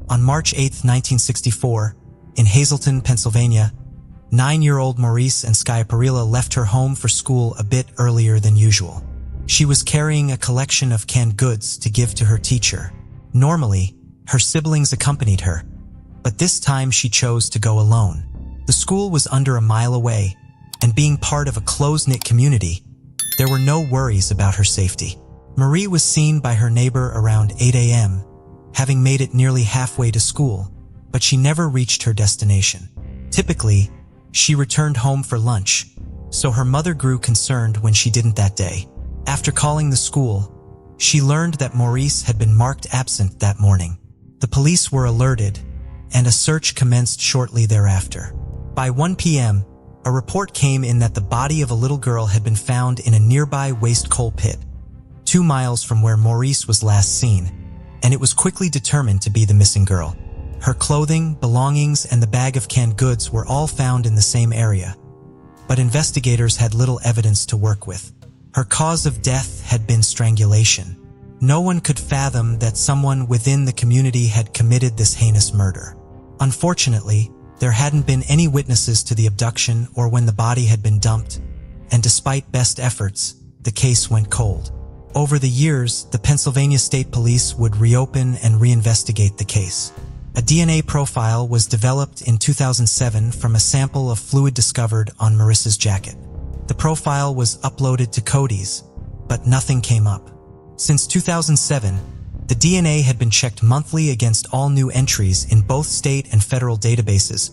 On March 8, 1964, in Hazleton, Pennsylvania, 9-year-old Maurice and Skye Perilla left her home for school a bit earlier than usual. She was carrying a collection of canned goods to give to her teacher. Normally, her siblings accompanied her, but this time she chose to go alone. The school was under a mile away, and being part of a close-knit community, there were no worries about her safety. Marie was seen by her neighbor around 8 a.m., having made it nearly halfway to school, but she never reached her destination. Typically, she returned home for lunch, so her mother grew concerned when she didn't that day. After calling the school, she learned that Maurice had been marked absent that morning. The police were alerted, and a search commenced shortly thereafter. By 1 p.m., a report came in that the body of a little girl had been found in a nearby waste coal pit, 2 miles from where Maurice was last seen, and it was quickly determined to be the missing girl. Her clothing, belongings, and the bag of canned goods were all found in the same area, but investigators had little evidence to work with. Her cause of death had been strangulation. No one could fathom that someone within the community had committed this heinous murder. Unfortunately, there hadn't been any witnesses to the abduction or when the body had been dumped, and despite best efforts, the case went cold. Over the years, the Pennsylvania State Police would reopen and reinvestigate the case. A DNA profile was developed in 2007 from a sample of fluid discovered on Marissa's jacket. The profile was uploaded to Cody's, but nothing came up. Since 2007, the DNA had been checked monthly against all new entries in both state and federal databases,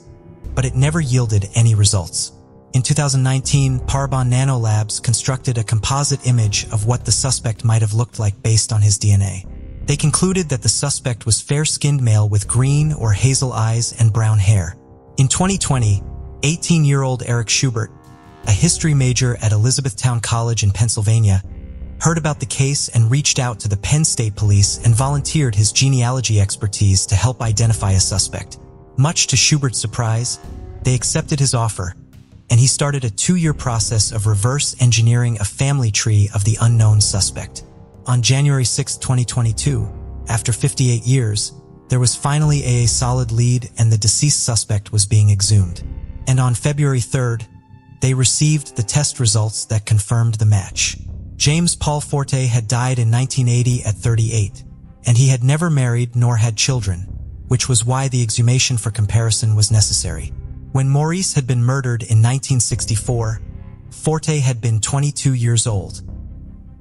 but it never yielded any results. In 2019, Parabon Nanolabs constructed a composite image of what the suspect might have looked like based on his DNA. They concluded that the suspect was fair-skinned male with green or hazel eyes and brown hair. In 2020, 18-year-old Eric Schubert, a history major at Elizabethtown College in Pennsylvania, heard about the case and reached out to the Penn State Police and volunteered his genealogy expertise to help identify a suspect. Much to Schubert's surprise, they accepted his offer, and he started a 2-year process of reverse engineering a family tree of the unknown suspect. On January 6, 2022, after 58 years, there was finally a solid lead and the deceased suspect was being exhumed. And on February 3rd, they received the test results that confirmed the match. James Paul Forte had died in 1980 at 38, and he had never married nor had children, which was why the exhumation for comparison was necessary. When Maurice had been murdered in 1964, Forte had been 22 years old.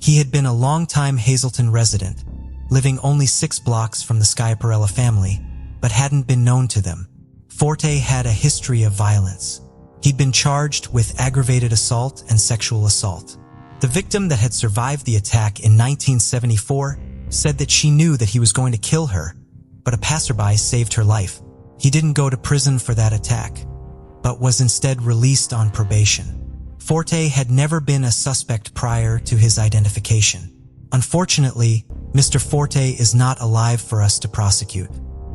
He had been a long-time Hazleton resident, living only 6 blocks from the Skye Perella family, but hadn't been known to them. Forte had a history of violence. He'd been charged with aggravated assault and sexual assault. The victim that had survived the attack in 1974 said that she knew that he was going to kill her, but a passerby saved her life. He didn't go to prison for that attack, but was instead released on probation. Forte had never been a suspect prior to his identification. Unfortunately, Mr. Forte is not alive for us to prosecute.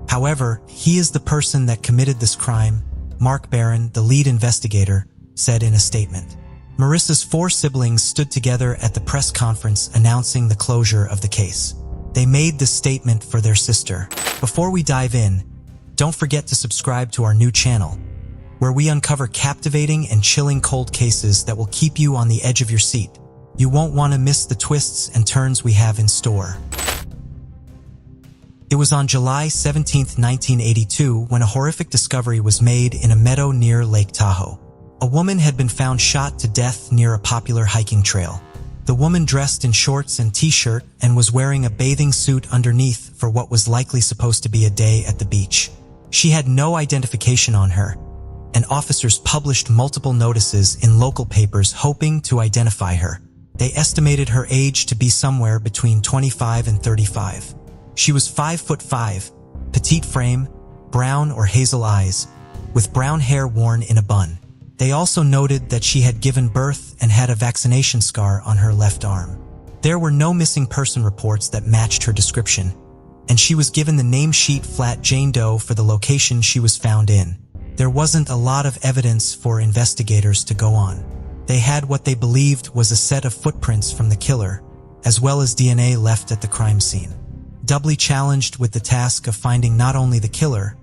However, he is the person that committed this crime, Mark Barron, the lead investigator, said in a statement. Marissa's 4 siblings stood together at the press conference announcing the closure of the case. They made this statement for their sister. Before we dive in, don't forget to subscribe to our new channel, where we uncover captivating and chilling cold cases that will keep you on the edge of your seat. You won't want to miss the twists and turns we have in store. It was on July 17, 1982, when a horrific discovery was made in a meadow near Lake Tahoe. A woman had been found shot to death near a popular hiking trail. The woman dressed in shorts and t-shirt and was wearing a bathing suit underneath for what was likely supposed to be a day at the beach. She had no identification on her, and officers published multiple notices in local papers hoping to identify her. They estimated her age to be somewhere between 25 and 35. She was 5'5", petite frame, brown or hazel eyes, with brown hair worn in a bun. They also noted that she had given birth and had a vaccination scar on her left arm. There were no missing person reports that matched her description, and she was given the name sheet flat Jane Doe for the location she was found in. There wasn't a lot of evidence for investigators to go on. They had what they believed was a set of footprints from the killer, as well as DNA left at the crime scene. Doubly challenged with the task of finding not only the killer,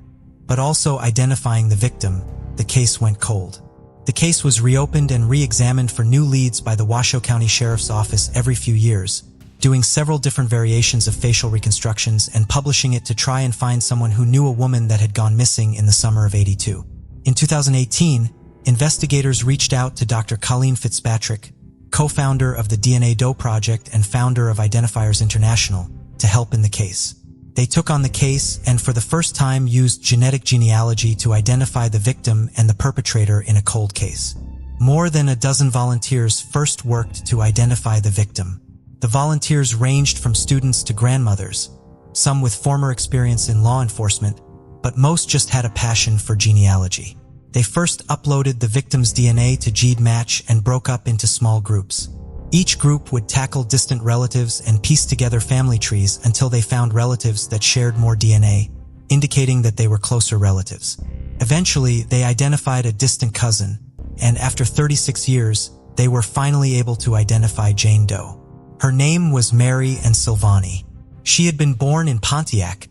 but also identifying the victim, the case went cold. The case was reopened and re-examined for new leads by the Washoe County Sheriff's Office every few years, doing several different variations of facial reconstructions and publishing it to try and find someone who knew a woman that had gone missing in the summer of '82. In 2018, investigators reached out to Dr. Colleen Fitzpatrick, co-founder of the DNA Doe Project and founder of Identifiers International, to help in the case. They took on the case and for the first time used genetic genealogy to identify the victim and the perpetrator in a cold case. More than a dozen volunteers first worked to identify the victim. The volunteers ranged from students to grandmothers, some with former experience in law enforcement, but most just had a passion for genealogy. They first uploaded the victim's DNA to GEDmatch and broke up into small groups. Each group would tackle distant relatives and piece together family trees until they found relatives that shared more DNA, indicating that they were closer relatives. Eventually, they identified a distant cousin, and after 36 years, they were finally able to identify Jane Doe. Her name was Mary Ann Silvani. She had been born in Pontiac,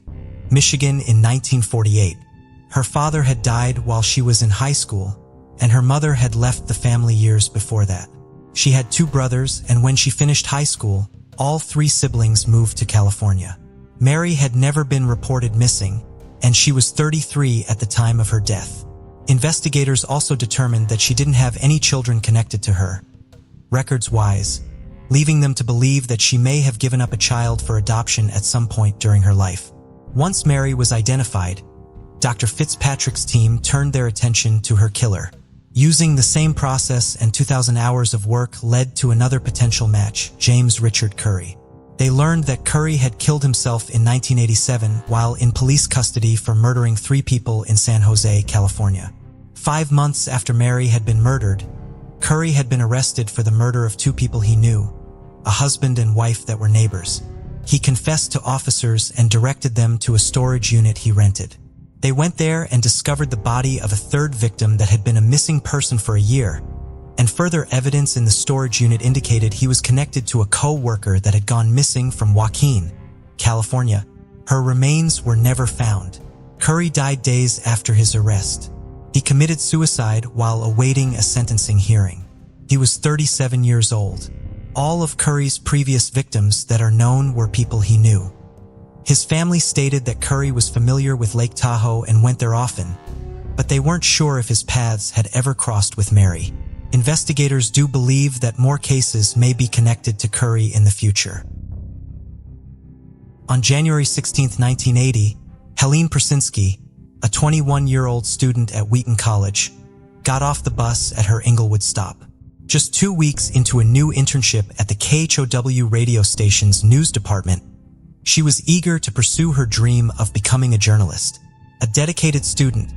Michigan in 1948. Her father had died while she was in high school, and her mother had left the family years before that. She had 2 brothers, and when she finished high school, all 3 siblings moved to California. Mary had never been reported missing, and she was 33 at the time of her death. Investigators also determined that she didn't have any children connected to her, records-wise, leaving them to believe that she may have given up a child for adoption at some point during her life. Once Mary was identified, Dr. Fitzpatrick's team turned their attention to her killer. Using the same process and 2,000 hours of work led to another potential match, James Richard Curry. They learned that Curry had killed himself in 1987 while in police custody for murdering 3 people in San Jose, California. 5 months after Mary had been murdered, Curry had been arrested for the murder of 2 people he knew, a husband and wife that were neighbors. He confessed to officers and directed them to a storage unit he rented. They went there and discovered the body of a 3rd victim that had been a missing person for a year, and further evidence in the storage unit indicated he was connected to a co-worker that had gone missing from Joaquin, California. Her remains were never found. Curry died days after his arrest. He committed suicide while awaiting a sentencing hearing. He was 37 years old. All of Curry's previous victims that are known were people he knew. His family stated that Curry was familiar with Lake Tahoe and went there often, but they weren't sure if his paths had ever crossed with Mary. Investigators do believe that more cases may be connected to Curry in the future. On January 16, 1980, Helen Pinsky, a 21-year-old student at Wheaton College, got off the bus at her Inglewood stop. Just 2 weeks into a new internship at the KHOW radio station's news department, she was eager to pursue her dream of becoming a journalist. A dedicated student,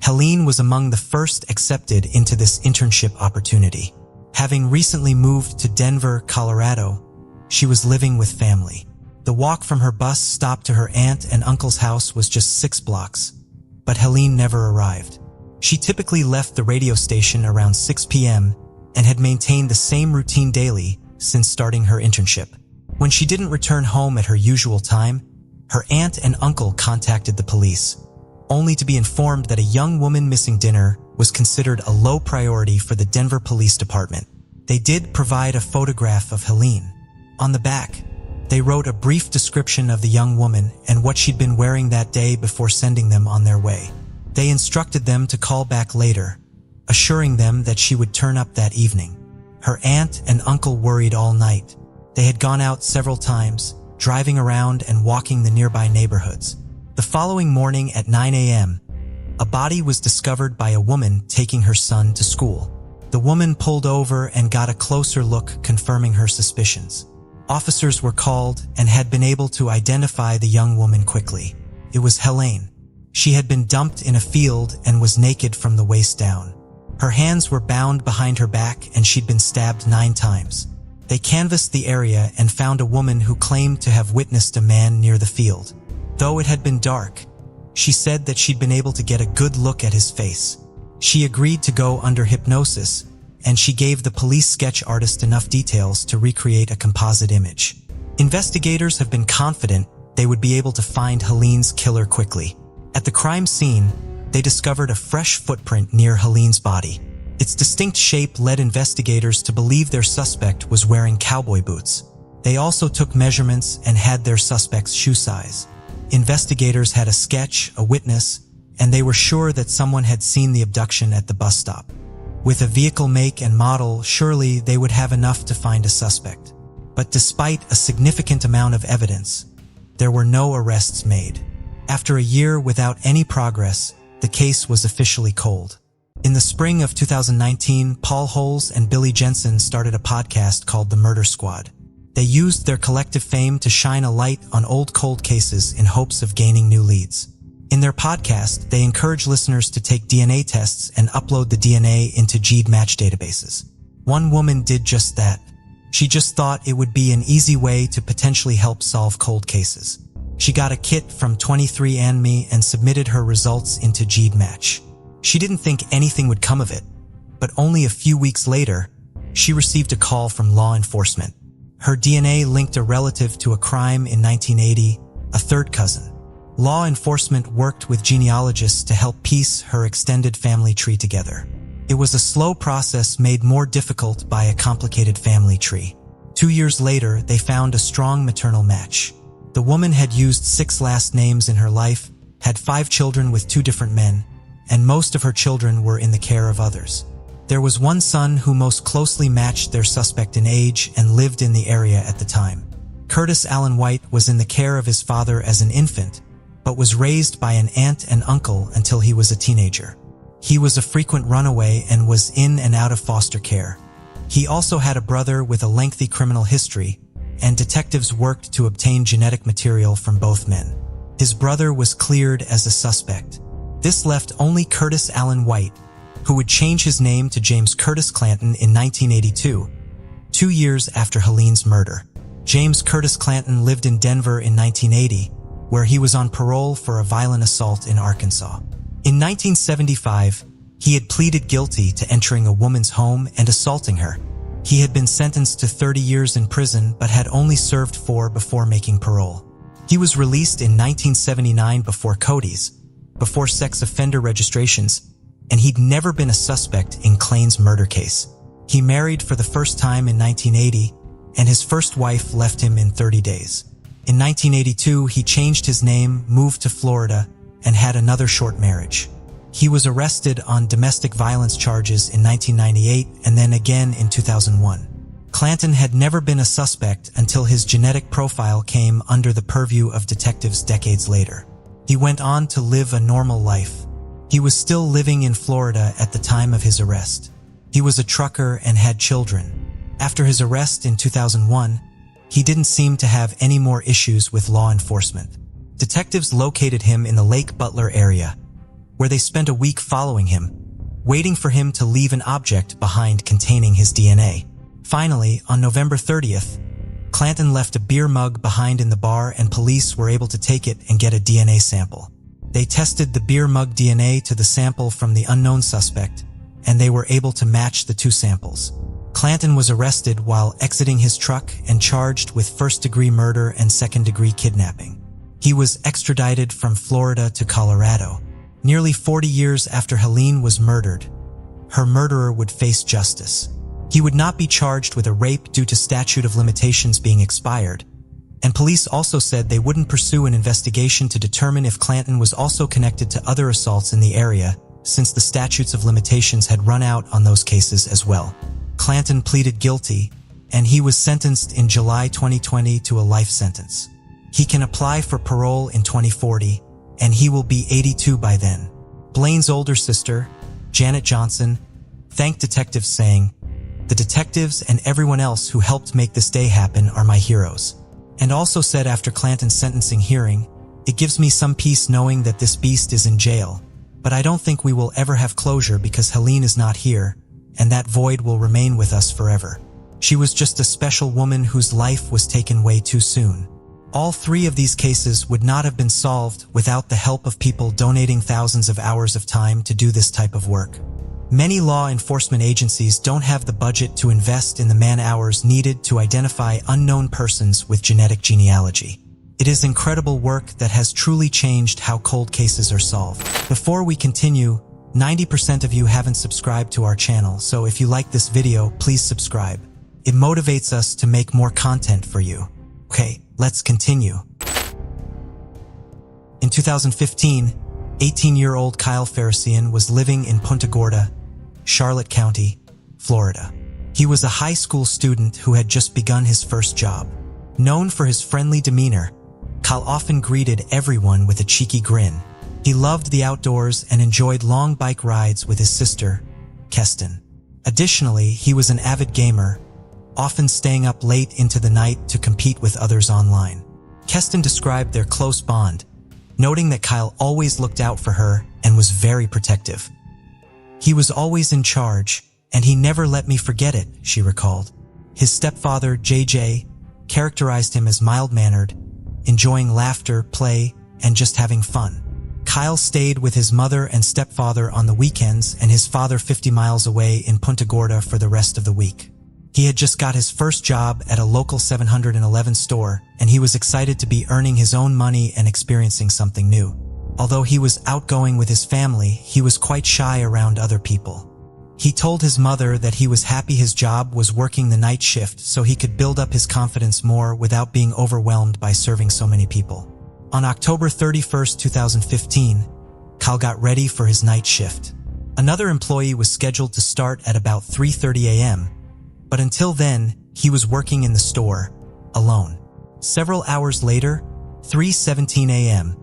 Helen was among the first accepted into this internship opportunity. Having recently moved to Denver, Colorado, she was living with family. The walk from her bus stop to her aunt and uncle's house was just 6 blocks, but Helen never arrived. She typically left the radio station around 6 p.m. and had maintained the same routine daily since starting her internship. When she didn't return home at her usual time, her aunt and uncle contacted the police, only to be informed that a young woman missing dinner was considered a low priority for the Denver Police Department. They did provide a photograph of Helen. On the back, they wrote a brief description of the young woman and what she'd been wearing that day before sending them on their way. They instructed them to call back later, assuring them that she would turn up that evening. Her aunt and uncle worried all night. They had gone out several times, driving around and walking the nearby neighborhoods. The following morning at 9 a.m., a body was discovered by a woman taking her son to school. The woman pulled over and got a closer look, confirming her suspicions. Officers were called and had been able to identify the young woman quickly. It was Helen. She had been dumped in a field and was naked from the waist down. Her hands were bound behind her back and she'd been stabbed 9 times. They canvassed the area and found a woman who claimed to have witnessed a man near the field. Though it had been dark, she said that she'd been able to get a good look at his face. She agreed to go under hypnosis, and she gave the police sketch artist enough details to recreate a composite image. Investigators have been confident they would be able to find Helene's killer quickly. At the crime scene, they discovered a fresh footprint near Helene's body. Its distinct shape led investigators to believe their suspect was wearing cowboy boots. They also took measurements and had their suspect's shoe size. Investigators had a sketch, a witness, and they were sure that someone had seen the abduction at the bus stop. With a vehicle make and model, surely they would have enough to find a suspect. But despite a significant amount of evidence, there were no arrests made. After a year without any progress, the case was officially cold. In the spring of 2019, Paul Holes and Billy Jensen started a podcast called The Murder Squad. They used their collective fame to shine a light on old cold cases in hopes of gaining new leads. In their podcast, they encourage listeners to take DNA tests and upload the DNA into GED match databases. One woman did just that. She just thought it would be an easy way to potentially help solve cold cases. She got a kit from 23andMe and submitted her results into GED match. She didn't think anything would come of it, but only a few weeks later, she received a call from law enforcement. Her DNA linked a relative to a crime in 1980, a third cousin. Law enforcement worked with genealogists to help piece her extended family tree together. It was a slow process made more difficult by a complicated family tree. 2 years later, they found a strong maternal match. The woman had used 6 last names in her life, had 5 children with 2 different men, and most of her children were in the care of others. There was one son who most closely matched their suspect in age and lived in the area at the time. Curtis Allen White was in the care of his father as an infant, but was raised by an aunt and uncle until he was a teenager. He was a frequent runaway and was in and out of foster care. He also had a brother with a lengthy criminal history, and detectives worked to obtain genetic material from both men. His brother was cleared as a suspect. This left only Curtis Allen White, who would change his name to James Curtis Clanton in 1982, 2 years after Helene's murder. James Curtis Clanton lived in Denver in 1980, where he was on parole for a violent assault in Arkansas. In 1975, he had pleaded guilty to entering a woman's home and assaulting her. He had been sentenced to 30 years in prison but had only served 4 before making parole. He was released in 1979 before CODIs, before sex offender registrations, and he'd never been a suspect in Clayton's murder case. He married for the first time in 1980, and his first wife left him in 30 days. In 1982, he changed his name, moved to Florida, and had another short marriage. He was arrested on domestic violence charges in 1998 and then again in 2001. Clanton had never been a suspect until his genetic profile came under the purview of detectives decades later. He went on to live a normal life. He was still living in Florida at the time of his arrest. He was a trucker and had children. After his arrest in 2001, he didn't seem to have any more issues with law enforcement. Detectives located him in the Lake Butler area, where they spent a week following him, waiting for him to leave an object behind containing his DNA. Finally, on November 30th, Clanton left a beer mug behind in the bar and police were able to take it and get a DNA sample. They tested the beer mug DNA to the sample from the unknown suspect, and they were able to match the 2 samples. Clanton was arrested while exiting his truck and charged with first-degree murder and second-degree kidnapping. He was extradited from Florida to Colorado. Nearly 40 years after Helene was murdered, her murderer would face justice. He would not be charged with a rape due to statute of limitations being expired, and police also said they wouldn't pursue an investigation to determine if Clanton was also connected to other assaults in the area, since the statutes of limitations had run out on those cases as well. Clanton pleaded guilty, and he was sentenced in July 2020 to a life sentence. He can apply for parole in 2040, and he will be 82 by then. Blaine's older sister, Janet Johnson, thanked detectives saying, "The detectives and everyone else who helped make this day happen are my heroes." And also said after Clanton's sentencing hearing, "It gives me some peace knowing that this beast is in jail, but I don't think we will ever have closure because Helene is not here, and that void will remain with us forever. She was just a special woman whose life was taken way too soon." All 3 of these cases would not have been solved without the help of people donating thousands of hours of time to do this type of work. Many law enforcement agencies don't have the budget to invest in the man-hours needed to identify unknown persons with genetic genealogy. It is incredible work that has truly changed how cold cases are solved. Before we continue, 90% of you haven't subscribed to our channel, so if you like this video, please subscribe. It motivates us to make more content for you. Okay, let's continue. In 2015, 18-year-old Kyle Feran was living in Punta Gorda, Charlotte County, Florida. He was a high school student who had just begun his first job. Known for his friendly demeanor, Kyle often greeted everyone with a cheeky grin. He loved the outdoors and enjoyed long bike rides with his sister, Keston. Additionally, he was an avid gamer, often staying up late into the night to compete with others online. Keston described their close bond, noting that Kyle always looked out for her and was very protective. "He was always in charge, and he never let me forget it," she recalled. His stepfather, JJ, characterized him as mild-mannered, enjoying laughter, play, and just having fun. Kyle stayed with his mother and stepfather on the weekends and his father 50 miles away in Punta Gorda for the rest of the week. He had just got his first job at a local 7-Eleven store, and he was excited to be earning his own money and experiencing something new. Although he was outgoing with his family, he was quite shy around other people. He told his mother that he was happy his job was working the night shift so he could build up his confidence more without being overwhelmed by serving so many people. On October 31st, 2015, Kyle got ready for his night shift. Another employee was scheduled to start at about 3:30 a.m., but until then, he was working in the store, alone. Several hours later, 3:17 a.m.,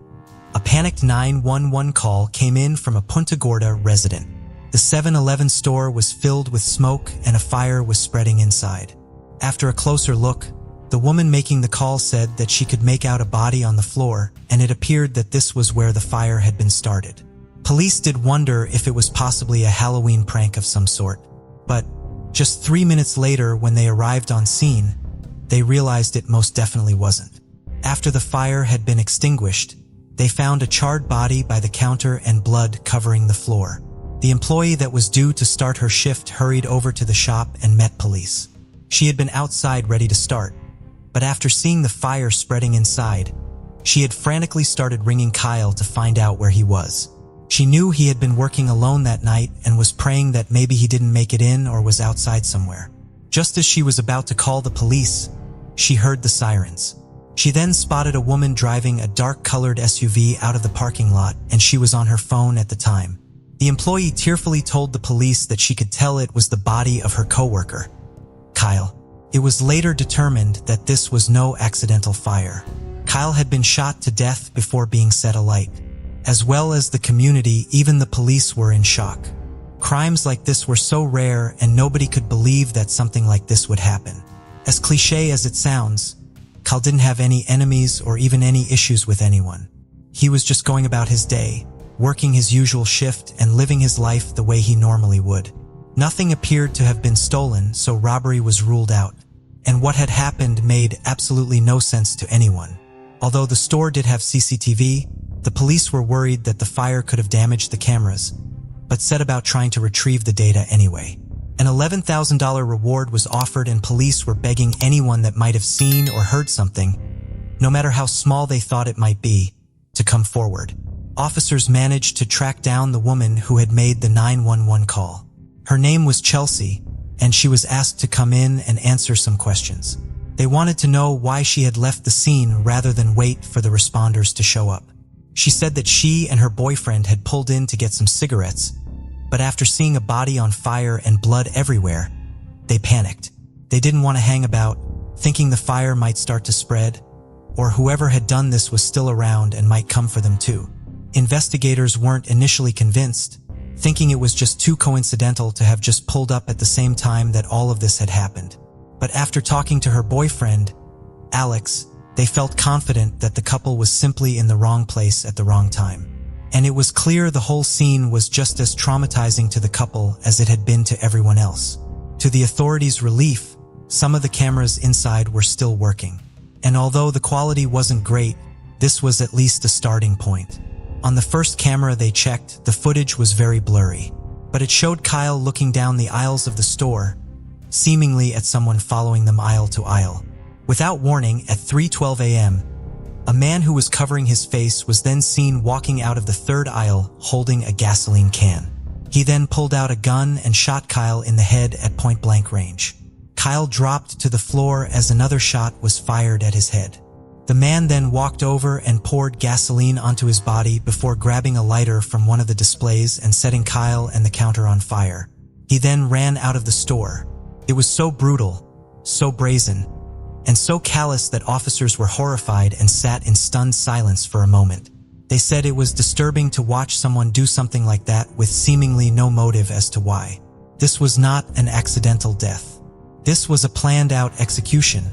a panicked 911 call came in from a Punta Gorda resident. The 7-Eleven store was filled with smoke and a fire was spreading inside. After a closer look, the woman making the call said that she could make out a body on the floor, and it appeared that this was where the fire had been started. Police did wonder if it was possibly a Halloween prank of some sort, but just 3 minutes later, when they arrived on scene, they realized it most definitely wasn't. After the fire had been extinguished, they found a charred body by the counter and blood covering the floor. The employee that was due to start her shift hurried over to the shop and met police. She had been outside ready to start, but after seeing the fire spreading inside, she had frantically started ringing Kyle to find out where he was. She knew he had been working alone that night and was praying that maybe he didn't make it in or was outside somewhere. Just as she was about to call the police, she heard the sirens. She then spotted a woman driving a dark-colored SUV out of the parking lot, and she was on her phone at the time. The employee tearfully told the police that she could tell it was the body of her coworker, Kyle. It was later determined that this was no accidental fire. Kyle had been shot to death before being set alight. As well as the community, even the police were in shock. Crimes like this were so rare and nobody could believe that something like this would happen. As cliché as it sounds, Kyle didn't have any enemies or even any issues with anyone. He was just going about his day, working his usual shift and living his life the way he normally would. Nothing appeared to have been stolen, so robbery was ruled out. And what had happened made absolutely no sense to anyone. Although the store did have CCTV, the police were worried that the fire could have damaged the cameras, but set about trying to retrieve the data anyway. An $11,000 reward was offered and police were begging anyone that might have seen or heard something, no matter how small they thought it might be, to come forward. Officers managed to track down the woman who had made the 911 call. Her name was Chelsea, and she was asked to come in and answer some questions. They wanted to know why she had left the scene rather than wait for the responders to show up. She said that she and her boyfriend had pulled in to get some cigarettes, but after seeing a body on fire and blood everywhere, they panicked. They didn't want to hang about, thinking the fire might start to spread, or whoever had done this was still around and might come for them too. Investigators weren't initially convinced, thinking it was just too coincidental to have just pulled up at the same time that all of this had happened. But after talking to her boyfriend, Alex, they felt confident that the couple was simply in the wrong place at the wrong time. And it was clear the whole scene was just as traumatizing to the couple as it had been to everyone else. To the authorities' relief, some of the cameras inside were still working. And although the quality wasn't great, this was at least a starting point. On the first camera they checked, the footage was very blurry, but it showed Kyle looking down the aisles of the store, seemingly at someone following them aisle to aisle. Without warning, at 3:12 a.m., A man who was covering his face was then seen walking out of the third aisle holding a gasoline can. He then pulled out a gun and shot Kyle in the head at point-blank range. Kyle dropped to the floor as another shot was fired at his head. The man then walked over and poured gasoline onto his body before grabbing a lighter from one of the displays and setting Kyle and the counter on fire. He then ran out of the store. It was so brutal, so brazen, and so callous that officers were horrified and sat in stunned silence for a moment. They said it was disturbing to watch someone do something like that with seemingly no motive as to why. This was not an accidental death. This was a planned-out execution,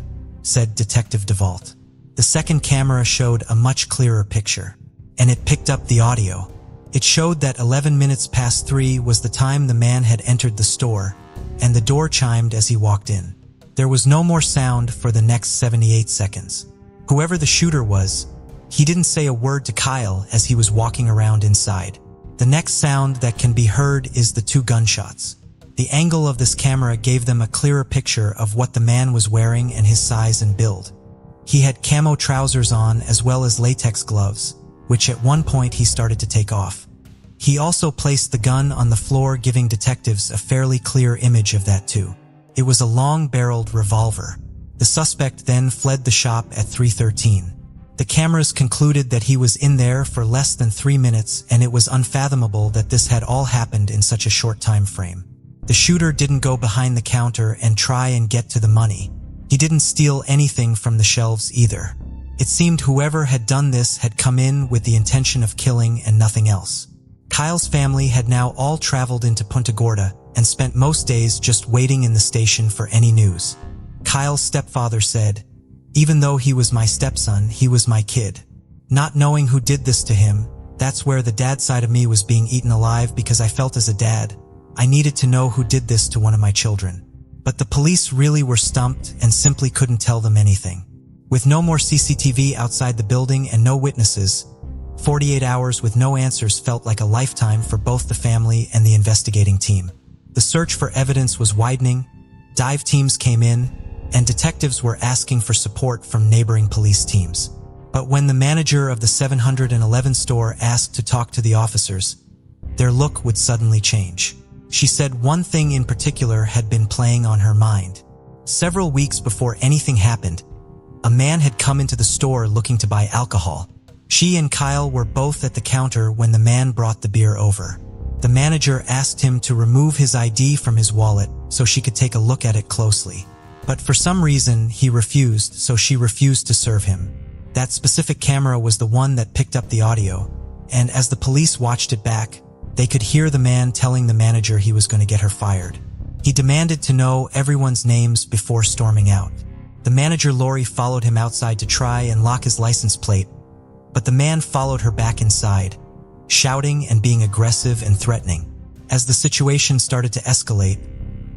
said Detective DeVault. The second camera showed a much clearer picture, and it picked up the audio. It showed that 11 minutes past 3 was the time the man had entered the store, and the door chimed as he walked in. There was no more sound for the next 78 seconds. Whoever the shooter was, he didn't say a word to Kyle as he was walking around inside. The next sound that can be heard is the 2 gunshots. The angle of this camera gave them a clearer picture of what the man was wearing and his size and build. He had camo trousers on as well as latex gloves, which at one point he started to take off. He also placed the gun on the floor, giving detectives a fairly clear image of that too. It was a long-barreled revolver. The suspect then fled the shop at 3:13. The cameras concluded that he was in there for less than 3 minutes, and it was unfathomable that this had all happened in such a short time frame. The shooter didn't go behind the counter and try and get to the money. He didn't steal anything from the shelves either. It seemed whoever had done this had come in with the intention of killing and nothing else. Kyle's family had now all traveled into Punta Gorda and spent most days just waiting in the station for any news. Kyle's stepfather said, "Even though he was my stepson, he was my kid. Not knowing who did this to him, that's where the dad side of me was being eaten alive, because I felt as a dad, I needed to know who did this to one of my children." But the police really were stumped and simply couldn't tell them anything. With no more CCTV outside the building and no witnesses, 48 hours with no answers felt like a lifetime for both the family and the investigating team. The search for evidence was widening, dive teams came in, and detectives were asking for support from neighboring police teams. But when the manager of the 711 store asked to talk to the officers, their look would suddenly change. She said one thing in particular had been playing on her mind. Several weeks before anything happened, a man had come into the store looking to buy alcohol. She and Kyle were both at the counter when the man brought the beer over. The manager asked him to remove his ID from his wallet so she could take a look at it closely. But for some reason, he refused, so she refused to serve him. That specific camera was the one that picked up the audio, and as the police watched it back, they could hear the man telling the manager he was going to get her fired. He demanded to know everyone's names before storming out. The manager, Lori, followed him outside to try and lock his license plate, but the man followed her back inside, shouting and being aggressive and threatening. As the situation started to escalate,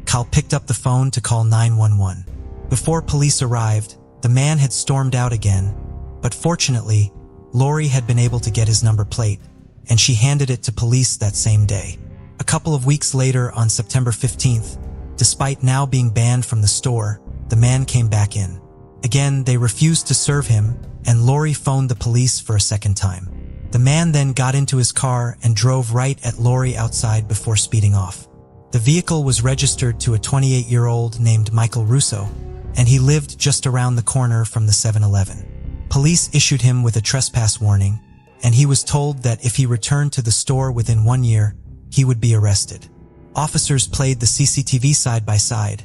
Kyle picked up the phone to call 911. Before police arrived, the man had stormed out again, but fortunately, Lori had been able to get his number plate, and she handed it to police that same day. A couple of weeks later, on September 15th, despite now being banned from the store, the man came back in. Again, they refused to serve him, and Lori phoned the police for a second time. The man then got into his car and drove right at Lori outside before speeding off. The vehicle was registered to a 28-year-old named Michael Russo, and he lived just around the corner from the 7-Eleven. Police issued him with a trespass warning, and he was told that if he returned to the store within 1 year, he would be arrested. Officers played the CCTV side by side,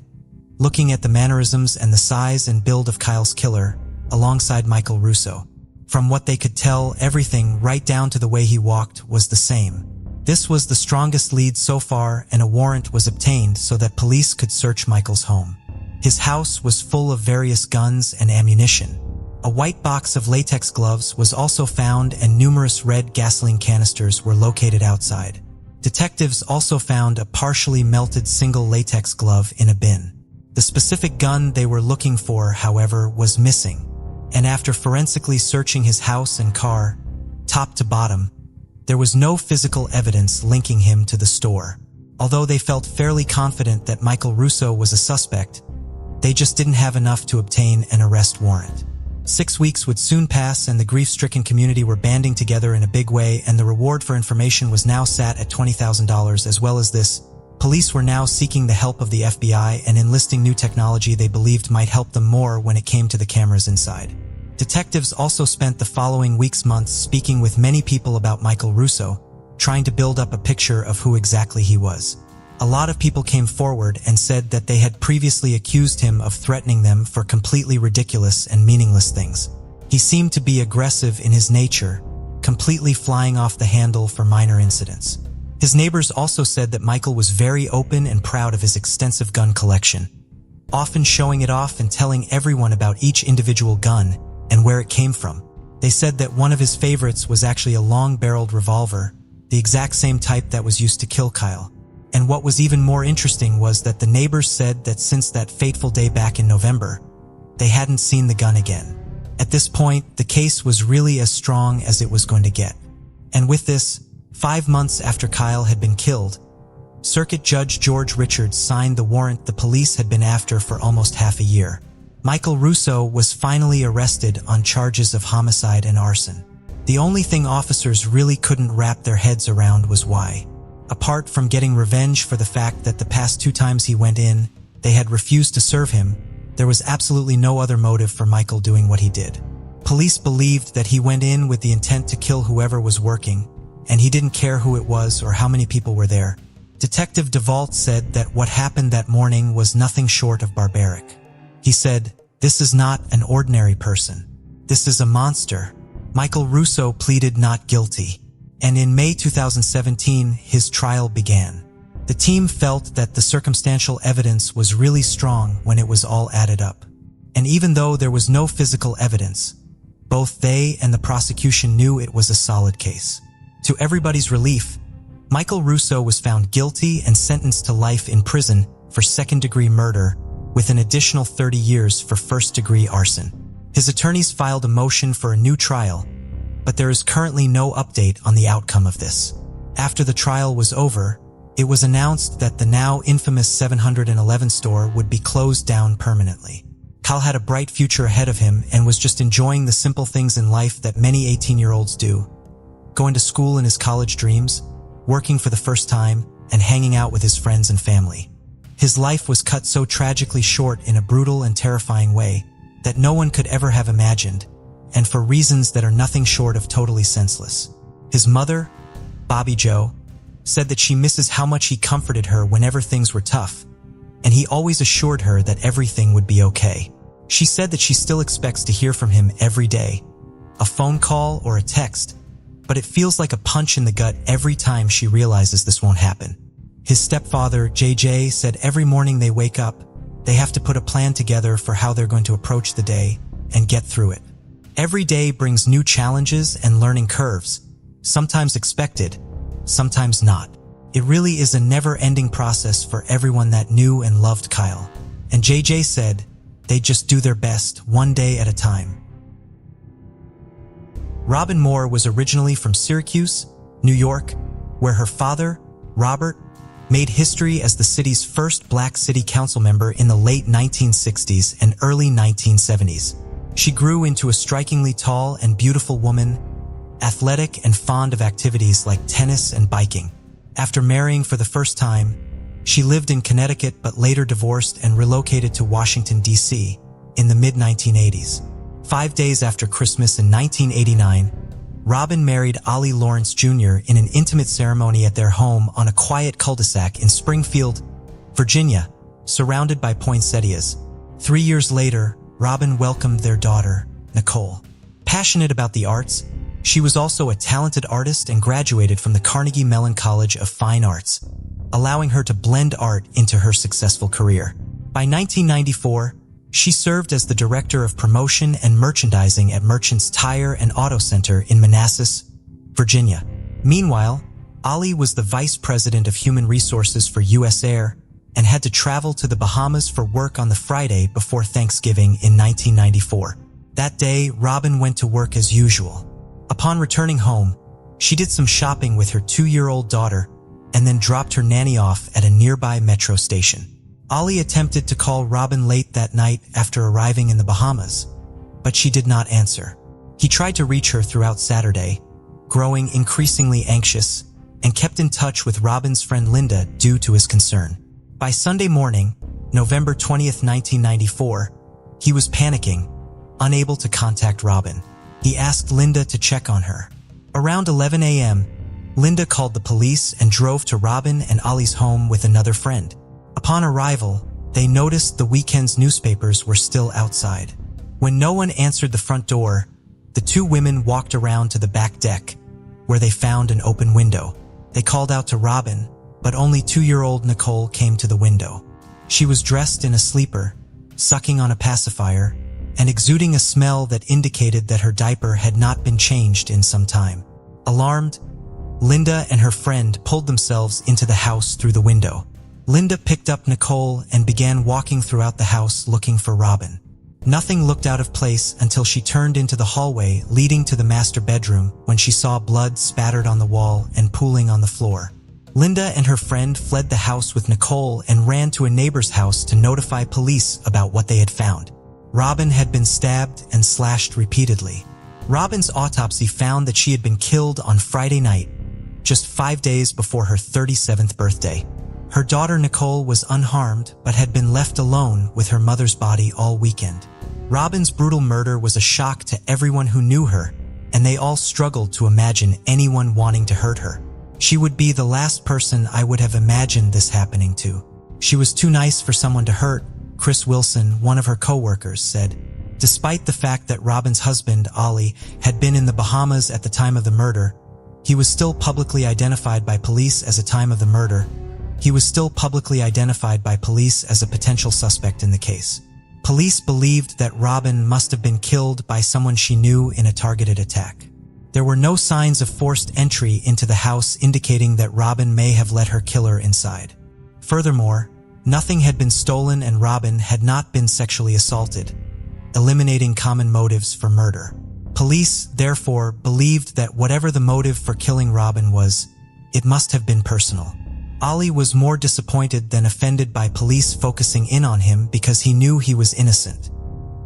looking at the mannerisms and the size and build of Kyle's killer, alongside Michael Russo. From what they could tell, everything, right down to the way he walked, was the same. This was the strongest lead so far, and a warrant was obtained so that police could search Michael's home. His house was full of various guns and ammunition. A white box of latex gloves was also found, and numerous red gasoline canisters were located outside. Detectives also found a partially melted single latex glove in a bin. The specific gun they were looking for, however, was missing, and after forensically searching his house and car, top to bottom, there was no physical evidence linking him to the store. Although they felt fairly confident that Michael Russo was a suspect, they just didn't have enough to obtain an arrest warrant. 6 weeks would soon pass and the grief-stricken community were banding together in a big way, and the reward for information was now sat at $20,000. As well as this, police were now seeking the help of the FBI and enlisting new technology they believed might help them more when it came to the cameras inside. Detectives also spent the following months speaking with many people about Michael Russo, trying to build up a picture of who exactly he was. A lot of people came forward and said that they had previously accused him of threatening them for completely ridiculous and meaningless things. He seemed to be aggressive in his nature, completely flying off the handle for minor incidents. His neighbors also said that Michael was very open and proud of his extensive gun collection, often showing it off and telling everyone about each individual gun and where it came from. They said that one of his favorites was actually a long-barreled revolver, the exact same type that was used to kill Kyle. And what was even more interesting was that the neighbors said that since that fateful day back in November, they hadn't seen the gun again. At this point, the case was really as strong as it was going to get. And with this, 5 months after Kyle had been killed, Circuit Judge George Richards signed the warrant the police had been after for almost half a year. Michael Russo was finally arrested on charges of homicide and arson. The only thing officers really couldn't wrap their heads around was why. Apart from getting revenge for the fact that the past 2 times he went in, they had refused to serve him, there was absolutely no other motive for Michael doing what he did. Police believed that he went in with the intent to kill whoever was working, and he didn't care who it was or how many people were there. Detective DeVault said that what happened that morning was nothing short of barbaric. He said, "This is not an ordinary person. This is a monster." Michael Russo pleaded not guilty, and in May 2017, his trial began. The team felt that the circumstantial evidence was really strong when it was all added up. And even though there was no physical evidence, both they and the prosecution knew it was a solid case. To everybody's relief, Michael Russo was found guilty and sentenced to life in prison for second-degree murder, with an additional 30 years for first-degree arson. His attorneys filed a motion for a new trial, but there is currently no update on the outcome of this. After the trial was over, it was announced that the now infamous 711 store would be closed down permanently. Kyle had a bright future ahead of him and was just enjoying the simple things in life that many 18-year-olds do. Going to school in his college dreams, working for the first time, and hanging out with his friends and family. His life was cut so tragically short in a brutal and terrifying way that no one could ever have imagined, and for reasons that are nothing short of totally senseless. His mother, Bobby Jo, said that she misses how much he comforted her whenever things were tough, and he always assured her that everything would be okay. She said that she still expects to hear from him every day, a phone call or a text, but it feels like a punch in the gut every time she realizes this won't happen. His stepfather, JJ, said every morning they wake up, they have to put a plan together for how they're going to approach the day and get through it. Every day brings new challenges and learning curves, sometimes expected, sometimes not. It really is a never-ending process for everyone that knew and loved Kyle. And JJ said they just do their best one day at a time. Robin Moore was originally from Syracuse, New York, where her father, Robert, made history as the city's first black city council member in the late 1960s and early 1970s. She grew into a strikingly tall and beautiful woman, athletic and fond of activities like tennis and biking. After marrying for the first time, she lived in Connecticut but later divorced and relocated to Washington, D.C. in the mid-1980s. 5 days after Christmas in 1989, Robin married Ollie Lawrence Jr. in an intimate ceremony at their home on a quiet cul-de-sac in Springfield, Virginia, surrounded by poinsettias. 3 years later, Robin welcomed their daughter, Nicole. Passionate about the arts, she was also a talented artist and graduated from the Carnegie Mellon College of Fine Arts, allowing her to blend art into her successful career. By 1994, she served as the Director of Promotion and Merchandising at Merchants Tire and Auto Center in Manassas, Virginia. Meanwhile, Ollie was the Vice President of Human Resources for U.S. Air and had to travel to the Bahamas for work on the Friday before Thanksgiving in 1994. That day, Robin went to work as usual. Upon returning home, she did some shopping with her 2-year-old daughter and then dropped her nanny off at a nearby metro station. Ollie attempted to call Robin late that night after arriving in the Bahamas, but she did not answer. He tried to reach her throughout Saturday, growing increasingly anxious, and kept in touch with Robin's friend Linda due to his concern. By Sunday morning, November 20th, 1994, he was panicking, unable to contact Robin. He asked Linda to check on her. Around 11 a.m., Linda called the police and drove to Robin and Ollie's home with another friend. Upon arrival, they noticed the weekend's newspapers were still outside. When no one answered the front door, the two women walked around to the back deck, where they found an open window. They called out to Robin, but only 2-year-old Nicole came to the window. She was dressed in a sleeper, sucking on a pacifier, and exuding a smell that indicated that her diaper had not been changed in some time. Alarmed, Linda and her friend pulled themselves into the house through the window. Linda picked up Nicole and began walking throughout the house looking for Robin. Nothing looked out of place until she turned into the hallway leading to the master bedroom when she saw blood spattered on the wall and pooling on the floor. Linda and her friend fled the house with Nicole and ran to a neighbor's house to notify police about what they had found. Robin had been stabbed and slashed repeatedly. Robin's autopsy found that she had been killed on Friday night, just 5 days before her 37th birthday. Her daughter Nicole was unharmed but had been left alone with her mother's body all weekend. Robin's brutal murder was a shock to everyone who knew her, and they all struggled to imagine anyone wanting to hurt her. She would be the last person I would have imagined this happening to. She was too nice for someone to hurt, Chris Wilson, one of her co-workers, said. Despite the fact that Robin's husband, Ollie, had been in the Bahamas at the time of the murder, he was still publicly identified by police as a potential suspect in the case. Police believed that Robin must have been killed by someone she knew in a targeted attack. There were no signs of forced entry into the house indicating that Robin may have let her killer inside. Furthermore, nothing had been stolen and Robin had not been sexually assaulted, eliminating common motives for murder. Police, therefore, believed that whatever the motive for killing Robin was, it must have been personal. Ollie was more disappointed than offended by police focusing in on him because he knew he was innocent.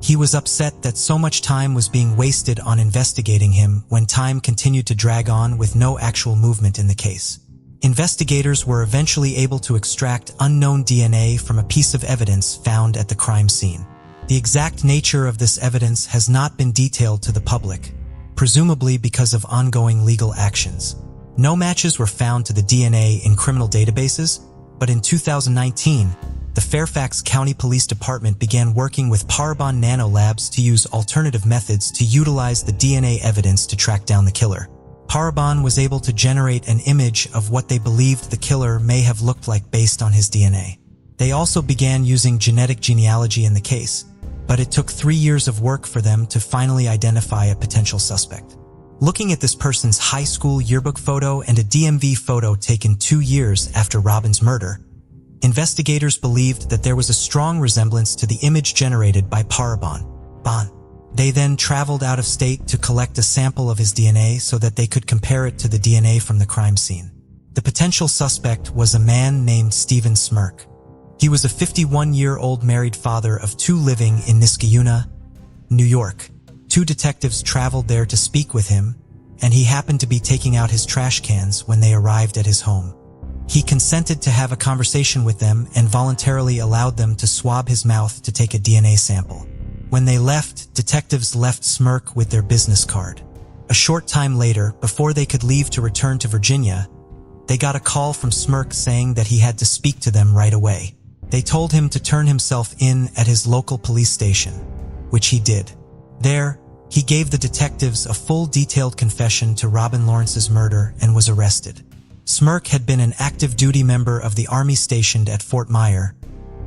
He was upset that so much time was being wasted on investigating him when time continued to drag on with no actual movement in the case. Investigators were eventually able to extract unknown DNA from a piece of evidence found at the crime scene. The exact nature of this evidence has not been detailed to the public, presumably because of ongoing legal actions. No matches were found to the DNA in criminal databases, but in 2019, the Fairfax County Police Department began working with Parabon Nanolabs to use alternative methods to utilize the DNA evidence to track down the killer. Parabon was able to generate an image of what they believed the killer may have looked like based on his DNA. They also began using genetic genealogy in the case, but it took 3 years of work for them to finally identify a potential suspect. Looking at this person's high school yearbook photo and a DMV photo taken 2 years after Robin's murder, investigators believed that there was a strong resemblance to the image generated by Parabon. They then traveled out of state to collect a sample of his DNA so that they could compare it to the DNA from the crime scene. The potential suspect was a man named Stephen Smirk. He was a 51-year-old married father of 2 living in Niskayuna, New York. 2 detectives traveled there to speak with him, and he happened to be taking out his trash cans when they arrived at his home. He consented to have a conversation with them and voluntarily allowed them to swab his mouth to take a DNA sample. When they left, detectives left Smirk with their business card. A short time later, before they could leave to return to Virginia, they got a call from Smirk saying that he had to speak to them right away. They told him to turn himself in at his local police station, which he did. There, he gave the detectives a full detailed confession to Robin Lawrence's murder and was arrested. Smirk had been an active duty member of the Army stationed at Fort Myer,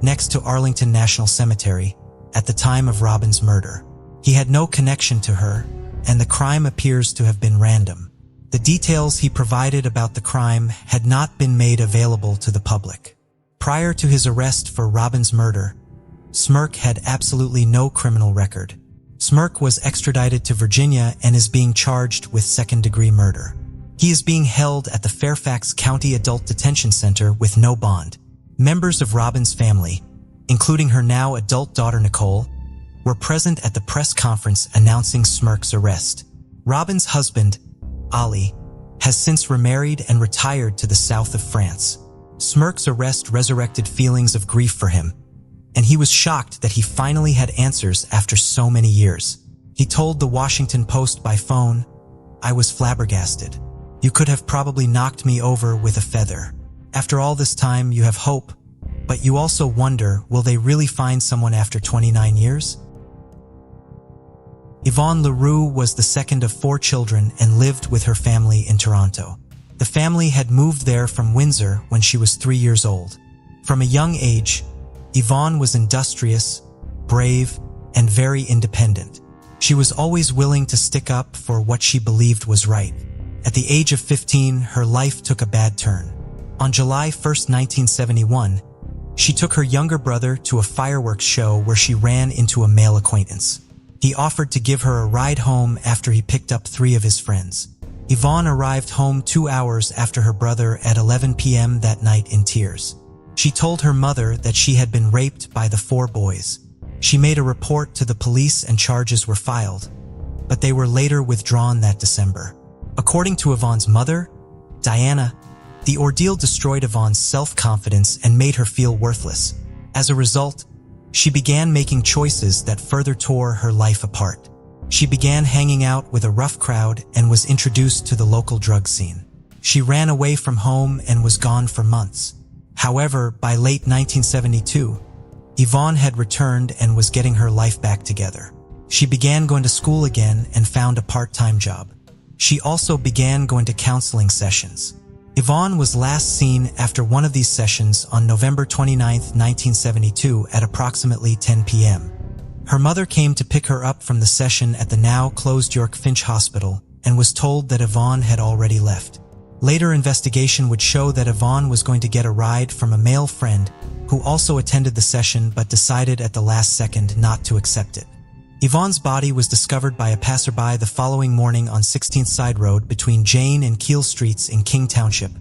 next to Arlington National Cemetery, at the time of Robin's murder. He had no connection to her, and the crime appears to have been random. The details he provided about the crime had not been made available to the public. Prior to his arrest for Robin's murder, Smirk had absolutely no criminal record. Smirk was extradited to Virginia and is being charged with second-degree murder. He is being held at the Fairfax County Adult Detention Center with no bond. Members of Robin's family, including her now adult daughter Nicole, were present at the press conference announcing Smirk's arrest. Robin's husband, Ali, has since remarried and retired to the south of France. Smirk's arrest resurrected feelings of grief for him, and he was shocked that he finally had answers after so many years. He told the Washington Post by phone, "I was flabbergasted. You could have probably knocked me over with a feather. After all this time, you have hope, but you also wonder, will they really find someone after 29 years?" Ivonne Laro was the second of 4 children and lived with her family in Toronto. The family had moved there from Windsor when she was 3 years old. From a young age, Ivonne was industrious, brave, and very independent. She was always willing to stick up for what she believed was right. At the age of 15, her life took a bad turn. On July 1, 1971, she took her younger brother to a fireworks show where she ran into a male acquaintance. He offered to give her a ride home after he picked up 3 of his friends. Ivonne arrived home 2 hours after her brother at 11 p.m. that night in tears. She told her mother that she had been raped by the 4 boys. She made a report to the police and charges were filed, but they were later withdrawn that December. According to Ivonne's mother, Diana, the ordeal destroyed Ivonne's self-confidence and made her feel worthless. As a result, she began making choices that further tore her life apart. She began hanging out with a rough crowd and was introduced to the local drug scene. She ran away from home and was gone for months. However, by late 1972, Ivonne had returned and was getting her life back together. She began going to school again and found a part-time job. She also began going to counseling sessions. Ivonne was last seen after one of these sessions on November 29, 1972 at approximately 10 p.m. Her mother came to pick her up from the session at the now-closed York Finch Hospital and was told that Ivonne had already left. Later investigation would show that Ivonne was going to get a ride from a male friend who also attended the session but decided at the last second not to accept it. Ivonne's body was discovered by a passerby the following morning on 16th Side Road between Jane and Keele Streets in King Township,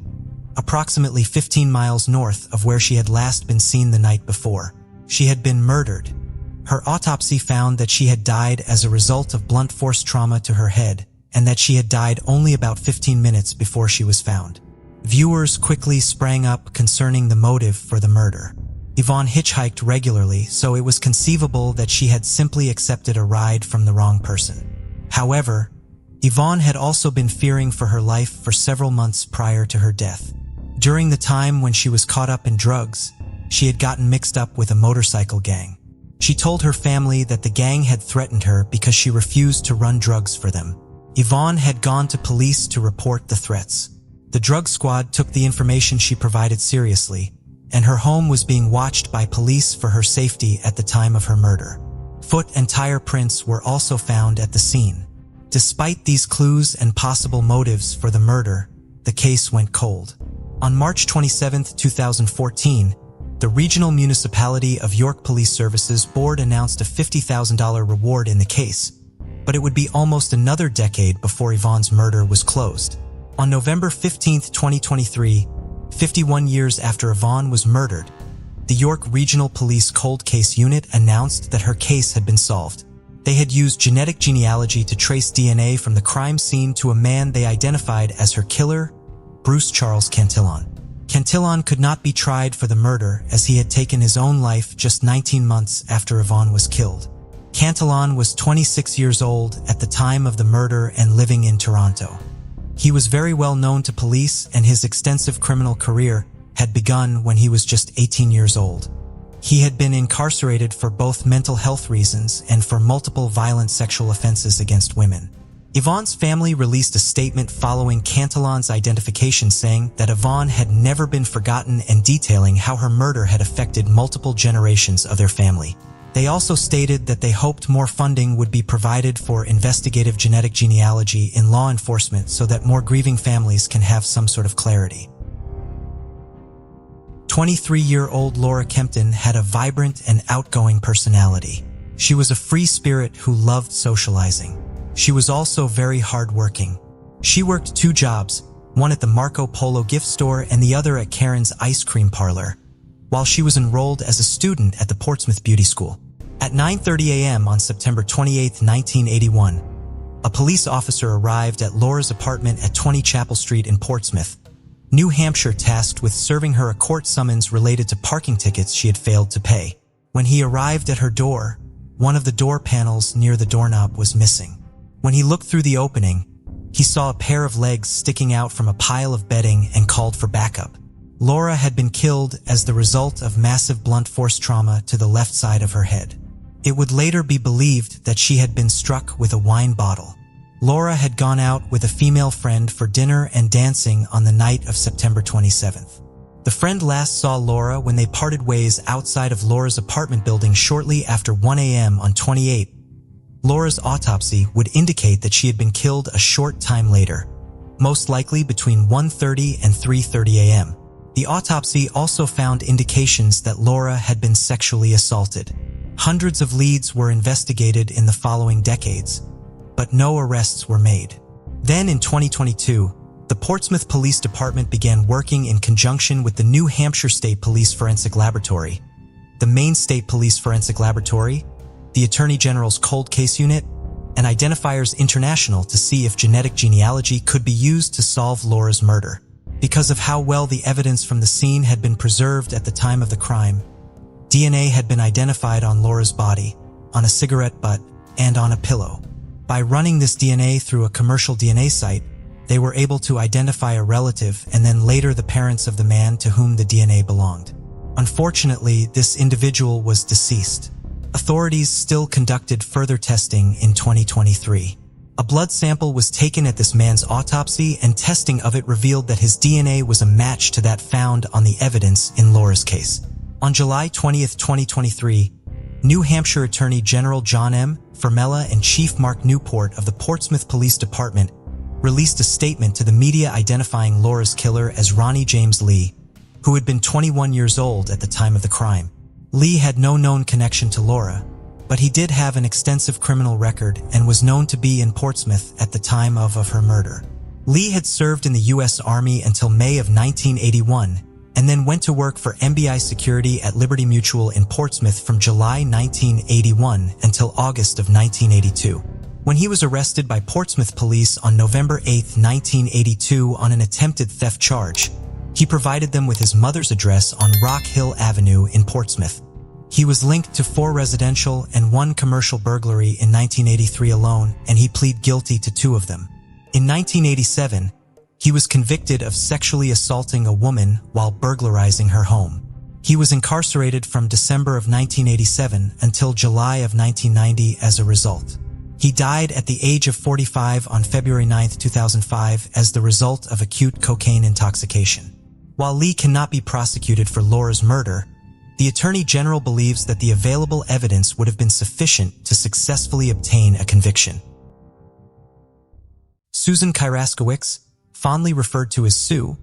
approximately 15 miles north of where she had last been seen the night before. She had been murdered. Her autopsy found that she had died as a result of blunt force trauma to her head, and that she had died only about 15 minutes before she was found. Viewers quickly sprang up concerning the motive for the murder. Ivonne hitchhiked regularly, so it was conceivable that she had simply accepted a ride from the wrong person. However, Ivonne had also been fearing for her life for several months prior to her death. During the time when she was caught up in drugs, she had gotten mixed up with a motorcycle gang. She told her family that the gang had threatened her because she refused to run drugs for them. Ivonne had gone to police to report the threats. The drug squad took the information she provided seriously, and her home was being watched by police for her safety at the time of her murder. Foot and tire prints were also found at the scene. Despite these clues and possible motives for the murder, the case went cold. On March 27, 2014, the Regional Municipality of York Police Services Board announced a $50,000 reward in the case, but it would be almost another decade before Ivonne's murder was closed. On November 15, 2023, 51 years after Ivonne was murdered, the York Regional Police Cold Case Unit announced that her case had been solved. They had used genetic genealogy to trace DNA from the crime scene to a man they identified as her killer, Bruce Charles Cantillon. Cantillon could not be tried for the murder as he had taken his own life just 19 months after Ivonne was killed. Cantillon was 26 years old at the time of the murder and living in Toronto. He was very well known to police, and his extensive criminal career had begun when he was just 18 years old. He had been incarcerated for both mental health reasons and for multiple violent sexual offenses against women. Ivonne's family released a statement following Cantillon's identification saying that Ivonne had never been forgotten and detailing how her murder had affected multiple generations of their family. They also stated that they hoped more funding would be provided for investigative genetic genealogy in law enforcement so that more grieving families can have some sort of clarity. 23-year-old Laura Kempton had a vibrant and outgoing personality. She was a free spirit who loved socializing. She was also very hardworking. She worked 2 jobs, one at the Marco Polo gift store and the other at Karen's ice cream parlor, while she was enrolled as a student at the Portsmouth Beauty School. At 9:30 a.m. on September 28, 1981, a police officer arrived at Laura's apartment at 20 Chapel Street in Portsmouth, New Hampshire, tasked with serving her a court summons related to parking tickets she had failed to pay. When he arrived at her door, one of the door panels near the doorknob was missing. When he looked through the opening, he saw a pair of legs sticking out from a pile of bedding and called for backup. Laura had been killed as the result of massive blunt force trauma to the left side of her head. It would later be believed that she had been struck with a wine bottle. Laura had gone out with a female friend for dinner and dancing on the night of September 27th. The friend last saw Laura when they parted ways outside of Laura's apartment building shortly after 1 a.m. on 28. Laura's autopsy would indicate that she had been killed a short time later, most likely between 1:30 and 3:30 a.m. The autopsy also found indications that Laura had been sexually assaulted. Hundreds of leads were investigated in the following decades, but no arrests were made. Then in 2022, the Portsmouth Police Department began working in conjunction with the New Hampshire State Police Forensic Laboratory, the Maine State Police Forensic Laboratory, the Attorney General's Cold Case Unit, and Identifiers International to see if genetic genealogy could be used to solve Laura's murder. Because of how well the evidence from the scene had been preserved at the time of the crime, DNA had been identified on Laura's body, on a cigarette butt, and on a pillow. By running this DNA through a commercial DNA site, they were able to identify a relative and then later the parents of the man to whom the DNA belonged. Unfortunately, this individual was deceased. Authorities still conducted further testing in 2023. A blood sample was taken at this man's autopsy, and testing of it revealed that his DNA was a match to that found on the evidence in Laura's case. On July 20, 2023, New Hampshire Attorney General John M. Formella and Chief Mark Newport of the Portsmouth Police Department released a statement to the media identifying Laura's killer as Ronnie James Lee, who had been 21 years old at the time of the crime. Lee had no known connection to Laura, but he did have an extensive criminal record and was known to be in Portsmouth at the time of her murder. Lee had served in the U.S. Army until May of 1981 and then went to work for MBI Security at Liberty Mutual in Portsmouth from July 1981 until August of 1982. When he was arrested by Portsmouth police on November 8, 1982 on an attempted theft charge, he provided them with his mother's address on Rock Hill Avenue in Portsmouth. He was linked to 4 residential and 1 commercial burglary in 1983 alone, and he pleaded guilty to 2 of them. In 1987, he was convicted of sexually assaulting a woman while burglarizing her home. He was incarcerated from December of 1987 until July of 1990 as a result. He died at the age of 45 on February 9, 2005 as the result of acute cocaine intoxication. While Lee cannot be prosecuted for Laura's murder, the Attorney General believes that the available evidence would have been sufficient to successfully obtain a conviction. Susan Kyraskowicz, fondly referred to as Sue,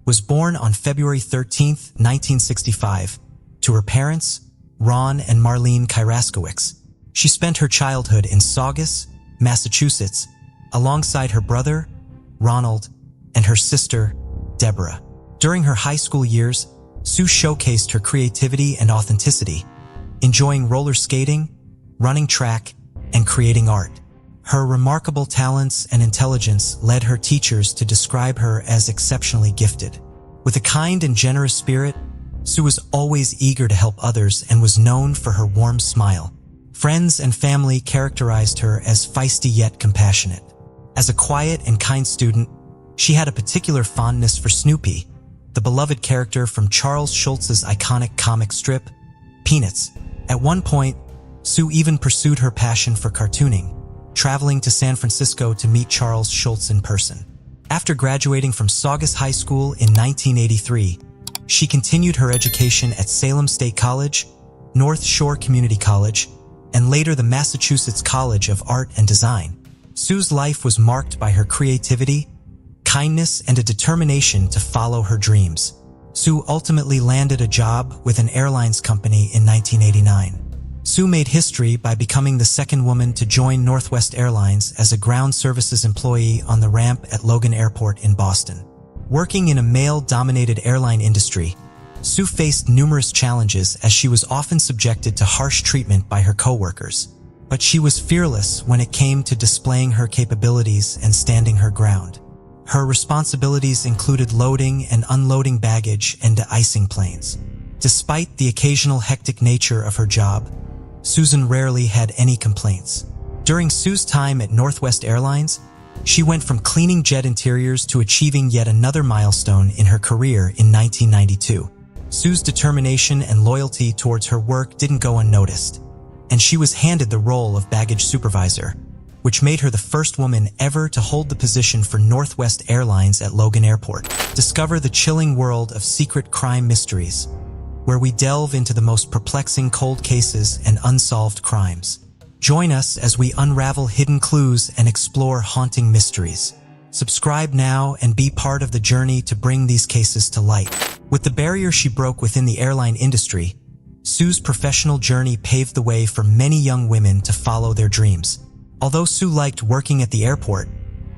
was born on February 13, 1965, to her parents, Ron and Marlene Kyraskowicz. She spent her childhood in Saugus, Massachusetts, alongside her brother, Ronald, and her sister, Deborah. During her high school years, Sue showcased her creativity and authenticity, enjoying roller skating, running track, and creating art. Her remarkable talents and intelligence led her teachers to describe her as exceptionally gifted. With a kind and generous spirit, Sue was always eager to help others and was known for her warm smile. Friends and family characterized her as feisty yet compassionate. As a quiet and kind student, she had a particular fondness for Snoopy, the beloved character from Charles Schulz's iconic comic strip, Peanuts. At one point, Sue even pursued her passion for cartooning, traveling to San Francisco to meet Charles Schulz in person. After graduating from Saugus High School in 1983, she continued her education at Salem State College, North Shore Community College, and later the Massachusetts College of Art and Design. Sue's life was marked by her creativity, kindness, and a determination to follow her dreams. Sue ultimately landed a job with an airlines company in 1989. Sue made history by becoming the second woman to join Northwest Airlines as a ground services employee on the ramp at Logan Airport in Boston. Working in a male-dominated airline industry, Sue faced numerous challenges as she was often subjected to harsh treatment by her coworkers. But she was fearless when it came to displaying her capabilities and standing her ground. Her responsibilities included loading and unloading baggage and de-icing planes. Despite the occasional hectic nature of her job, Susan rarely had any complaints. During Sue's time at Northwest Airlines, she went from cleaning jet interiors to achieving yet another milestone in her career in 1992. Sue's determination and loyalty towards her work didn't go unnoticed, and she was handed the role of baggage supervisor, which made her the first woman ever to hold the position for Northwest Airlines at Logan Airport. Discover the chilling world of secret crime mysteries, where we delve into the most perplexing cold cases and unsolved crimes. Join us as we unravel hidden clues and explore haunting mysteries. Subscribe now and be part of the journey to bring these cases to light. With the barrier she broke within the airline industry, Sue's professional journey paved the way for many young women to follow their dreams. Although Sue liked working at the airport,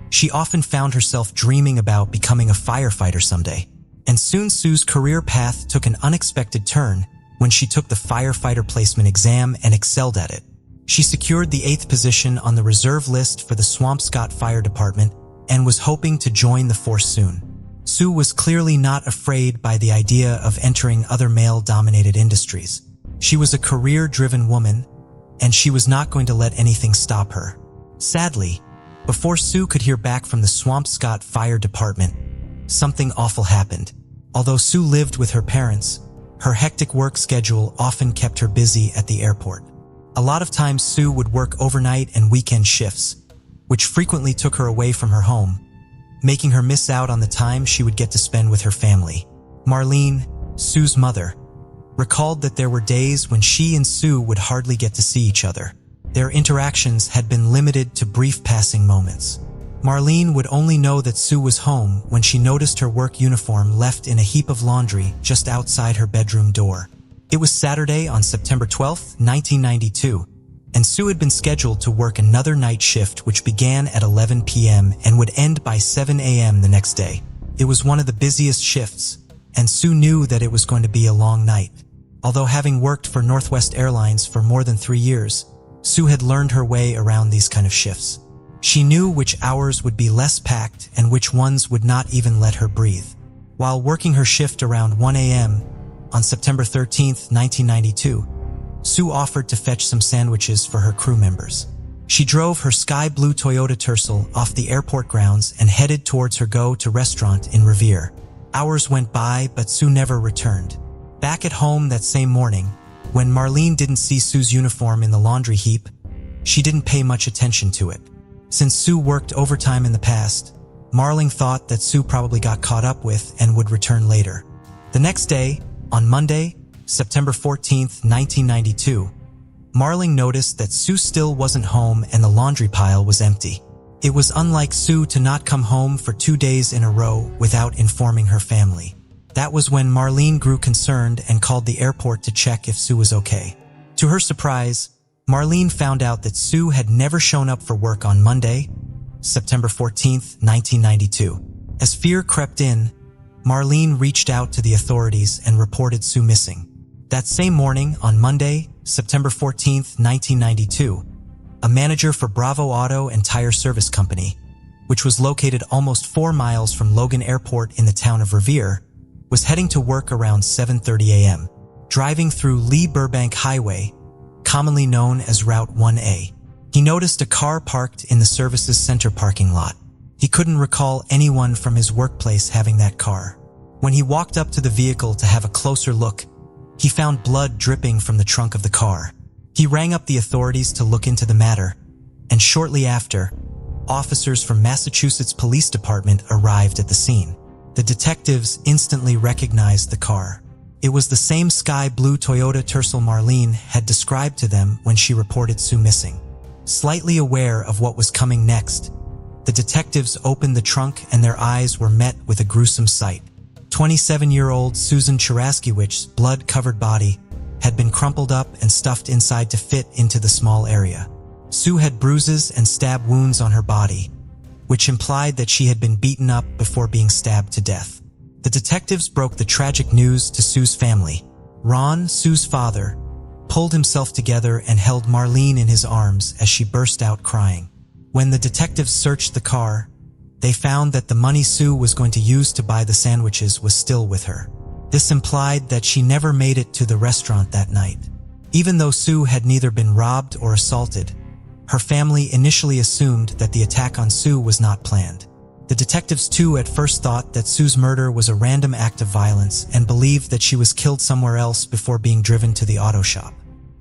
she often found herself dreaming about becoming a firefighter someday. And soon Sue's career path took an unexpected turn when she took the firefighter placement exam and excelled at it. She secured the 8th position on the reserve list for the Swampscott Fire Department and was hoping to join the force soon. Sue was clearly not afraid by the idea of entering other male-dominated industries. She was a career-driven woman, and she was not going to let anything stop her. Sadly, before Sue could hear back from the Swampscott Fire Department, something awful happened. Although Sue lived with her parents, her hectic work schedule often kept her busy at the airport. A lot of times Sue would work overnight and weekend shifts, which frequently took her away from her home, making her miss out on the time she would get to spend with her family. Marlene, Sue's mother, recalled that there were days when she and Sue would hardly get to see each other. Their interactions had been limited to brief passing moments. Marlene would only know that Sue was home when she noticed her work uniform left in a heap of laundry just outside her bedroom door. It was Saturday on September 12, 1992, and Sue had been scheduled to work another night shift which began at 11 p.m. and would end by 7 a.m. the next day. It was one of the busiest shifts, and Sue knew that it was going to be a long night. Although having worked for Northwest Airlines for more than 3 years, Sue had learned her way around these kind of shifts. She knew which hours would be less packed and which ones would not even let her breathe. While working her shift around 1 a.m. on September 13, 1992, Sue offered to fetch some sandwiches for her crew members. She drove her sky blue Toyota Tercel off the airport grounds and headed towards her go-to restaurant in Revere. Hours went by, but Sue never returned. Back at home that same morning, when Marlene didn't see Sue's uniform in the laundry heap, she didn't pay much attention to it. Since Sue worked overtime in the past, Marlene thought that Sue probably got caught up with and would return later. The next day, on Monday, September 14, 1992, Marlene noticed that Sue still wasn't home and the laundry pile was empty. It was unlike Sue to not come home for 2 days in a row without informing her family. That was when Marlene grew concerned and called the airport to check if Sue was okay. To her surprise, Marlene found out that Sue had never shown up for work on Monday, September 14, 1992. As fear crept in, Marlene reached out to the authorities and reported Sue missing. That same morning, on Monday, September 14, 1992, a manager for Bravo Auto and Tire Service Company, which was located almost 4 miles from Logan Airport in the town of Revere, was heading to work around 7:30 a.m. Driving through Lee Burbank Highway, commonly known as Route 1A. He noticed a car parked in the service's center parking lot. He couldn't recall anyone from his workplace having that car. When he walked up to the vehicle to have a closer look, he found blood dripping from the trunk of the car. He rang up the authorities to look into the matter, and shortly after, officers from Massachusetts Police Department arrived at the scene. The detectives instantly recognized the car. It was the same sky blue Toyota Tercel Marlene had described to them when she reported Sue missing. Slightly aware of what was coming next, the detectives opened the trunk and their eyes were met with a gruesome sight. 27-year-old Susan Cheraskywicz's blood-covered body had been crumpled up and stuffed inside to fit into the small area. Sue had bruises and stab wounds on her body, which implied that she had been beaten up before being stabbed to death. The detectives broke the tragic news to Sue's family. Ron, Sue's father, pulled himself together and held Marlene in his arms as she burst out crying. When the detectives searched the car, they found that the money Sue was going to use to buy the sandwiches was still with her. This implied that she never made it to the restaurant that night. Even though Sue had neither been robbed or assaulted, her family initially assumed that the attack on Sue was not planned. The detectives too at first thought that Sue's murder was a random act of violence and believed that she was killed somewhere else before being driven to the auto shop.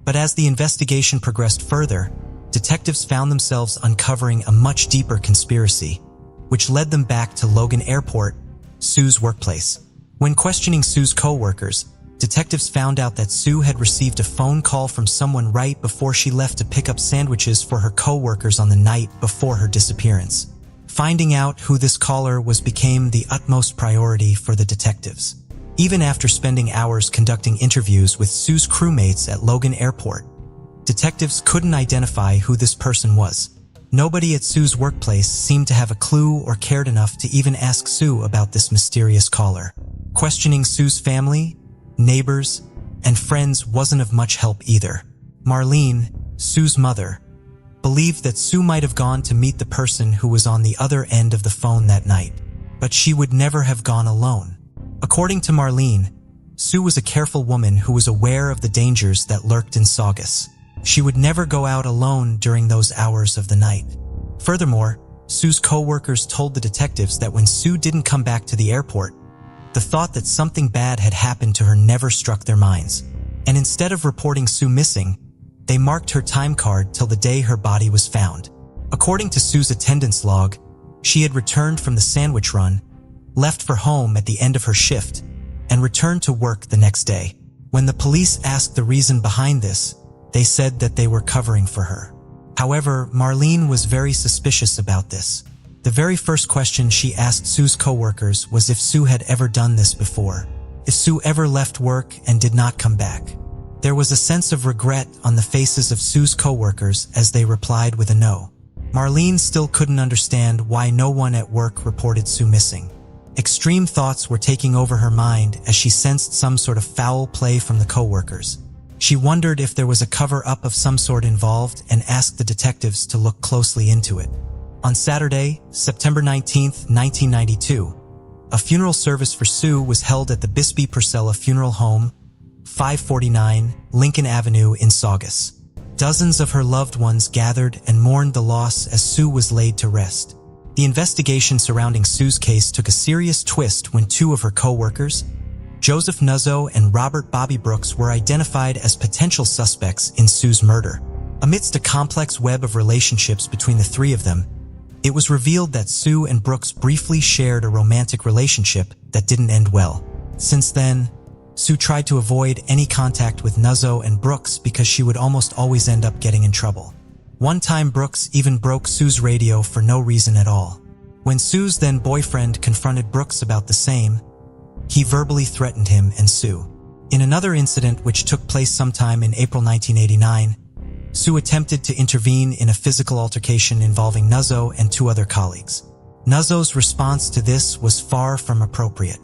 But as the investigation progressed further, detectives found themselves uncovering a much deeper conspiracy, which led them back to Logan Airport, Sue's workplace. When questioning Sue's co-workers, detectives found out that Sue had received a phone call from someone right before she left to pick up sandwiches for her co-workers on the night before her disappearance. Finding out who this caller was became the utmost priority for the detectives. Even after spending hours conducting interviews with Sue's crewmates at Logan Airport, detectives couldn't identify who this person was. Nobody at Sue's workplace seemed to have a clue or cared enough to even ask Sue about this mysterious caller. Questioning Sue's family, neighbors, and friends wasn't of much help either. Marlene, Sue's mother, believed that Sue might have gone to meet the person who was on the other end of the phone that night, but she would never have gone alone. According to Marlene, Sue was a careful woman who was aware of the dangers that lurked in Saugus. She would never go out alone during those hours of the night. Furthermore, Sue's co-workers told the detectives that when Sue didn't come back to the airport, the thought that something bad had happened to her never struck their minds. And instead of reporting Sue missing, they marked her time card till the day her body was found. According to Sue's attendance log, she had returned from the sandwich run, left for home at the end of her shift, and returned to work the next day. When the police asked the reason behind this, they said that they were covering for her. However, Marlene was very suspicious about this. The very first question she asked Sue's co-workers was if Sue had ever done this before, if Sue ever left work and did not come back. There was a sense of regret on the faces of Sue's co-workers as they replied with a no. Marlene still couldn't understand why no one at work reported Sue missing. Extreme thoughts were taking over her mind as she sensed some sort of foul play from the co-workers. She wondered if there was a cover-up of some sort involved and asked the detectives to look closely into it. On Saturday, September 19, 1992, a funeral service for Sue was held at the Bisbee Purcell Funeral Home, 549 Lincoln Avenue in Saugus. Dozens of her loved ones gathered and mourned the loss as Sue was laid to rest. The investigation surrounding Sue's case took a serious twist when two of her co-workers, Joseph Nuzzo and Robert Bobby Brooks, were identified as potential suspects in Sue's murder. Amidst a complex web of relationships between the three of them, it was revealed that Sue and Brooks briefly shared a romantic relationship that didn't end well. Since then, Sue tried to avoid any contact with Nuzzo and Brooks because she would almost always end up getting in trouble. One time Brooks even broke Sue's radio for no reason at all. When Sue's then boyfriend confronted Brooks about the same, he verbally threatened him and Sue. In another incident which took place sometime in April 1989, Sue attempted to intervene in a physical altercation involving Nuzzo and two other colleagues. Nuzzo's response to this was far from appropriate.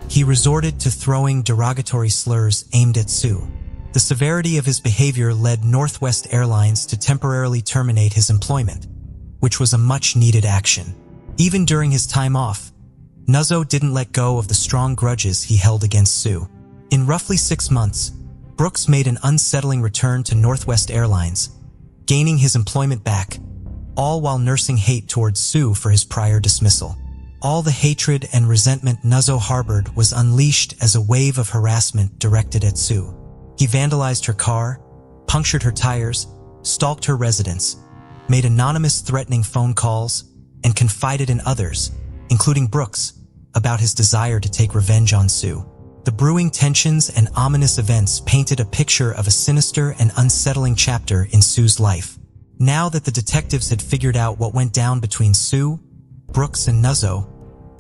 He resorted to throwing derogatory slurs aimed at Sue. The severity of his behavior led Northwest Airlines to temporarily terminate his employment, which was a much-needed action. Even during his time off, Nuzzo didn't let go of the strong grudges he held against Sue. In roughly 6 months, Brooks made an unsettling return to Northwest Airlines, gaining his employment back, all while nursing hate towards Sue for his prior dismissal. All the hatred and resentment Nuzzo harbored was unleashed as a wave of harassment directed at Sue. He vandalized her car, punctured her tires, stalked her residence, made anonymous threatening phone calls, and confided in others, including Brooks, about his desire to take revenge on Sue. The brewing tensions and ominous events painted a picture of a sinister and unsettling chapter in Sue's life. Now that the detectives had figured out what went down between Sue, Brooks, and Nuzzo,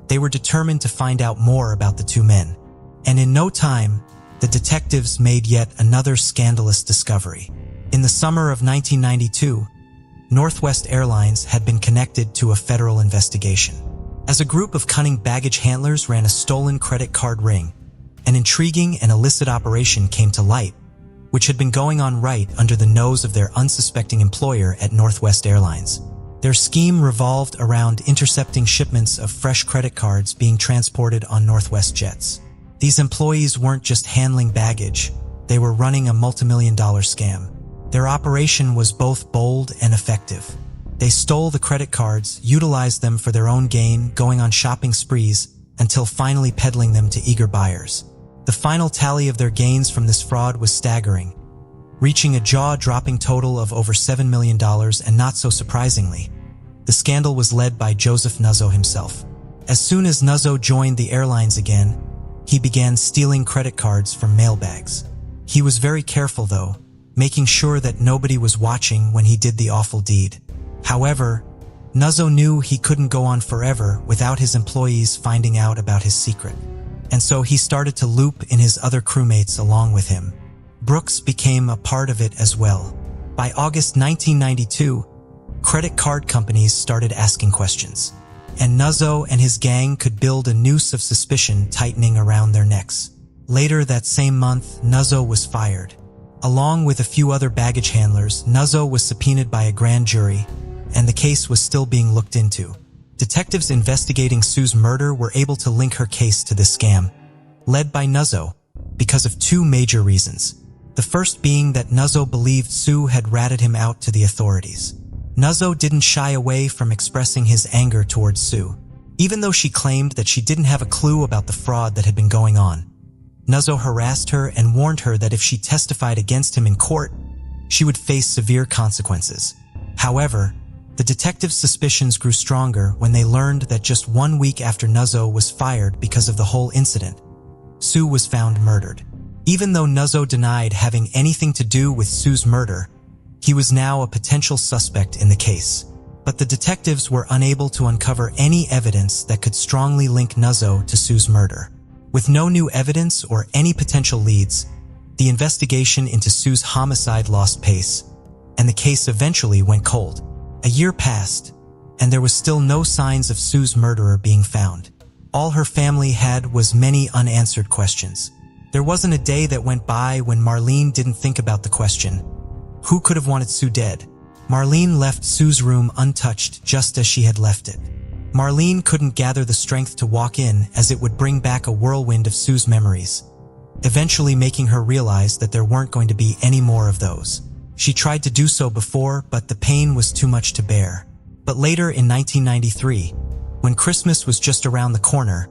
they were determined to find out more about the two men. And in no time, the detectives made yet another scandalous discovery. In the summer of 1992, Northwest Airlines had been connected to a federal investigation. as a group of cunning baggage handlers ran a stolen credit card ring, an intriguing and illicit operation came to light, which had been going on right under the nose of their unsuspecting employer at Northwest Airlines. Their scheme revolved around intercepting shipments of fresh credit cards being transported on Northwest jets. These employees weren't just handling baggage, they were running a multimillion-dollar scam. Their operation was both bold and effective. They stole the credit cards, utilized them for their own gain, going on shopping sprees, until finally peddling them to eager buyers. The final tally of their gains from this fraud was staggering, reaching a jaw-dropping total of over $7 million, and not so surprisingly, the scandal was led by Joseph Nuzzo himself. As soon as Nuzzo joined the airlines again, he began stealing credit cards from mailbags. He was very careful though, making sure that nobody was watching when he did the awful deed. However, Nuzzo knew he couldn't go on forever without his employees finding out about his secret, and so he started to loop in his other crewmates along with him. Brooks became a part of it as well. By August 1992, credit card companies started asking questions, and Nuzzo and his gang could build a noose of suspicion tightening around their necks. Later that same month, Nuzzo was fired. Along with a few other baggage handlers, Nuzzo was subpoenaed by a grand jury, and the case was still being looked into. Detectives investigating Sue's murder were able to link her case to this scam, led by Nuzzo, because of two major reasons. The first being that Nuzzo believed Sue had ratted him out to the authorities. Nuzzo didn't shy away from expressing his anger towards Sue. Even though she claimed that she didn't have a clue about the fraud that had been going on, Nuzzo harassed her and warned her that if she testified against him in court, she would face severe consequences. However, the detectives' suspicions grew stronger when they learned that just 1 week after Nuzzo was fired because of the whole incident, Sue was found murdered. Even though Nuzzo denied having anything to do with Sue's murder, he was now a potential suspect in the case. But the detectives were unable to uncover any evidence that could strongly link Nuzzo to Sue's murder. With no new evidence or any potential leads, the investigation into Sue's homicide lost pace, and the case eventually went cold. A year passed, and there was still no signs of Sue's murderer being found. All her family had was many unanswered questions. There wasn't a day that went by when Marlene didn't think about the question, who could have wanted Sue dead? Marlene left Sue's room untouched just as she had left it. Marlene couldn't gather the strength to walk in, as it would bring back a whirlwind of Sue's memories, eventually making her realize that there weren't going to be any more of those. She tried to do so before, but the pain was too much to bear. But later in 1993, when Christmas was just around the corner,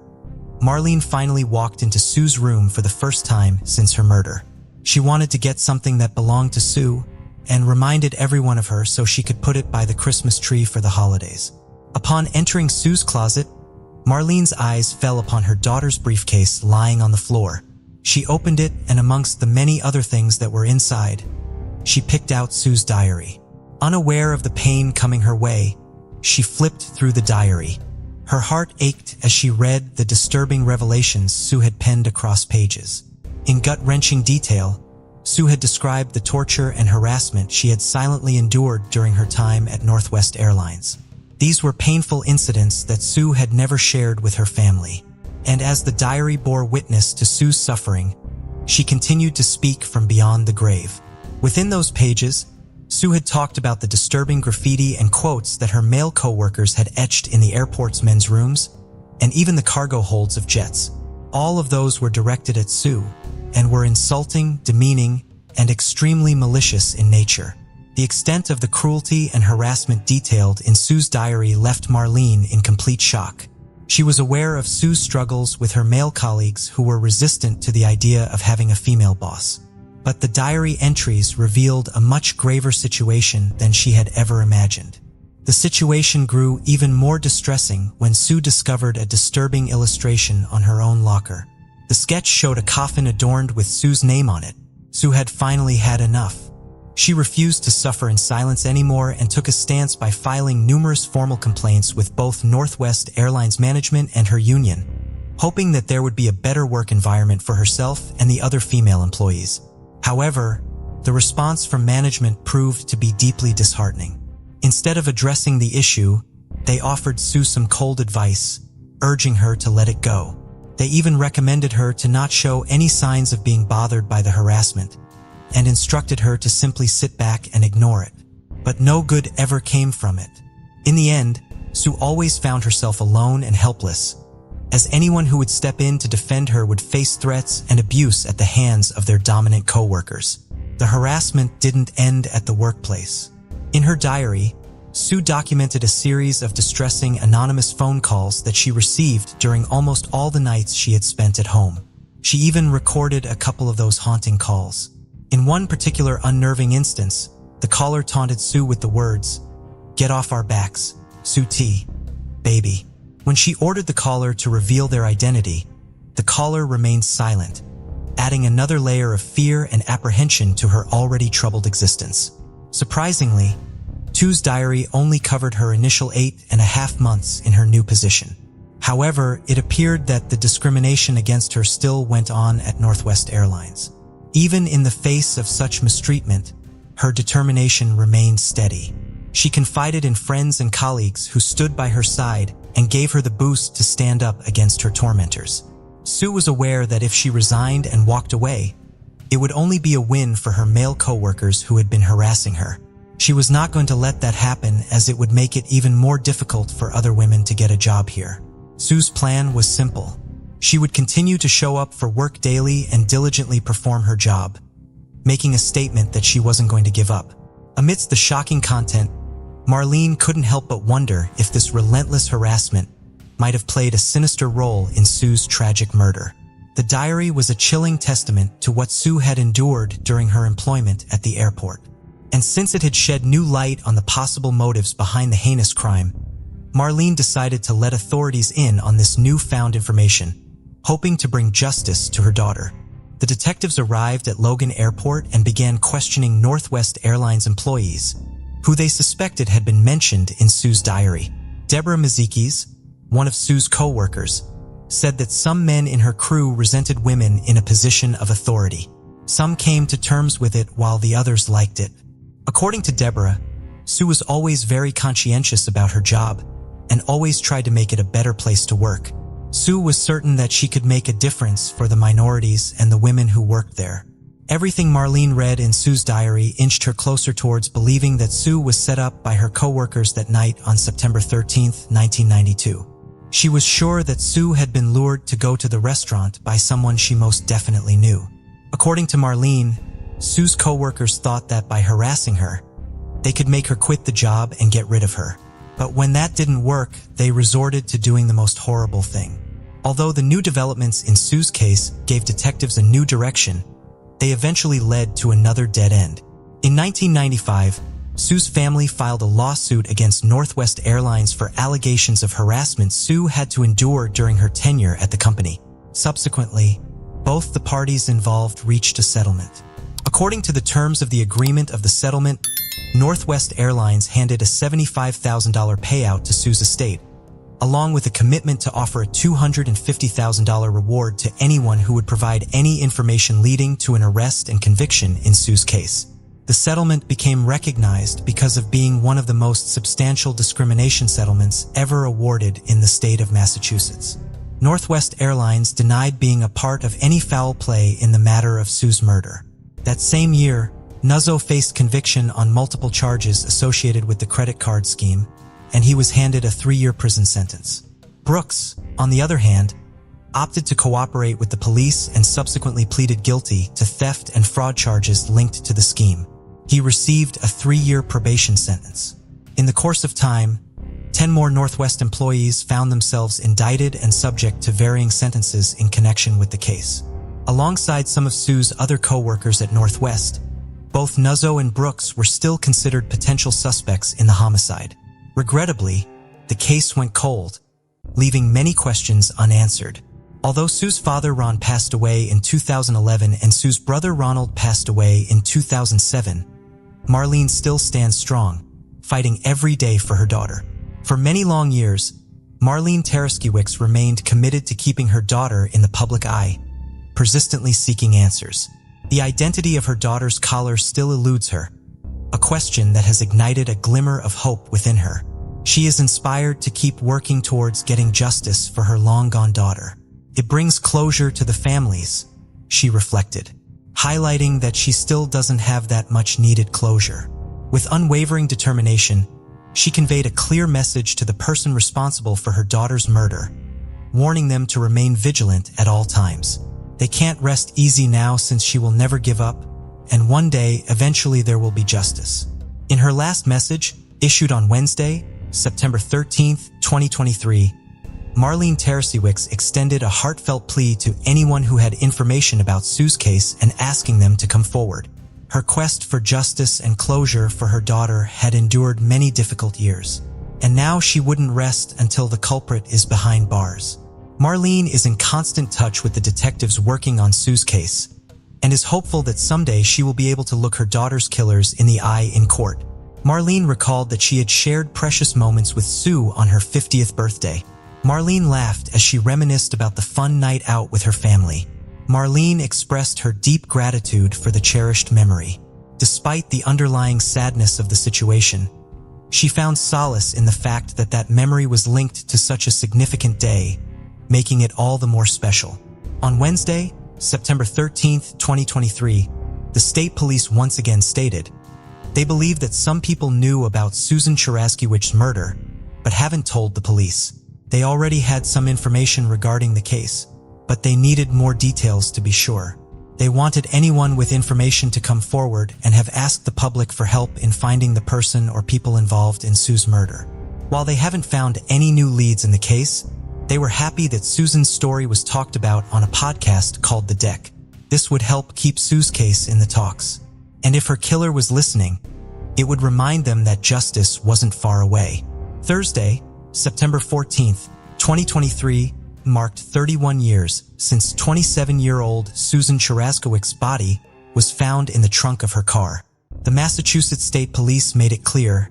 Marlene finally walked into Sue's room for the first time since her murder. She wanted to get something that belonged to Sue and reminded everyone of her so she could put it by the Christmas tree for the holidays. Upon entering Sue's closet, Marlene's eyes fell upon her daughter's briefcase lying on the floor. She opened it, and amongst the many other things that were inside, she picked out Sue's diary. Unaware of the pain coming her way, she flipped through the diary. Her heart ached as she read the disturbing revelations Sue had penned across pages. In gut-wrenching detail, Sue had described the torture and harassment she had silently endured during her time at Northwest Airlines. These were painful incidents that Sue had never shared with her family. And as the diary bore witness to Sue's suffering, she continued to speak from beyond the grave. Within those pages, Sue had talked about the disturbing graffiti and quotes that her male co-workers had etched in the airport's men's rooms, and even the cargo holds of jets. All of those were directed at Sue, and were insulting, demeaning, and extremely malicious in nature. The extent of the cruelty and harassment detailed in Sue's diary left Marlene in complete shock. She was aware of Sue's struggles with her male colleagues who were resistant to the idea of having a female boss. But the diary entries revealed a much graver situation than she had ever imagined. The situation grew even more distressing when Sue discovered a disturbing illustration on her own locker. The sketch showed a coffin adorned with Sue's name on it. Sue had finally had enough. She refused to suffer in silence anymore and took a stance by filing numerous formal complaints with both Northwest Airlines management and her union, hoping that there would be a better work environment for herself and the other female employees. However, the response from management proved to be deeply disheartening. Instead of addressing the issue, They offered Sue some cold advice, urging her to let it go. They even recommended her to not show any signs of being bothered by the harassment, and instructed her to simply sit back and ignore it. But no good ever came from it. In the end, Sue always found herself alone and helpless, as anyone who would step in to defend her would face threats and abuse at the hands of their dominant co-workers. The harassment didn't end at the workplace. In her diary, Sue documented a series of distressing anonymous phone calls that she received during almost all the nights she had spent at home. She even recorded a couple of those haunting calls. In one particular unnerving instance, the caller taunted Sue with the words, "Get off our backs, Sue T, baby." When she ordered the caller to reveal their identity, the caller remained silent, adding another layer of fear and apprehension to her already troubled existence. Surprisingly, Sue's diary only covered her initial 8.5 months in her new position. However, it appeared that the discrimination against her still went on at Northwest Airlines. Even in the face of such mistreatment, her determination remained steady. She confided in friends and colleagues who stood by her side and gave her the boost to stand up against her tormentors. Sue was aware that if she resigned and walked away, it would only be a win for her male co-workers who had been harassing her. She was not going to let that happen, as it would make it even more difficult for other women to get a job here. Sue's plan was simple. She would continue to show up for work daily and diligently perform her job, making a statement that she wasn't going to give up. Amidst the shocking content, Marlene couldn't help but wonder if this relentless harassment might have played a sinister role in Sue's tragic murder. The diary was a chilling testament to what Sue had endured during her employment at the airport. And since it had shed new light on the possible motives behind the heinous crime, Marlene decided to let authorities in on this newfound information, hoping to bring justice to her daughter. The detectives arrived at Logan Airport and began questioning Northwest Airlines employees, who they suspected had been mentioned in Sue's diary. Deborah Mazikis, one of Sue's co-workers, said that some men in her crew resented women in a position of authority. Some came to terms with it while the others liked it. According to Deborah, Sue was always very conscientious about her job and always tried to make it a better place to work. Sue was certain that she could make a difference for the minorities and the women who worked there. Everything Marlene read in Sue's diary inched her closer towards believing that Sue was set up by her co-workers that night on September 13, 1992. She was sure that Sue had been lured to go to the restaurant by someone she most definitely knew. According to Marlene, Sue's co-workers thought that by harassing her, they could make her quit the job and get rid of her. But when that didn't work, they resorted to doing the most horrible thing. Although the new developments in Sue's case gave detectives a new direction, they eventually led to another dead end. In 1995, Sue's family filed a lawsuit against Northwest Airlines for allegations of harassment Sue had to endure during her tenure at the company. Subsequently, both the parties involved reached a settlement. According to the terms of the agreement of the settlement, Northwest Airlines handed a $75,000 payout to Sue's estate, along with a commitment to offer a $250,000 reward to anyone who would provide any information leading to an arrest and conviction in Sue's case. The settlement became recognized because of being one of the most substantial discrimination settlements ever awarded in the state of Massachusetts. Northwest Airlines denied being a part of any foul play in the matter of Sue's murder. That same year, Nuzzo faced conviction on multiple charges associated with the credit card scheme, and he was handed a 3-year prison sentence. Brooks, on the other hand, opted to cooperate with the police and subsequently pleaded guilty to theft and fraud charges linked to the scheme. He received a 3-year probation sentence. In the course of time, 10 more Northwest employees found themselves indicted and subject to varying sentences in connection with the case. Alongside some of Sue's other co-workers at Northwest, both Nuzzo and Brooks were still considered potential suspects in the homicide. Regrettably, the case went cold, leaving many questions unanswered. Although Sue's father Ron passed away in 2011 and Sue's brother Ronald passed away in 2007, Marlene still stands strong, fighting every day for her daughter. For many long years, Marlene Tereskiewicz remained committed to keeping her daughter in the public eye, persistently seeking answers. The identity of her daughter's caller still eludes her, a question that has ignited a glimmer of hope within her. She is inspired to keep working towards getting justice for her long-gone daughter. It brings closure to the families, she reflected, highlighting that she still doesn't have that much needed closure. With unwavering determination, she conveyed a clear message to the person responsible for her daughter's murder, warning them to remain vigilant at all times. They can't rest easy now since she will never give up, and one day, eventually there will be justice. In her last message, issued on Wednesday, September 13, 2023, Marlene Teresiewicz extended a heartfelt plea to anyone who had information about Sue's case and asking them to come forward. Her quest for justice and closure for her daughter had endured many difficult years, and now she wouldn't rest until the culprit is behind bars. Marlene is in constant touch with the detectives working on Sue's case, and is hopeful that someday she will be able to look her daughter's killers in the eye in court. Marlene recalled that she had shared precious moments with Sue on her 50th birthday. Marlene laughed as she reminisced about the fun night out with her family. Marlene expressed her deep gratitude for the cherished memory. Despite the underlying sadness of the situation, she found solace in the fact that that memory was linked to such a significant day, making it all the more special. On Wednesday, September 13, 2023, the state police once again stated, they believe that some people knew about Susan Cheraskywicz's murder, but haven't told the police. They already had some information regarding the case, but they needed more details to be sure. They wanted anyone with information to come forward and have asked the public for help in finding the person or people involved in Sue's murder. While they haven't found any new leads in the case, they were happy that Susan's story was talked about on a podcast called The Deck. This would help keep Sue's case in the talks. And if her killer was listening, it would remind them that justice wasn't far away. Thursday, September 14, 2023, marked 31 years since 27-year-old Susan Cheraskywicz's body was found in the trunk of her car. The Massachusetts State Police made it clear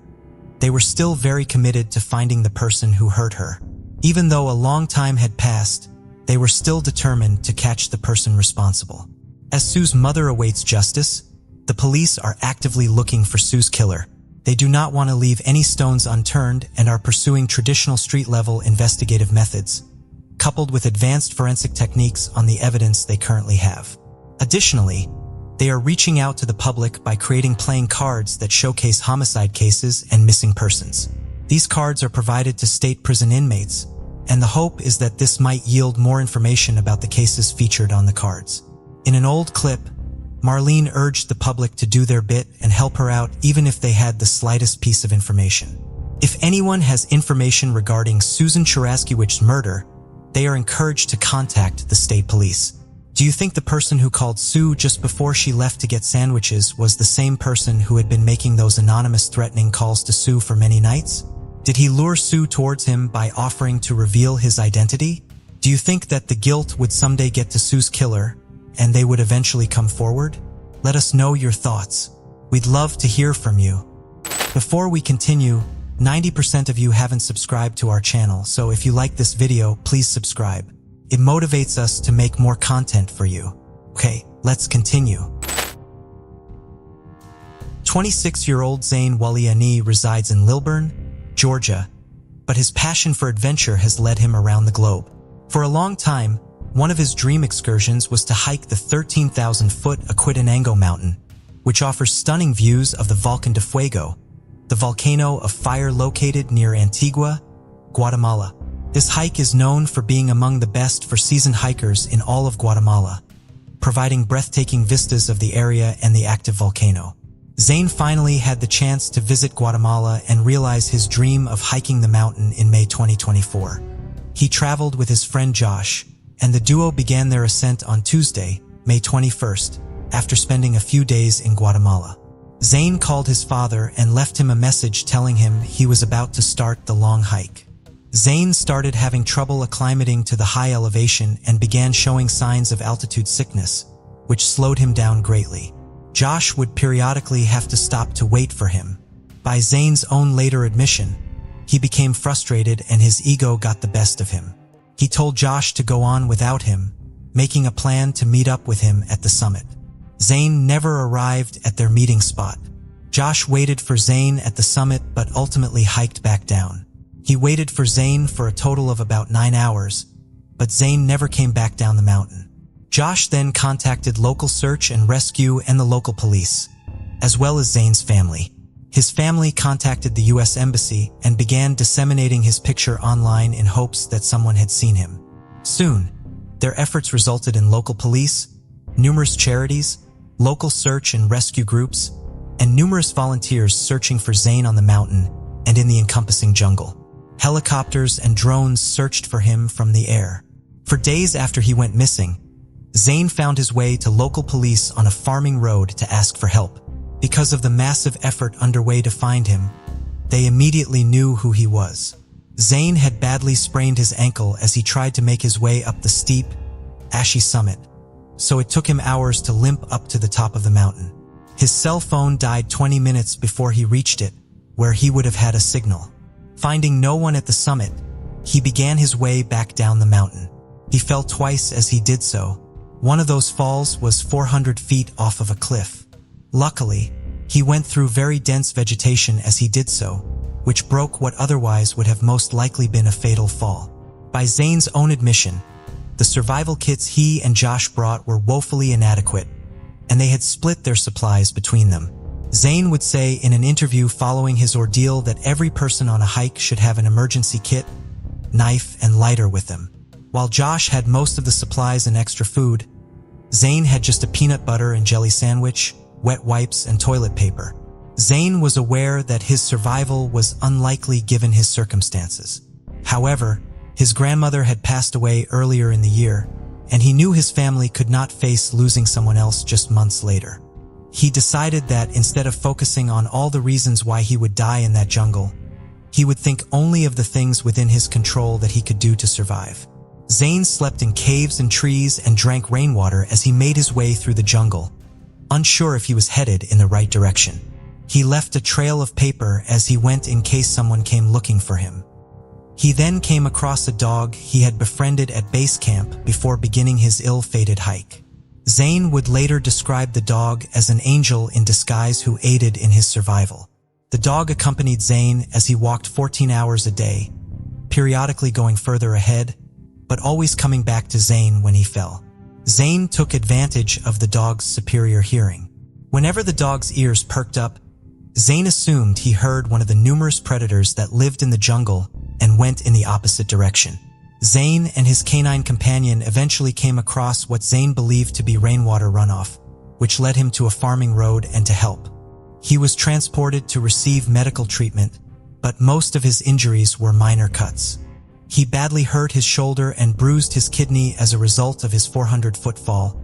they were still very committed to finding the person who hurt her. Even though a long time had passed, they were still determined to catch the person responsible. As Sue's mother awaits justice, the police are actively looking for Sue's killer. They do not want to leave any stones unturned and are pursuing traditional street-level investigative methods, coupled with advanced forensic techniques on the evidence they currently have. Additionally, they are reaching out to the public by creating playing cards that showcase homicide cases and missing persons. These cards are provided to state prison inmates, and the hope is that this might yield more information about the cases featured on the cards. In an old clip, Marlene urged the public to do their bit and help her out even if they had the slightest piece of information. If anyone has information regarding Susan Cheraskywicz's murder, they are encouraged to contact the state police. Do you think the person who called Sue just before she left to get sandwiches was the same person who had been making those anonymous threatening calls to Sue for many nights? Did he lure Sue towards him by offering to reveal his identity? Do you think that the guilt would someday get to Sue's killer, and they would eventually come forward? Let us know your thoughts. We'd love to hear from you. Before we continue, 90% of you haven't subscribed to our channel, so if you like this video, please subscribe. It motivates us to make more content for you. Okay, let's continue. 26-year-old Zayn Wani resides in Lilburn, Georgia, but his passion for adventure has led him around the globe. For a long time, one of his dream excursions was to hike the 13,000-foot Aquitanango Mountain, which offers stunning views of the Volcan de Fuego, the volcano of fire located near Antigua, Guatemala. This hike is known for being among the best for seasoned hikers in all of Guatemala, providing breathtaking vistas of the area and the active volcano. Zayn finally had the chance to visit Guatemala and realize his dream of hiking the mountain in May 2024. He traveled with his friend Josh, and the duo began their ascent on Tuesday, May 21st, after spending a few days in Guatemala. Zayn called his father and left him a message telling him he was about to start the long hike. Zayn started having trouble acclimating to the high elevation and began showing signs of altitude sickness, which slowed him down greatly. Josh would periodically have to stop to wait for him. By Zayn's own later admission, he became frustrated and his ego got the best of him. He told Josh to go on without him, making a plan to meet up with him at the summit. Zayn never arrived at their meeting spot. Josh waited for Zayn at the summit but ultimately hiked back down. He waited for Zayn for a total of about 9 hours, but Zayn never came back down the mountain. Josh then contacted local search and rescue and the local police, as well as Zayn's family. His family contacted the U.S. Embassy and began disseminating his picture online in hopes that someone had seen him. Soon, their efforts resulted in local police, numerous charities, local search and rescue groups, and numerous volunteers searching for Zayn on the mountain and in the encompassing jungle. Helicopters and drones searched for him from the air. For days after he went missing, Zayn found his way to local police on a farming road to ask for help. Because of the massive effort underway to find him, they immediately knew who he was. Zayn had badly sprained his ankle as he tried to make his way up the steep, ashy summit, so it took him hours to limp up to the top of the mountain. His cell phone died 20 minutes before he reached it, where he would have had a signal. Finding no one at the summit, he began his way back down the mountain. He fell twice as he did so. One of those falls was 400 feet off of a cliff. Luckily, he went through very dense vegetation as he did so, which broke what otherwise would have most likely been a fatal fall. By Zayn's own admission, the survival kits he and Josh brought were woefully inadequate, and they had split their supplies between them. Zayn would say in an interview following his ordeal that every person on a hike should have an emergency kit, knife, and lighter with them. While Josh had most of the supplies and extra food, Zayn had just a peanut butter and jelly sandwich, wet wipes, and toilet paper. Zayn was aware that his survival was unlikely given his circumstances. However, his grandmother had passed away earlier in the year, and he knew his family could not face losing someone else just months later. He decided that instead of focusing on all the reasons why he would die in that jungle, he would think only of the things within his control that he could do to survive. Zayn slept in caves and trees and drank rainwater as he made his way through the jungle, unsure if he was headed in the right direction. He left a trail of paper as he went in case someone came looking for him. He then came across a dog he had befriended at base camp before beginning his ill-fated hike. Zayn would later describe the dog as an angel in disguise who aided in his survival. The dog accompanied Zayn as he walked 14 hours a day, periodically going further ahead, but always coming back to Zayn when he fell. Zayn took advantage of the dog's superior hearing. Whenever the dog's ears perked up, Zayn assumed he heard one of the numerous predators that lived in the jungle and went in the opposite direction. Zayn and his canine companion eventually came across what Zayn believed to be rainwater runoff, which led him to a farming road and to help. He was transported to receive medical treatment, but most of his injuries were minor cuts. He badly hurt his shoulder and bruised his kidney as a result of his 400-foot fall,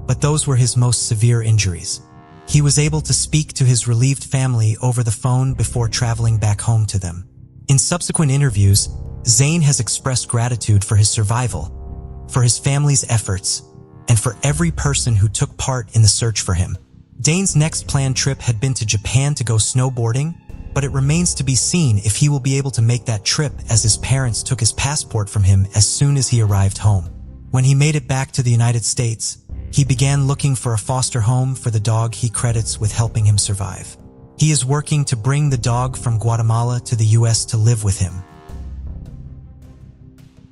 but those were his most severe injuries. He was able to speak to his relieved family over the phone before traveling back home to them. In subsequent interviews, Zayn has expressed gratitude for his survival, for his family's efforts, and for every person who took part in the search for him. Zayn's next planned trip had been to Japan to go snowboarding, but it remains to be seen if he will be able to make that trip as his parents took his passport from him as soon as he arrived home. When he made it back to the United States, he began looking for a foster home for the dog he credits with helping him survive. He is working to bring the dog from Guatemala to the U.S. to live with him.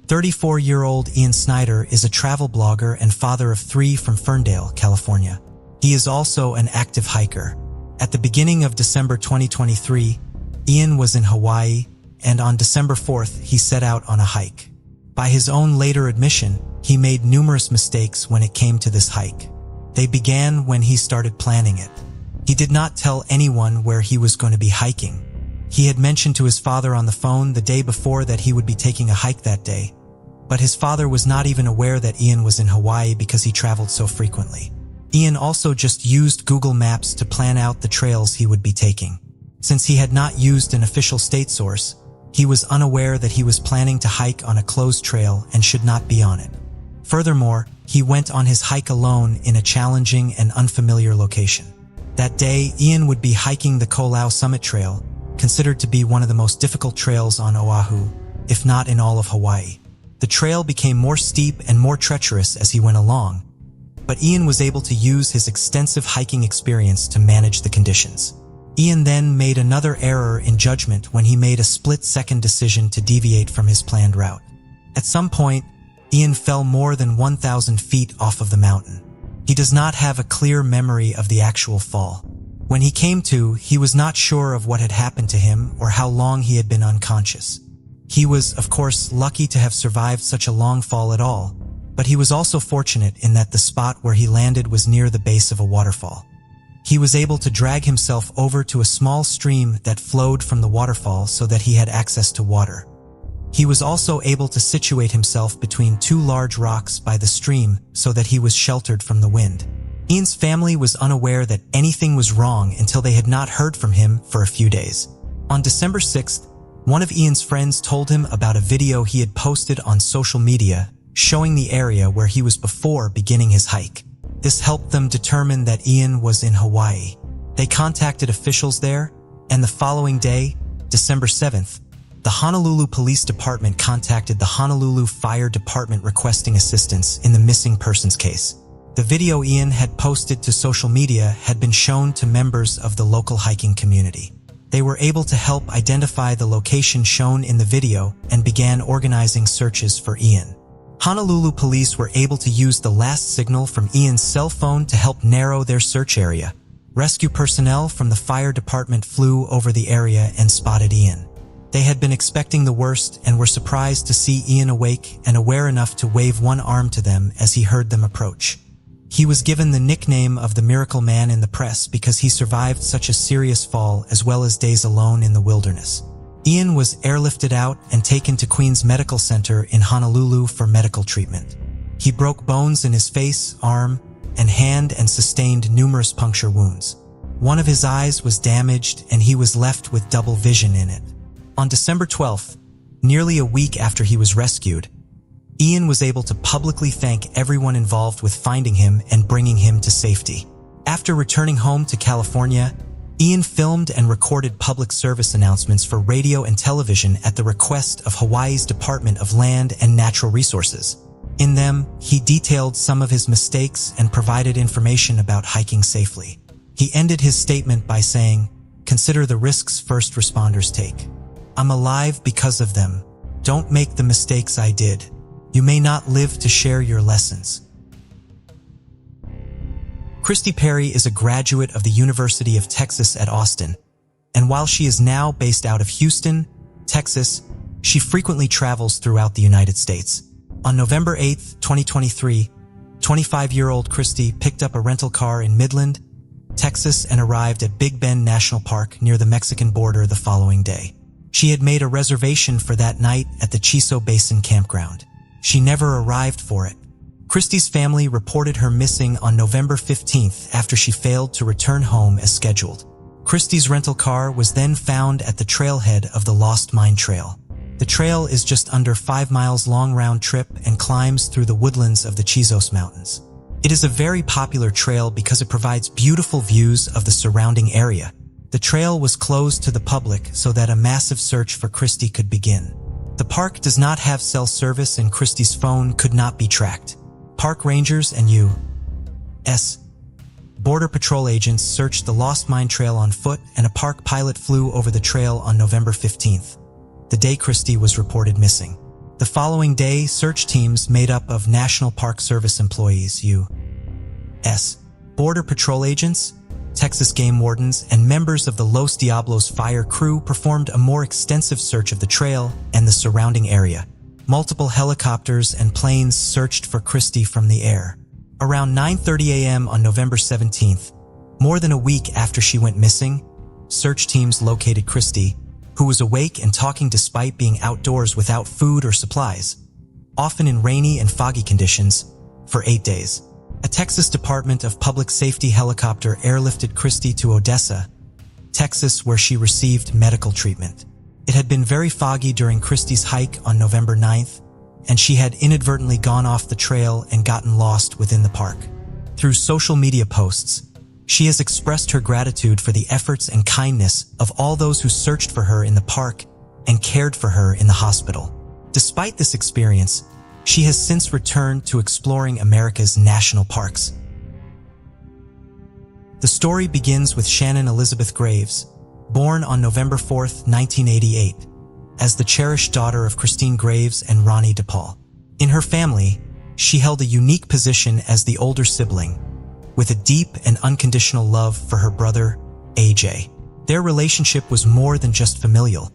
34-year-old Ian Snider is a travel blogger and father of 3 from Ferndale, California. He is also an active hiker. At the beginning of December 2023, Ian was in Hawaii, and on December 4th, he set out on a hike. By his own later admission, he made numerous mistakes when it came to this hike. They began when he started planning it. He did not tell anyone where he was going to be hiking. He had mentioned to his father on the phone the day before that he would be taking a hike that day, but his father was not even aware that Ian was in Hawaii because he traveled so frequently. Ian also just used Google Maps to plan out the trails he would be taking. Since he had not used an official state source, he was unaware that he was planning to hike on a closed trail and should not be on it. Furthermore, he went on his hike alone in a challenging and unfamiliar location. That day, Ian would be hiking the Ko'olau Summit Trail, considered to be one of the most difficult trails on Oahu, if not in all of Hawaii. The trail became more steep and more treacherous as he went along, but Ian was able to use his extensive hiking experience to manage the conditions. Ian then made another error in judgment when he made a split-second decision to deviate from his planned route. At some point, Ian fell more than 1,000 feet off of the mountain. He does not have a clear memory of the actual fall. When he came to, he was not sure of what had happened to him or how long he had been unconscious. He was, of course, lucky to have survived such a long fall at all, but he was also fortunate in that the spot where he landed was near the base of a waterfall. He was able to drag himself over to a small stream that flowed from the waterfall so that he had access to water. He was also able to situate himself between two large rocks by the stream so that he was sheltered from the wind. Ian's family was unaware that anything was wrong until they had not heard from him for a few days. On December 6th, one of Ian's friends told him about a video he had posted on social media showing the area where he was before beginning his hike. This helped them determine that Ian was in Hawaii. They contacted officials there, and the following day, December 7th, the Honolulu Police Department contacted the Honolulu Fire Department requesting assistance in the missing persons case. The video Ian had posted to social media had been shown to members of the local hiking community. They were able to help identify the location shown in the video and began organizing searches for Ian. Honolulu police were able to use the last signal from Ian's cell phone to help narrow their search area. Rescue personnel from the fire department flew over the area and spotted Ian. They had been expecting the worst and were surprised to see Ian awake and aware enough to wave one arm to them as he heard them approach. He was given the nickname of the Miracle Man in the press because he survived such a serious fall as well as days alone in the wilderness. Ian was airlifted out and taken to Queens Medical Center in Honolulu for medical treatment. He broke bones in his face, arm, and hand and sustained numerous puncture wounds. One of his eyes was damaged and he was left with double vision in it. On December 12th, nearly a week after he was rescued, Ian was able to publicly thank everyone involved with finding him and bringing him to safety. After returning home to California, Ian filmed and recorded public service announcements for radio and television at the request of Hawaii's Department of Land and Natural Resources. In them, he detailed some of his mistakes and provided information about hiking safely. He ended his statement by saying, "Consider the risks first responders take. I'm alive because of them. Don't make the mistakes I did. You may not live to share your lessons." Christy Perry is a graduate of the University of Texas at Austin, and while she is now based out of Houston, Texas, she frequently travels throughout the United States. On November 8, 2023, 25-year-old Christy picked up a rental car in Midland, Texas, and arrived at Big Bend National Park near the Mexican border the following day. She had made a reservation for that night at the Chiso Basin campground. She never arrived for it. Christy's family reported her missing on November 15th after she failed to return home as scheduled. Christy's rental car was then found at the trailhead of the Lost Mine Trail. The trail is just under 5 miles long round trip and climbs through the woodlands of the Chisos Mountains. It is a very popular trail because it provides beautiful views of the surrounding area. The trail was closed to the public so that a massive search for Christy could begin. The park does not have cell service and Christy's phone could not be tracked. Park rangers and U.S. Border Patrol agents searched the Lost Mine Trail on foot, and a park pilot flew over the trail on November 15th, the day Christy was reported missing. The following day, search teams made up of National Park Service employees, U.S. Border Patrol agents, Texas game wardens, and members of the Los Diablos fire crew performed a more extensive search of the trail and the surrounding area. Multiple helicopters and planes searched for Christy from the air. Around 9:30 a.m. on November 17th, more than a week after she went missing, search teams located Christy, who was awake and talking despite being outdoors without food or supplies, often in rainy and foggy conditions, for 8 days. A Texas Department of Public Safety helicopter airlifted Christy to Odessa, Texas, where she received medical treatment. It had been very foggy during Christy's hike on November 9th, and she had inadvertently gone off the trail and gotten lost within the park. Through social media posts, she has expressed her gratitude for the efforts and kindness of all those who searched for her in the park and cared for her in the hospital. Despite this experience, she has since returned to exploring America's national parks. The story begins with Shannon Elizabeth Graves, born on November 4, 1988, as the cherished daughter of Christine Graves and Ronnie DePaul. In her family, she held a unique position as the older sibling, with a deep and unconditional love for her brother, AJ. Their relationship was more than just familial.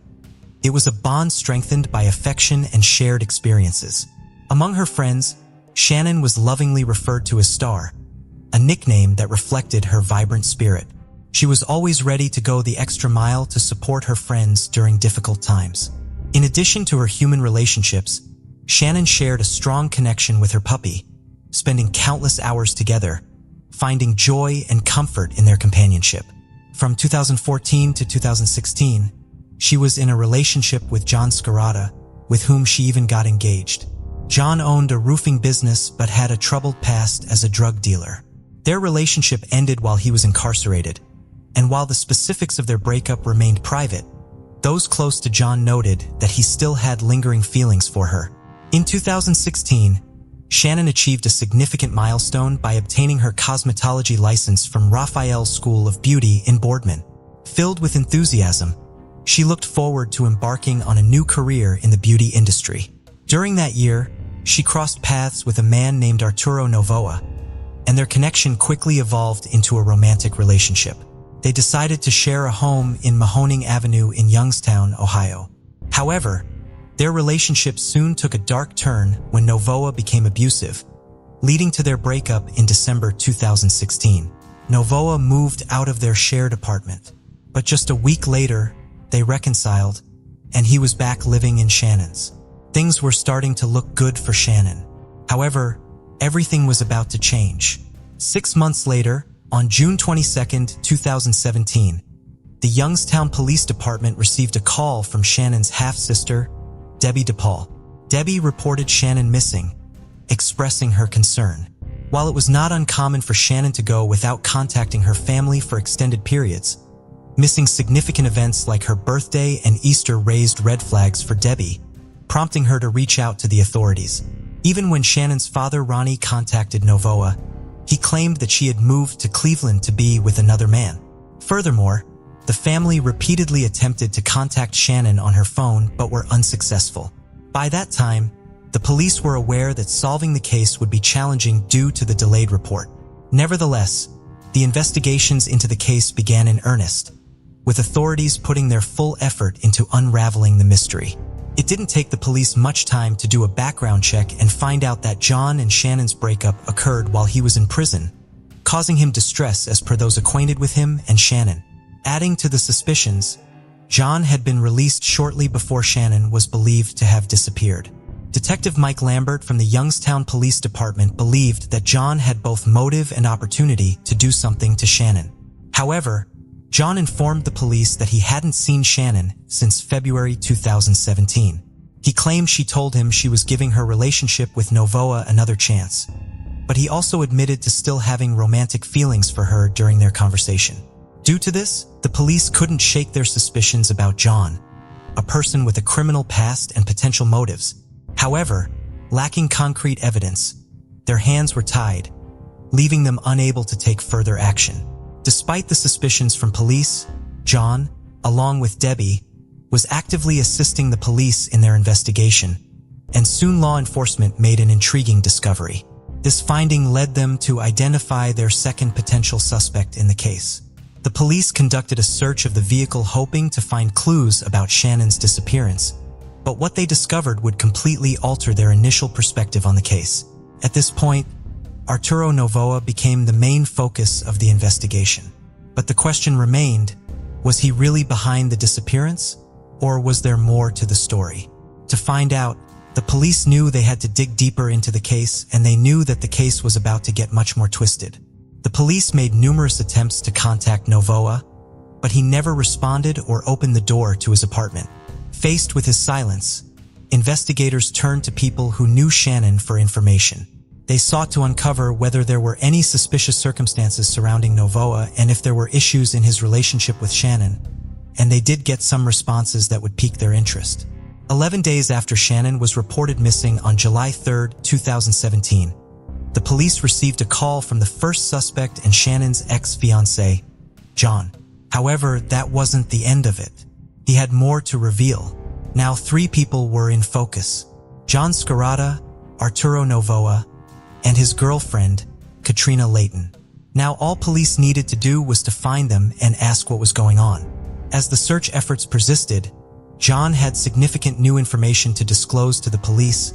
It was a bond strengthened by affection and shared experiences. Among her friends, Shannon was lovingly referred to as Star, a nickname that reflected her vibrant spirit. She was always ready to go the extra mile to support her friends during difficult times. In addition to her human relationships, Shannon shared a strong connection with her puppy, spending countless hours together, finding joy and comfort in their companionship. From 2014 to 2016, she was in a relationship with John Scarata, with whom she even got engaged. John owned a roofing business but had a troubled past as a drug dealer. Their relationship ended while he was incarcerated, and while the specifics of their breakup remained private, those close to John noted that he still had lingering feelings for her. In 2016, Shannon achieved a significant milestone by obtaining her cosmetology license from Raphael's School of Beauty in Boardman. Filled with enthusiasm, she looked forward to embarking on a new career in the beauty industry. During that year, she crossed paths with a man named Arturo Novoa, and their connection quickly evolved into a romantic relationship. They decided to share a home in Mahoning Avenue in Youngstown, Ohio. However, their relationship soon took a dark turn when Novoa became abusive, leading to their breakup in December 2016. Novoa moved out of their shared apartment, but just a week later, they reconciled, and he was back living in Shannon's. Things were starting to look good for Shannon. However, everything was about to change. 6 months later, on June 22, 2017, the Youngstown Police Department received a call from Shannon's half-sister, Debbie DePaul. Debbie reported Shannon missing, expressing her concern. While it was not uncommon for Shannon to go without contacting her family for extended periods, missing significant events like her birthday and Easter raised red flags for Debbie, prompting her to reach out to the authorities. Even when Shannon's father, Ronnie, contacted Novoa, he claimed that she had moved to Cleveland to be with another man. Furthermore, the family repeatedly attempted to contact Shannon on her phone but were unsuccessful. By that time, the police were aware that solving the case would be challenging due to the delayed report. Nevertheless, the investigations into the case began in earnest, with authorities putting their full effort into unraveling the mystery. It didn't take the police much time to do a background check and find out that John and Shannon's breakup occurred while he was in prison, causing him distress as per those acquainted with him and Shannon. Adding to the suspicions, John had been released shortly before Shannon was believed to have disappeared. Detective Mike Lambert from the Youngstown Police Department believed that John had both motive and opportunity to do something to Shannon. However, John informed the police that he hadn't seen Shannon since February 2017. He claimed she told him she was giving her relationship with Novoa another chance, but he also admitted to still having romantic feelings for her during their conversation. Due to this, the police couldn't shake their suspicions about John, a person with a criminal past and potential motives. However, lacking concrete evidence, their hands were tied, leaving them unable to take further action. Despite the suspicions from police, John, along with Debbie, was actively assisting the police in their investigation, and soon law enforcement made an intriguing discovery. This finding led them to identify their second potential suspect in the case. The police conducted a search of the vehicle hoping to find clues about Shannon's disappearance, but what they discovered would completely alter their initial perspective on the case. At this point, Arturo Novoa became the main focus of the investigation. But the question remained, was he really behind the disappearance, or was there more to the story? To find out, the police knew they had to dig deeper into the case, and they knew that the case was about to get much more twisted. The police made numerous attempts to contact Novoa, but he never responded or opened the door to his apartment. Faced with his silence, investigators turned to people who knew Shannon for information. They sought to uncover whether there were any suspicious circumstances surrounding Novoa and if there were issues in his relationship with Shannon, and they did get some responses that would pique their interest. 11 days after Shannon was reported missing on July 3, 2017, the police received a call from the first suspect and Shannon's ex-fiancé, John. However, that wasn't the end of it. He had more to reveal. Now 3 people were in focus: John Scarata, Arturo Novoa, and his girlfriend, Katrina Layton. Now all police needed to do was to find them and ask what was going on. As the search efforts persisted, John had significant new information to disclose to the police,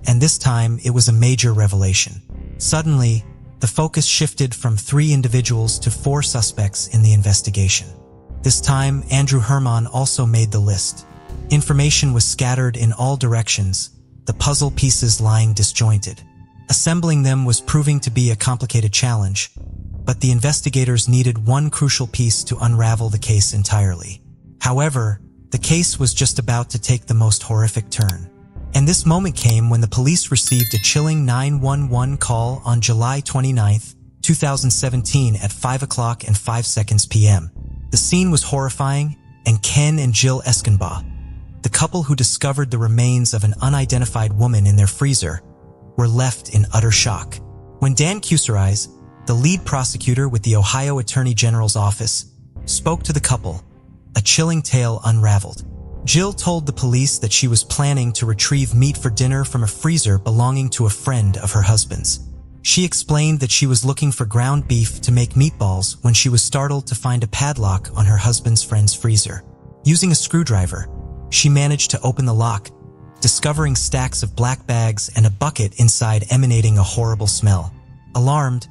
and this time it was a major revelation. Suddenly, the focus shifted from 3 individuals to 4 suspects in the investigation. This time, Andrew Herman also made the list. Information was scattered in all directions, the puzzle pieces lying disjointed. Assembling them was proving to be a complicated challenge, but the investigators needed one crucial piece to unravel the case entirely. However, the case was just about to take the most horrific turn. And this moment came when the police received a chilling 911 call on July 29, 2017 at 5:05 p.m. The scene was horrifying, and Ken and Jill Eskenbaugh, the couple who discovered the remains of an unidentified woman in their freezer, were left in utter shock. When Dan Kucerise, the lead prosecutor with the Ohio Attorney General's office, spoke to the couple, a chilling tale unraveled. Jill told the police that she was planning to retrieve meat for dinner from a freezer belonging to a friend of her husband's. She explained that she was looking for ground beef to make meatballs when she was startled to find a padlock on her husband's friend's freezer. Using a screwdriver, she managed to open the lock, discovering stacks of black bags and a bucket inside emanating a horrible smell. Alarmed,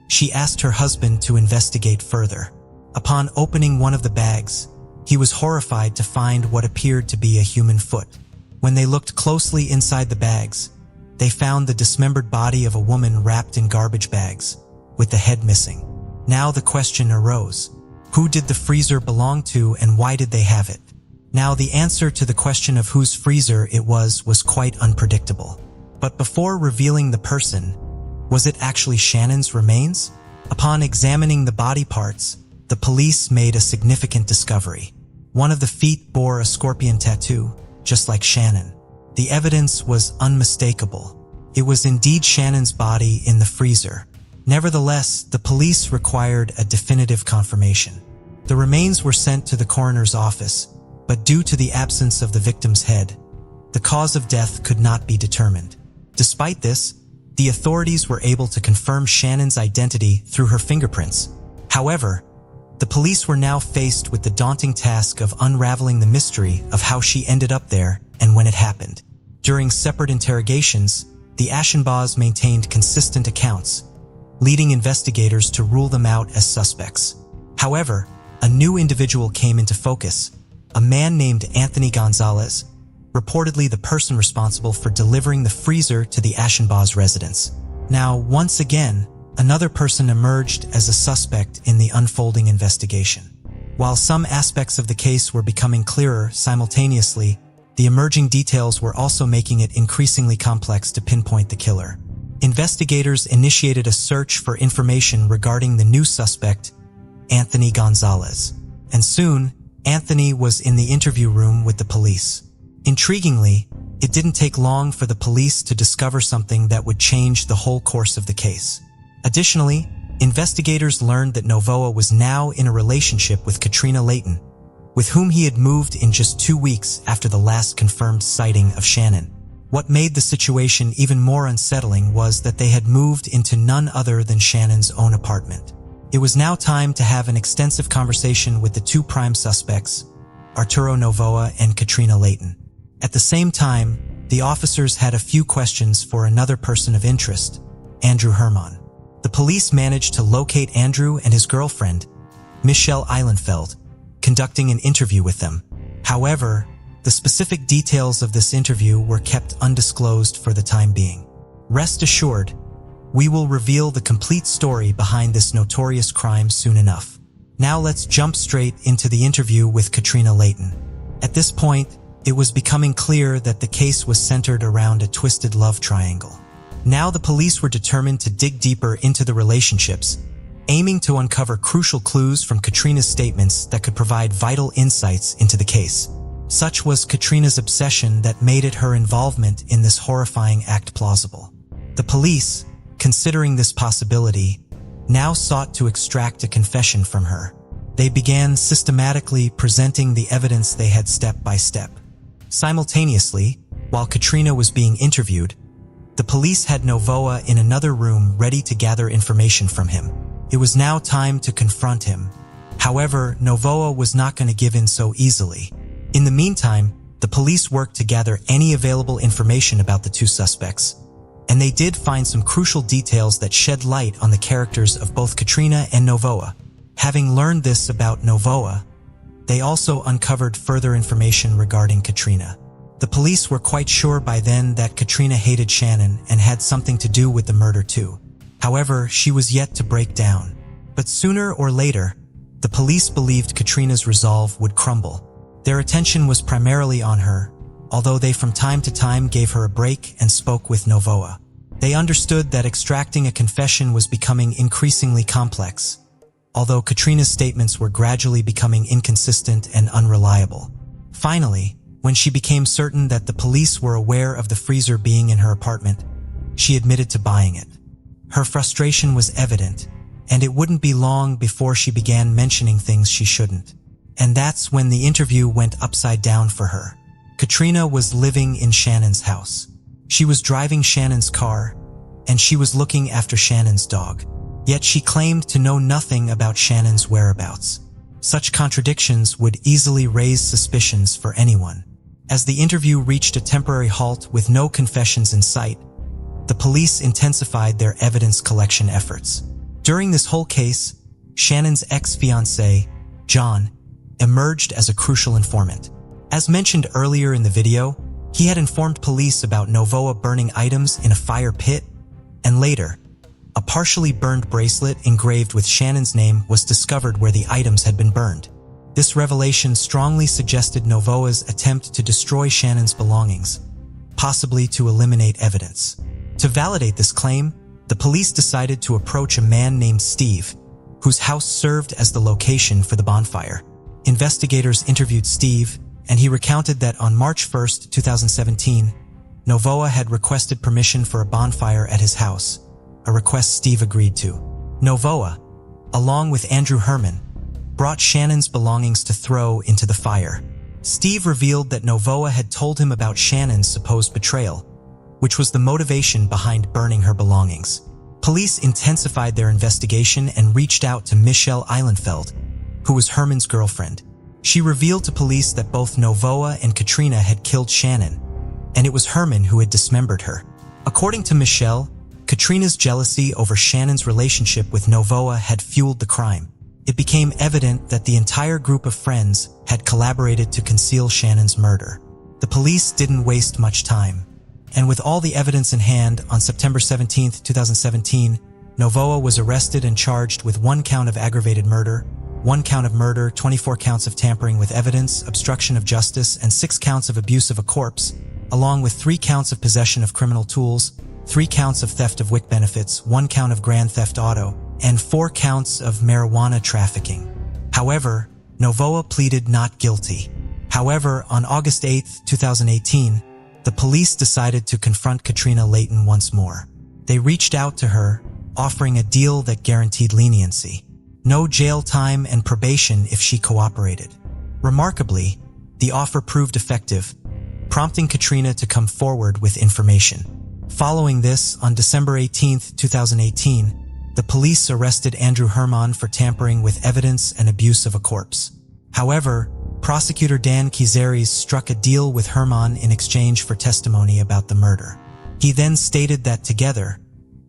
she asked her husband to investigate further. Upon opening one of the bags, he was horrified to find what appeared to be a human foot. When they looked closely inside the bags, they found the dismembered body of a woman wrapped in garbage bags, with the head missing. Now the question arose: who did the freezer belong to and why did they have it? Now the answer to the question of whose freezer it was quite unpredictable. But before revealing the person, was it actually Shannon's remains? Upon examining the body parts, the police made a significant discovery. One of the feet bore a scorpion tattoo, just like Shannon. The evidence was unmistakable. It was indeed Shannon's body in the freezer. Nevertheless, the police required a definitive confirmation. The remains were sent to the coroner's office, but due to the absence of the victim's head, the cause of death could not be determined. Despite this, the authorities were able to confirm Shannon's identity through her fingerprints. However, the police were now faced with the daunting task of unraveling the mystery of how she ended up there and when it happened. During separate interrogations, the Aschenbachs maintained consistent accounts, leading investigators to rule them out as suspects. However, a new individual came into focus, a man named Anthony Gonzalez, reportedly the person responsible for delivering the freezer to the Aschenbachs' residence. Now, once again, another person emerged as a suspect in the unfolding investigation. While some aspects of the case were becoming clearer simultaneously, the emerging details were also making it increasingly complex to pinpoint the killer. Investigators initiated a search for information regarding the new suspect, Anthony Gonzalez. And soon, Anthony was in the interview room with the police. Intriguingly, it didn't take long for the police to discover something that would change the whole course of the case. Additionally, investigators learned that Novoa was now in a relationship with Katrina Layton, with whom he had moved in just 2 weeks after the last confirmed sighting of Shannon. What made the situation even more unsettling was that they had moved into none other than Shannon's own apartment. It was now time to have an extensive conversation with the 2 prime suspects, Arturo Novoa and Katrina Layton. At the same time, the officers had a few questions for another person of interest, Andrew Herman. The police managed to locate Andrew and his girlfriend, Michelle Eilenfeld, conducting an interview with them. However, the specific details of this interview were kept undisclosed for the time being. Rest assured, we will reveal the complete story behind this notorious crime soon enough. Now let's jump straight into the interview with Katrina Layton. At this point, it was becoming clear that the case was centered around a twisted love triangle. Now the police were determined to dig deeper into the relationships, aiming to uncover crucial clues from Katrina's statements that could provide vital insights into the case. Such was Katrina's obsession that made it her involvement in this horrifying act plausible. The police, considering this possibility, now sought to extract a confession from her. They began systematically presenting the evidence they had step by step. Simultaneously, while Katrina was being interviewed, the police had Novoa in another room ready to gather information from him. It was now time to confront him. However, Novoa was not going to give in so easily. In the meantime, the police worked to gather any available information about the two suspects, and they did find some crucial details that shed light on the characters of both Katrina and Novoa. Having learned this about Novoa, they also uncovered further information regarding Katrina. The police were quite sure by then that Katrina hated Shannon and had something to do with the murder too. However, she was yet to break down. But sooner or later, the police believed Katrina's resolve would crumble. Their attention was primarily on her, although they from time to time gave her a break and spoke with Novoa. They understood that extracting a confession was becoming increasingly complex, although Katrina's statements were gradually becoming inconsistent and unreliable. Finally, when she became certain that the police were aware of the freezer being in her apartment, she admitted to buying it. Her frustration was evident, and it wouldn't be long before she began mentioning things she shouldn't. And that's when the interview went upside down for her. Katrina was living in Shannon's house. She was driving Shannon's car, and she was looking after Shannon's dog. Yet she claimed to know nothing about Shannon's whereabouts. Such contradictions would easily raise suspicions for anyone. As the interview reached a temporary halt with no confessions in sight, the police intensified their evidence collection efforts. During this whole case, Shannon's ex-fiancé, John, emerged as a crucial informant. As mentioned earlier in the video, he had informed police about Novoa burning items in a fire pit, and later, a partially burned bracelet engraved with Shannon's name was discovered where the items had been burned. This revelation strongly suggested Novoa's attempt to destroy Shannon's belongings, possibly to eliminate evidence. To validate this claim, the police decided to approach a man named Steve, whose house served as the location for the bonfire. Investigators interviewed Steve, and he recounted that on March 1, 2017, Novoa had requested permission for a bonfire at his house, a request Steve agreed to. Novoa, along with Andrew Herman, brought Shannon's belongings to throw into the fire. Steve revealed that Novoa had told him about Shannon's supposed betrayal, which was the motivation behind burning her belongings. Police intensified their investigation and reached out to Michelle Eilenfeld, who was Herman's girlfriend. She revealed to police that both Novoa and Katrina had killed Shannon, and it was Herman who had dismembered her. According to Michelle, Katrina's jealousy over Shannon's relationship with Novoa had fueled the crime. It became evident that the entire group of friends had collaborated to conceal Shannon's murder. The police didn't waste much time, and with all the evidence in hand, on September 17, 2017, Novoa was arrested and charged with 1 count of aggravated murder, 1 count of murder, 24 counts of tampering with evidence, obstruction of justice, and 6 counts of abuse of a corpse, along with 3 counts of possession of criminal tools, 3 counts of theft of WIC benefits, 1 count of grand theft auto, and 4 counts of marijuana trafficking. However, Novoa pleaded not guilty. However, on August 8, 2018, the police decided to confront Katrina Layton once more. They reached out to her, offering a deal that guaranteed leniency. No jail time and probation if she cooperated. Remarkably, the offer proved effective, prompting Katrina to come forward with information. Following this, on December 18, 2018, the police arrested Andrew Herman for tampering with evidence and abuse of a corpse. However, prosecutor Dan Kizares struck a deal with Herman in exchange for testimony about the murder. He then stated that together,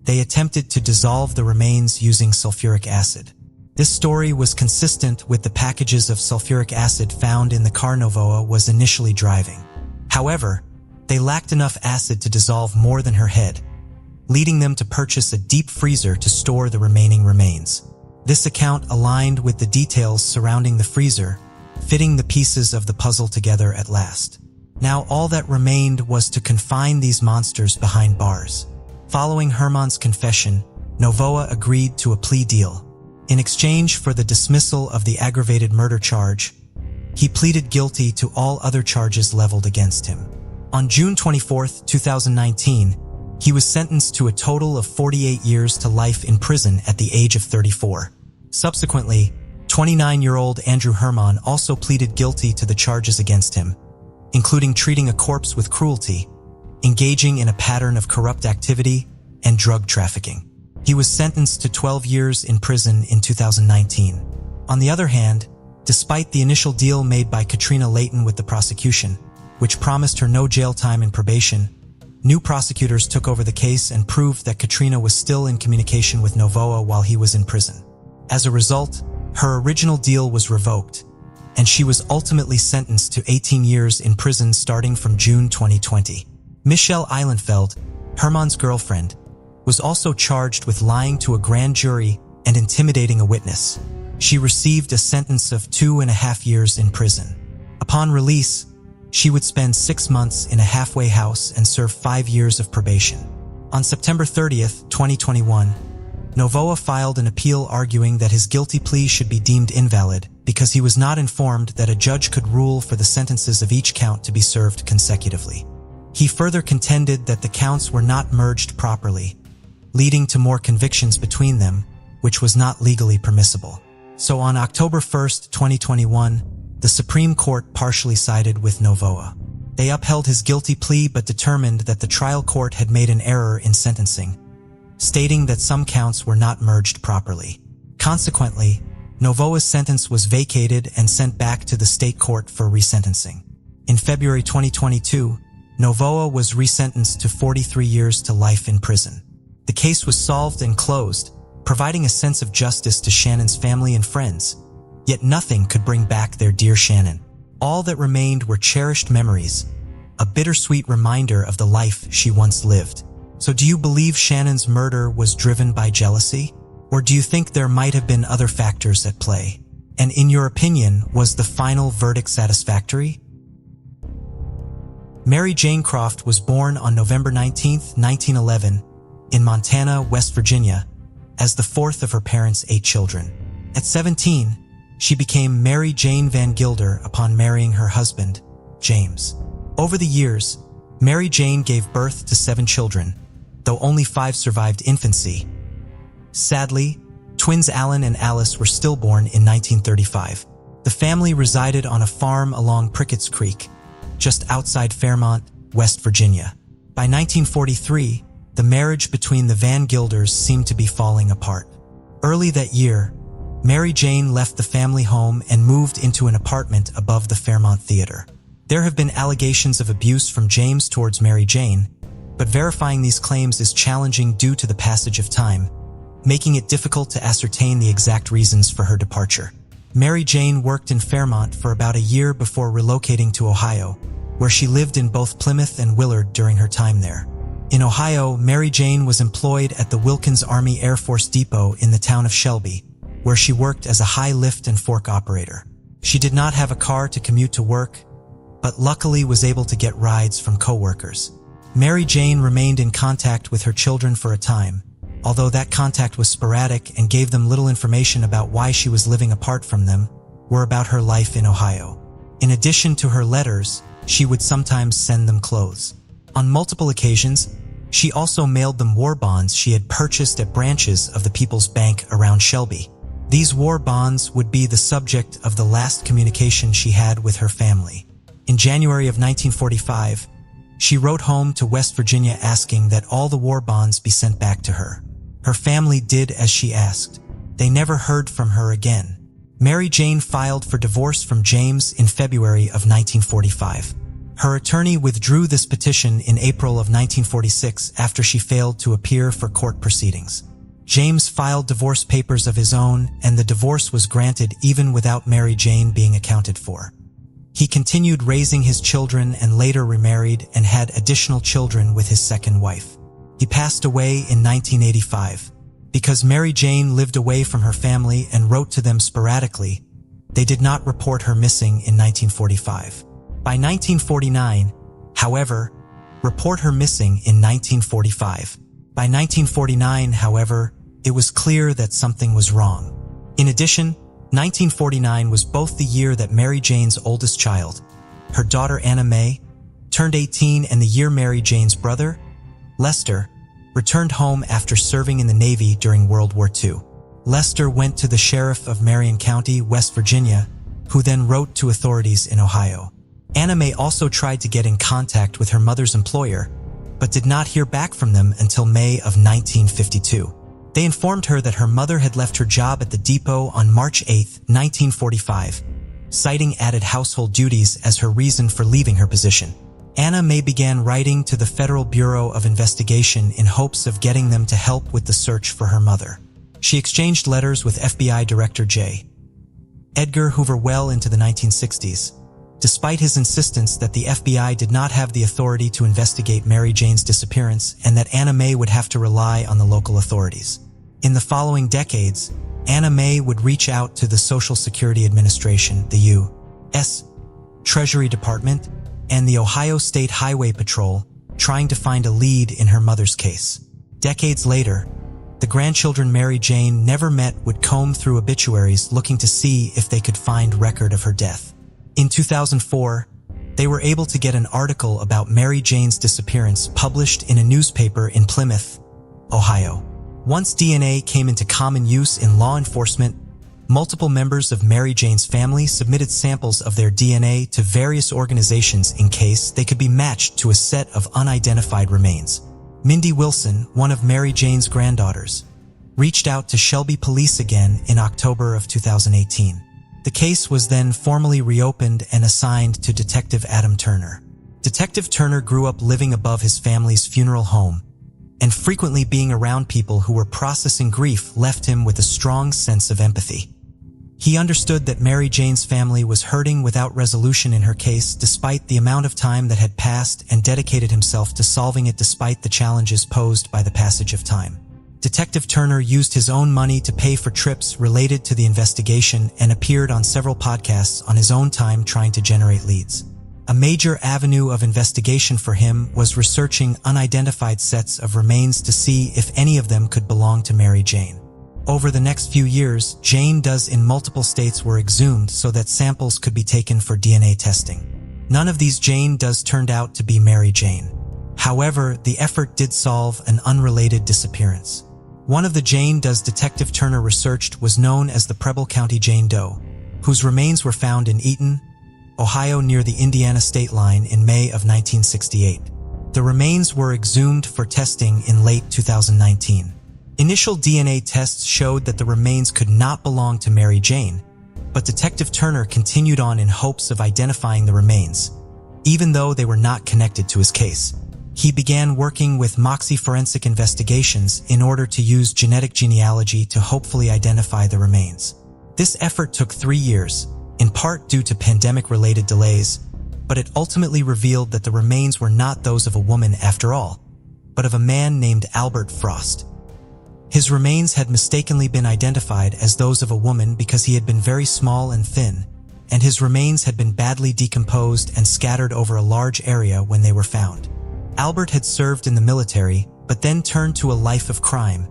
they attempted to dissolve the remains using sulfuric acid. This story was consistent with the packages of sulfuric acid found in the car Novoa was initially driving. However, they lacked enough acid to dissolve more than her head, leading them to purchase a deep freezer to store the remaining remains. This account aligned with the details surrounding the freezer, fitting the pieces of the puzzle together at last. Now all that remained was to confine these monsters behind bars. Following Herman's confession, Novoa agreed to a plea deal. In exchange for the dismissal of the aggravated murder charge, he pleaded guilty to all other charges leveled against him. On June 24, 2019, He was sentenced to a total of 48 years to life in prison at the age of 34. Subsequently, 29-year-old Andrew Herman also pleaded guilty to the charges against him, including treating a corpse with cruelty, engaging in a pattern of corrupt activity, and drug trafficking. He was sentenced to 12 years in prison in 2019. On the other hand, despite the initial deal made by Katrina Layton with the prosecution, which promised her no jail time and probation, new prosecutors took over the case and proved that Katrina was still in communication with Novoa while he was in prison. As a result, her original deal was revoked, and she was ultimately sentenced to 18 years in prison starting from June 2020. Michelle Eilenfeld, Herman's girlfriend, was also charged with lying to a grand jury and intimidating a witness. She received a sentence of 2.5 years in prison. Upon release, she would spend 6 months in a halfway house and serve 5 years of probation. On September 30th, 2021, Novoa filed an appeal arguing that his guilty plea should be deemed invalid because he was not informed that a judge could rule for the sentences of each count to be served consecutively. He further contended that the counts were not merged properly, leading to more convictions between them, which was not legally permissible. So on October 1st, 2021, the Supreme Court partially sided with Novoa. They upheld his guilty plea but determined that the trial court had made an error in sentencing, stating that some counts were not merged properly. Consequently, Novoa's sentence was vacated and sent back to the state court for resentencing. In February 2022, Novoa was resentenced to 43 years to life in prison. The case was solved and closed, providing a sense of justice to Shannon's family and friends. Yet nothing could bring back their dear Shannon. All that remained were cherished memories, a bittersweet reminder of the life she once lived. So do you believe Shannon's murder was driven by jealousy? Or do you think there might have been other factors at play? And in your opinion, was the final verdict satisfactory? Mary Jane Croft was born on November 19, 1911, in Montana, West Virginia, as the fourth of her parents' 8 children. At 17, she became Mary Jane Van Gilder upon marrying her husband, James. Over the years, Mary Jane gave birth to 7 children, though only 5 survived infancy. Sadly, twins Alan and Alice were stillborn in 1935. The family resided on a farm along Prickett's Creek, just outside Fairmont, West Virginia. By 1943, the marriage between the Van Gilders seemed to be falling apart. Early that year, Mary Jane left the family home and moved into an apartment above the Fairmont Theater. There have been allegations of abuse from James towards Mary Jane, but verifying these claims is challenging due to the passage of time, making it difficult to ascertain the exact reasons for her departure. Mary Jane worked in Fairmont for about a year before relocating to Ohio, where she lived in both Plymouth and Willard during her time there. In Ohio, Mary Jane was employed at the Wilkins Army Air Force Depot in the town of Shelby, where she worked as a high lift and fork operator. She did not have a car to commute to work, but luckily was able to get rides from co-workers. Mary Jane remained in contact with her children for a time, although that contact was sporadic and gave them little information about why she was living apart from them, or about her life in Ohio. In addition to her letters, she would sometimes send them clothes. On multiple occasions, she also mailed them war bonds she had purchased at branches of the People's Bank around Shelby. These war bonds would be the subject of the last communication she had with her family. In January of 1945, she wrote home to West Virginia asking that all the war bonds be sent back to her. Her family did as she asked. They never heard from her again. Mary Jane filed for divorce from James in February of 1945. Her attorney withdrew this petition in April of 1946 after she failed to appear for court proceedings. James filed divorce papers of his own, and the divorce was granted even without Mary Jane being accounted for. He continued raising his children and later remarried and had additional children with his second wife. He passed away in 1985. Because Mary Jane lived away from her family and wrote to them sporadically, they did not report her missing in 1945. By 1949, however, report her missing in 1945. By 1949, however, it was clear that something was wrong. In addition, 1949 was both the year that Mary Jane's oldest child, her daughter Anna Mae, turned 18 and the year Mary Jane's brother, Lester, returned home after serving in the Navy during World War II. Lester went to the sheriff of Marion County, West Virginia, who then wrote to authorities in Ohio. Anna Mae also tried to get in contact with her mother's employer, but did not hear back from them until May of 1952. They informed her that her mother had left her job at the depot on March 8, 1945, citing added household duties as her reason for leaving her position. Anna Mae began writing to the Federal Bureau of Investigation in hopes of getting them to help with the search for her mother. She exchanged letters with FBI Director J. Edgar Hoover well into the 1960s, despite his insistence that the FBI did not have the authority to investigate Mary Jane's disappearance and that Anna Mae would have to rely on the local authorities. In the following decades, Anna Mae would reach out to the Social Security Administration, the U.S. Treasury Department, and the Ohio State Highway Patrol, trying to find a lead in her mother's case. Decades later, the grandchildren Mary Jane never met would comb through obituaries looking to see if they could find record of her death. In 2004, they were able to get an article about Mary Jane's disappearance published in a newspaper in Plymouth, Ohio. Once DNA came into common use in law enforcement, multiple members of Mary Jane's family submitted samples of their DNA to various organizations in case they could be matched to a set of unidentified remains. Mindy Wilson, one of Mary Jane's granddaughters, reached out to Shelby Police again in October of 2018. The case was then formally reopened and assigned to Detective Adam Turner. Detective Turner grew up living above his family's funeral home, and frequently being around people who were processing grief left him with a strong sense of empathy. He understood that Mary Jane's family was hurting without resolution in her case despite the amount of time that had passed, and dedicated himself to solving it despite the challenges posed by the passage of time. Detective Turner used his own money to pay for trips related to the investigation and appeared on several podcasts on his own time trying to generate leads. A major avenue of investigation for him was researching unidentified sets of remains to see if any of them could belong to Mary Jane. Over the next few years, Jane Does in multiple states were exhumed so that samples could be taken for DNA testing. None of these Jane Does turned out to be Mary Jane. However, the effort did solve an unrelated disappearance. One of the Jane Does Detective Turner researched was known as the Preble County Jane Doe, whose remains were found in Eaton, Ohio near the Indiana state line in May of 1968. The remains were exhumed for testing in late 2019. Initial DNA tests showed that the remains could not belong to Mary Jane, but Detective Turner continued on in hopes of identifying the remains, even though they were not connected to his case. He began working with Moxie Forensic Investigations in order to use genetic genealogy to hopefully identify the remains. This effort took 3 years, in part due to pandemic-related delays, but it ultimately revealed that the remains were not those of a woman after all, but of a man named Albert Frost. His remains had mistakenly been identified as those of a woman because he had been very small and thin, and his remains had been badly decomposed and scattered over a large area when they were found. Albert had served in the military, but then turned to a life of crime,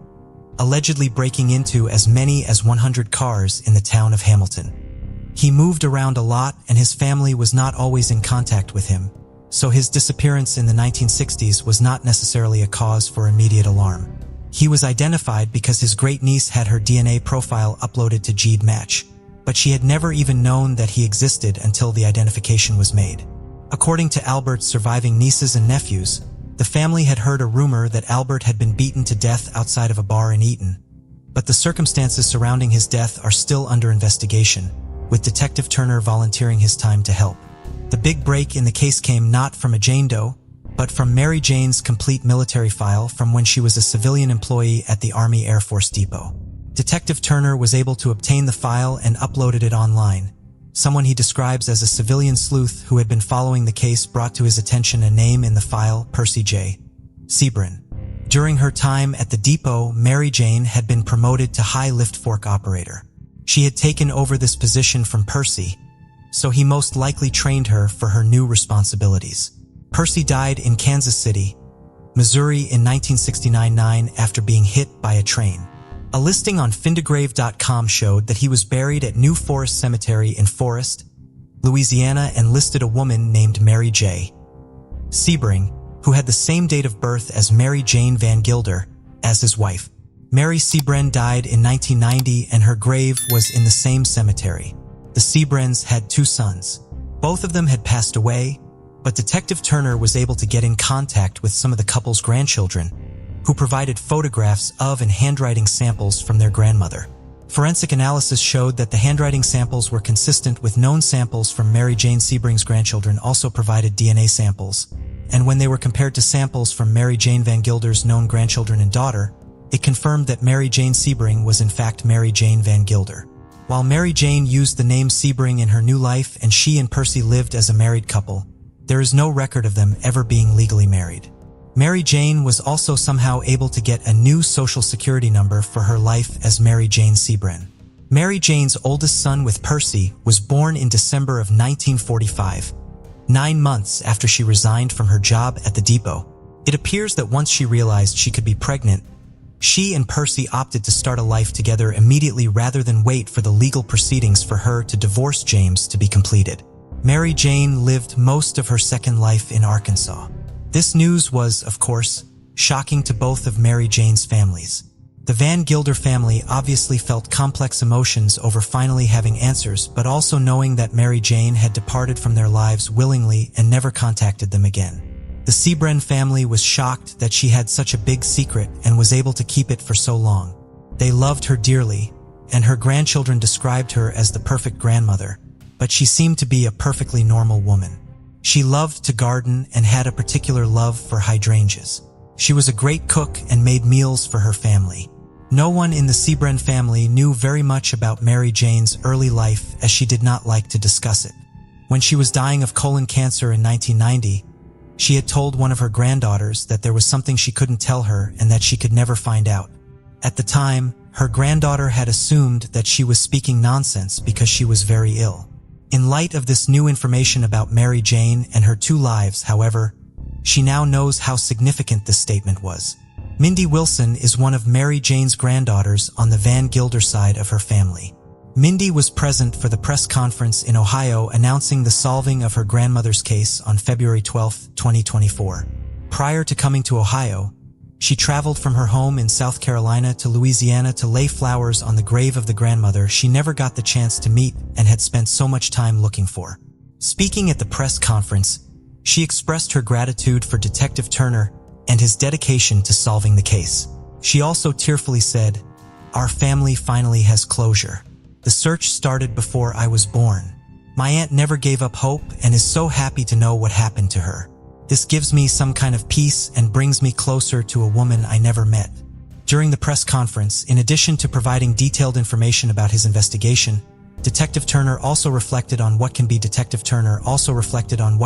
allegedly breaking into as many as 100 cars in the town of Hamilton. He moved around a lot and his family was not always in contact with him, so his disappearance in the 1960s was not necessarily a cause for immediate alarm. He was identified because his great-niece had her DNA profile uploaded to GEDmatch, but she had never even known that he existed until the identification was made. According to Albert's surviving nieces and nephews, the family had heard a rumor that Albert had been beaten to death outside of a bar in Eaton, but the circumstances surrounding his death are still under investigation, with Detective Turner volunteering his time to help. The big break in the case came not from a Jane Doe, but from Mary Jane's complete military file from when she was a civilian employee at the Army Air Force Depot. Detective Turner was able to obtain the file and uploaded it online. Someone he describes as a civilian sleuth who had been following the case brought to his attention a name in the file, Percy J. Sebrin. During her time at the depot, Mary Jane had been promoted to high lift fork operator. She had taken over this position from Percy, so he most likely trained her for her new responsibilities. Percy died in Kansas City, Missouri in 1969 after being hit by a train. A listing on findagrave.com showed that he was buried at New Forest Cemetery in Forest, Louisiana, and listed a woman named Mary J. Sebring who had the same date of birth as Mary Jane Van Gilder, as his wife. Mary Sebren died in 1990 and her grave was in the same cemetery. The Sebrens had 2 sons. Both of them had passed away, but Detective Turner was able to get in contact with some of the couple's grandchildren, who provided photographs of and handwriting samples from their grandmother. Forensic analysis showed that the handwriting samples were consistent with known samples from Mary Jane Sebring's grandchildren also provided DNA samples, and when they were compared to samples from Mary Jane Van Gilder's known grandchildren and daughter, it confirmed that Mary Jane Sebring was in fact Mary Jane Van Gilder. While Mary Jane used the name Sebring in her new life and she and Percy lived as a married couple, there is no record of them ever being legally married. Mary Jane was also somehow able to get a new social security number for her life as Mary Jane Sebren. Mary Jane's oldest son with Percy was born in December of 1945, 9 months after she resigned from her job at the depot. It appears that once she realized she could be pregnant, she and Percy opted to start a life together immediately rather than wait for the legal proceedings for her to divorce James to be completed. Mary Jane lived most of her second life in Arkansas. This news was, of course, shocking to both of Mary Jane's families. The Van Gilder family obviously felt complex emotions over finally having answers, but also knowing that Mary Jane had departed from their lives willingly and never contacted them again. The Sebren family was shocked that she had such a big secret and was able to keep it for so long. They loved her dearly, and her grandchildren described her as the perfect grandmother, but she seemed to be a perfectly normal woman. She loved to garden and had a particular love for hydrangeas. She was a great cook and made meals for her family. No one in the Sebren family knew very much about Mary Jane's early life as she did not like to discuss it. When she was dying of colon cancer in 1990, she had told one of her granddaughters that there was something she couldn't tell her and that she could never find out. At the time, her granddaughter had assumed that she was speaking nonsense because she was very ill. In light of this new information about Mary Jane and her 2 lives, however, she now knows how significant this statement was. Mindy Wilson is one of Mary Jane's granddaughters on the Van Gilder side of her family. Mindy was present for the press conference in Ohio announcing the solving of her grandmother's case on February 12, 2024. Prior to coming to Ohio, she traveled from her home in South Carolina to Louisiana to lay flowers on the grave of the grandmother she never got the chance to meet and had spent so much time looking for. Speaking at the press conference, she expressed her gratitude for Detective Turner and his dedication to solving the case. She also tearfully said, "Our family finally has closure. The search started before I was born. My aunt never gave up hope and is so happy to know what happened to her. This gives me some kind of peace and brings me closer to a woman I never met." During the press conference, in addition to providing detailed information about his investigation, Detective Turner also reflected on what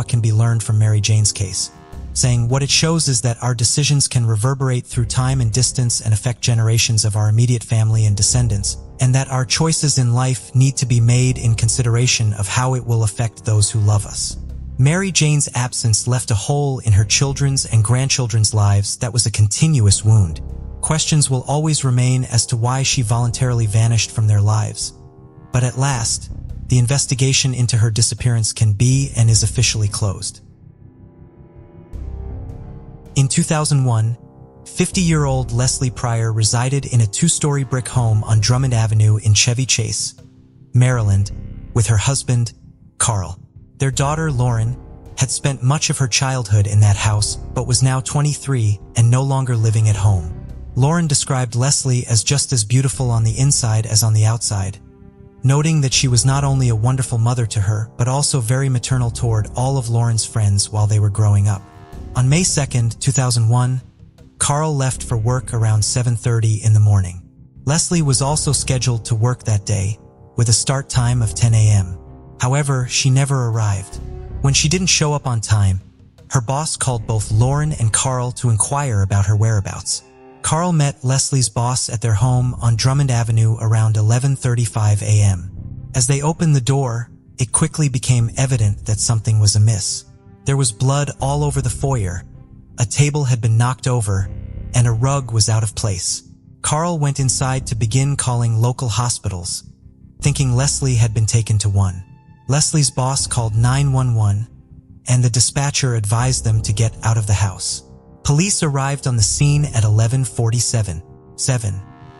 can be learned from Mary Jane's case, saying, "What it shows is that our decisions can reverberate through time and distance and affect generations of our immediate family and descendants, and that our choices in life need to be made in consideration of how it will affect those who love us." Mary Jane's absence left a hole in her children's and grandchildren's lives that was a continuous wound. Questions will always remain as to why she voluntarily vanished from their lives. But at last, the investigation into her disappearance can be and is officially closed. In 2001, 50-year-old Leslie Pryor resided in a 2-story brick home on Drummond Avenue in Chevy Chase, Maryland, with her husband, Carl. Their daughter, Lauren, had spent much of her childhood in that house, but was now 23 and no longer living at home. Lauren described Leslie as just as beautiful on the inside as on the outside, noting that she was not only a wonderful mother to her, but also very maternal toward all of Lauren's friends while they were growing up. On May 2, 2001, Carl left for work around 7:30 in the morning. Leslie was also scheduled to work that day, with a start time of 10 a.m. However, she never arrived. When she didn't show up on time, her boss called both Lauren and Carl to inquire about her whereabouts. Carl met Leslie's boss at their home on Drummond Avenue around 11:35 a.m. As they opened the door, it quickly became evident that something was amiss. There was blood all over the foyer, a table had been knocked over, and a rug was out of place. Carl went inside to begin calling local hospitals, thinking Leslie had been taken to one. Leslie's boss called 911, and the dispatcher advised them to get out of the house. Police arrived on the scene at 11:47.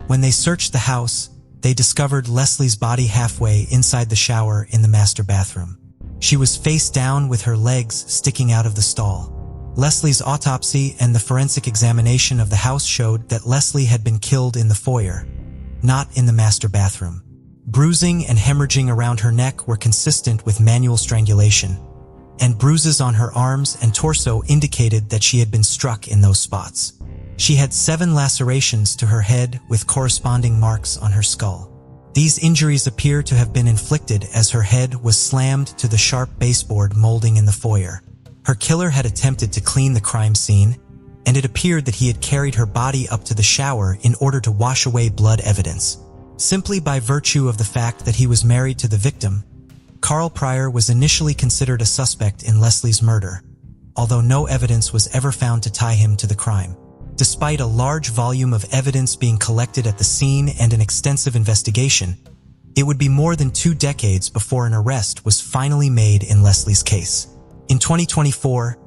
When they searched the house, they discovered Leslie's body halfway inside the shower in the master bathroom. She was face down with her legs sticking out of the stall. Leslie's autopsy and the forensic examination of the house showed that Leslie had been killed in the foyer, not in the master bathroom. Bruising and hemorrhaging around her neck were consistent with manual strangulation, and bruises on her arms and torso indicated that she had been struck in those spots. She had 7 lacerations to her head with corresponding marks on her skull. These injuries appear to have been inflicted as her head was slammed to the sharp baseboard molding in the foyer. Her killer had attempted to clean the crime scene, and it appeared that he had carried her body up to the shower in order to wash away blood evidence. Simply by virtue of the fact that he was married to the victim, Carl Pryor was initially considered a suspect in Leslie's murder, although no evidence was ever found to tie him to the crime. Despite a large volume of evidence being collected at the scene and an extensive investigation, it would be more than 2 decades before an arrest was finally made in Leslie's case. In 2024,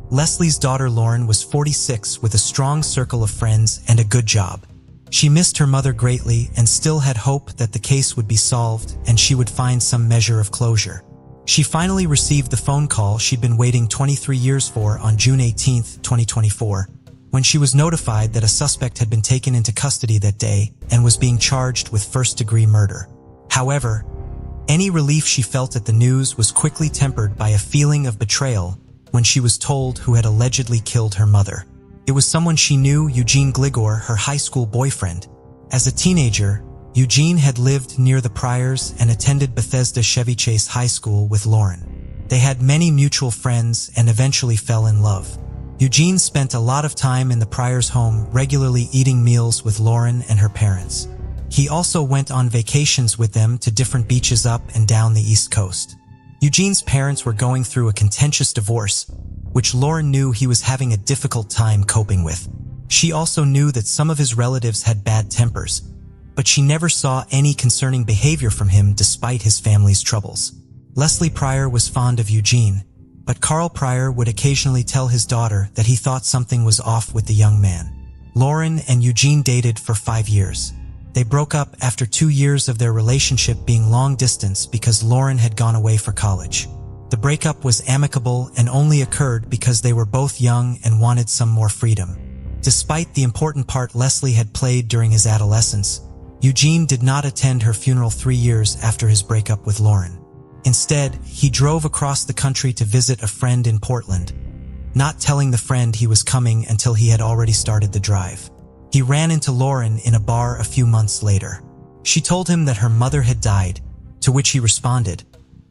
Leslie's daughter Lauren was 46 with a strong circle of friends and a good job. She missed her mother greatly and still had hope that the case would be solved and she would find some measure of closure. She finally received the phone call she'd been waiting 23 years for on June 18, 2024, when she was notified that a suspect had been taken into custody that day and was being charged with first-degree murder. However, any relief she felt at the news was quickly tempered by a feeling of betrayal when she was told who had allegedly killed her mother. It was someone she knew, Eugene Gligor, her high school boyfriend. As a teenager, Eugene had lived near the Pryors and attended Bethesda Chevy Chase High School with Lauren. They had many mutual friends and eventually fell in love. Eugene spent a lot of time in the Pryors' home, regularly eating meals with Lauren and her parents. He also went on vacations with them to different beaches up and down the East Coast. Eugene's parents were going through a contentious divorce, which Lauren knew he was having a difficult time coping with. She also knew that some of his relatives had bad tempers, but she never saw any concerning behavior from him despite his family's troubles. Leslie Pryor was fond of Eugene, but Carl Pryor would occasionally tell his daughter that he thought something was off with the young man. Lauren and Eugene dated for 5 years. They broke up after 2 years of their relationship being long distance because Lauren had gone away for college. The breakup was amicable and only occurred because they were both young and wanted some more freedom. Despite the important part Leslie had played during his adolescence, Eugene did not attend her funeral 3 years after his breakup with Lauren. Instead, he drove across the country to visit a friend in Portland, not telling the friend he was coming until he had already started the drive. He ran into Lauren in a bar a few months later. She told him that her mother had died, to which he responded,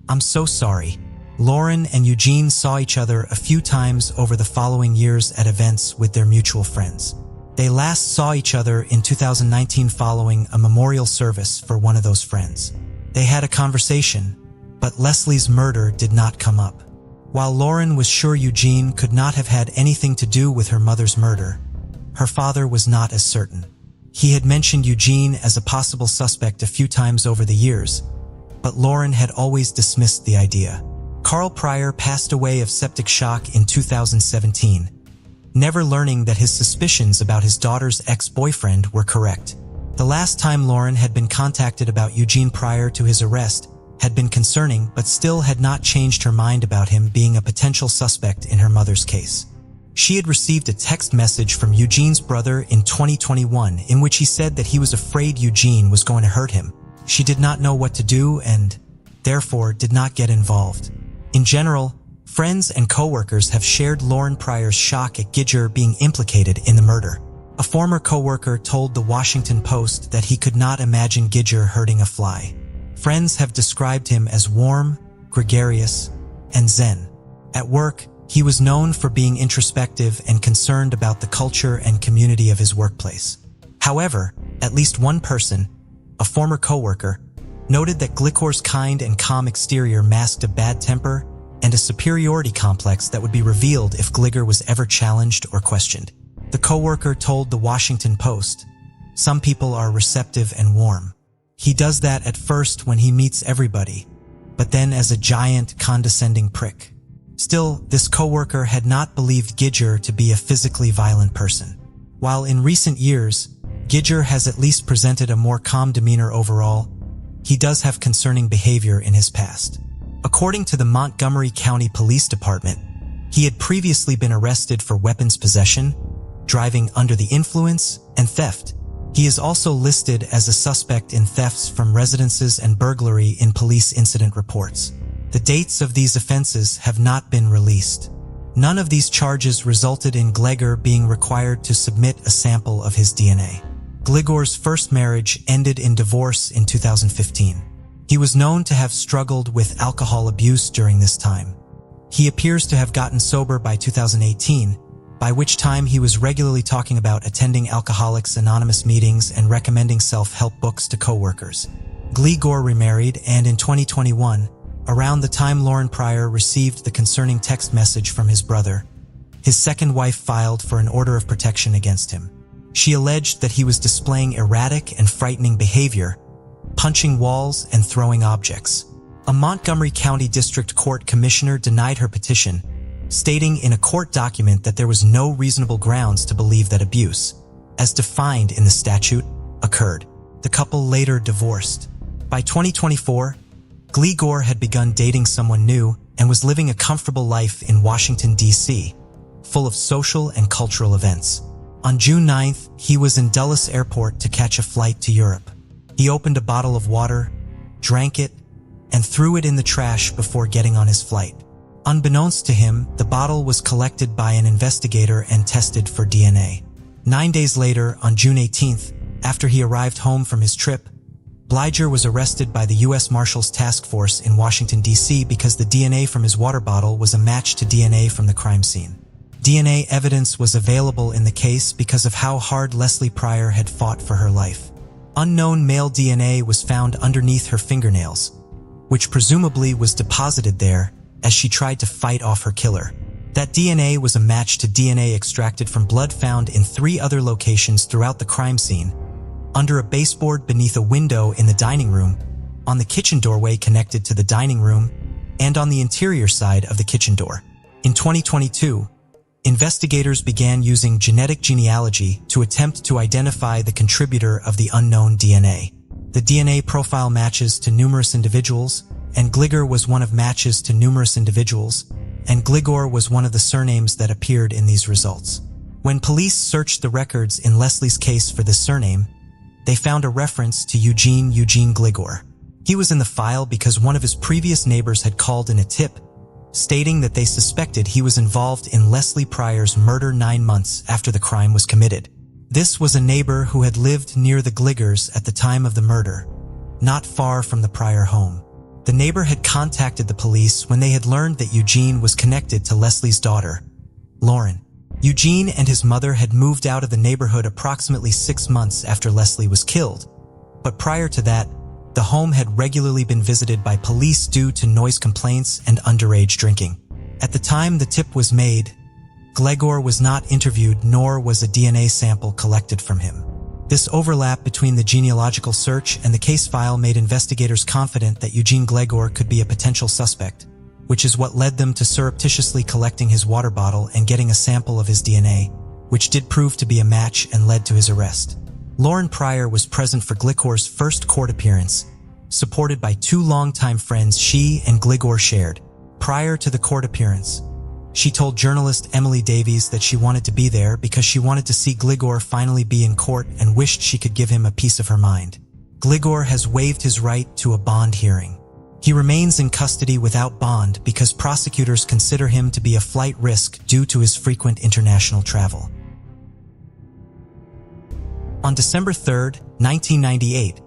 "I'm so sorry." Lauren and Eugene saw each other a few times over the following years at events with their mutual friends. They last saw each other in 2019 following a memorial service for one of those friends. They had a conversation, but Leslie's murder did not come up. While Lauren was sure Eugene could not have had anything to do with her mother's murder, her father was not as certain. He had mentioned Eugene as a possible suspect a few times over the years, but Lauren had always dismissed the idea. Carl Pryor passed away of septic shock in 2017, never learning that his suspicions about his daughter's ex-boyfriend were correct. The last time Lauren had been contacted about Eugene prior to his arrest had been concerning, but still had not changed her mind about him being a potential suspect in her mother's case. She had received a text message from Eugene's brother in 2021 in which he said that he was afraid Eugene was going to hurt him. She did not know what to do and, therefore, did not get involved. In general, friends and coworkers have shared Lauren Pryor's shock at Gidger being implicated in the murder. A former coworker told the Washington Post that he could not imagine Gidger hurting a fly. Friends have described him as warm, gregarious, and zen. At work, he was known for being introspective and concerned about the culture and community of his workplace. However, at least one person, a former coworker, noted that Gligor's kind and calm exterior masked a bad temper and a superiority complex that would be revealed if Gligor was ever challenged or questioned. The coworker told the Washington Post, "Some people are receptive and warm. He does that at first when he meets everybody, but then as a giant, condescending prick. Still, this coworker had not believed Gidger to be a physically violent person. While in recent years, Gidger has at least presented a more calm demeanor overall, he does have concerning behavior in his past. According to the Montgomery County Police Department, he had previously been arrested for weapons possession, driving under the influence, and theft. He is also listed as a suspect in thefts from residences and burglary in police incident reports. The dates of these offenses have not been released. None of these charges resulted in Glegor being required to submit a sample of his DNA. Glegor's first marriage ended in divorce in 2015. He was known to have struggled with alcohol abuse during this time. He appears to have gotten sober by 2018, by which time he was regularly talking about attending Alcoholics Anonymous meetings and recommending self-help books to coworkers. Glegor remarried, and in 2021, around the time Lauren Pryor received the concerning text message from his brother, his second wife filed for an order of protection against him. She alleged that he was displaying erratic and frightening behavior, punching walls and throwing objects. A Montgomery County District Court commissioner denied her petition, stating in a court document that there was no reasonable grounds to believe that abuse, as defined in the statute, occurred. The couple later divorced. By 2024, Glegor had begun dating someone new and was living a comfortable life in Washington, D.C., full of social and cultural events. On June 9th, he was in Dulles Airport to catch a flight to Europe. He opened a bottle of water, drank it, and threw it in the trash before getting on his flight. Unbeknownst to him, the bottle was collected by an investigator and tested for DNA. 9 days later, on June 18th, after he arrived home from his trip, Glegor was arrested by the U.S. Marshals Task Force in Washington, D.C. because the DNA from his water bottle was a match to DNA from the crime scene. DNA evidence was available in the case because of how hard Leslie Pryor had fought for her life. Unknown male DNA was found underneath her fingernails, which presumably was deposited there as she tried to fight off her killer. That DNA was a match to DNA extracted from blood found in 3 other locations throughout the crime scene: under a baseboard beneath a window in the dining room, on the kitchen doorway connected to the dining room, and on the interior side of the kitchen door. In 2022, investigators began using genetic genealogy to attempt to identify the contributor of the unknown DNA. The DNA profile matches to numerous individuals, and Glegor was one of matches to numerous individuals, and Glegor was one of the surnames that appeared in these results. When police searched the records in Leslie's case for this surname, they found a reference to Eugene Glegor. He was in the file because one of his previous neighbors had called in a tip, stating that they suspected he was involved in Leslie Pryor's murder 9 months after the crime was committed. This was a neighbor who had lived near the Glegors at the time of the murder, not far from the Pryor home. The neighbor had contacted the police when they had learned that Eugene was connected to Leslie's daughter, Lauren. Eugene and his mother had moved out of the neighborhood approximately 6 months after Leslie was killed, but prior to that, the home had regularly been visited by police due to noise complaints and underage drinking. At the time the tip was made, Glegor was not interviewed, nor was a DNA sample collected from him. This overlap between the genealogical search and the case file made investigators confident that Eugene Glegor could be a potential suspect, which is what led them to surreptitiously collecting his water bottle and getting a sample of his DNA, which did prove to be a match and led to his arrest. Lauren Pryor was present for Glegor's first court appearance, supported by 2 longtime friends she and Glegor shared. Prior to the court appearance, she told journalist Emily Davies that she wanted to be there because she wanted to see Glegor finally be in court and wished she could give him a piece of her mind. Glegor has waived his right to a bond hearing. He remains in custody without bond because prosecutors consider him to be a flight risk due to his frequent international travel. On December 3, 1998,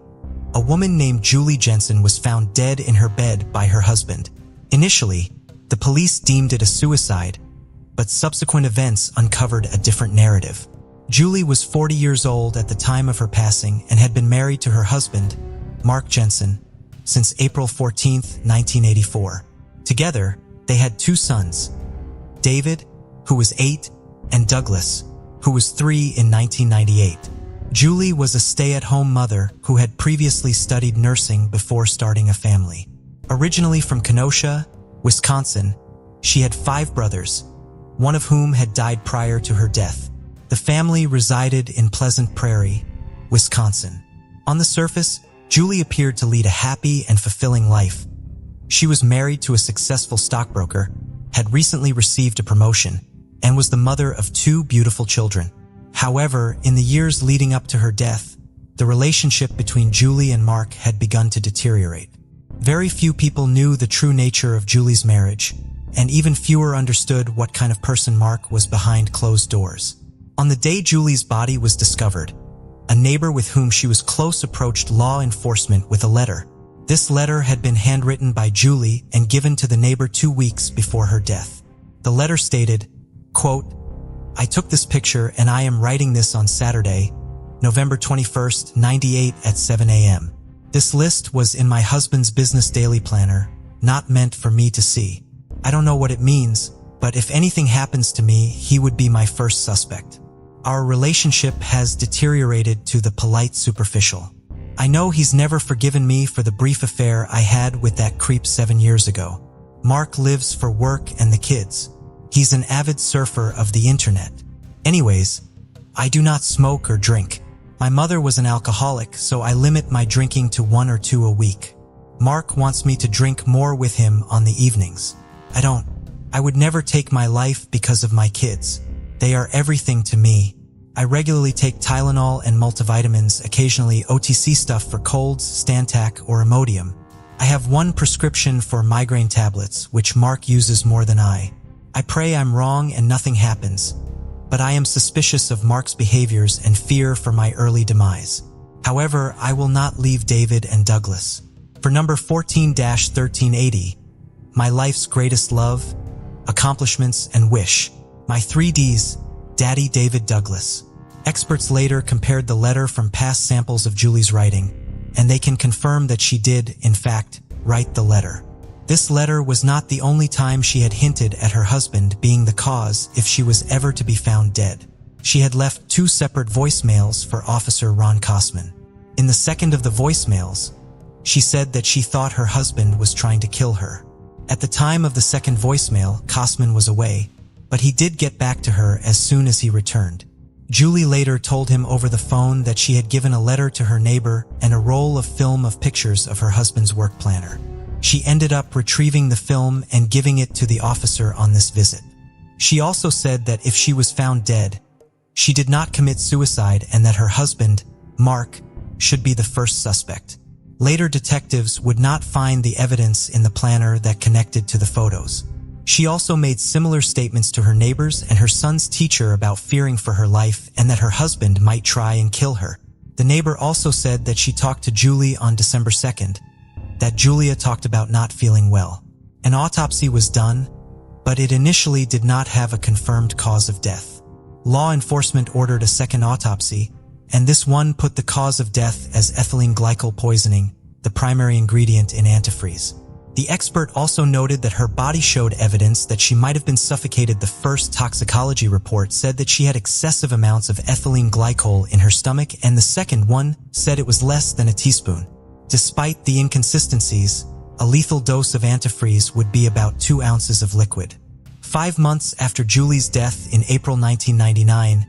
a woman named Julie Jensen was found dead in her bed by her husband. Initially, the police deemed it a suicide, but subsequent events uncovered a different narrative. Julie was 40 years old at the time of her passing and had been married to her husband, Mark Jensen, since April 14, 1984. Together, they had 2 sons, David, who was 8, and Douglas, who was 3 in 1998. Julie was a stay-at-home mother who had previously studied nursing before starting a family. Originally from Kenosha, Wisconsin, She had 5 brothers, one of whom had died prior to her death. The family resided in Pleasant Prairie, Wisconsin. On the surface, Julie appeared to lead a happy and fulfilling life. She was married to a successful stockbroker, had recently received a promotion, and was the mother of 2 beautiful children. However, in the years leading up to her death, the relationship between Julie and Mark had begun to deteriorate. Very few people knew the true nature of Julie's marriage, and even fewer understood what kind of person Mark was behind closed doors. On the day Julie's body was discovered, a neighbor with whom she was close approached law enforcement with a letter. This letter had been handwritten by Julie and given to the neighbor 2 weeks before her death. The letter stated, quote, "I took this picture and I am writing this on Saturday, November 21st, 98 at 7 a.m. This list was in my husband's business daily planner, not meant for me to see. I don't know what it means, but if anything happens to me, he would be my first suspect. Our relationship has deteriorated to the polite superficial. I know he's never forgiven me for the brief affair I had with that creep 7 years ago. Mark lives for work and the kids. He's an avid surfer of the internet. Anyways, I do not smoke or drink. My mother was an alcoholic, so I limit my drinking to 1 or 2 a week. Mark wants me to drink more with him on the evenings. I would never take my life because of my kids. They are everything to me. I regularly take Tylenol and multivitamins, occasionally OTC stuff for colds, Stantac, or Imodium. I have 1 prescription for migraine tablets, which Mark uses more than I. I pray I'm wrong and nothing happens, but I am suspicious of Mark's behaviors and fear for my early demise. However, I will not leave David and Douglas. For number 14-1380, my life's greatest love, accomplishments, and wish. My 3 Ds, Daddy David Douglas." Experts later compared the letter from past samples of Julie's writing, and they can confirm that she did, in fact, write the letter. This letter was not the only time she had hinted at her husband being the cause if she was ever to be found dead. She had left 2 separate voicemails for Officer Ron Kosman. In the second of the voicemails, she said that she thought her husband was trying to kill her. At the time of the second voicemail, Kosman was away, but he did get back to her as soon as he returned. Julie later told him over the phone that she had given a letter to her neighbor and a roll of film of pictures of her husband's work planner. She ended up retrieving the film and giving it to the officer on this visit. She also said that if she was found dead, she did not commit suicide and that her husband, Mark, should be the first suspect. Later detectives would not find the evidence in the planner that connected to the photos. She also made similar statements to her neighbors and her son's teacher about fearing for her life and that her husband might try and kill her. The neighbor also said that she talked to Julie on December 2nd, that Julia talked about not feeling well. An autopsy was done, but it initially did not have a confirmed cause of death. Law enforcement ordered a second autopsy, and this one put the cause of death as ethylene glycol poisoning, the primary ingredient in antifreeze. The expert also noted that her body showed evidence that she might have been suffocated. The first toxicology report said that she had excessive amounts of ethylene glycol in her stomach, and the second one said it was less than a teaspoon. Despite the inconsistencies, a lethal dose of antifreeze would be about 2 ounces of liquid. 5 months after Julie's death in April 1999,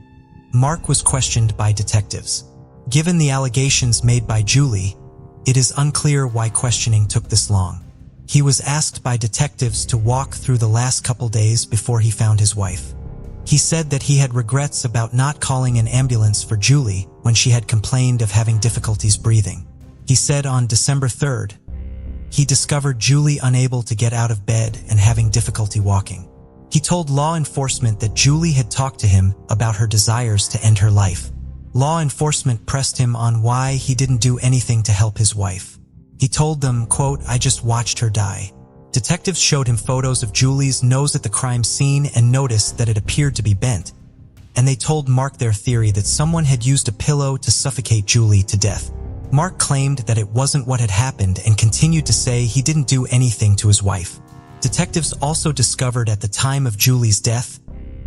Mark was questioned by detectives. Given the allegations made by Julie, it is unclear why questioning took this long. He was asked by detectives to walk through the last couple days before he found his wife. He said that he had regrets about not calling an ambulance for Julie when she had complained of having difficulties breathing. He said on December 3rd, he discovered Julie unable to get out of bed and having difficulty walking. He told law enforcement that Julie had talked to him about her desires to end her life. Law enforcement pressed him on why he didn't do anything to help his wife. He told them, quote, "I just watched her die." Detectives showed him photos of Julie's nose at the crime scene and noticed that it appeared to be bent, and they told Mark their theory that someone had used a pillow to suffocate Julie to death. Mark claimed that it wasn't what had happened and continued to say he didn't do anything to his wife. Detectives also discovered at the time of Julie's death,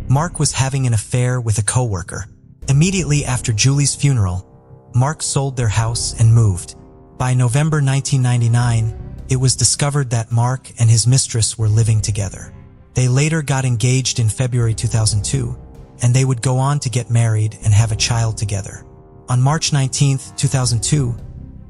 Mark was having an affair with a coworker. Immediately after Julie's funeral, Mark sold their house and moved. By November 1999, it was discovered that Mark and his mistress were living together. They later got engaged in February 2002, and they would go on to get married and have a child together. On March 19, 2002,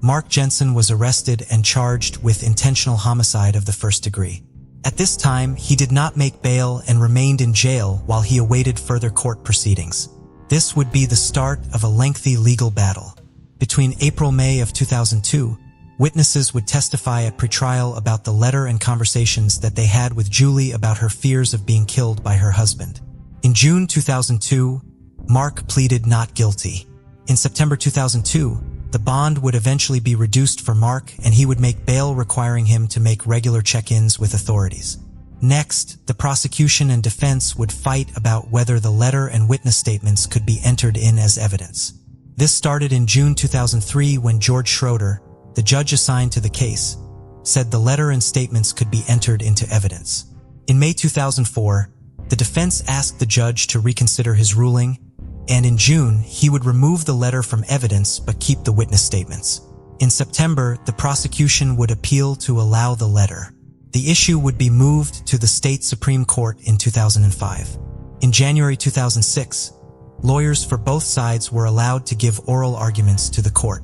Mark Jensen was arrested and charged with intentional homicide of the first degree. At this time, he did not make bail and remained in jail while he awaited further court proceedings. This would be the start of a lengthy legal battle. Between April-May of 2002, witnesses would testify at pretrial about the letter and conversations that they had with Julie about her fears of being killed by her husband. In June 2002, Mark pleaded not guilty. In September 2002, the bond would eventually be reduced for Mark, and he would make bail, requiring him to make regular check-ins with authorities. Next, the prosecution and defense would fight about whether the letter and witness statements could be entered in as evidence. This started in June 2003 when George Schroeder, the judge assigned to the case, said the letter and statements could be entered into evidence. In May 2004, the defense asked the judge to reconsider his ruling, and in June, he would remove the letter from evidence but keep the witness statements. In September, the prosecution would appeal to allow the letter. The issue would be moved to the state Supreme Court in 2005. In January 2006, lawyers for both sides were allowed to give oral arguments to the court.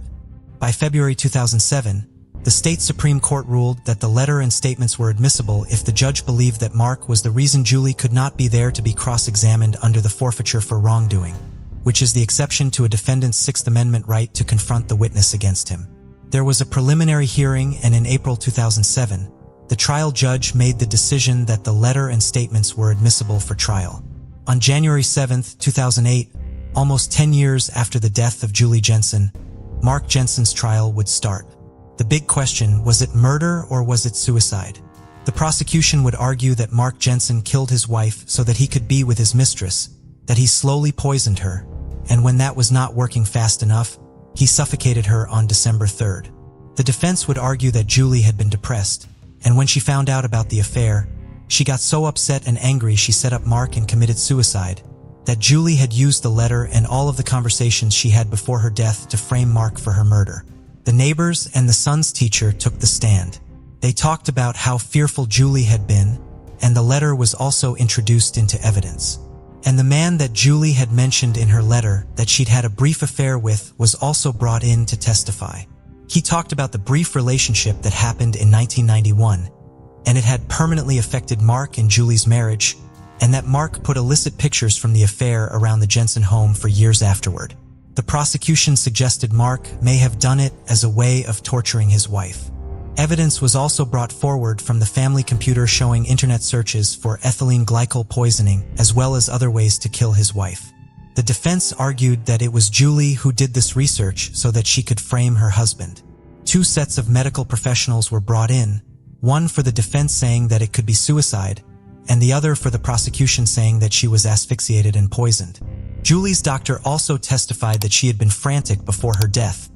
By February 2007, the state Supreme Court ruled that the letter and statements were admissible if the judge believed that Mark was the reason Julie could not be there to be cross-examined under the forfeiture for wrongdoing, which is the exception to a defendant's Sixth Amendment right to confront the witness against him. There was a preliminary hearing, and in April 2007, the trial judge made the decision that the letter and statements were admissible for trial. On January 7, 2008, almost 10 years after the death of Julie Jensen, Mark Jensen's trial would start. The big question, was it murder or was it suicide? The prosecution would argue that Mark Jensen killed his wife so that he could be with his mistress, that he slowly poisoned her, and when that was not working fast enough, he suffocated her on December 3rd. The defense would argue that Julie had been depressed, and when she found out about the affair, she got so upset and angry she set up Mark and committed suicide, that Julie had used the letter and all of the conversations she had before her death to frame Mark for her murder. The neighbors and the son's teacher took the stand. They talked about how fearful Julie had been, and the letter was also introduced into evidence. And the man that Julie had mentioned in her letter that she'd had a brief affair with was also brought in to testify. He talked about the brief relationship that happened in 1991, and it had permanently affected Mark and Julie's marriage, and that Mark put illicit pictures from the affair around the Jensen home for years afterward. The prosecution suggested Mark may have done it as a way of torturing his wife. Evidence was also brought forward from the family computer showing internet searches for ethylene glycol poisoning, as well as other ways to kill his wife. The defense argued that it was Julie who did this research so that she could frame her husband. Two sets of medical professionals were brought in, one for the defense saying that it could be suicide, and the other for the prosecution saying that she was asphyxiated and poisoned. Julie's doctor also testified that she had been frantic before her death,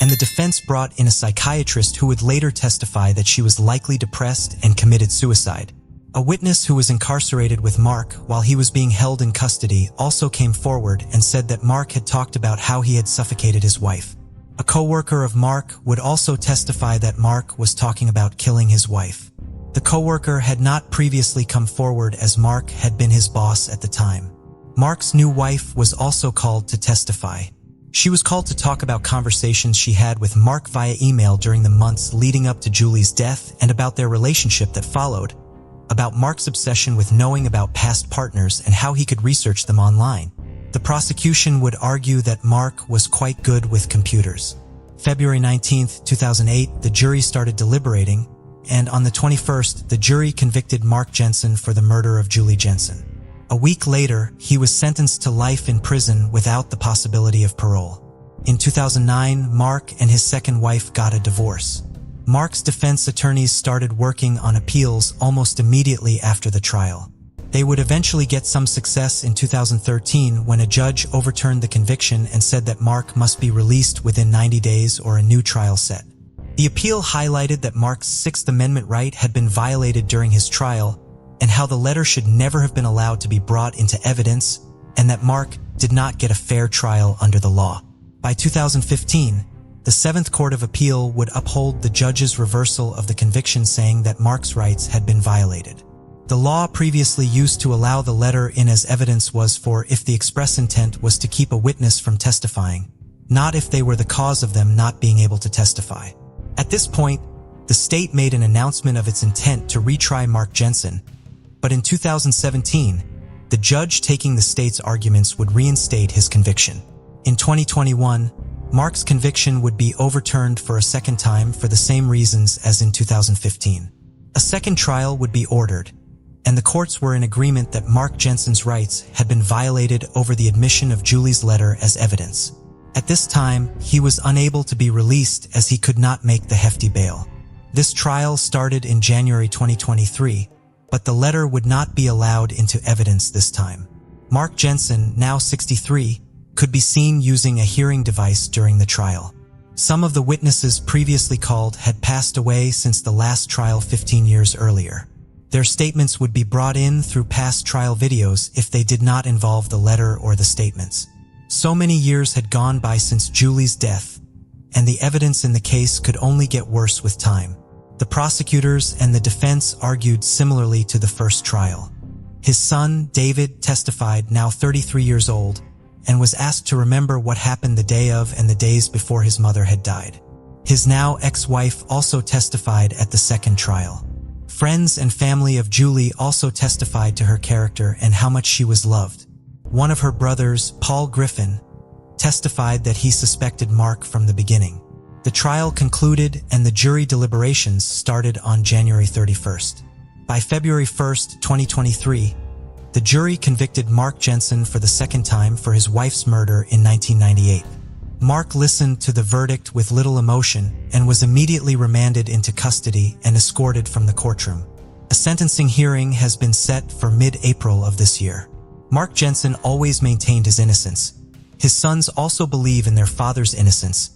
and the defense brought in a psychiatrist who would later testify that she was likely depressed and committed suicide. A witness who was incarcerated with Mark while he was being held in custody also came forward and said that Mark had talked about how he had suffocated his wife. A co-worker of Mark would also testify that Mark was talking about killing his wife. The co-worker had not previously come forward as Mark had been his boss at the time. Mark's new wife was also called to testify. She was called to talk about conversations she had with Mark via email during the months leading up to Julie's death and about their relationship that followed, about Mark's obsession with knowing about past partners and how he could research them online. The prosecution would argue that Mark was quite good with computers. February 19, 2008, the jury started deliberating, and on the 21st, the jury convicted Mark Jensen for the murder of Julie Jensen. A week later, he was sentenced to life in prison without the possibility of parole. In 2009, Mark and his second wife got a divorce. Mark's defense attorneys started working on appeals almost immediately after the trial. They would eventually get some success in 2013 when a judge overturned the conviction and said that Mark must be released within 90 days or a new trial set. The appeal highlighted that Mark's Sixth Amendment right had been violated during his trial, and how the letter should never have been allowed to be brought into evidence, and that Mark did not get a fair trial under the law. By 2015, the Seventh Court of Appeal would uphold the judge's reversal of the conviction, saying that Mark's rights had been violated. The law previously used to allow the letter in as evidence was for if the express intent was to keep a witness from testifying, not if they were the cause of them not being able to testify. At this point, the state made an announcement of its intent to retry Mark Jensen, but in 2017, the judge taking the state's arguments would reinstate his conviction. In 2021, Mark's conviction would be overturned for a second time for the same reasons as in 2015. A second trial would be ordered, and the courts were in agreement that Mark Jensen's rights had been violated over the admission of Julie's letter as evidence. At this time, he was unable to be released as he could not make the hefty bail. This trial started in January 2023, but the letter would not be allowed into evidence this time. Mark Jensen, now 63, could be seen using a hearing device during the trial. Some of the witnesses previously called had passed away since the last trial 15 years earlier. Their statements would be brought in through past trial videos if they did not involve the letter or the statements. So many years had gone by since Julie's death, and the evidence in the case could only get worse with time. The prosecutors and the defense argued similarly to the first trial. His son, David, testified, now 33 years old, and was asked to remember what happened the day of and the days before his mother had died. His now ex-wife also testified at the second trial. Friends and family of Julie also testified to her character and how much she was loved. One of her brothers, Paul Griffin, testified that he suspected Mark from the beginning. The trial concluded and the jury deliberations started on January 31st. By February 1st, 2023, the jury convicted Mark Jensen for the second time for his wife's murder in 1998. Mark listened to the verdict with little emotion and was immediately remanded into custody and escorted from the courtroom. A sentencing hearing has been set for mid-April of this year. Mark Jensen always maintained his innocence. His sons also believe in their father's innocence.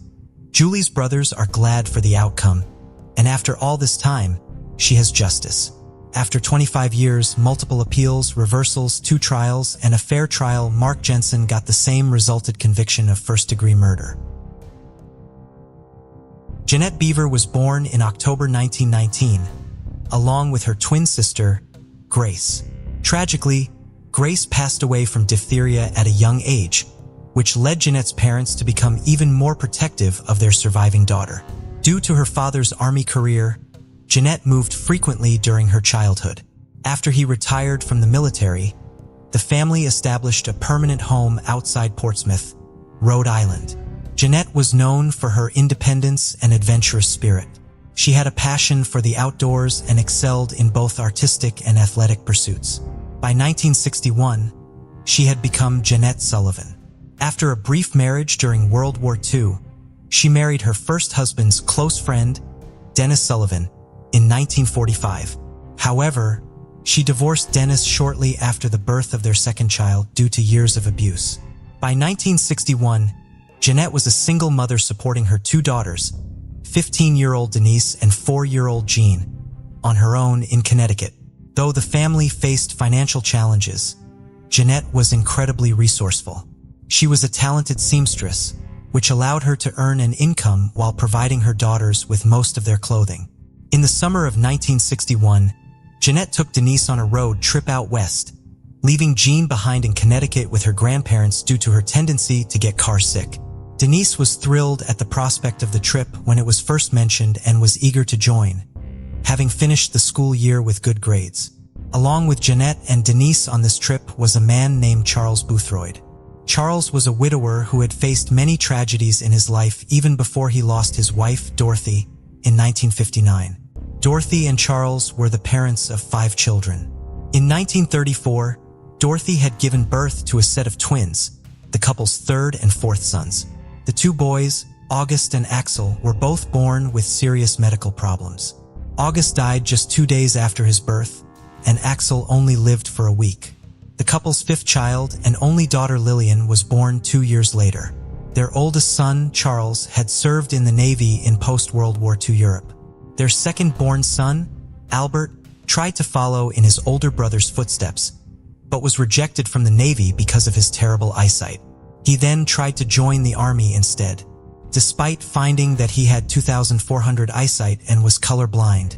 Julie's brothers are glad for the outcome, and after all this time, she has justice. After 25 years, multiple appeals, reversals, 2 trials, and a fair trial, Mark Jensen got the same resulted conviction of first-degree murder. Janette Beaver was born in October 1919, along with her twin sister, Grace. Tragically, Grace passed away from diphtheria at a young age, which led Janette's parents to become even more protective of their surviving daughter. Due to her father's army career, Janette moved frequently during her childhood. After he retired from the military, the family established a permanent home outside Portsmouth, Rhode Island. Janette was known for her independence and adventurous spirit. She had a passion for the outdoors and excelled in both artistic and athletic pursuits. By 1961, she had become Janette Sullivan. After a brief marriage during World War II, she married her first husband's close friend, Dennis Sullivan, in 1945. However, she divorced Dennis shortly after the birth of their second child due to years of abuse. By 1961, Janette was a single mother supporting her 2 daughters, 15-year-old Denise and 4-year-old Jean, on her own in Connecticut. Though the family faced financial challenges, Janette was incredibly resourceful. She was a talented seamstress, which allowed her to earn an income while providing her daughters with most of their clothing. In the summer of 1961, Janette took Denise on a road trip out west, leaving Jean behind in Connecticut with her grandparents due to her tendency to get car sick. Denise was thrilled at the prospect of the trip when it was first mentioned and was eager to join, having finished the school year with good grades. Along with Janette and Denise on this trip was a man named Charles Boothroyd. Charles was a widower who had faced many tragedies in his life even before he lost his wife, Dorothy, in 1959. Dorothy and Charles were the parents of 5 children. In 1934, Dorothy had given birth to a set of twins, the couple's 3rd and 4th sons. The 2 boys, August and Axel, were both born with serious medical problems. August died just 2 days after his birth, and Axel only lived for a week. The couple's 5th child and only daughter Lillian was born 2 years later. Their oldest son, Charles, had served in the Navy in post-World War II Europe. Their second-born son, Albert, tried to follow in his older brother's footsteps, but was rejected from the Navy because of his terrible eyesight. He then tried to join the Army instead. Despite finding that he had 2,400 eyesight and was colorblind,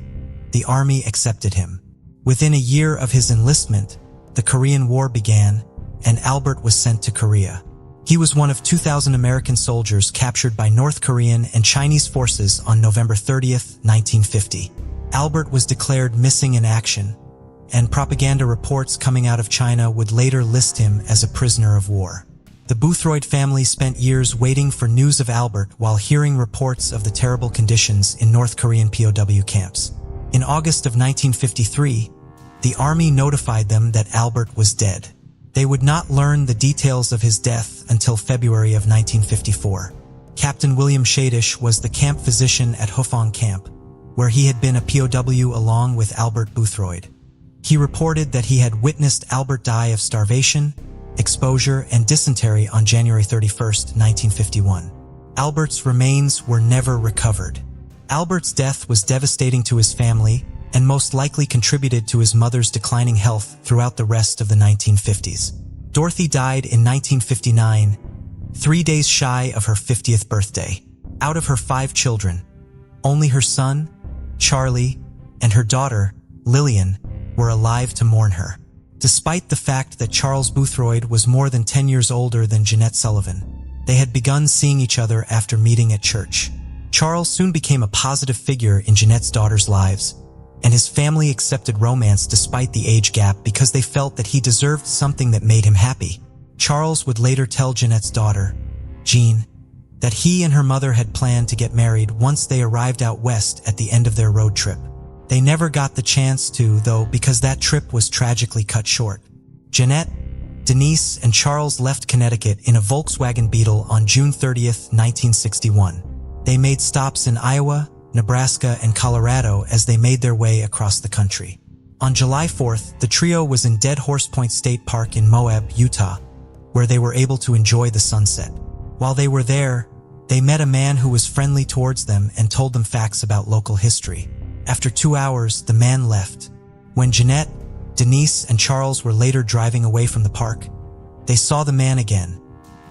the Army accepted him. Within a year of his enlistment, the Korean War began, and Albert was sent to Korea. He was one of 2,000 American soldiers captured by North Korean and Chinese forces on November 30th, 1950. Albert was declared missing in action, and propaganda reports coming out of China would later list him as a prisoner of war. The Boothroyd family spent years waiting for news of Albert while hearing reports of the terrible conditions in North Korean POW camps. In August of 1953, the army notified them that Albert was dead. They would not learn the details of his death until February of 1954. Captain William Shadish was the camp physician at Hufong Camp, where he had been a POW along with Albert Boothroyd. He reported that he had witnessed Albert die of starvation, exposure, and dysentery on January 31st, 1951. Albert's remains were never recovered. Albert's death was devastating to his family and most likely contributed to his mother's declining health throughout the rest of the 1950s. Dorothy died in 1959, 3 days shy of her 50th birthday. Out of her 5 children, only her son, Charlie, and her daughter, Lillian, were alive to mourn her. Despite the fact that Charles Boothroyd was more than 10 years older than Janette Sullivan, they had begun seeing each other after meeting at church. Charles soon became a positive figure in Janette's daughters' lives, and his family accepted romance despite the age gap because they felt that he deserved something that made him happy. Charles would later tell Janette's daughter, Jean, that he and her mother had planned to get married once they arrived out west at the end of their road trip. They never got the chance to, though, because that trip was tragically cut short. Janette, Denise, and Charles left Connecticut in a Volkswagen Beetle on June 30th, 1961. They made stops in Iowa, Nebraska, and Colorado as they made their way across the country. On July 4th, the trio was in Dead Horse Point State Park in Moab, Utah, where they were able to enjoy the sunset. While they were there, they met a man who was friendly towards them and told them facts about local history. After 2 hours, the man left. When Janette, Denise, and Charles were later driving away from the park, they saw the man again,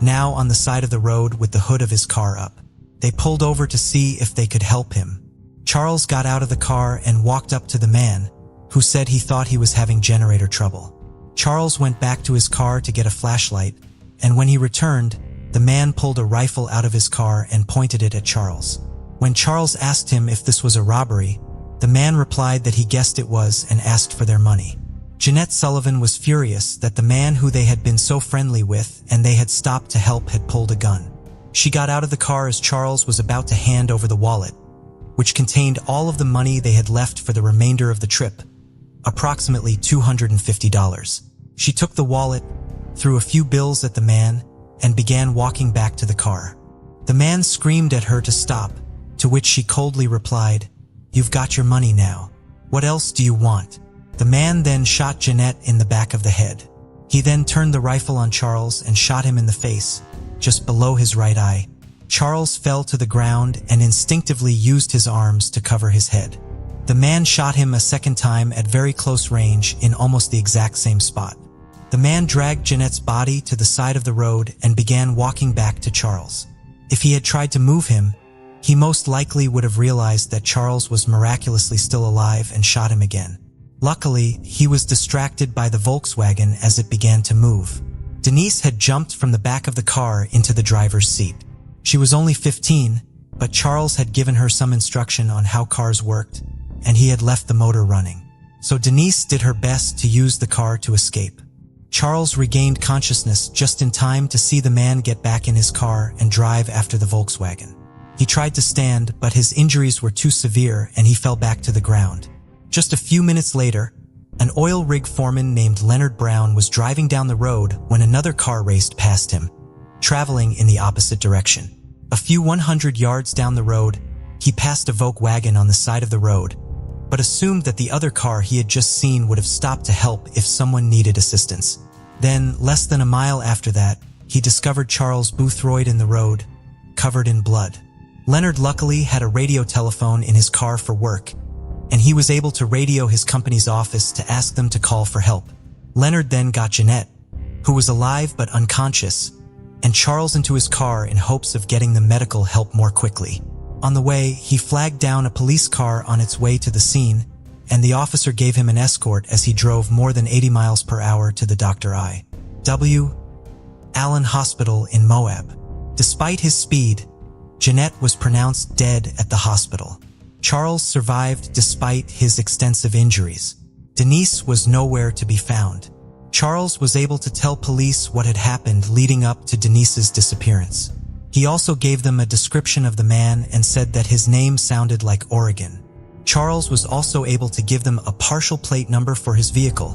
now on the side of the road with the hood of his car up. They pulled over to see if they could help him. Charles got out of the car and walked up to the man, who said he thought he was having generator trouble. Charles went back to his car to get a flashlight, and when he returned, the man pulled a rifle out of his car and pointed it at Charles. When Charles asked him if this was a robbery, the man replied that he guessed it was and asked for their money. Janette Sullivan was furious that the man who they had been so friendly with and they had stopped to help had pulled a gun. She got out of the car as Charles was about to hand over the wallet, which contained all of the money they had left for the remainder of the trip, approximately $250. She took the wallet, threw a few bills at the man, and began walking back to the car. The man screamed at her to stop, to which she coldly replied, "You've got your money now. What else do you want?" The man then shot Janette in the back of the head. He then turned the rifle on Charles and shot him in the face, just below his right eye. Charles fell to the ground and instinctively used his arms to cover his head. The man shot him a second time at very close range in almost the exact same spot. The man dragged Janette's body to the side of the road and began walking back to Charles. If he had tried to move him, he most likely would have realized that Charles was miraculously still alive and shot him again. Luckily, he was distracted by the Volkswagen as it began to move. Denise had jumped from the back of the car into the driver's seat. She was only 15, but Charles had given her some instruction on how cars worked, and he had left the motor running. So Denise did her best to use the car to escape. Charles regained consciousness just in time to see the man get back in his car and drive after the Volkswagen. He tried to stand, but his injuries were too severe and he fell back to the ground. Just a few minutes later, an oil rig foreman named Leonard Brown was driving down the road when another car raced past him, traveling in the opposite direction. A few 100 yards down the road, he passed a Volkswagen on the side of the road, but assumed that the other car he had just seen would have stopped to help if someone needed assistance. Then, less than a mile after that, he discovered Charles Boothroyd in the road, covered in blood. Leonard luckily had a radio telephone in his car for work, and he was able to radio his company's office to ask them to call for help. Leonard then got Janette, who was alive but unconscious, and Charles into his car in hopes of getting the medical help more quickly. On the way, he flagged down a police car on its way to the scene and the officer gave him an escort as he drove more than 80 miles per hour to the Dr. I.W. Allen Hospital in Moab. Despite his speed, Janette was pronounced dead at the hospital. Charles survived despite his extensive injuries. Denise was nowhere to be found. Charles was able to tell police what had happened leading up to Denise's disappearance. He also gave them a description of the man and said that his name sounded like Oregon. Charles was also able to give them a partial plate number for his vehicle,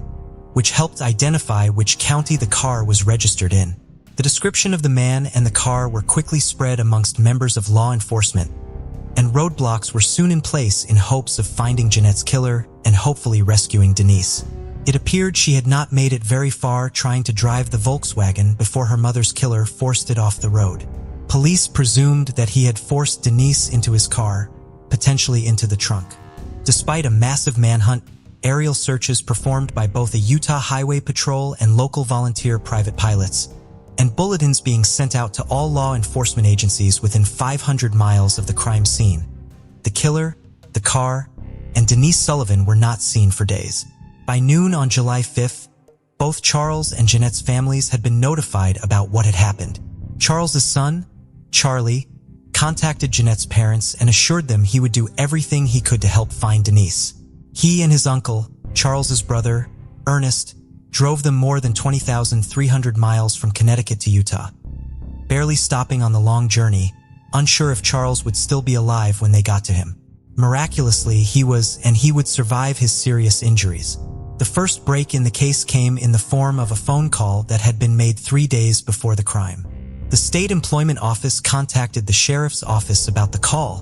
which helped identify which county the car was registered in. The description of the man and the car were quickly spread amongst members of law enforcement, and roadblocks were soon in place in hopes of finding Janette's killer and hopefully rescuing Denise. It appeared she had not made it very far trying to drive the Volkswagen before her mother's killer forced it off the road. Police presumed that he had forced Denise into his car, potentially into the trunk. Despite a massive manhunt, aerial searches performed by both the Utah Highway Patrol and local volunteer private pilots, and bulletins being sent out to all law enforcement agencies within 500 miles of the crime scene, the killer, the car, and Denise Sullivan were not seen for days. By noon on July 5th, both Charles and Janette's families had been notified about what had happened. Charles's son, Charlie, contacted Janette's parents and assured them he would do everything he could to help find Denise. He and his uncle, Charles's brother, Ernest, drove them more than 20,300 miles from Connecticut to Utah, barely stopping on the long journey, unsure if Charles would still be alive when they got to him. Miraculously, he would survive his serious injuries. The first break in the case came in the form of a phone call that had been made 3 days before the crime. The state employment office contacted the sheriff's office about the call,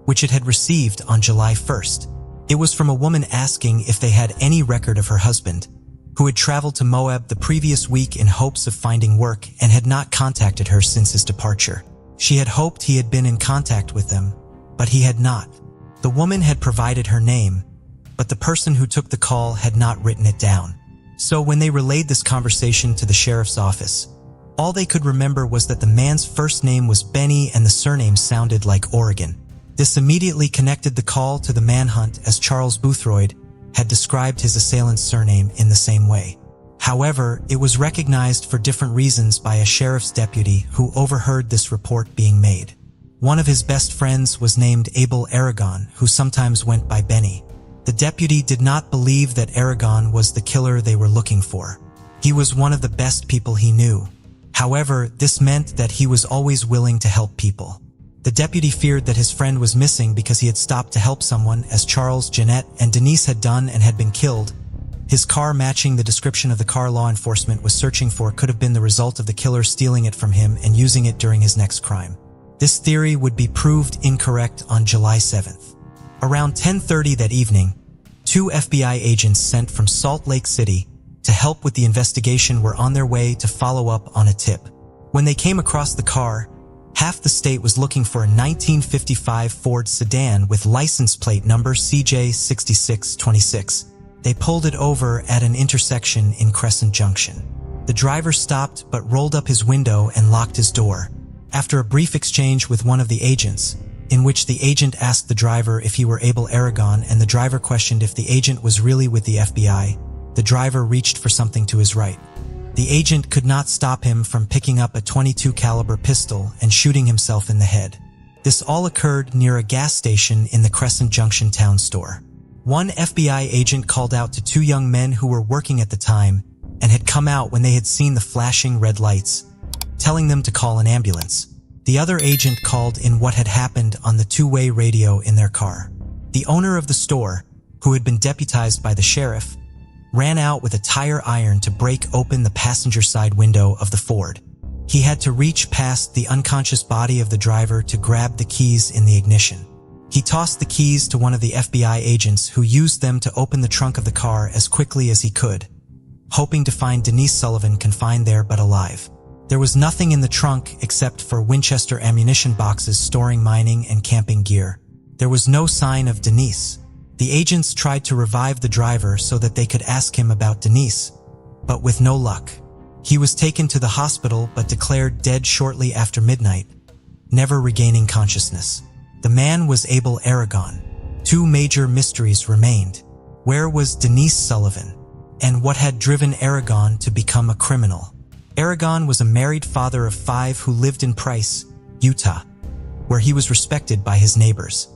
which it had received on July 1st. It was from a woman asking if they had any record of her husband, who had traveled to Moab the previous week in hopes of finding work and had not contacted her since his departure. She had hoped he had been in contact with them, but he had not. The woman had provided her name, but the person who took the call had not written it down. So when they relayed this conversation to the sheriff's office, all they could remember was that the man's first name was Benny and the surname sounded like Oregon. This immediately connected the call to the manhunt, as Charles Boothroyd had described his assailant's surname in the same way. However, it was recognized for different reasons by a sheriff's deputy who overheard this report being made. One of his best friends was named Abel Aragon, who sometimes went by Benny. The deputy did not believe that Aragon was the killer they were looking for. He was one of the best people he knew. However, this meant that he was always willing to help people. The deputy feared that his friend was missing because he had stopped to help someone, as Charles, Janette, and Denise had done and had been killed. His car matching the description of the car law enforcement was searching for could have been the result of the killer stealing it from him and using it during his next crime. This theory would be proved incorrect on July 7th. Around 10:30 that evening, 2 FBI agents sent from Salt Lake City to help with the investigation were on their way to follow up on a tip. When they came across the car, half the state was looking for a 1955 Ford sedan with license plate number CJ6626. They pulled it over at an intersection in Crescent Junction. The driver stopped but rolled up his window and locked his door. After a brief exchange with one of the agents, in which the agent asked the driver if he were Abel Aragon and the driver questioned if the agent was really with the FBI, the driver reached for something to his right. The agent could not stop him from picking up a .22 caliber pistol and shooting himself in the head. This all occurred near a gas station in the Crescent Junction town store. One FBI agent called out to 2 young men who were working at the time and had come out when they had seen the flashing red lights, telling them to call an ambulance. The other agent called in what had happened on the 2-way radio in their car. The owner of the store, who had been deputized by the sheriff, ran out with a tire iron to break open the passenger side window of the Ford. He had to reach past the unconscious body of the driver to grab the keys in the ignition. He tossed the keys to one of the FBI agents who used them to open the trunk of the car as quickly as he could, hoping to find Denise Sullivan confined there but alive. There was nothing in the trunk except for Winchester ammunition boxes storing mining and camping gear. There was no sign of Denise. The agents tried to revive the driver so that they could ask him about Denise, but with no luck. He was taken to the hospital but declared dead shortly after midnight, never regaining consciousness. The man was Abel Aragon. 2 major mysteries remained. Where was Denise Sullivan? And what had driven Aragon to become a criminal? Aragon was a married father of 5 who lived in Price, Utah, where he was respected by his neighbors.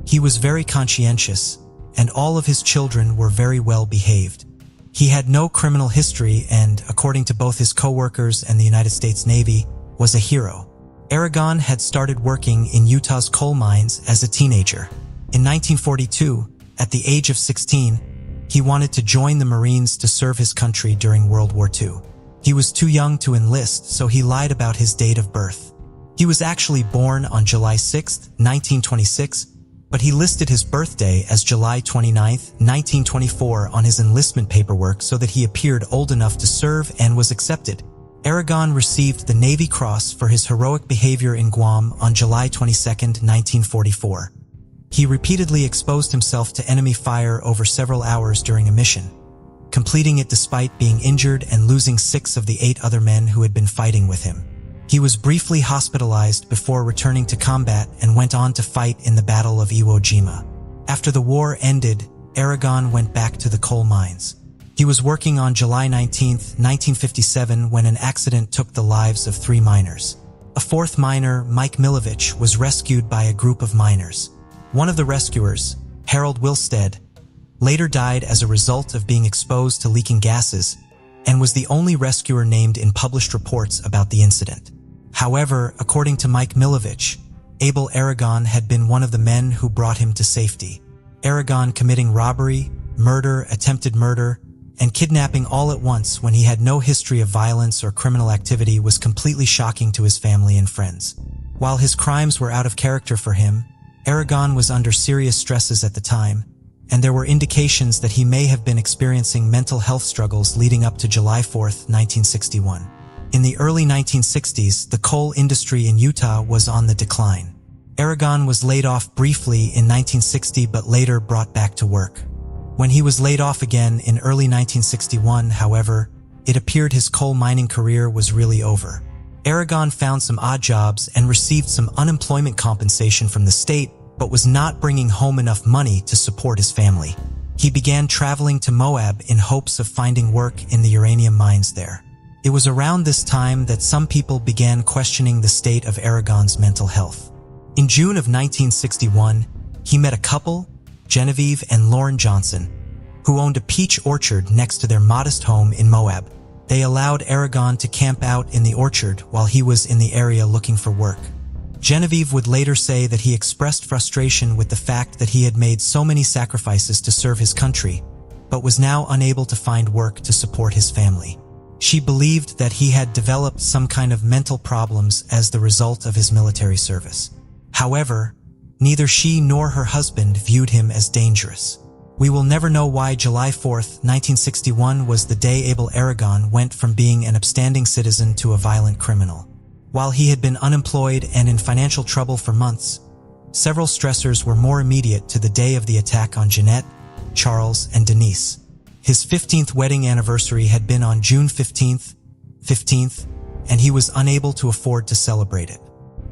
He was very conscientious, and all of his children were very well behaved. He had no criminal history and, according to both his co-workers and the United States Navy, was a hero. Aragon had started working in Utah's coal mines as a teenager. In 1942, at the age of 16, he wanted to join the Marines to serve his country during World War II. He was too young to enlist, so he lied about his date of birth. He was actually born on July 6, 1926, but he listed his birthday as July 29, 1924 on his enlistment paperwork so that he appeared old enough to serve and was accepted. Aragon received the Navy Cross for his heroic behavior in Guam on July 22, 1944. He repeatedly exposed himself to enemy fire over several hours during a mission, completing it despite being injured and losing 6 of the 8 other men who had been fighting with him. He was briefly hospitalized before returning to combat and went on to fight in the Battle of Iwo Jima. After the war ended, Aragon went back to the coal mines. He was working on July 19, 1957 when an accident took the lives of 3 miners. A 4th miner, Mike Milovich, was rescued by a group of miners. One of the rescuers, Harold Wilstead, later died as a result of being exposed to leaking gases and was the only rescuer named in published reports about the incident. However, according to Mike Milovich, Abel Aragon had been one of the men who brought him to safety. Aragon committing robbery, murder, attempted murder, and kidnapping all at once when he had no history of violence or criminal activity was completely shocking to his family and friends. While his crimes were out of character for him, Aragon was under serious stresses at the time, and there were indications that he may have been experiencing mental health struggles leading up to July 4, 1961. In the early 1960s, the coal industry in Utah was on the decline. Aragon was laid off briefly in 1960 but later brought back to work. When he was laid off again in early 1961, however, it appeared his coal mining career was really over. Aragon found some odd jobs and received some unemployment compensation from the state, but was not bringing home enough money to support his family. He began traveling to Moab in hopes of finding work in the uranium mines there. It was around this time that some people began questioning the state of Aragon's mental health. In June of 1961, he met a couple, Genevieve and Lauren Johnson, who owned a peach orchard next to their modest home in Moab. They allowed Aragon to camp out in the orchard while he was in the area looking for work. Genevieve would later say that he expressed frustration with the fact that he had made so many sacrifices to serve his country, but was now unable to find work to support his family. She believed that he had developed some kind of mental problems as the result of his military service. However, neither she nor her husband viewed him as dangerous. We will never know why July 4, 1961 was the day Abel Aragon went from being an upstanding citizen to a violent criminal. While he had been unemployed and in financial trouble for months, several stressors were more immediate to the day of the attack on Janette, Charles, and Denise. His 15th wedding anniversary had been on June 15th, and he was unable to afford to celebrate it.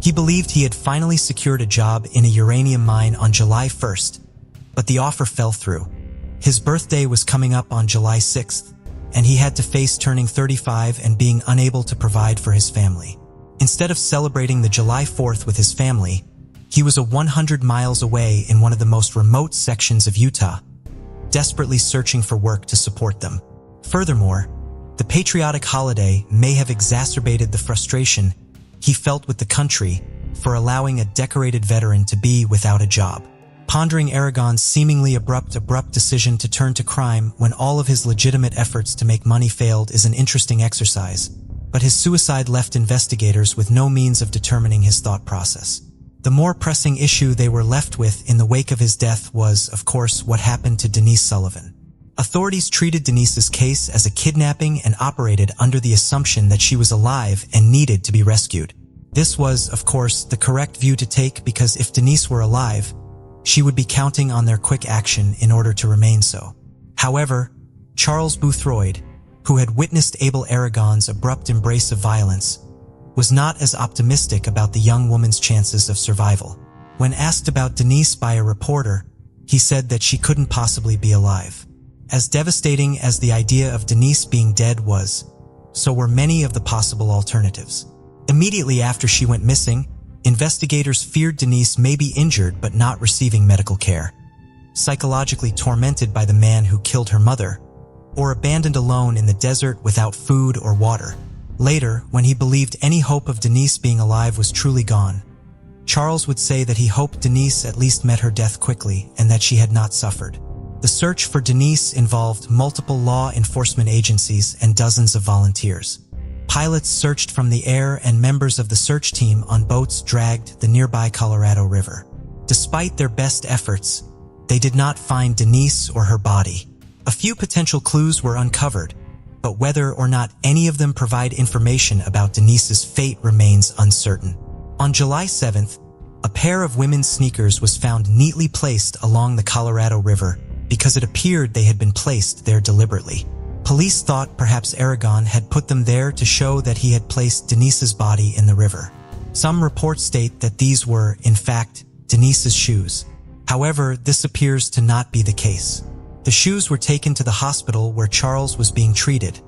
He believed he had finally secured a job in a uranium mine on July 1st, but the offer fell through. His birthday was coming up on July 6th, and he had to face turning 35 and being unable to provide for his family. Instead of celebrating the July 4th with his family, he was 100 miles away in one of the most remote sections of Utah, desperately searching for work to support them. Furthermore, the patriotic holiday may have exacerbated the frustration he felt with the country for allowing a decorated veteran to be without a job. Pondering Aragon's seemingly abrupt decision to turn to crime when all of his legitimate efforts to make money failed is an interesting exercise, but his suicide left investigators with no means of determining his thought process. The more pressing issue they were left with in the wake of his death was, of course, what happened to Denise Sullivan. Authorities treated Denise's case as a kidnapping and operated under the assumption that she was alive and needed to be rescued. This was, of course, the correct view to take because if Denise were alive, she would be counting on their quick action in order to remain so. However, Charles Boothroyd, who had witnessed Abel Aragon's abrupt embrace of violence, was not as optimistic about the young woman's chances of survival. When asked about Denise by a reporter, He said that she couldn't possibly be alive. As devastating as the idea of Denise being dead was, so were many of the possible alternatives. Immediately after she went missing, investigators feared Denise may be injured but not receiving medical care, psychologically tormented by the man who killed her mother, or abandoned alone in the desert without food or water. Later, when he believed any hope of Denise being alive was truly gone, Charles would say that he hoped Denise at least met her death quickly and that she had not suffered. The search for Denise involved multiple law enforcement agencies and dozens of volunteers. Pilots searched from the air and members of the search team on boats dragged the nearby Colorado River. Despite their best efforts, they did not find Denise or her body. A few potential clues were uncovered, but whether or not any of them provide information about Denise's fate remains uncertain. On July 7th, a pair of women's sneakers was found neatly placed along the Colorado River because it appeared they had been placed there deliberately. Police thought perhaps Aragon had put them there to show that he had placed Denise's body in the river. Some reports state that these were, in fact, Denise's shoes. However, this appears to not be the case. The shoes were taken to the hospital where Charles was being treated,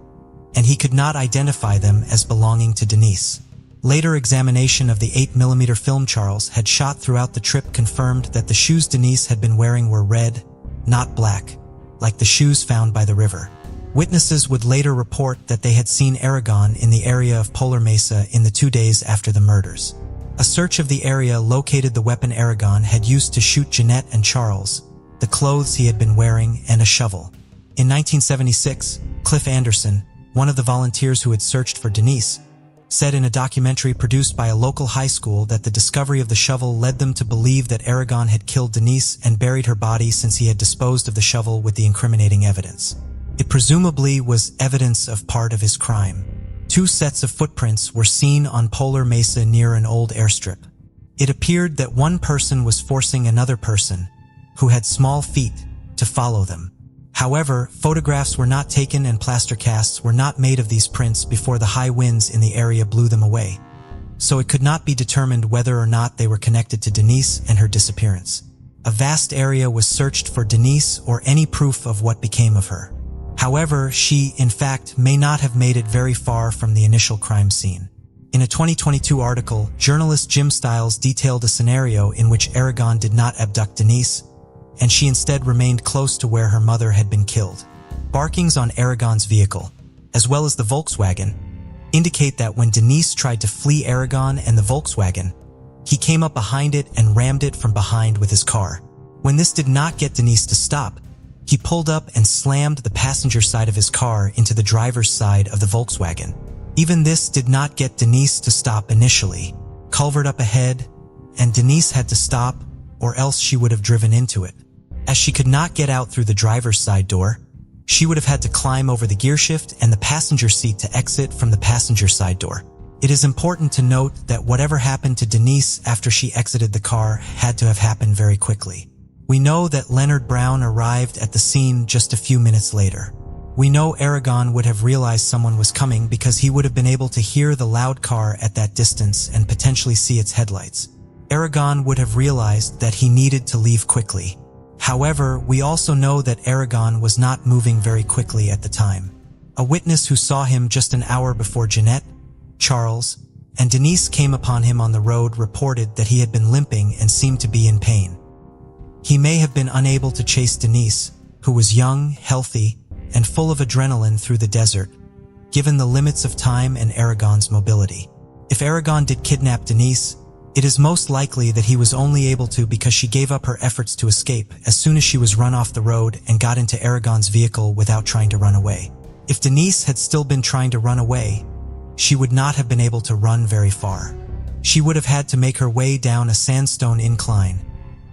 and he could not identify them as belonging to Denise. Later examination of the 8mm film Charles had shot throughout the trip confirmed that the shoes Denise had been wearing were red, not black, like the shoes found by the river. Witnesses would later report that they had seen Aragon in the area of Polar Mesa in the 2 days after the murders. A search of the area located the weapon Aragon had used to shoot Janette and Charles, the clothes he had been wearing, and a shovel. In 1976, Cliff Anderson, one of the volunteers who had searched for Denise, said in a documentary produced by a local high school that the discovery of the shovel led them to believe that Aragon had killed Denise and buried her body since he had disposed of the shovel with the incriminating evidence. It presumably was evidence of part of his crime. 2 sets of footprints were seen on Polar Mesa near an old airstrip. It appeared that one person was forcing another person, who had small feet, to follow them. However, photographs were not taken and plaster casts were not made of these prints before the high winds in the area blew them away, so it could not be determined whether or not they were connected to Denise and her disappearance. A vast area was searched for Denise or any proof of what became of her. However, she, in fact, may not have made it very far from the initial crime scene. In a 2022 article, journalist Jim Stiles detailed a scenario in which Aragon did not abduct Denise, and she instead remained close to where her mother had been killed. Markings on Aragon's vehicle, as well as the Volkswagen, indicate that when Denise tried to flee Aragon and the Volkswagen, he came up behind it and rammed it from behind with his car. When this did not get Denise to stop, he pulled up and slammed the passenger side of his car into the driver's side of the Volkswagen. Even this did not get Denise to stop initially. Culvert up ahead, and Denise had to stop, or else she would have driven into it. As she could not get out through the driver's side door, she would have had to climb over the gearshift and the passenger seat to exit from the passenger side door. It is important to note that whatever happened to Denise after she exited the car had to have happened very quickly. We know that Leonard Brown arrived at the scene just a few minutes later. We know Aragon would have realized someone was coming because he would have been able to hear the loud car at that distance and potentially see its headlights. Aragon would have realized that he needed to leave quickly. However, we also know that Aragon was not moving very quickly at the time. A witness who saw him just an hour before Janette, Charles, and Denise came upon him on the road reported that he had been limping and seemed to be in pain. He may have been unable to chase Denise, who was young, healthy, and full of adrenaline through the desert, given the limits of time and Aragon's mobility. If Aragon did kidnap Denise, it is most likely that he was only able to because she gave up her efforts to escape as soon as she was run off the road and got into Aragon's vehicle without trying to run away. If Denise had still been trying to run away, she would not have been able to run very far. She would have had to make her way down a sandstone incline,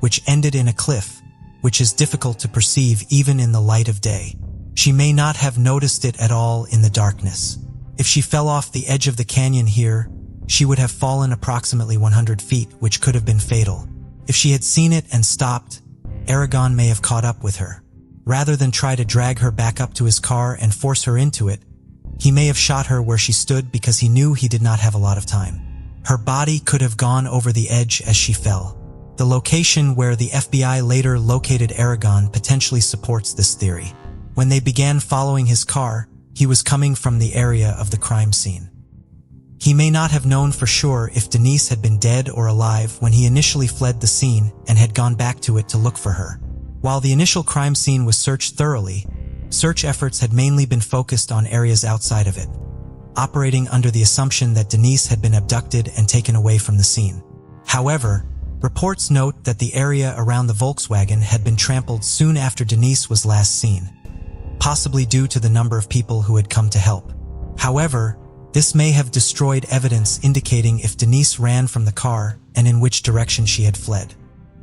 which ended in a cliff, which is difficult to perceive even in the light of day. She may not have noticed it at all in the darkness. If she fell off the edge of the canyon here, she would have fallen approximately 100 feet, which could have been fatal. If she had seen it and stopped, Aragon may have caught up with her. Rather than try to drag her back up to his car and force her into it, he may have shot her where she stood because he knew he did not have a lot of time. Her body could have gone over the edge as she fell. The location where the FBI later located Aragon potentially supports this theory. When they began following his car, he was coming from the area of the crime scene. He may not have known for sure if Denise had been dead or alive when he initially fled the scene and had gone back to it to look for her. While the initial crime scene was searched thoroughly, search efforts had mainly been focused on areas outside of it, operating under the assumption that Denise had been abducted and taken away from the scene. However, reports note that the area around the Volkswagen had been trampled soon after Denise was last seen, possibly due to the number of people who had come to help. However, this may have destroyed evidence indicating if Denise ran from the car and in which direction she had fled.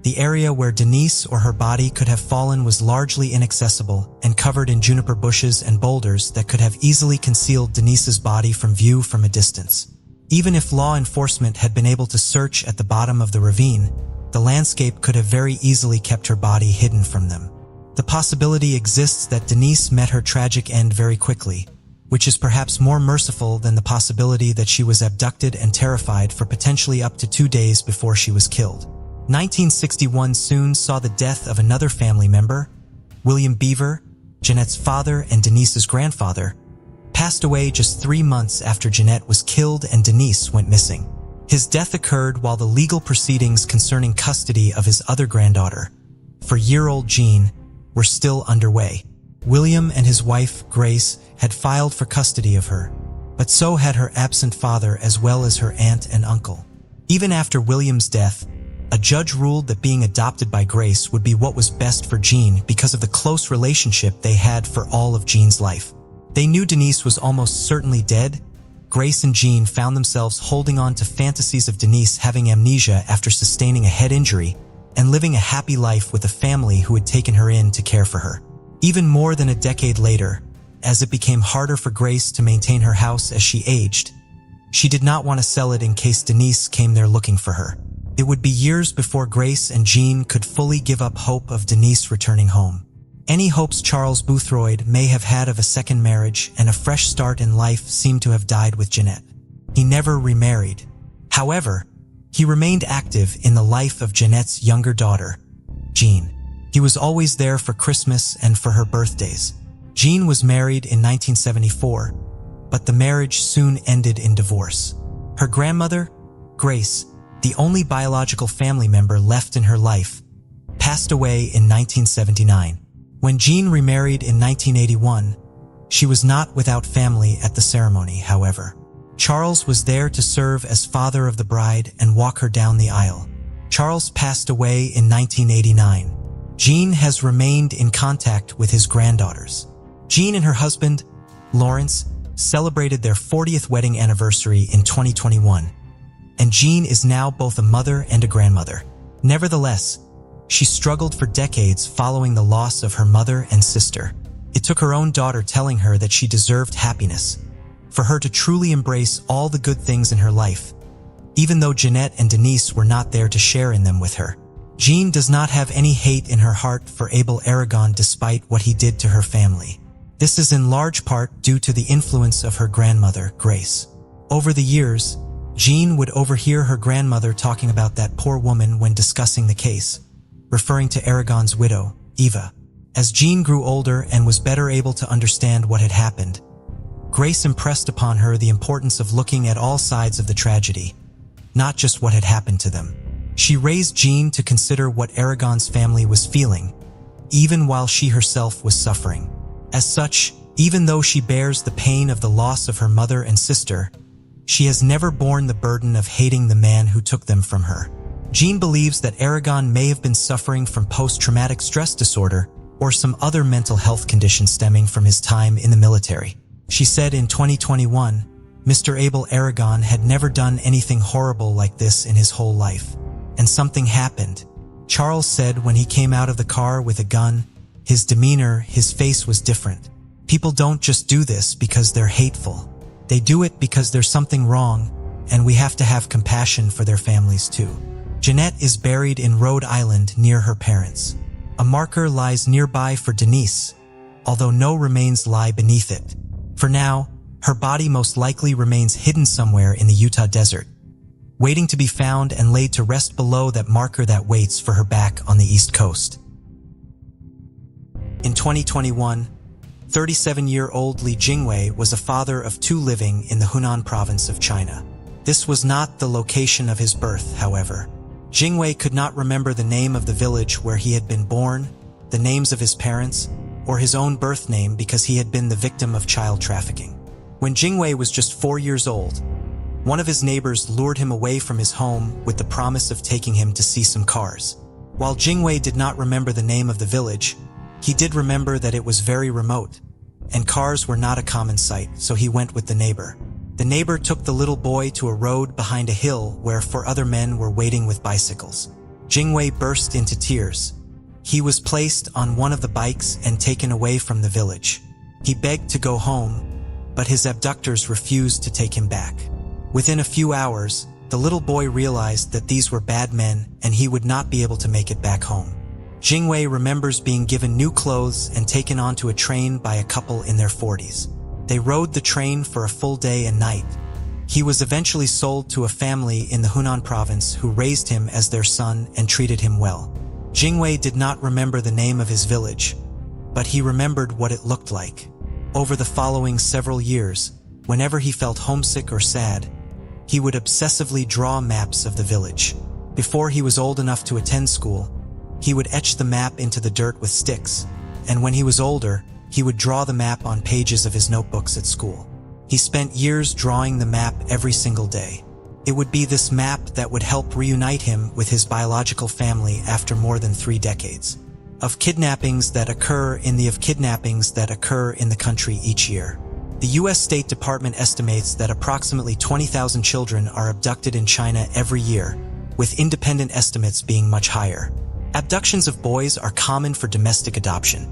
The area where Denise or her body could have fallen was largely inaccessible and covered in juniper bushes and boulders that could have easily concealed Denise's body from view from a distance. Even if law enforcement had been able to search at the bottom of the ravine, the landscape could have very easily kept her body hidden from them. The possibility exists that Denise met her tragic end very quickly, which is perhaps more merciful than the possibility that she was abducted and terrified for potentially up to 2 days before she was killed. 1961 soon saw the death of another family member. William Beaver, Janette's father and Denise's grandfather, passed away just 3 months after Janette was killed and Denise went missing. His death occurred while the legal proceedings concerning custody of his other granddaughter, 4-year-old Jean, were still underway. William and his wife, Grace, had filed for custody of her, but so had her absent father as well as her aunt and uncle. Even after William's death, a judge ruled that being adopted by Grace would be what was best for Jean because of the close relationship they had for all of Jean's life. They knew Denise was almost certainly dead. Grace and Jean found themselves holding on to fantasies of Denise having amnesia after sustaining a head injury and living a happy life with a family who had taken her in to care for her. Even more than a decade later, as it became harder for Grace to maintain her house as she aged, she did not want to sell it in case Denise came there looking for her. It would be years before Grace and Jean could fully give up hope of Denise returning home. Any hopes Charles Boothroyd may have had of a second marriage and a fresh start in life seemed to have died with Janette. He never remarried. However, he remained active in the life of Janette's younger daughter, Jean. He was always there for Christmas and for her birthdays. Jean was married in 1974, but the marriage soon ended in divorce. Her grandmother, Grace, the only biological family member left in her life, passed away in 1979. When Jean remarried in 1981, she was not without family at the ceremony, however. Charles was there to serve as father of the bride and walk her down the aisle. Charles passed away in 1989. Jean has remained in contact with his granddaughters. Jean and her husband, Lawrence, celebrated their 40th wedding anniversary in 2021, and Jean is now both a mother and a grandmother. Nevertheless, she struggled for decades following the loss of her mother and sister. It took her own daughter telling her that she deserved happiness, for her to truly embrace all the good things in her life, even though Janette and Denise were not there to share in them with her. Jean does not have any hate in her heart for Abel Aragon despite what he did to her family. This is in large part due to the influence of her grandmother, Grace. Over the years, Jean would overhear her grandmother talking about that poor woman when discussing the case, referring to Aragon's widow, Eva. As Jean grew older and was better able to understand what had happened, Grace impressed upon her the importance of looking at all sides of the tragedy, not just what had happened to them. She raised Jean to consider what Aragon's family was feeling, even while she herself was suffering. As such, even though she bears the pain of the loss of her mother and sister, she has never borne the burden of hating the man who took them from her. Jean believes that Aragon may have been suffering from post-traumatic stress disorder or some other mental health condition stemming from his time in the military. She said in 2021, Mr. Abel Aragon had never done anything horrible like this in his whole life. And something happened. Charles said when he came out of the car with a gun, his demeanor, his face was different. People don't just do this because they're hateful. They do it because there's something wrong, and we have to have compassion for their families too. Janette is buried in Rhode Island near her parents. A marker lies nearby for Denise, although no remains lie beneath it. For now, her body most likely remains hidden somewhere in the Utah desert, waiting to be found and laid to rest below that marker that waits for her back on the East Coast. In 2021, 37-year-old Li Jingwei was a father of 2 living in the Hunan province of China. This was not the location of his birth, however. Jingwei could not remember the name of the village where he had been born, the names of his parents, or his own birth name because he had been the victim of child trafficking. When Jingwei was just 4 years old, one of his neighbors lured him away from his home with the promise of taking him to see some cars. While Jingwei did not remember the name of the village, he did remember that it was very remote, and cars were not a common sight, so he went with the neighbor. The neighbor took the little boy to a road behind a hill where 4 other men were waiting with bicycles. Jingwei burst into tears. He was placed on one of the bikes and taken away from the village. He begged to go home, but his abductors refused to take him back. Within a few hours, the little boy realized that these were bad men and he would not be able to make it back home. Jingwei remembers being given new clothes and taken onto a train by a couple in their 40s. They rode the train for a full day and night. He was eventually sold to a family in the Hunan province who raised him as their son and treated him well. Jingwei did not remember the name of his village, but he remembered what it looked like. Over the following several years, whenever he felt homesick or sad, he would obsessively draw maps of the village. Before he was old enough to attend school, he would etch the map into the dirt with sticks, and when he was older, he would draw the map on pages of his notebooks at school. He spent years drawing the map every single day. It would be this map that would help reunite him with his biological family after more than 3 decades of kidnappings that occur in the country each year. The U.S. State Department estimates that approximately 20,000 children are abducted in China every year, with independent estimates being much higher. Abductions of boys are common for domestic adoption,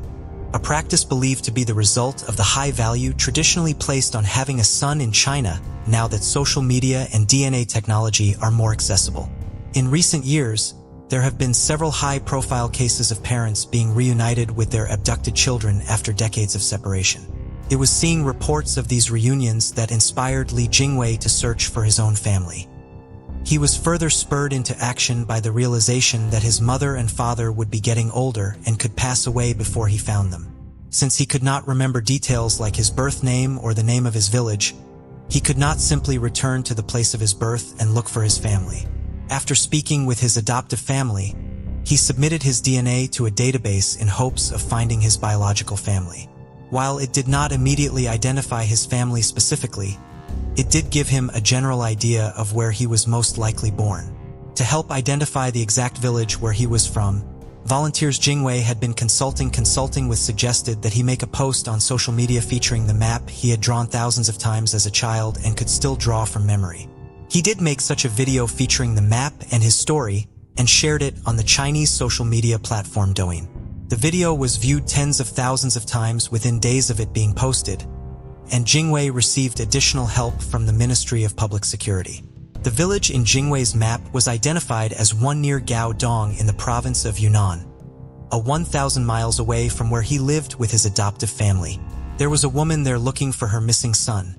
a practice believed to be the result of the high value traditionally placed on having a son in China now that social media and DNA technology are more accessible. In recent years, there have been several high-profile cases of parents being reunited with their abducted children after decades of separation. It was seeing reports of these reunions that inspired Li Jingwei to search for his own family. He was further spurred into action by the realization that his mother and father would be getting older and could pass away before he found them. Since he could not remember details like his birth name or the name of his village, he could not simply return to the place of his birth and look for his family. After speaking with his adoptive family, he submitted his DNA to a database in hopes of finding his biological family. While it did not immediately identify his family specifically, it did give him a general idea of where he was most likely born. To help identify the exact village where he was from, volunteers Jingwei had been consulting with suggested that he make a post on social media featuring the map he had drawn thousands of times as a child and could still draw from memory. He did make such a video featuring the map and his story and shared it on the Chinese social media platform Douyin. The video was viewed tens of thousands of times within days of it being posted, and Jingwei received additional help from the Ministry of Public Security. The village in Jingwei's map was identified as one near Gaodong in the province of Yunnan, 1,000 miles away from where he lived with his adoptive family. There was a woman there looking for her missing son,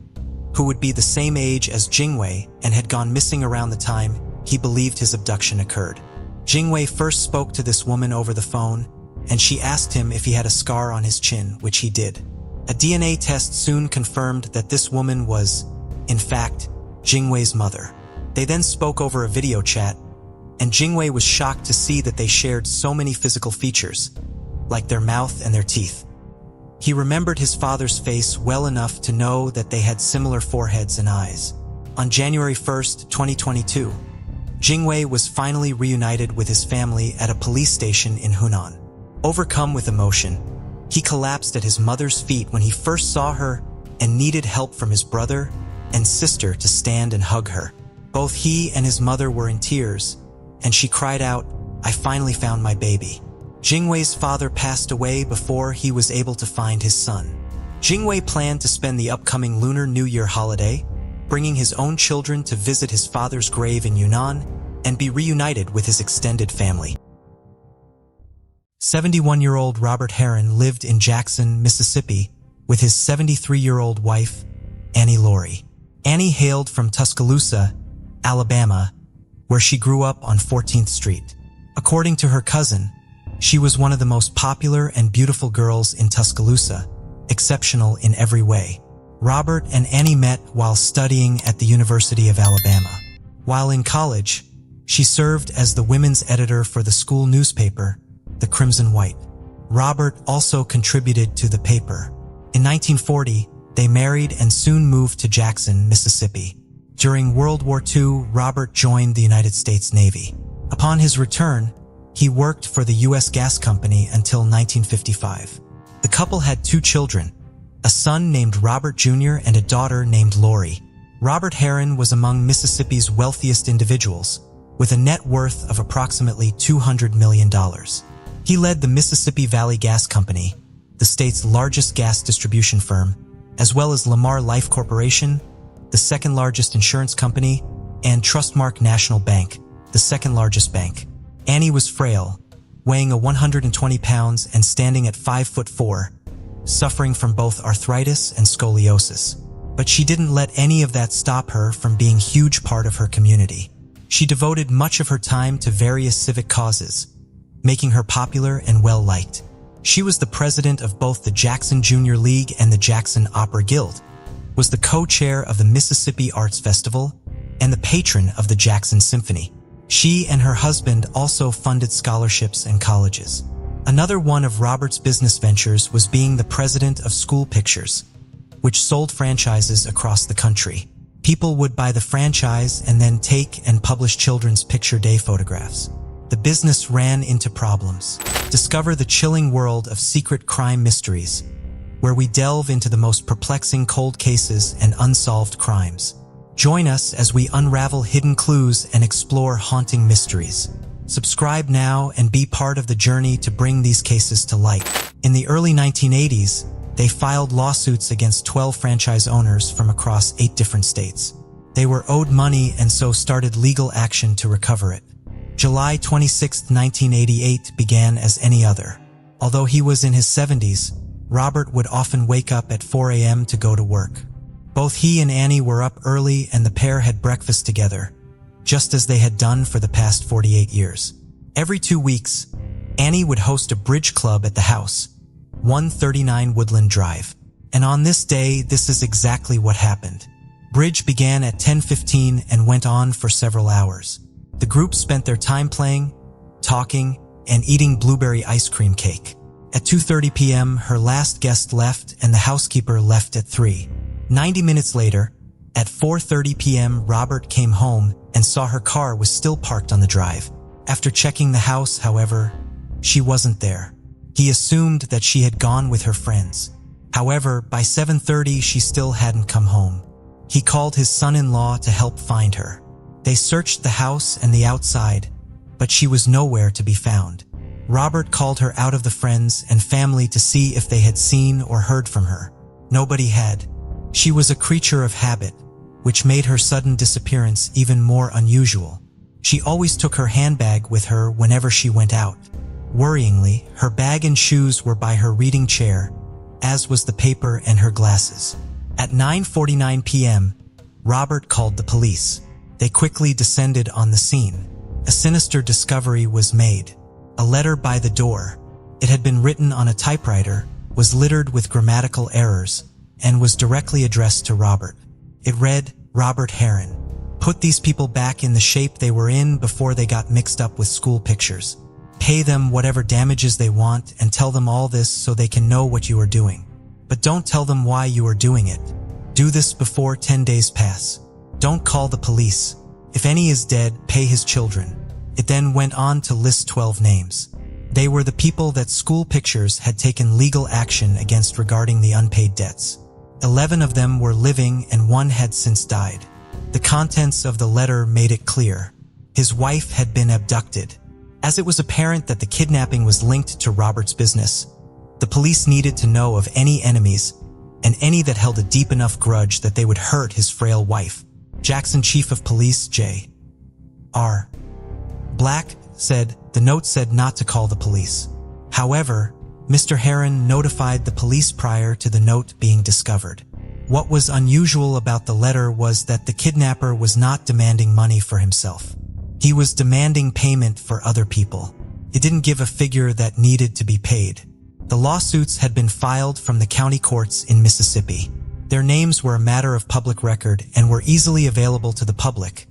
who would be the same age as Jingwei and had gone missing around the time he believed his abduction occurred. Jingwei first spoke to this woman over the phone, and she asked him if he had a scar on his chin, which he did. A DNA test soon confirmed that this woman was, in fact, Jingwei's mother. They then spoke over a video chat, and Jingwei was shocked to see that they shared so many physical features, like their mouth and their teeth. He remembered his father's face well enough to know that they had similar foreheads and eyes. On January 1st, 2022, Jingwei was finally reunited with his family at a police station in Hunan. Overcome with emotion, he collapsed at his mother's feet when he first saw her and needed help from his brother and sister to stand and hug her. Both he and his mother were in tears, and she cried out, "I finally found my baby." Jingwei's father passed away before he was able to find his son. Jingwei planned to spend the upcoming Lunar New Year holiday, bringing his own children to visit his father's grave in Yunnan and be reunited with his extended family. 71-year-old Robert Heron lived in Jackson, Mississippi, with his 73-year-old wife, Annie Laurie. Annie hailed from Tuscaloosa, Alabama, where she grew up on 14th Street. According to her cousin, she was one of the most popular and beautiful girls in Tuscaloosa, exceptional in every way. Robert and Annie met while studying at the University of Alabama. While in college, she served as the women's editor for the school newspaper, the Crimson White. Robert also contributed to the paper. In 1940, they married and soon moved to Jackson, Mississippi. During World War II, Robert joined the United States Navy. Upon his return, he worked for the U.S. Gas Company until 1955. The couple had 2 children, a son named Robert Jr. and a daughter named Lori. Robert Heron was among Mississippi's wealthiest individuals, with a net worth of approximately $200 million. He led the Mississippi Valley Gas Company, the state's largest gas distribution firm, as well as Lamar Life Corporation, the second largest insurance company, and Trustmark National Bank, the second largest bank. Annie was frail, weighing 120 pounds and standing at 5'4", suffering from both arthritis and scoliosis. But she didn't let any of that stop her from being a huge part of her community. She devoted much of her time to various civic causes, making her popular and well-liked. She was the president of both the Jackson Junior League and the Jackson Opera Guild, was the co-chair of the Mississippi Arts Festival, and the patron of the Jackson Symphony. She and her husband also funded scholarships and colleges. Another one of Robert's business ventures was being the president of School Pictures, which sold franchises across the country. People would buy the franchise and then take and publish children's picture day photographs. The business ran into problems. Discover the chilling world of secret crime mysteries, where we delve into the most perplexing cold cases and unsolved crimes. Join us as we unravel hidden clues and explore haunting mysteries. Subscribe now and be part of the journey to bring these cases to light. In the early 1980s, they filed lawsuits against 12 franchise owners from across 8 different states. They were owed money and so started legal action to recover it. July 26, 1988 began as any other. Although he was in his 70s, Robert would often wake up at 4 a.m. to go to work. Both he and Annie were up early and the pair had breakfast together, just as they had done for the past 48 years. Every 2 weeks, Annie would host a bridge club at the house, 139 Woodland Drive. And on this day, this is exactly what happened. Bridge began at 10:15 and went on for several hours. The group spent their time playing, talking, and eating blueberry ice cream cake. At 2:30 p.m., her last guest left and the housekeeper left at 3. 90 minutes later, at 4:30 p.m., Robert came home and saw her car was still parked on the drive. After checking the house, however, she wasn't there. He assumed that she had gone with her friends. However, by 7:30, she still hadn't come home. He called his son-in-law to help find her. They searched the house and the outside, but she was nowhere to be found. Robert called her out of the friends and family to see if they had seen or heard from her. Nobody had. She was a creature of habit, which made her sudden disappearance even more unusual. She always took her handbag with her whenever she went out. Worryingly, her bag and shoes were by her reading chair, as was the paper and her glasses. At 9:49 p.m., Robert called the police. They quickly descended on the scene. A sinister discovery was made. A letter by the door. It had been written on a typewriter, was littered with grammatical errors, and was directly addressed to Robert. It read, "Robert Heron. Put these people back in the shape they were in before they got mixed up with school pictures. Pay them whatever damages they want and tell them all this so they can know what you are doing. But don't tell them why you are doing it. Do this before 10 days pass. Don't call the police. If any is dead, pay his children." It then went on to list 12 names. They were the people that School Pictures had taken legal action against regarding the unpaid debts. 11 of them were living and 1 had since died. The contents of the letter made it clear. His wife had been abducted. As it was apparent that the kidnapping was linked to Robert's business, the police needed to know of any enemies and any that held a deep enough grudge that they would hurt his frail wife. Jackson Chief of Police J.R. Black said the note said not to call the police. However, Mr. Heron notified the police prior to the note being discovered. What was unusual about the letter was that the kidnapper was not demanding money for himself. He was demanding payment for other people. It didn't give a figure that needed to be paid. The lawsuits had been filed from the county courts in Mississippi. Their names were a matter of public record and were easily available to the public,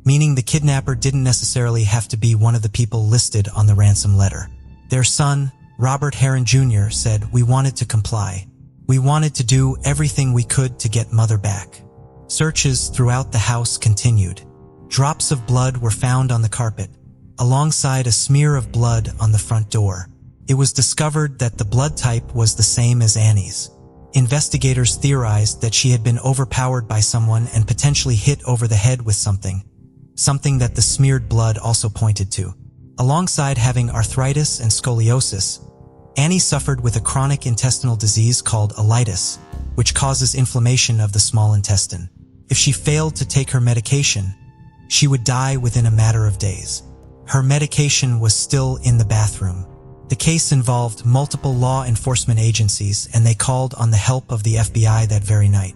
meaning the kidnapper didn't necessarily have to be one of the people listed on the ransom letter. Their son, Robert Heron Jr., said, "We wanted to comply. We wanted to do everything we could to get Mother back." Searches throughout the house continued. Drops of blood were found on the carpet, alongside a smear of blood on the front door. It was discovered that the blood type was the same as Annie's. Investigators theorized that she had been overpowered by someone and potentially hit over the head with something that the smeared blood also pointed to. Alongside having arthritis and scoliosis, Annie suffered with a chronic intestinal disease called ileitis, which causes inflammation of the small intestine. If she failed to take her medication, she would die within a matter of days. Her medication was still in the bathroom. The case involved multiple law enforcement agencies, and they called on the help of the FBI that very night.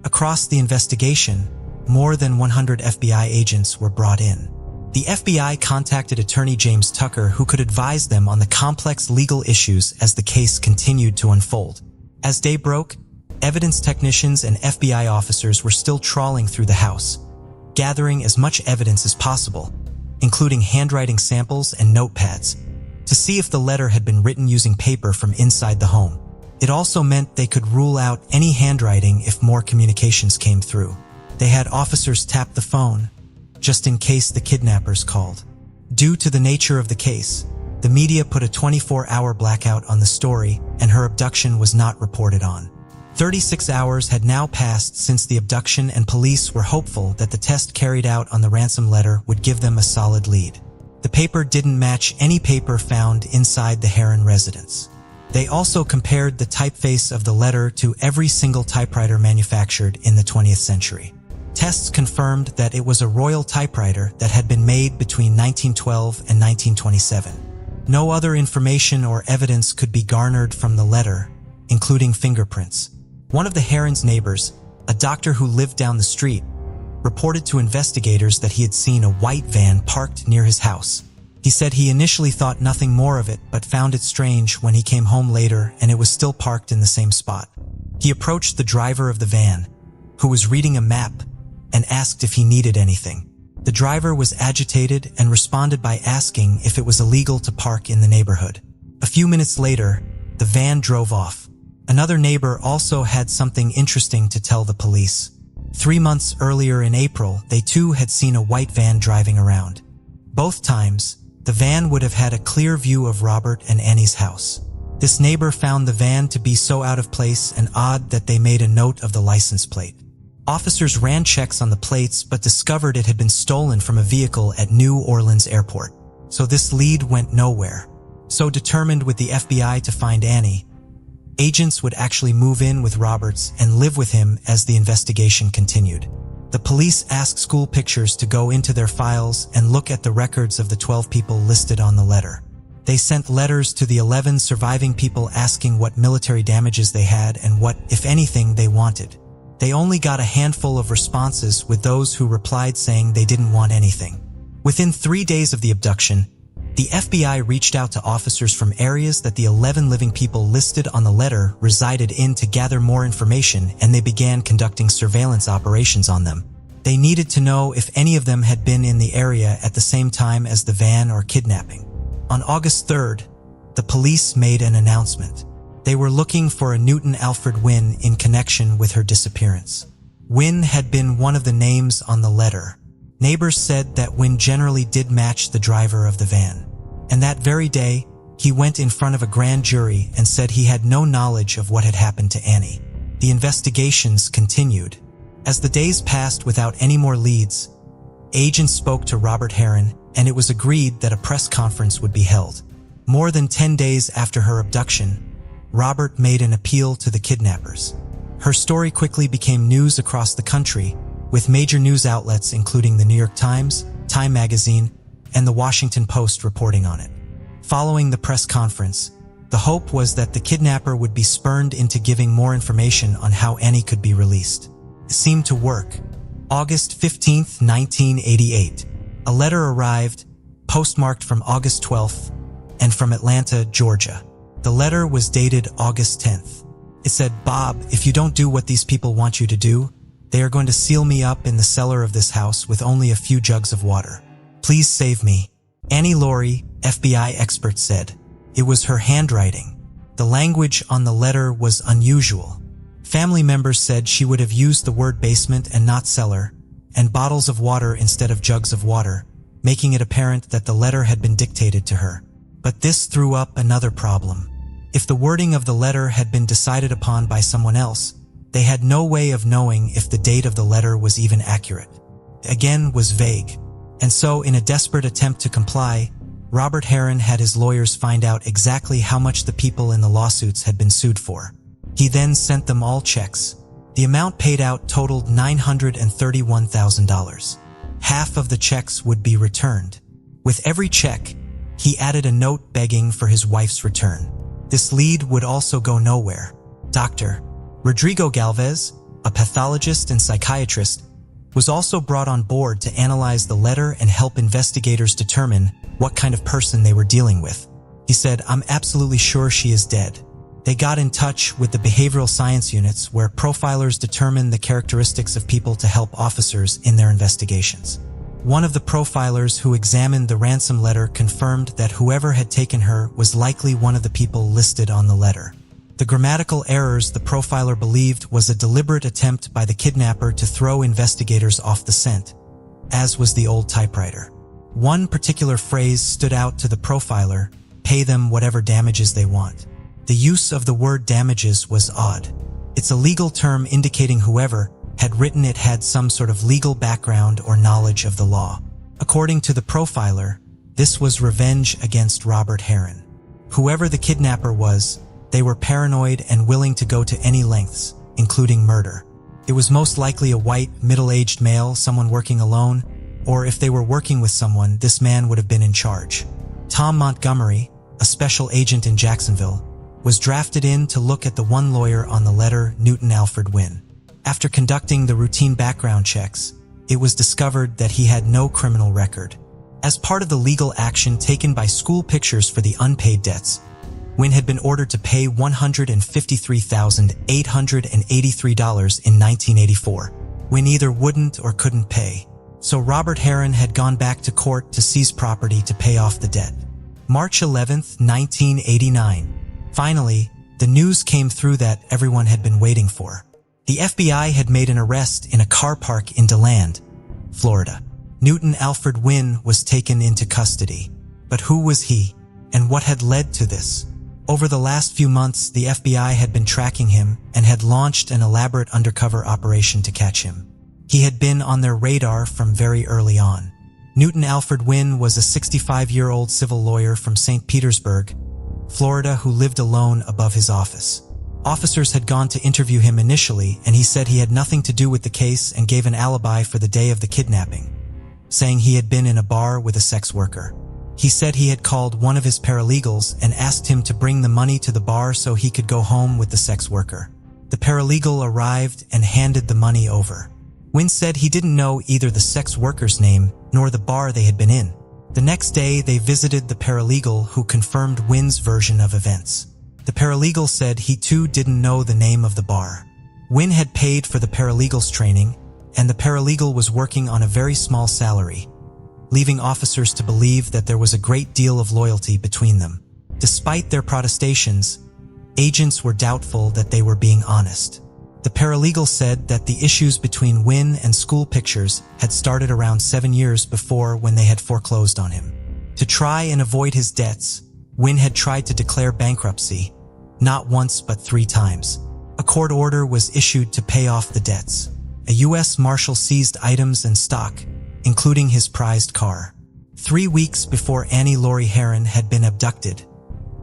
Across the investigation, more than 100 FBI agents were brought in. The FBI contacted attorney James Tucker, who could advise them on the complex legal issues as the case continued to unfold. As day broke, evidence technicians and FBI officers were still trawling through the house, gathering as much evidence as possible, including handwriting samples and notepads, to see if the letter had been written using paper from inside the home. It also meant they could rule out any handwriting if more communications came through. They had officers tap the phone, just in case the kidnappers called. Due to the nature of the case, the media put a 24-hour blackout on the story, and her abduction was not reported on. 36 hours had now passed since the abduction, and police were hopeful that the test carried out on the ransom letter would give them a solid lead. The paper didn't match any paper found inside the Heron residence. They also compared the typeface of the letter to every single typewriter manufactured in the 20th century. Tests confirmed that it was a royal typewriter that had been made between 1912 and 1927. No other information or evidence could be garnered from the letter, including fingerprints. One of the Heron's neighbors, a doctor who lived down the street, reported to investigators that he had seen a white van parked near his house. He said he initially thought nothing more of it, but found it strange when he came home later and it was still parked in the same spot. He approached the driver of the van, who was reading a map, and asked if he needed anything. The driver was agitated and responded by asking if it was illegal to park in the neighborhood. A few minutes later, the van drove off. Another neighbor also had something interesting to tell the police. 3 months earlier in April, they too had seen a white van driving around. Both times, the van would have had a clear view of Robert and Annie's house. This neighbor found the van to be so out of place and odd that they made a note of the license plate. Officers ran checks on the plates but discovered it had been stolen from a vehicle at New Orleans Airport. So this lead went nowhere. So determined with the FBI to find Annie, agents would actually move in with Roberts and live with him as the investigation continued. The police asked school pictures to go into their files and look at the records of the 12 people listed on the letter. They sent letters to the 11 surviving people asking what military damages they had and what, if anything, they wanted. They only got a handful of responses, with those who replied saying they didn't want anything. Within 3 days of the abduction, the FBI reached out to officers from areas that the 11 living people listed on the letter resided in to gather more information, and they began conducting surveillance operations on them. They needed to know if any of them had been in the area at the same time as the van or kidnapping. On August 3rd, the police made an announcement. They were looking for a Newton Alfred Wynne in connection with her disappearance. Wynne had been one of the names on the letter. Neighbors said that Wynne generally did match the driver of the van. And that very day, he went in front of a grand jury and said he had no knowledge of what had happened to Annie. The investigations continued. As the days passed without any more leads, agents spoke to Robert Heron, and it was agreed that a press conference would be held. More than 10 days after her abduction, Robert made an appeal to the kidnappers. Her story quickly became news across the country, with major news outlets including the New York Times, Time magazine, and the Washington Post reporting on it. Following the press conference, the hope was that the kidnapper would be spurned into giving more information on how Annie could be released. It seemed to work. August 15, 1988. A letter arrived, postmarked from August 12th, and from Atlanta, Georgia. The letter was dated August 10th. It said, "Bob, if you don't do what these people want you to do, they are going to seal me up in the cellar of this house with only a few jugs of water. Please save me." Annie Laurie, FBI expert, said. It was her handwriting. The language on the letter was unusual. Family members said she would have used the word basement and not cellar, and bottles of water instead of jugs of water, making it apparent that the letter had been dictated to her. But this threw up another problem. If the wording of the letter had been decided upon by someone else, they had no way of knowing if the date of the letter was even accurate. Again, was vague. And so, in a desperate attempt to comply, Robert Heron had his lawyers find out exactly how much the people in the lawsuits had been sued for. He then sent them all checks. The amount paid out totaled $931,000. Half of the checks would be returned. With every check, he added a note begging for his wife's return. This lead would also go nowhere. Dr. Rodrigo Galvez, a pathologist and psychiatrist, was also brought on board to analyze the letter and help investigators determine what kind of person they were dealing with. He said, "I'm absolutely sure she is dead." They got in touch with the behavioral science units where profilers determine the characteristics of people to help officers in their investigations. One of the profilers who examined the ransom letter confirmed that whoever had taken her was likely one of the people listed on the letter. The grammatical errors the profiler believed was a deliberate attempt by the kidnapper to throw investigators off the scent, as was the old typewriter. One particular phrase stood out to the profiler, "Pay them whatever damages they want." The use of the word damages was odd. It's a legal term indicating whoever had written it had some sort of legal background or knowledge of the law. According to the profiler, this was revenge against Robert Heron. Whoever the kidnapper was, they were paranoid and willing to go to any lengths, including murder. It was most likely a white, middle-aged male, someone working alone, or if they were working with someone, this man would have been in charge. Tom Montgomery, a special agent in Jacksonville, was drafted in to look at the one lawyer on the letter, Newton Alfred Wynn. After conducting the routine background checks, it was discovered that he had no criminal record. As part of the legal action taken by School Pictures for the unpaid debts, Wynn had been ordered to pay $153,883 in 1984. Wynn either wouldn't or couldn't pay, so Robert Heron had gone back to court to seize property to pay off the debt. March 11, 1989. Finally, the news came through that everyone had been waiting for. The FBI had made an arrest in a car park in DeLand, Florida. Newton Alfred Wynn was taken into custody. But who was he, and what had led to this? Over the last few months, the FBI had been tracking him and had launched an elaborate undercover operation to catch him. He had been on their radar from very early on. Newton Alfred Wynn was a 65-year-old civil lawyer from St. Petersburg, Florida, who lived alone above his office. Officers had gone to interview him initially, and he said he had nothing to do with the case and gave an alibi for the day of the kidnapping, saying he had been in a bar with a sex worker. He said he had called one of his paralegals and asked him to bring the money to the bar so he could go home with the sex worker. The paralegal arrived and handed the money over. Wynn said he didn't know either the sex worker's name nor the bar they had been in. The next day, they visited the paralegal who confirmed Wynn's version of events. The paralegal said he too didn't know the name of the bar. Wynn had paid for the paralegal's training, and the paralegal was working on a very small salary, leaving officers to believe that there was a great deal of loyalty between them. Despite their protestations, agents were doubtful that they were being honest. The paralegal said that the issues between Wynn and School Pictures had started around 7 years before, when they had foreclosed on him. To try and avoid his debts, Wynn had tried to declare bankruptcy, not once but 3 times. A court order was issued to pay off the debts. A U.S. Marshal seized items and stock, including his prized car. 3 weeks before Annie Laurie Heron had been abducted,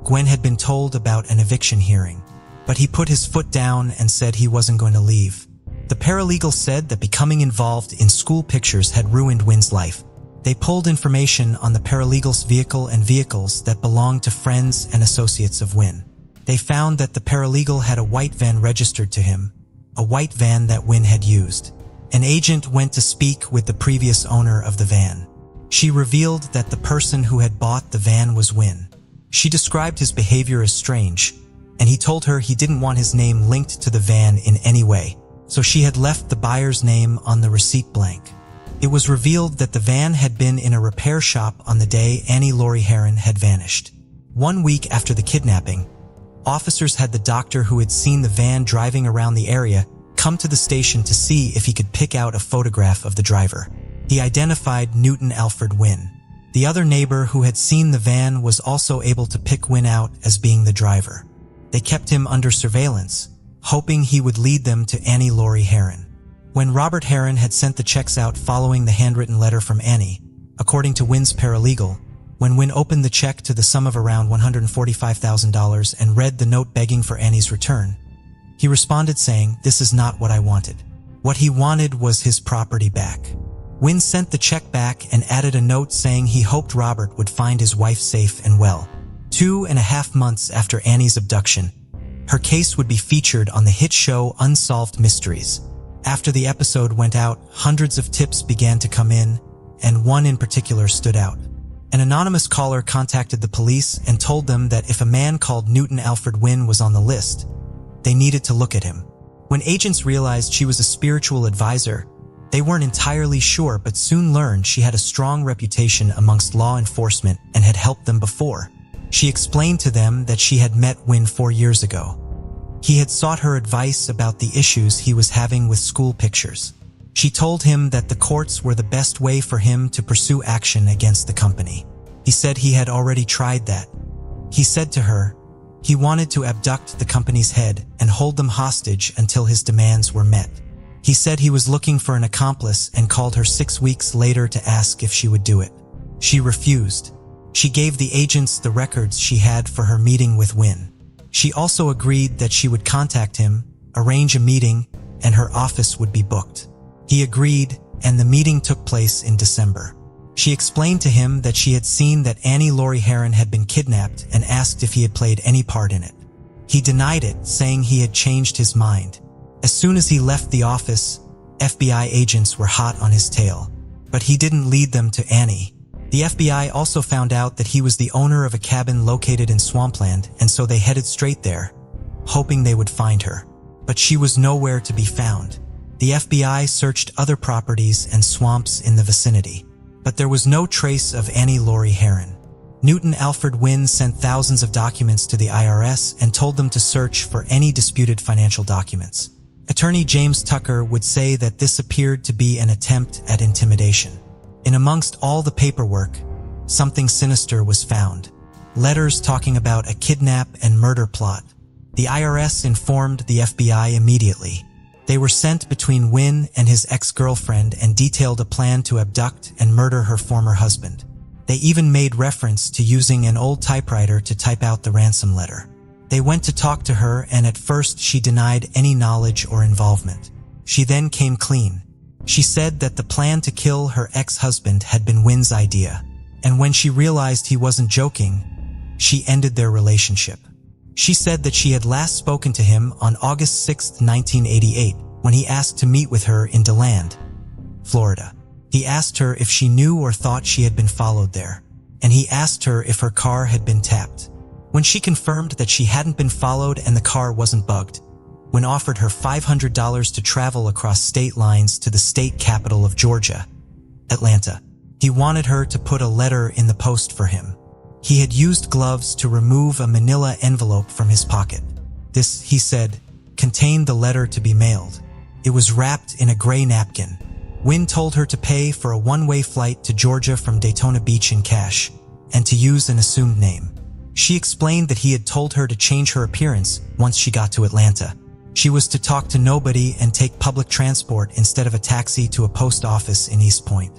Gwen had been told about an eviction hearing, but he put his foot down and said he wasn't going to leave. The paralegal said that becoming involved in School Pictures had ruined Wynn's life. They pulled information on the paralegal's vehicle and vehicles that belonged to friends and associates of Wynn. They found that the paralegal had a white van registered to him, a white van that Wynn had used. An agent went to speak with the previous owner of the van. She revealed that the person who had bought the van was Wynn. She described his behavior as strange, and he told her he didn't want his name linked to the van in any way, so she had left the buyer's name on the receipt blank. It was revealed that the van had been in a repair shop on the day Annie Laurie Heron had vanished. 1 week after the kidnapping, officers had the doctor who had seen the van driving around the area come to the station to see if he could pick out a photograph of the driver. He identified Newton Alfred Wynn. The other neighbor who had seen the van was also able to pick Wynn out as being the driver. They kept him under surveillance, hoping he would lead them to Annie Laurie Heron. When Robert Heron had sent the checks out following the handwritten letter from Annie, according to Wynn's paralegal, when Wynn opened the check to the sum of around $145,000 and read the note begging for Annie's return, he responded saying, "This is not what I wanted. What he wanted was his property back." Wynn sent the check back and added a note saying he hoped Robert would find his wife safe and well. 2.5 months after Annie's abduction, her case would be featured on the hit show Unsolved Mysteries. After the episode went out, hundreds of tips began to come in, and one in particular stood out. An anonymous caller contacted the police and told them that if a man called Newton Alfred Wynn was on the list, they needed to look at him. When agents realized she was a spiritual advisor, they weren't entirely sure but soon learned she had a strong reputation amongst law enforcement and had helped them before. She explained to them that she had met Wynn 4 years ago. He had sought her advice about the issues he was having with school pictures. She told him that the courts were the best way for him to pursue action against the company. He said he had already tried that. He said to her, he wanted to abduct the company's head and hold them hostage until his demands were met. He said he was looking for an accomplice and called her 6 weeks later to ask if she would do it. She refused. She gave the agents the records she had for her meeting with Wynn. She also agreed that she would contact him, arrange a meeting, and her office would be booked. He agreed, and the meeting took place in December. She explained to him that she had seen that Annie Laurie Heron had been kidnapped and asked if he had played any part in it. He denied it, saying he had changed his mind. As soon as he left the office, FBI agents were hot on his tail. But he didn't lead them to Annie. The FBI also found out that he was the owner of a cabin located in Swampland, and so they headed straight there, hoping they would find her. But she was nowhere to be found. The FBI searched other properties and swamps in the vicinity, but there was no trace of Annie Laurie Heron. Newton Alfred Wynn sent thousands of documents to the IRS and told them to search for any disputed financial documents. Attorney James Tucker would say that this appeared to be an attempt at intimidation. In amongst all the paperwork, something sinister was found. Letters talking about a kidnap and murder plot. The IRS informed the FBI immediately. They were sent between Wynn and his ex-girlfriend and detailed a plan to abduct and murder her former husband. They even made reference to using an old typewriter to type out the ransom letter. They went to talk to her, and at first she denied any knowledge or involvement. She then came clean. She said that the plan to kill her ex-husband had been Wynn's idea, and when she realized he wasn't joking, she ended their relationship. She said that she had last spoken to him on August 6, 1988, when he asked to meet with her in DeLand, Florida. He asked her if she knew or thought she had been followed there, and he asked her if her car had been tapped. When she confirmed that she hadn't been followed and the car wasn't bugged, Wynn offered her $500 to travel across state lines to the state capital of Georgia, Atlanta. He wanted her to put a letter in the post for him. He had used gloves to remove a manila envelope from his pocket. This, he said, contained the letter to be mailed. It was wrapped in a gray napkin. Wynn told her to pay for a one-way flight to Georgia from Daytona Beach in cash, and to use an assumed name. She explained that he had told her to change her appearance once she got to Atlanta. She was to talk to nobody and take public transport instead of a taxi to a post office in East Point.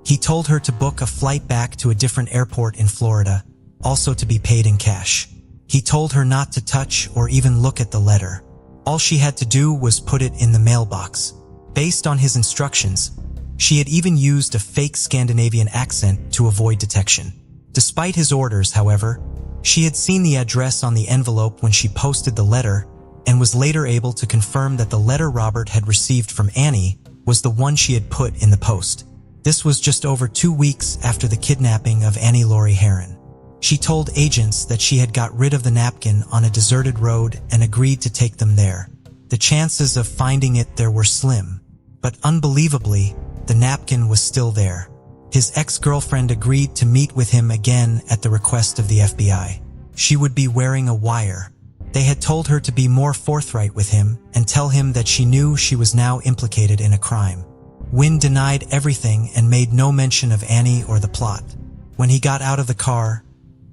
He told her to book a flight back to a different airport in Florida, also to be paid in cash. He told her not to touch or even look at the letter. All she had to do was put it in the mailbox. Based on his instructions, she had even used a fake Scandinavian accent to avoid detection. Despite his orders, however, she had seen the address on the envelope when she posted the letter and was later able to confirm that the letter Robert had received from Annie was the one she had put in the post. This was just over 2 weeks after the kidnapping of Annie Laurie Heron. She told agents that she had got rid of the napkin on a deserted road and agreed to take them there. The chances of finding it there were slim, but unbelievably, the napkin was still there. His ex-girlfriend agreed to meet with him again at the request of the FBI. She would be wearing a wire. They had told her to be more forthright with him and tell him that she knew she was now implicated in a crime. Wynn denied everything and made no mention of Annie or the plot. When he got out of the car,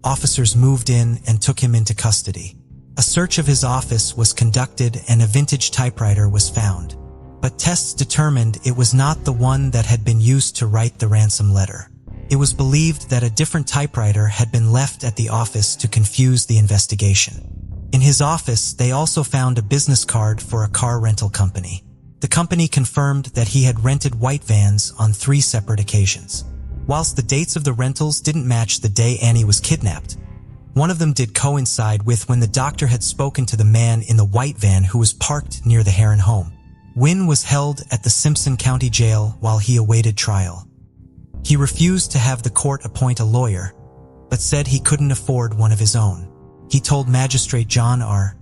officers moved in and took him into custody. A search of his office was conducted and a vintage typewriter was found. But tests determined it was not the one that had been used to write the ransom letter. It was believed that a different typewriter had been left at the office to confuse the investigation. In his office, they also found a business card for a car rental company. The company confirmed that he had rented white vans on 3 separate occasions. Whilst the dates of the rentals didn't match the day Annie was kidnapped, one of them did coincide with when the doctor had spoken to the man in the white van who was parked near the Heron home. Wynn was held at the Simpson County Jail while he awaited trial. He refused to have the court appoint a lawyer, but said he couldn't afford one of his own. He told Magistrate John R.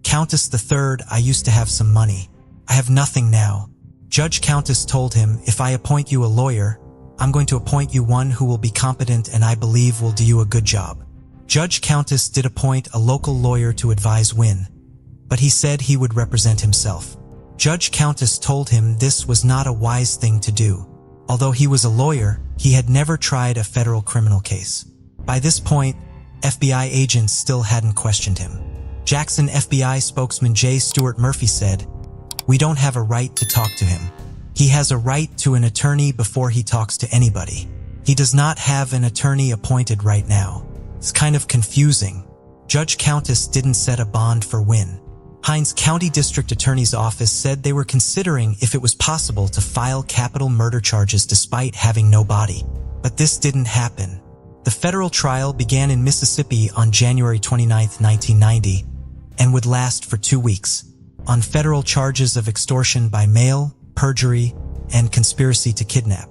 Countess III, "I used to have some money. I have nothing now." Judge Countess told him, "If I appoint you a lawyer, I'm going to appoint you one who will be competent and I believe will do you a good job." Judge Countess did appoint a local lawyer to advise Wynn, but he said he would represent himself. Judge Countess told him this was not a wise thing to do. Although he was a lawyer, he had never tried a federal criminal case. By this point, FBI agents still hadn't questioned him. Jackson FBI spokesman J. Stuart Murphy said, "We don't have a right to talk to him. He has a right to an attorney before he talks to anybody. He does not have an attorney appointed right now. It's kind of confusing." Judge Countess didn't set a bond for Wynn. Hinds County District Attorney's Office said they were considering if it was possible to file capital murder charges despite having no body. But this didn't happen. The federal trial began in Mississippi on January 29, 1990, and would last for 2 weeks, on federal charges of extortion by mail, perjury, and conspiracy to kidnap.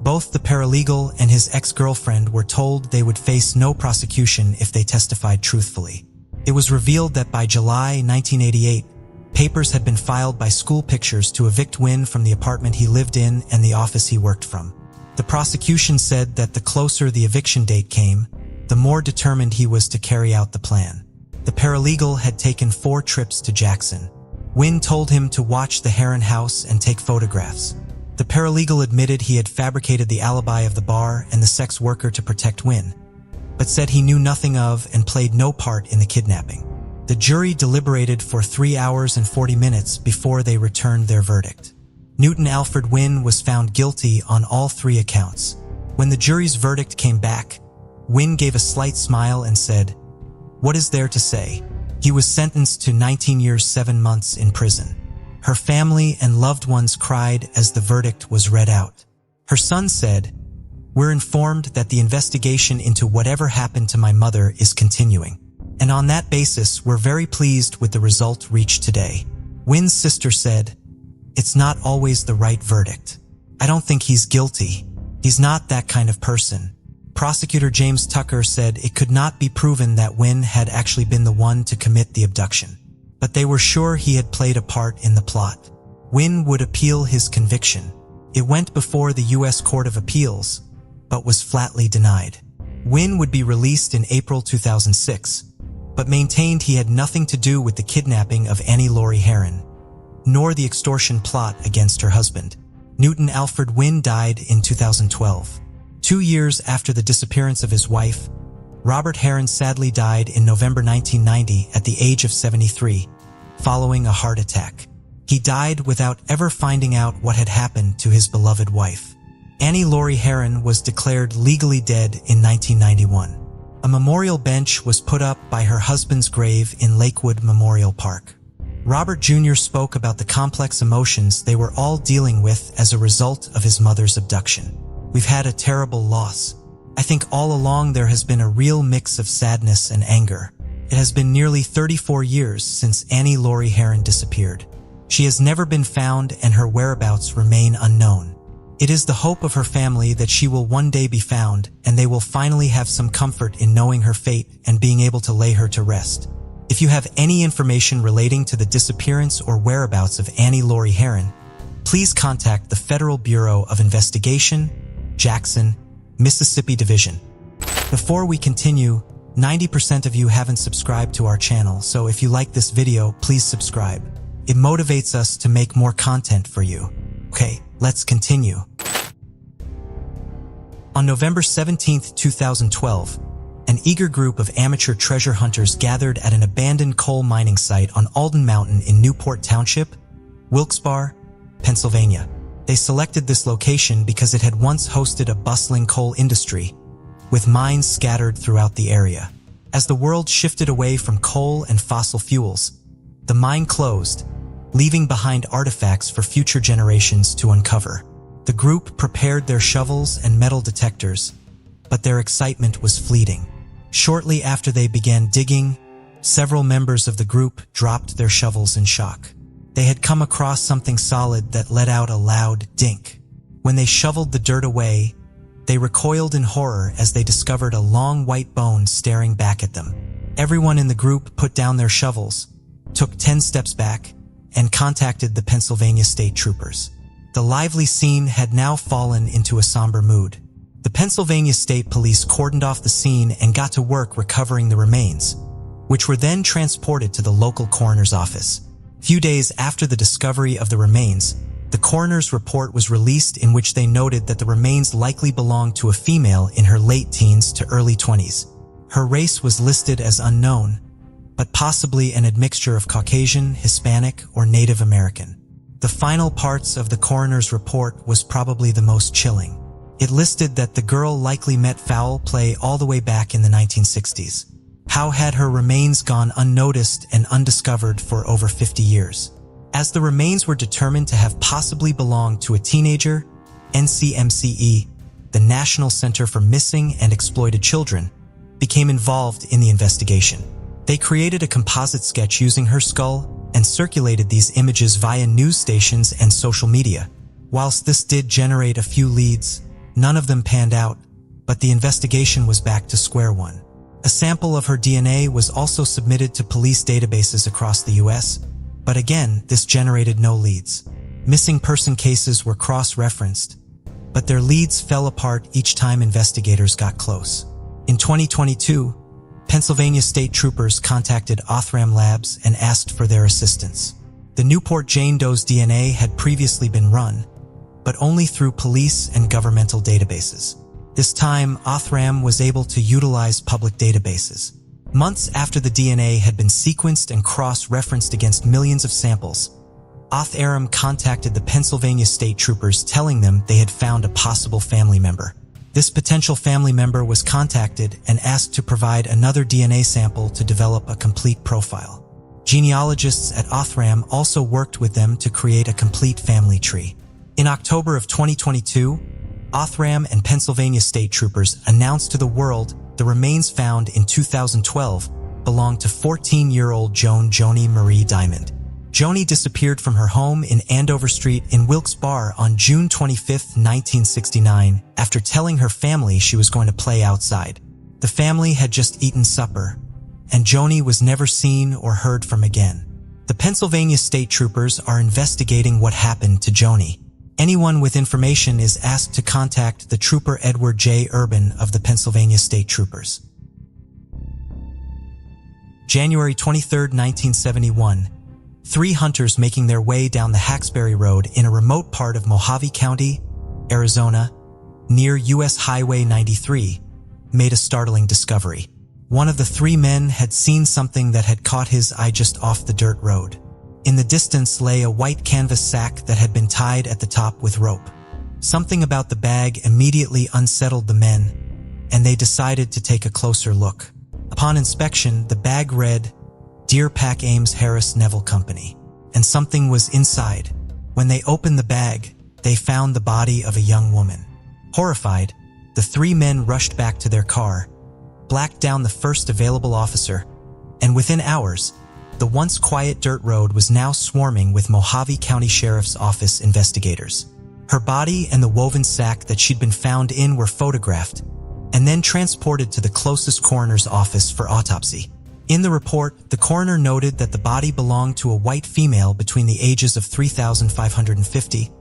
Both the paralegal and his ex-girlfriend were told they would face no prosecution if they testified truthfully. It was revealed that by July 1988, papers had been filed by School Pictures to evict Wynn from the apartment he lived in and the office he worked from. The prosecution said that the closer the eviction date came, the more determined he was to carry out the plan. The paralegal had taken 4 trips to Jackson. Wynn told him to watch the Heron house and take photographs. The paralegal admitted he had fabricated the alibi of the bar and the sex worker to protect Wynn, but said he knew nothing of and played no part in the kidnapping. The jury deliberated for 3 hours and 40 minutes before they returned their verdict. Newton Alfred Wynn was found guilty on all 3 accounts. When the jury's verdict came back, Wynn gave a slight smile and said, "What is there to say?" He was sentenced to 19 years 7 months in prison. Her family and loved ones cried as the verdict was read out. Her son said, "We're informed that the investigation into whatever happened to my mother is continuing, and on that basis we're very pleased with the result reached today." Wynn's sister said, "It's not always the right verdict. I don't think he's guilty. He's not that kind of person." Prosecutor James Tucker said it could not be proven that Wynn had actually been the one to commit the abduction, but they were sure he had played a part in the plot. Wynn would appeal his conviction. It went before the U.S. Court of Appeals, but was flatly denied. Wynn would be released in April 2006, but maintained he had nothing to do with the kidnapping of Annie Laurie Heron, nor the extortion plot against her husband. Newton Alfred Wynn died in 2012. 2 years after the disappearance of his wife, Robert Heron sadly died in November 1990 at the age of 73, following a heart attack. He died without ever finding out what had happened to his beloved wife. Annie Laurie Heron was declared legally dead in 1991. A memorial bench was put up by her husband's grave in Lakewood Memorial Park. Robert Jr. spoke about the complex emotions they were all dealing with as a result of his mother's abduction. "We've had a terrible loss. I think all along there has been a real mix of sadness and anger. It has been nearly 34 years since Annie Laurie Heron disappeared. She has never been found and her whereabouts remain unknown. It is the hope of her family that she will one day be found, and they will finally have some comfort in knowing her fate and being able to lay her to rest. If you have any information relating to the disappearance or whereabouts of Annie Laurie Heron, please contact the Federal Bureau of Investigation, Jackson, Mississippi Division. Before we continue, 90% of you haven't subscribed to our channel, so if you like this video, please subscribe. It motivates us to make more content for you. Okay, let's continue. On November 17, 2012, an eager group of amateur treasure hunters gathered at an abandoned coal mining site on Alden Mountain in Newport Township, Wilkes-Barre, Pennsylvania. They selected this location because it had once hosted a bustling coal industry, with mines scattered throughout the area. As the world shifted away from coal and fossil fuels, the mine closed, leaving behind artifacts for future generations to uncover. The group prepared their shovels and metal detectors, but their excitement was fleeting. Shortly after they began digging, several members of the group dropped their shovels in shock. They had come across something solid that let out a loud dink. When they shoveled the dirt away, they recoiled in horror as they discovered a long white bone staring back at them. Everyone in the group put down their shovels, took 10 steps back, and contacted the Pennsylvania State Troopers. The lively scene had now fallen into a somber mood. The Pennsylvania State Police cordoned off the scene and got to work recovering the remains, which were then transported to the local coroner's office. Few days after the discovery of the remains, the coroner's report was released in which they noted that the remains likely belonged to a female in her late teens to early 20s. Her race was listed as unknown, but possibly an admixture of Caucasian, Hispanic, or Native American. The final parts of the coroner's report was probably the most chilling. It listed that the girl likely met foul play all the way back in the 1960s. How had her remains gone unnoticed and undiscovered for over 50 years? As the remains were determined to have possibly belonged to a teenager, NCMCE, the National Center for Missing and Exploited Children, became involved in the investigation. They created a composite sketch using her skull and circulated these images via news stations and social media. Whilst this did generate a few leads, none of them panned out, but the investigation was back to square one. A sample of her DNA was also submitted to police databases across the US, but again, this generated no leads. Missing person cases were cross-referenced, but their leads fell apart each time investigators got close. In 2022, Pennsylvania State Troopers contacted Othram Labs and asked for their assistance. The Newport Jane Doe's DNA had previously been run, but only through police and governmental databases. This time, Othram was able to utilize public databases. Months after the DNA had been sequenced and cross-referenced against millions of samples, Othram contacted the Pennsylvania State Troopers telling them they had found a possible family member. This potential family member was contacted and asked to provide another DNA sample to develop a complete profile. Genealogists at Othram also worked with them to create a complete family tree. In October of 2022, Othram and Pennsylvania State Troopers announced to the world the remains found in 2012 belonged to 14-year-old Joni Marie Diamond. Joni disappeared from her home in Andover Street in Wilkes-Barre on June 25, 1969, after telling her family she was going to play outside. The family had just eaten supper, and Joni was never seen or heard from again. The Pennsylvania State Troopers are investigating what happened to Joni. Anyone with information is asked to contact the Trooper Edward J. Urban of the Pennsylvania State Troopers. January 23, 1971. 3 hunters making their way down the Haxbury Road in a remote part of Mojave County, Arizona, near U.S. Highway 93, made a startling discovery. One of the 3 men had seen something that had caught his eye just off the dirt road. In the distance lay a white canvas sack that had been tied at the top with rope. Something about the bag immediately unsettled the men, and they decided to take a closer look. Upon inspection, the bag read, "Dear Pack Ames Harris Neville Company," and something was inside. When they opened the bag, they found the body of a young woman. Horrified, the 3 men rushed back to their car, blacked down the first available officer, and within hours, the once quiet dirt road was now swarming with Mojave County Sheriff's Office investigators. Her body and the woven sack that she'd been found in were photographed and then transported to the closest coroner's office for autopsy. In the report, the coroner noted that the body belonged to a white female between the ages of 3,550,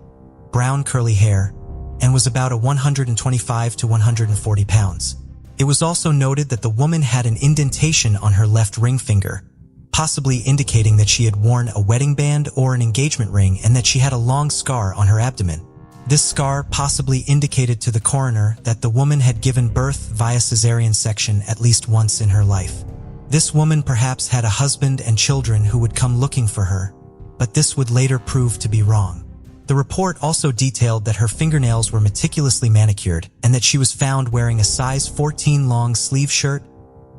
brown curly hair, and was about 125 to 140 pounds. It was also noted that the woman had an indentation on her left ring finger, possibly indicating that she had worn a wedding band or an engagement ring, and that she had a long scar on her abdomen. This scar possibly indicated to the coroner that the woman had given birth via cesarean section at least once in her life. This woman perhaps had a husband and children who would come looking for her, but this would later prove to be wrong. The report also detailed that her fingernails were meticulously manicured and that she was found wearing a size 14 long sleeve shirt,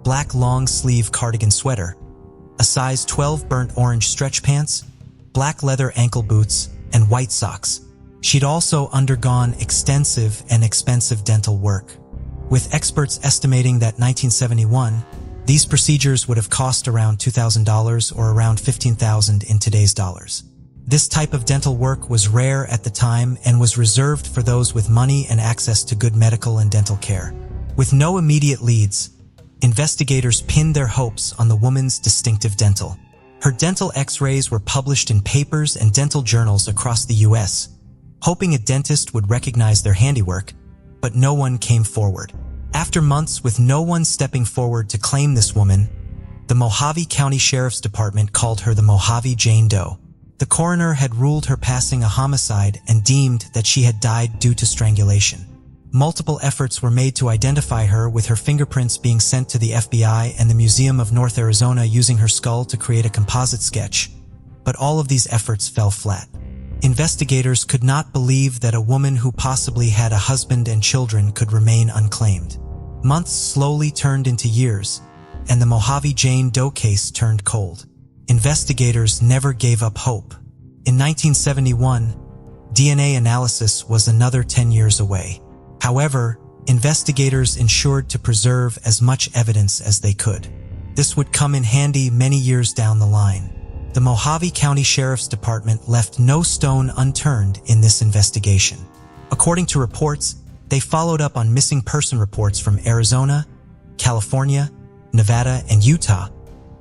black long sleeve cardigan sweater, a size 12 burnt orange stretch pants, black leather ankle boots, and white socks. She'd also undergone extensive and expensive dental work, with experts estimating that 1971, these procedures would have cost around $2,000 or around $15,000 in today's dollars. This type of dental work was rare at the time and was reserved for those with money and access to good medical and dental care. With no immediate leads, investigators pinned their hopes on the woman's distinctive dental. Her dental x-rays were published in papers and dental journals across the U.S., hoping a dentist would recognize their handiwork, but no one came forward. After months with no one stepping forward to claim this woman, the Mojave County Sheriff's Department called her the Mojave Jane Doe. The coroner had ruled her passing a homicide and deemed that she had died due to strangulation. Multiple efforts were made to identify her, with her fingerprints being sent to the FBI and the Museum of North Arizona using her skull to create a composite sketch, but all of these efforts fell flat. Investigators could not believe that a woman who possibly had a husband and children could remain unclaimed. Months slowly turned into years, and the Mojave Jane Doe case turned cold. Investigators never gave up hope. In 1971, DNA analysis was another 10 years away. However, investigators ensured to preserve as much evidence as they could. This would come in handy many years down the line. The Mojave County Sheriff's Department left no stone unturned in this investigation. According to reports, they followed up on missing person reports from Arizona, California, Nevada, and Utah,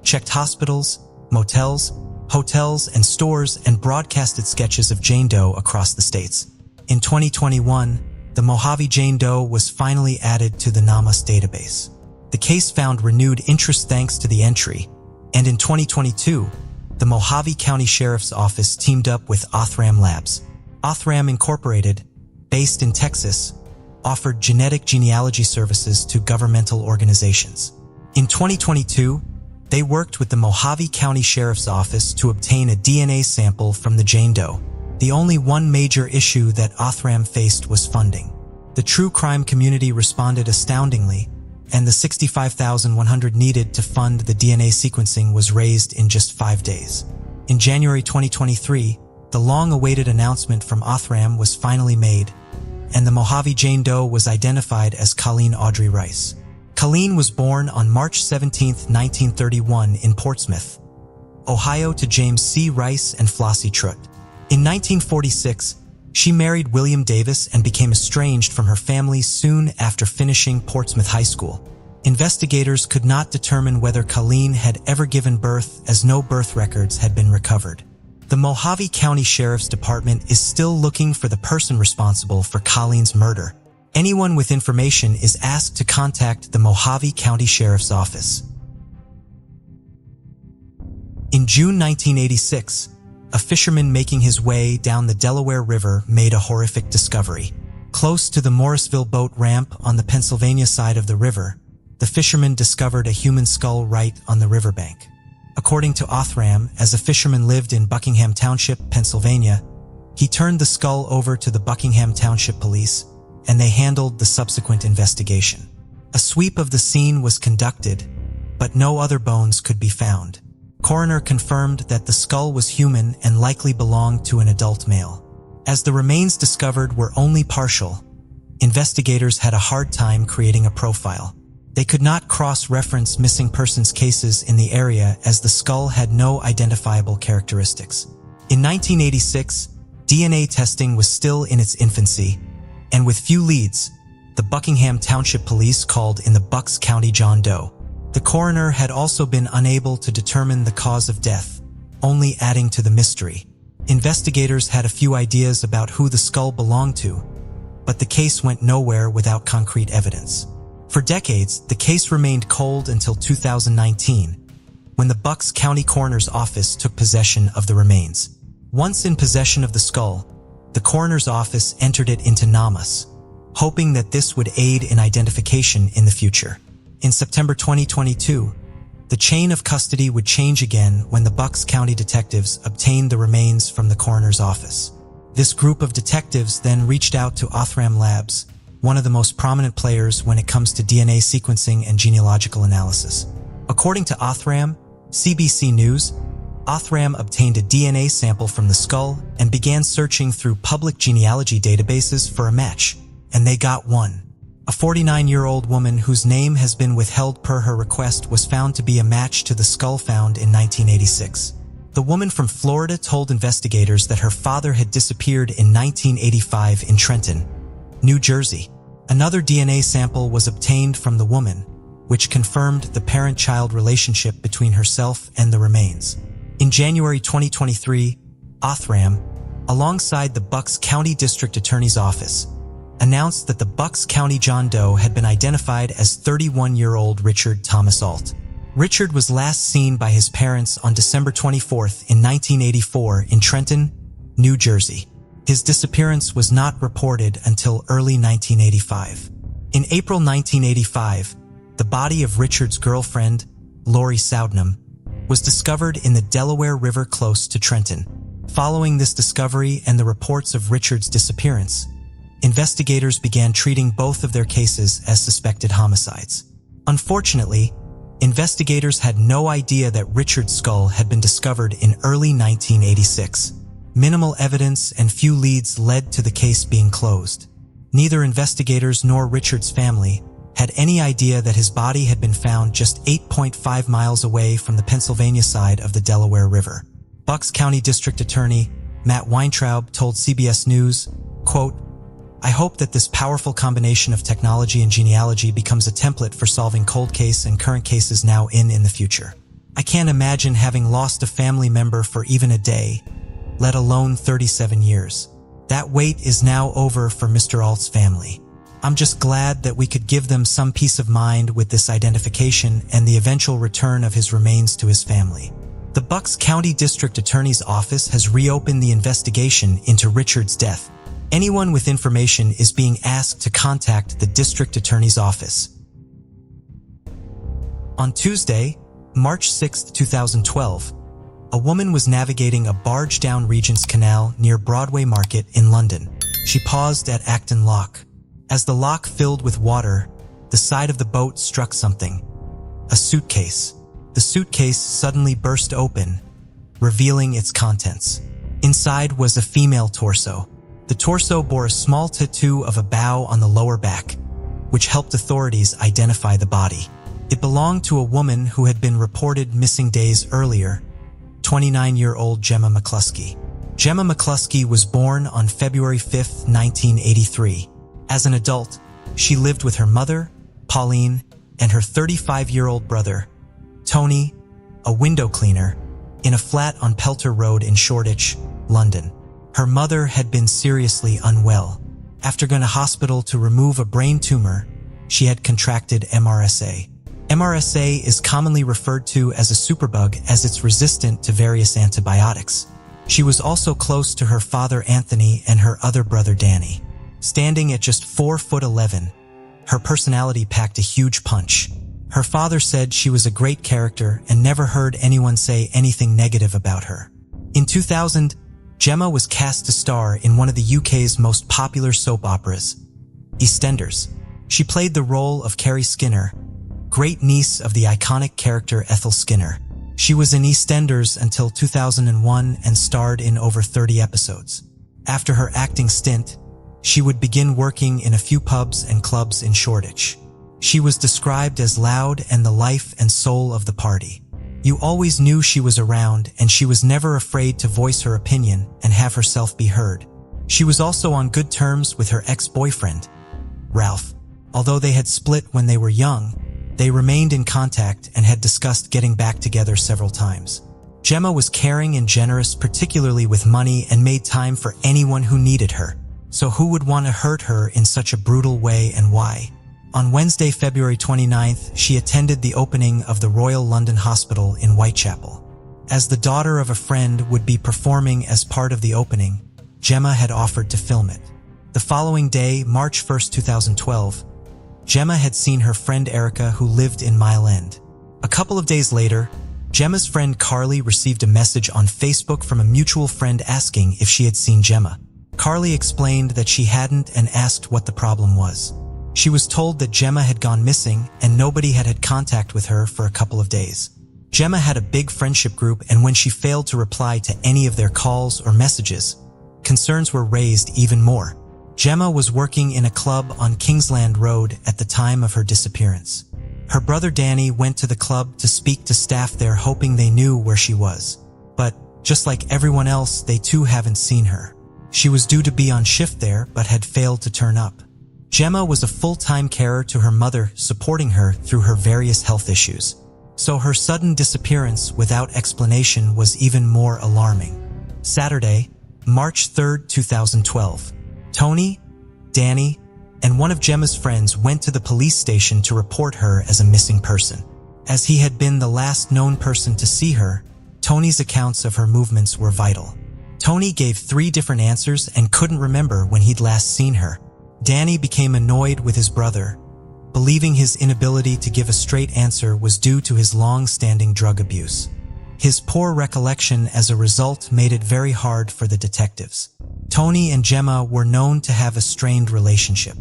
checked hospitals, motels, hotels, and stores, and broadcasted sketches of Jane Doe across the states. In 2021, the Mojave Jane Doe was finally added to the NAMUS database. The case found renewed interest thanks to the entry, and in 2022, the Mojave County Sheriff's Office teamed up with Othram Labs. Othram Incorporated, based in Texas, offered genetic genealogy services to governmental organizations. In 2022, they worked with the Mojave County Sheriff's Office to obtain a DNA sample from the Jane Doe. The only one major issue that Othram faced was funding. The true crime community responded astoundingly, and the $65,100 needed to fund the DNA sequencing was raised in just 5 days. In January 2023, the long-awaited announcement from Othram was finally made, and the Mojave Jane Doe was identified as Colleen Audrey Rice. Colleen was born on March 17, 1931 in Portsmouth, Ohio to James C. Rice and Flossie Truitt. In 1946, she married William Davis and became estranged from her family soon after finishing Portsmouth High School. Investigators could not determine whether Colleen had ever given birth, as no birth records had been recovered. The Mojave County Sheriff's Department is still looking for the person responsible for Colleen's murder. Anyone with information is asked to contact the Mojave County Sheriff's Office. In June 1986, a fisherman making his way down the Delaware River made a horrific discovery. Close to the Morrisville boat ramp on the Pennsylvania side of the river, the fisherman discovered a human skull right on the riverbank. According to Othram, as a fisherman lived in Buckingham Township, Pennsylvania, he turned the skull over to the Buckingham Township Police, and they handled the subsequent investigation. A sweep of the scene was conducted, but no other bones could be found. Coroner confirmed that the skull was human and likely belonged to an adult male. As the remains discovered were only partial, investigators had a hard time creating a profile. They could not cross-reference missing persons cases in the area as the skull had no identifiable characteristics. In 1986, DNA testing was still in its infancy, and with few leads, the Buckingham Township Police called in the Bucks County Jane Doe. The coroner had also been unable to determine the cause of death, only adding to the mystery. Investigators had a few ideas about who the skull belonged to, but the case went nowhere without concrete evidence. For decades, the case remained cold until 2019, when the Bucks County Coroner's Office took possession of the remains. Once in possession of the skull, the coroner's office entered it into NAMUS, hoping that this would aid in identification in the future. In September 2022, the chain of custody would change again when the Bucks County detectives obtained the remains from the coroner's office. This group of detectives then reached out to Othram Labs, one of the most prominent players when it comes to DNA sequencing and genealogical analysis. According to Othram, CBC News, Othram obtained a DNA sample from the skull and began searching through public genealogy databases for a match, and they got one. A 49-year-old woman whose name has been withheld per her request was found to be a match to the skull found in 1986. The woman from Florida told investigators that her father had disappeared in 1985 in Trenton, New Jersey. Another DNA sample was obtained from the woman, which confirmed the parent-child relationship between herself and the remains. In January 2023, Othram, alongside the Bucks County District Attorney's Office, announced that the Bucks County Jane Doe had been identified as 31-year-old Richard Thomas Alt. Richard was last seen by his parents on December 24th in 1984 in Trenton, New Jersey. His disappearance was not reported until early 1985. In April 1985, the body of Richard's girlfriend, Lori Soudnam, was discovered in the Delaware River close to Trenton. Following this discovery and the reports of Richard's disappearance, investigators began treating both of their cases as suspected homicides. Unfortunately, investigators had no idea that Richard's skull had been discovered in early 1986. Minimal evidence and few leads led to the case being closed. Neither investigators nor Richard's family had any idea that his body had been found just 8.5 miles away from the Pennsylvania side of the Delaware River. Bucks County District Attorney Matt Weintraub told CBS News, quote, "I hope that this powerful combination of technology and genealogy becomes a template for solving cold case and current cases now in the future. I can't imagine having lost a family member for even a day, let alone 37 years. That wait is now over for Mr. Alt's family. I'm just glad that we could give them some peace of mind with this identification and the eventual return of his remains to his family." The Bucks County District Attorney's Office has reopened the investigation into Richard's death. Anyone with information is being asked to contact the District Attorney's Office. On Tuesday, March 6, 2012, a woman was navigating a barge down Regent's Canal near Broadway Market in London. She paused at Acton Lock. As the lock filled with water, the side of the boat struck something. A suitcase. The suitcase suddenly burst open, revealing its contents. Inside was a female torso. The torso bore a small tattoo of a bow on the lower back, which helped authorities identify the body. It belonged to a woman who had been reported missing days earlier, 29-year-old Gemma Mclusky. Gemma Mclusky was born on February 5, 1983. As an adult, she lived with her mother, Pauline, and her 35-year-old brother, Tony, a window cleaner, in a flat on Pelter Road in Shoreditch, London. Her mother had been seriously unwell. After going to hospital to remove a brain tumor, she had contracted MRSA. MRSA is commonly referred to as a superbug as it's resistant to various antibiotics. She was also close to her father Anthony and her other brother Danny. Standing at just 4'11", her personality packed a huge punch. Her father said she was a great character and never heard anyone say anything negative about her. In 2000, Gemma was cast to star in one of the UK's most popular soap operas, EastEnders. She played the role of Carrie Skinner, great niece of the iconic character Ethel Skinner. She was in EastEnders until 2001 and starred in over 30 episodes. After her acting stint, she would begin working in a few pubs and clubs in Shoreditch. She was described as loud and the life and soul of the party. You always knew she was around, and she was never afraid to voice her opinion and have herself be heard. She was also on good terms with her ex-boyfriend, Ralph. Although they had split when they were young, they remained in contact and had discussed getting back together several times. Gemma was caring and generous, particularly with money, and made time for anyone who needed her. So who would want to hurt her in such a brutal way, and why? On Wednesday, February 29th, she attended the opening of the Royal London Hospital in Whitechapel. As the daughter of a friend would be performing as part of the opening, Gemma had offered to film it. The following day, March 1st, 2012, Gemma had seen her friend Erica, who lived in Mile End. A couple of days later, Gemma's friend Carly received a message on Facebook from a mutual friend asking if she had seen Gemma. Carly explained that she hadn't and asked what the problem was. She was told that Gemma had gone missing and nobody had had contact with her for a couple of days. Gemma had a big friendship group, and when she failed to reply to any of their calls or messages, concerns were raised even more. Gemma was working in a club on Kingsland Road at the time of her disappearance. Her brother Danny went to the club to speak to staff there, hoping they knew where she was. But, just like everyone else, they too haven't seen her. She was due to be on shift there, but had failed to turn up. Gemma was a full-time carer to her mother, supporting her through her various health issues. So her sudden disappearance without explanation was even more alarming. Saturday, March 3rd, 2012. Tony, Danny, and one of Gemma's friends went to the police station to report her as a missing person. As he had been the last known person to see her, Tony's accounts of her movements were vital. Tony gave 3 different answers and couldn't remember when he'd last seen her. Danny became annoyed with his brother, believing his inability to give a straight answer was due to his long-standing drug abuse. His poor recollection as a result made it very hard for the detectives. Tony and Gemma were known to have a strained relationship.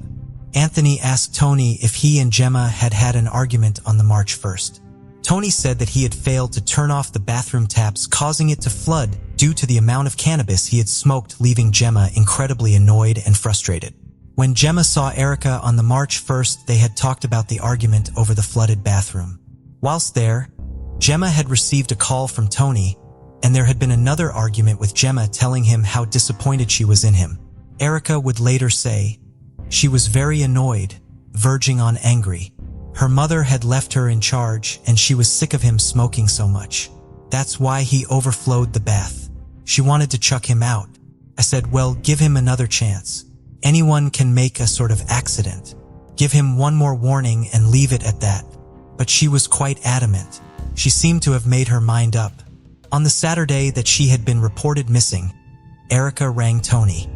Anthony asked Tony if he and Gemma had had an argument on the March 1st. Tony said that he had failed to turn off the bathroom taps, causing it to flood due to the amount of cannabis he had smoked, leaving Gemma incredibly annoyed and frustrated. When Gemma saw Erica on the March 1st, they had talked about the argument over the flooded bathroom. Whilst there, Gemma had received a call from Tony, and there had been another argument with Gemma telling him how disappointed she was in him. Erica would later say, she was very annoyed, verging on angry. Her mother had left her in charge, and she was sick of him smoking so much. That's why he overflowed the bath. She wanted to chuck him out. I said, well, give him another chance. Anyone can make a sort of accident. Give him one more warning and leave it at that. But she was quite adamant. She seemed to have made her mind up. On the Saturday that she had been reported missing, Erica rang Tony.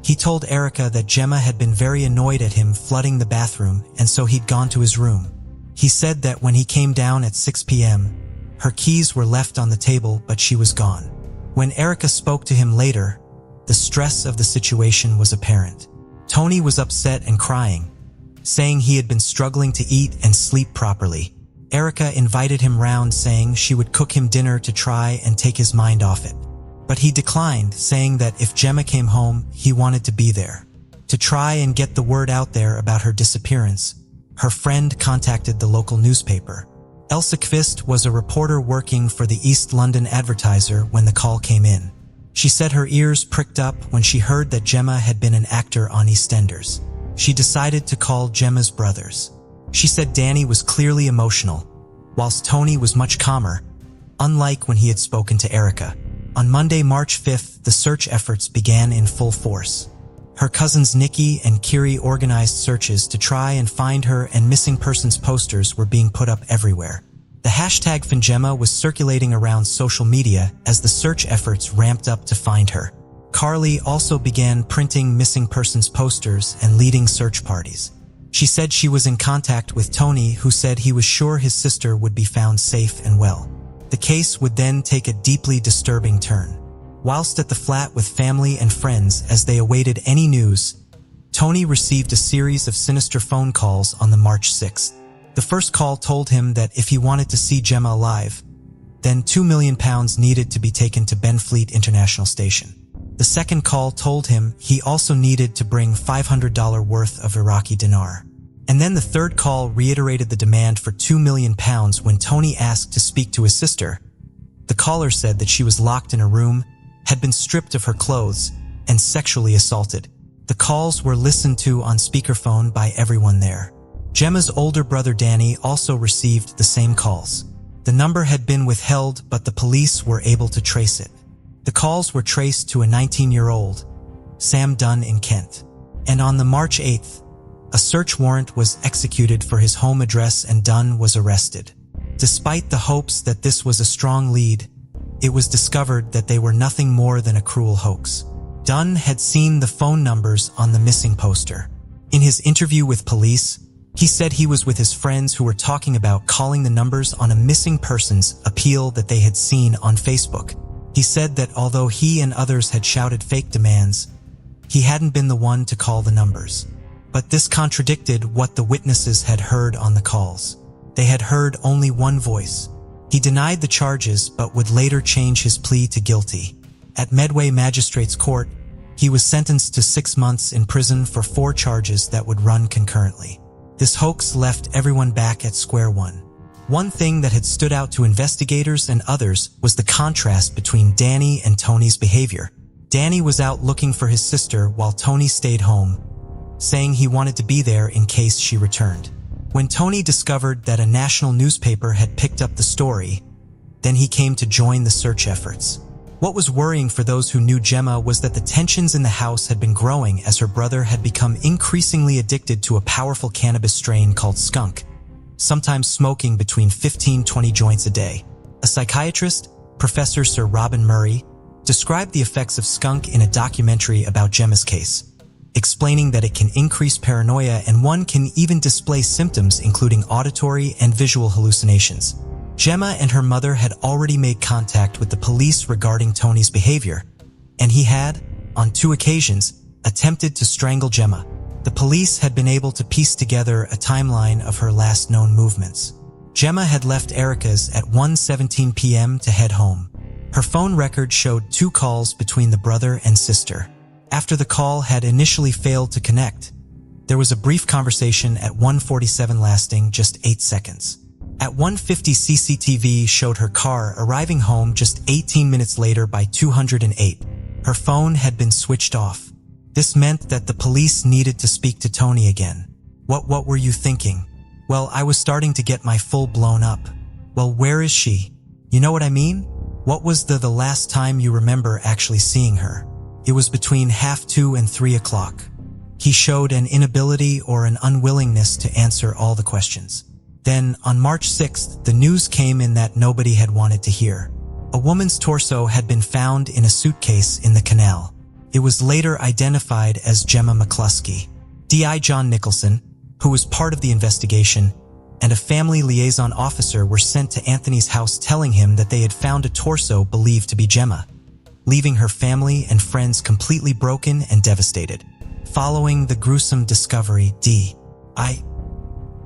He told Erica that Gemma had been very annoyed at him flooding the bathroom, and so he'd gone to his room. He said that when he came down at 6 p.m., her keys were left on the table, but she was gone. When Erica spoke to him later, the stress of the situation was apparent. Tony was upset and crying, saying he had been struggling to eat and sleep properly. Erica invited him round, saying she would cook him dinner to try and take his mind off it. But he declined, saying that if Gemma came home, he wanted to be there. To try and get the word out there about her disappearance, her friend contacted the local newspaper. Elsa Kvist was a reporter working for the East London Advertiser when the call came in. She said her ears pricked up when she heard that Gemma had been an actor on EastEnders. She decided to call Gemma's brothers. She said Danny was clearly emotional, whilst Tony was much calmer, unlike when he had spoken to Erica. On Monday, March 5th, the search efforts began in full force. Her cousins Nikki and Kiri organized searches to try and find her, and missing persons posters were being put up everywhere. The hashtag #FindGemma was circulating around social media as the search efforts ramped up to find her. Carly also began printing missing persons posters and leading search parties. She said she was in contact with Tony, who said he was sure his sister would be found safe and well. The case would then take a deeply disturbing turn. Whilst at the flat with family and friends as they awaited any news, Tony received a series of sinister phone calls on the March 6th. The first call told him that if he wanted to see Gemma alive, then £2 million needed to be taken to Benfleet International Station. The second call told him he also needed to bring $500 worth of Iraqi dinar. And then the third call reiterated the demand for £2 million when Tony asked to speak to his sister. The caller said that she was locked in a room, had been stripped of her clothes, and sexually assaulted. The calls were listened to on speakerphone by everyone there. Gemma's older brother Danny also received the same calls. The number had been withheld, but the police were able to trace it. The calls were traced to a 19-year-old, Sam Dunn in Kent. And on the March 8th, a search warrant was executed for his home address and Dunn was arrested. Despite the hopes that this was a strong lead, it was discovered that they were nothing more than a cruel hoax. Dunn had seen the phone numbers on the missing poster. In his interview with police, he said he was with his friends who were talking about calling the numbers on a missing persons appeal that they had seen on Facebook. He said that although he and others had shouted fake demands, he hadn't been the one to call the numbers. But this contradicted what the witnesses had heard on the calls. They had heard only one voice. He denied the charges but would later change his plea to guilty. At Medway Magistrates Court, he was sentenced to 6 months in prison for 4 charges that would run concurrently. This hoax left everyone back at square one. One thing that had stood out to investigators and others was the contrast between Danny and Tony's behavior. Danny was out looking for his sister while Tony stayed home, saying he wanted to be there in case she returned. When Tony discovered that a national newspaper had picked up the story, then he came to join the search efforts. What was worrying for those who knew Gemma was that the tensions in the house had been growing as her brother had become increasingly addicted to a powerful cannabis strain called skunk, sometimes smoking between 15-20 joints a day. A psychiatrist, Professor Sir Robin Murray, described the effects of skunk in a documentary about Gemma's case, explaining that it can increase paranoia and one can even display symptoms including auditory and visual hallucinations. Gemma and her mother had already made contact with the police regarding Tony's behavior, and he had, on 2 occasions, attempted to strangle Gemma. The police had been able to piece together a timeline of her last known movements. Gemma had left Erica's at 1:17 p.m. to head home. Her phone record showed 2 calls between the brother and sister. After the call had initially failed to connect, there was a brief conversation at 1:47 lasting just 8 seconds. At 1:50, CCTV showed her car arriving home just 18 minutes later by 208. Her phone had been switched off. This meant that the police needed to speak to Tony again. What were you thinking? Well, I was starting to get my full blown up. Well, where is she? You know what I mean? What was the last time you remember actually seeing her? It was between 2:30 and 3 o'clock. He showed an inability or an unwillingness to answer all the questions. Then, on March 6th, the news came in that nobody had wanted to hear. A woman's torso had been found in a suitcase in the canal. It was later identified as Gemma Mclusky. D.I. John Nicholson, who was part of the investigation, and a family liaison officer were sent to Anthony's house telling him that they had found a torso believed to be Gemma, leaving her family and friends completely broken and devastated. Following the gruesome discovery, D.I.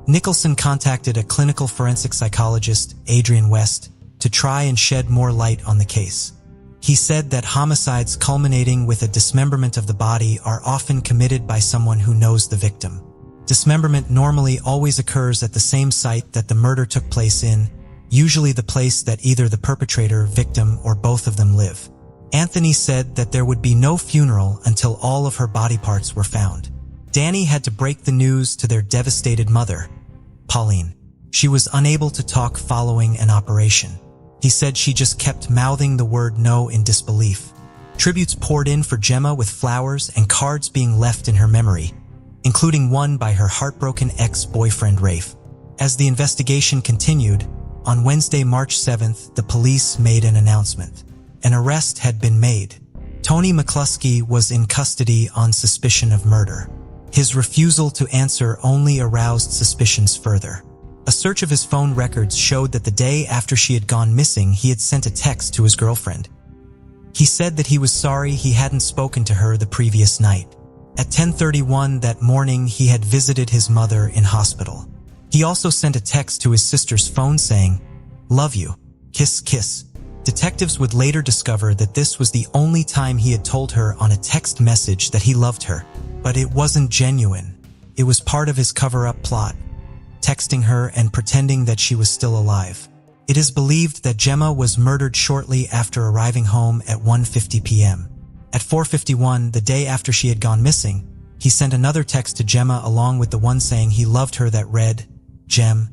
Nicholson contacted a clinical forensic psychologist, Adrian West, to try and shed more light on the case. He said that homicides culminating with a dismemberment of the body are often committed by someone who knows the victim. Dismemberment normally always occurs at the same site that the murder took place in, usually the place that either the perpetrator, victim, or both of them live. Anthony said that there would be no funeral until all of her body parts were found. Danny had to break the news to their devastated mother, Pauline. She was unable to talk following an operation. He said she just kept mouthing the word no in disbelief. Tributes poured in for Gemma with flowers and cards being left in her memory, including one by her heartbroken ex-boyfriend Rafe. As the investigation continued, on Wednesday, March 7th, the police made an announcement. An arrest had been made. Tony Mclusky was in custody on suspicion of murder. His refusal to answer only aroused suspicions further. A search of his phone records showed that the day after she had gone missing, he had sent a text to his girlfriend. He said that he was sorry he hadn't spoken to her the previous night. At 10:31 that morning, he had visited his mother in hospital. He also sent a text to his sister's phone saying, "Love you. Kiss, kiss." Detectives would later discover that this was the only time he had told her on a text message that he loved her. But it wasn't genuine. It was part of his cover-up plot, texting her and pretending that she was still alive. It is believed that Gemma was murdered shortly after arriving home at 1:50 p.m. At 4:51, the day after she had gone missing, he sent another text to Gemma along with the one saying he loved her that read, "Gem,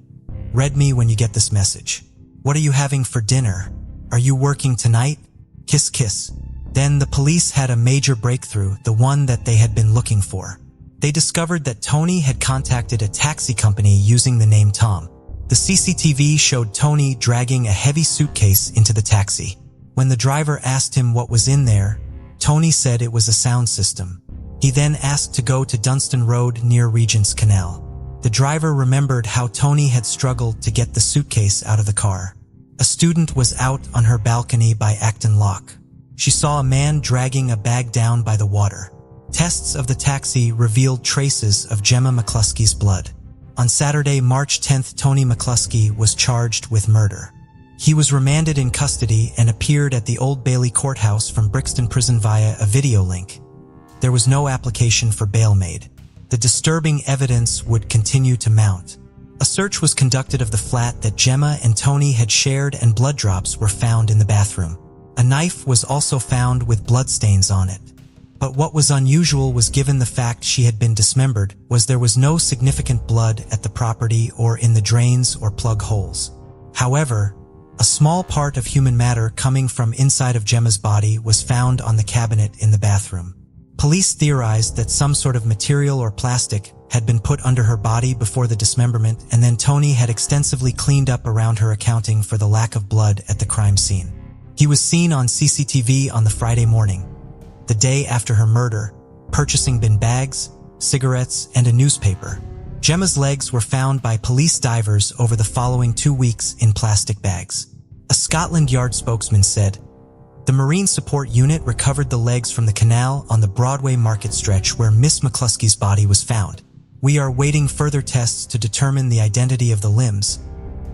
read me when you get this message. What are you having for dinner? Are you working tonight? Kiss kiss." Then the police had a major breakthrough, the one that they had been looking for. They discovered that Tony had contacted a taxi company using the name Tom. The CCTV showed Tony dragging a heavy suitcase into the taxi. When the driver asked him what was in there, Tony said it was a sound system. He then asked to go to Dunstan Road near Regent's Canal. The driver remembered how Tony had struggled to get the suitcase out of the car. A student was out on her balcony by Acton Lock. She saw a man dragging a bag down by the water. Tests of the taxi revealed traces of Gemma Mclusky's blood. On Saturday, March 10th, Tony Mclusky was charged with murder. He was remanded in custody and appeared at the Old Bailey courthouse from Brixton Prison via a video link. There was no application for bail made. The disturbing evidence would continue to mount. A search was conducted of the flat that Gemma and Tony had shared, and blood drops were found in the bathroom. A knife was also found with bloodstains on it. But what was unusual was, given the fact she had been dismembered, was there was no significant blood at the property or in the drains or plug holes. However, a small part of human matter coming from inside of Gemma's body was found on the cabinet in the bathroom. Police theorized that some sort of material or plastic had been put under her body before the dismemberment, and then Tony had extensively cleaned up around her, accounting for the lack of blood at the crime scene. He was seen on CCTV on the Friday morning, the day after her murder, purchasing bin bags, cigarettes, and a newspaper. Gemma's legs were found by police divers over the following 2 weeks in plastic bags. A Scotland Yard spokesman said, "The Marine Support Unit recovered the legs from the canal on the Broadway Market stretch where Miss Mclusky's body was found. We are waiting further tests to determine the identity of the limbs,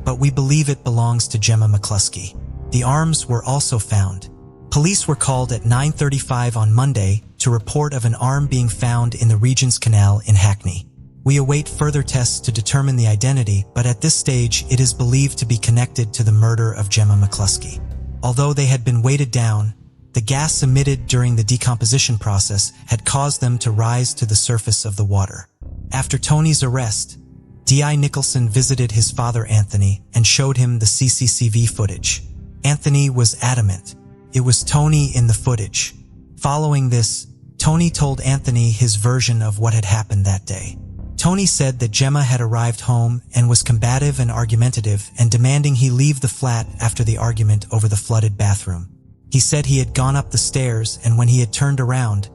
but we believe it belongs to Gemma Mclusky." The arms were also found. Police were called at 9:35 on Monday to report of an arm being found in the Regent's Canal in Hackney. We await further tests to determine the identity, but at this stage it is believed to be connected to the murder of Gemma Mclusky. Although they had been weighted down, the gas emitted during the decomposition process had caused them to rise to the surface of the water. After Tony's arrest, D.I. Nicholson visited his father Anthony and showed him the CCTV footage. Anthony was adamant. It was Tony in the footage. Following this, Tony told Anthony his version of what had happened that day. Tony said that Gemma had arrived home and was combative and argumentative and demanding he leave the flat after the argument over the flooded bathroom. He said he had gone up the stairs, and when he had turned around,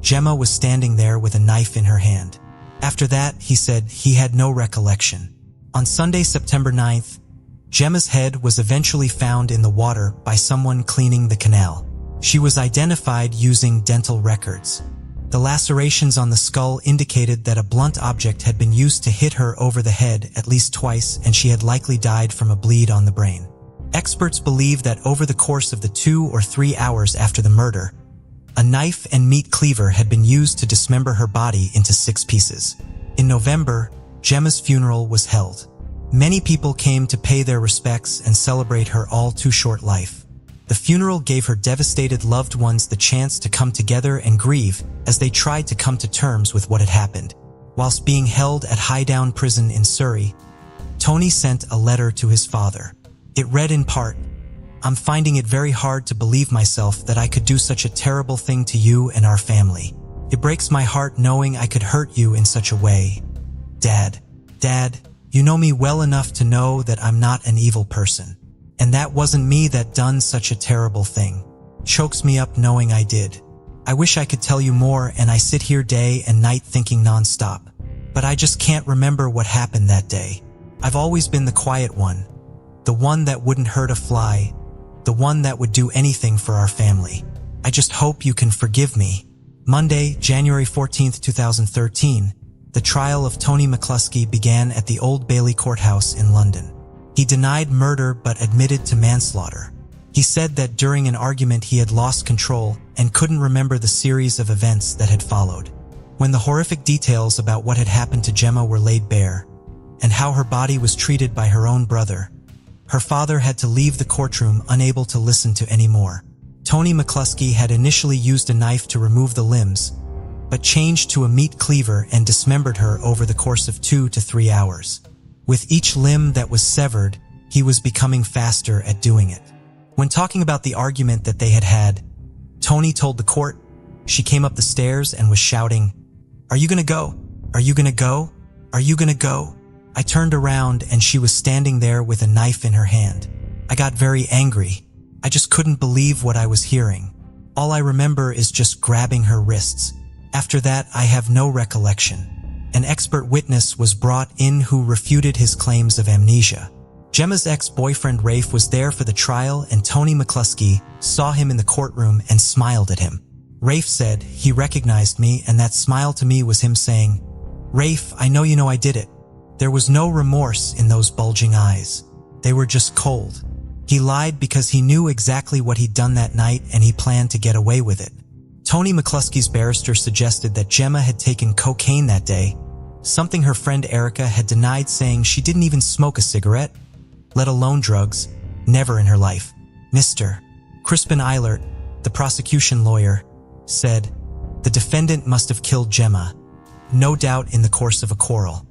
Gemma was standing there with a knife in her hand. After that, he said he had no recollection. On Sunday, September 9th, Gemma's head was eventually found in the water by someone cleaning the canal. She was identified using dental records. The lacerations on the skull indicated that a blunt object had been used to hit her over the head at least twice, and she had likely died from a bleed on the brain. Experts believe that over the course of the 2 or 3 hours after the murder, a knife and meat cleaver had been used to dismember her body into 6 pieces. In November, Gemma's funeral was held. Many people came to pay their respects and celebrate her all too short life. The funeral gave her devastated loved ones the chance to come together and grieve as they tried to come to terms with what had happened. Whilst being held at Highdown Prison in Surrey, Tony sent a letter to his father. It read in part, "I'm finding it very hard to believe myself that I could do such a terrible thing to you and our family. It breaks my heart knowing I could hurt you in such a way. Dad, you know me well enough to know that I'm not an evil person. And that wasn't me that done such a terrible thing. Chokes me up knowing I did. I wish I could tell you more, and I sit here day and night thinking nonstop. But I just can't remember what happened that day. I've always been the quiet one, the one that wouldn't hurt a fly, the one that would do anything for our family. I just hope you can forgive me." Monday, January 14th, 2013, the trial of Tony Mclusky began at the Old Bailey Courthouse in London. He denied murder but admitted to manslaughter. He said that during an argument he had lost control and couldn't remember the series of events that had followed. When the horrific details about what had happened to Gemma were laid bare, and how her body was treated by her own brother, her father had to leave the courtroom unable to listen to any more. Tony Mclusky had initially used a knife to remove the limbs, but changed to a meat cleaver and dismembered her over the course of 2 to 3 hours. With each limb that was severed, he was becoming faster at doing it. When talking about the argument that they had had, Tony told the court she came up the stairs and was shouting, "Are you gonna go? Are you gonna go? Are you gonna go?" I turned around and she was standing there with a knife in her hand. I got very angry. I just couldn't believe what I was hearing. All I remember is just grabbing her wrists. After that, I have no recollection. An expert witness was brought in who refuted his claims of amnesia. Gemma's ex-boyfriend Rafe was there for the trial, and Tony Mclusky saw him in the courtroom and smiled at him. Rafe said he recognized me, and that smile to me was him saying, "Rafe, I know you know I did it." There was no remorse in those bulging eyes. They were just cold. He lied because he knew exactly what he'd done that night, and he planned to get away with it. Tony Mclusky's barrister suggested that Gemma had taken cocaine that day, something her friend Erica had denied, saying she didn't even smoke a cigarette, let alone drugs, never in her life. Mr. Crispin Eilert, the prosecution lawyer, said, "The defendant must have killed Gemma, no doubt in the course of a quarrel.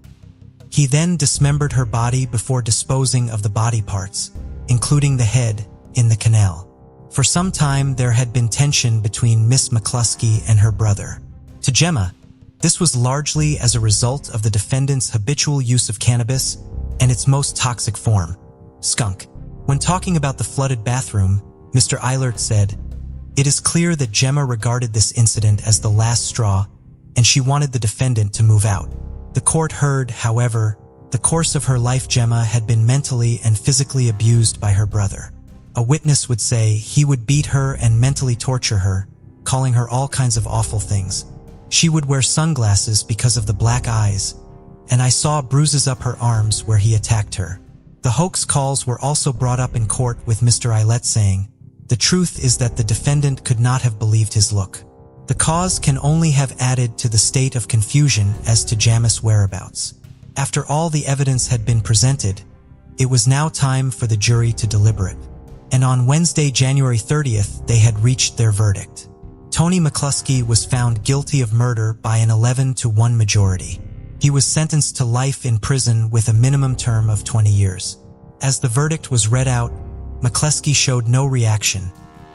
He then dismembered her body before disposing of the body parts, including the head, in the canal." For some time, there had been tension between Miss Mclusky and her brother. To Gemma, this was largely as a result of the defendant's habitual use of cannabis and its most toxic form, skunk. When talking about the flooded bathroom, Mr. Eilert said, "It is clear that Gemma regarded this incident as the last straw, and she wanted the defendant to move out." The court heard, however, the course of her life Gemma had been mentally and physically abused by her brother. A witness would say he would beat her and mentally torture her, calling her all kinds of awful things. She would wear sunglasses because of the black eyes, and I saw bruises up her arms where he attacked her. The hoax calls were also brought up in court, with Mr. Eilert saying, "The truth is that the defendant could not have believed his look." The cause can only have added to the state of confusion as to Gemma's whereabouts. After all the evidence had been presented, it was now time for the jury to deliberate. And on Wednesday, January 30th, they had reached their verdict. Tony Mclusky was found guilty of murder by an 11-1 majority. He was sentenced to life in prison with a minimum term of 20 years. As the verdict was read out, Mclusky showed no reaction,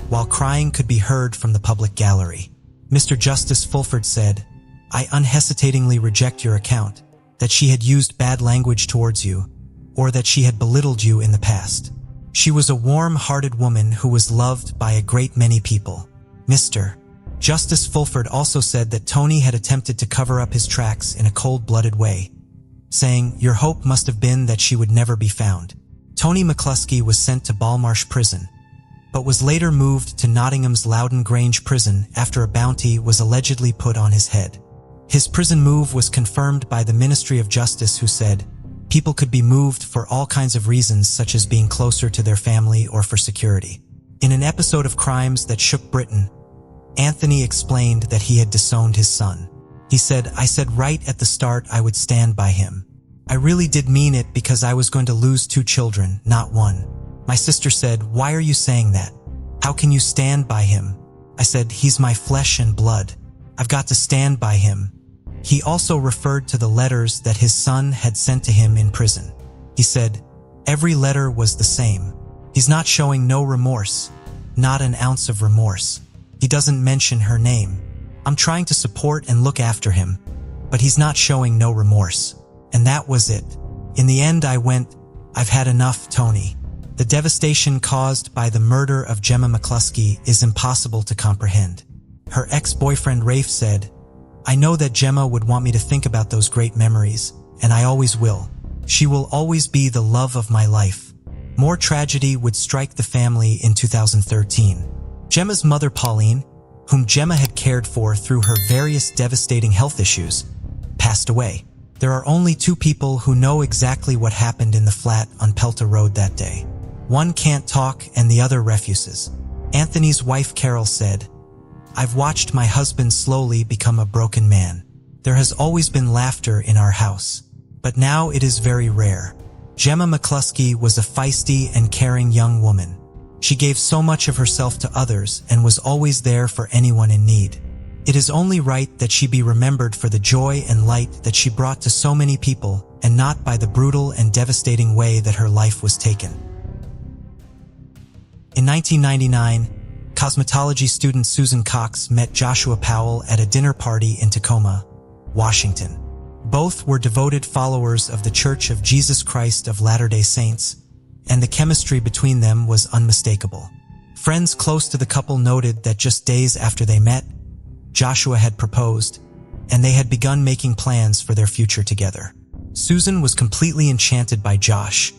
while crying could be heard from the public gallery. Mr. Justice Fulford said, "I unhesitatingly reject your account that she had used bad language towards you, or that she had belittled you in the past. She was a warm-hearted woman who was loved by a great many people." Mr. Justice Fulford also said that Tony had attempted to cover up his tracks in a cold-blooded way, saying, "Your hope must have been that she would never be found." Tony Mclusky was sent to Balmarsh Prison, but was later moved to Nottingham's Loudon Grange Prison after a bounty was allegedly put on his head. His prison move was confirmed by the Ministry of Justice, who said, people could be moved for all kinds of reasons, such as being closer to their family or for security. In an episode of Crimes That Shook Britain, Anthony explained that he had disowned his son. He said, "I said right at the start I would stand by him. I really did mean it because I was going to lose 2 children, not 1. My sister said, 'Why are you saying that? How can you stand by him?' I said, 'He's my flesh and blood. I've got to stand by him.'" He also referred to the letters that his son had sent to him in prison. He said, "Every letter was the same. He's not showing no remorse, not an ounce of remorse. He doesn't mention her name. I'm trying to support and look after him, but he's not showing no remorse." And that was it. In the end I went, "I've had enough, Tony." The devastation caused by the murder of Gemma Mclusky is impossible to comprehend. Her ex-boyfriend Rafe said, "I know that Gemma would want me to think about those great memories, and I always will. She will always be the love of my life." More tragedy would strike the family in 2013. Gemma's mother, Pauline, whom Gemma had cared for through her various devastating health issues, passed away. There are only 2 people who know exactly what happened in the flat on Pelta Road that day. One can't talk and the other refuses. Anthony's wife Carol said, "I've watched my husband slowly become a broken man. There has always been laughter in our house, but now it is very rare. Gemma Mclusky was a feisty and caring young woman. She gave so much of herself to others and was always there for anyone in need. It is only right that she be remembered for the joy and light that she brought to so many people, and not by the brutal and devastating way that her life was taken. In 1999, cosmetology student Susan Cox met Joshua Powell at a dinner party in Tacoma, Washington. Both were devoted followers of the Church of Jesus Christ of Latter-day Saints, and the chemistry between them was unmistakable. Friends close to the couple noted that just days after they met, Joshua had proposed, and they had begun making plans for their future together. Susan was completely enchanted by Josh,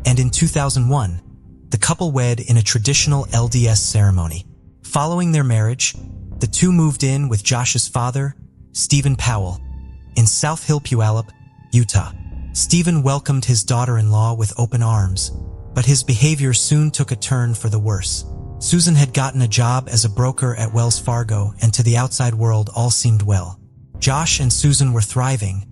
and in 2001, the couple wed in a traditional LDS ceremony. Following their marriage, the two moved in with Josh's father, Stephen Powell, in South Hill, Puyallup, Utah. Stephen welcomed his daughter-in-law with open arms, but his behavior soon took a turn for the worse. Susan had gotten a job as a broker at Wells Fargo, and to the outside world all seemed well. Josh and Susan were thriving,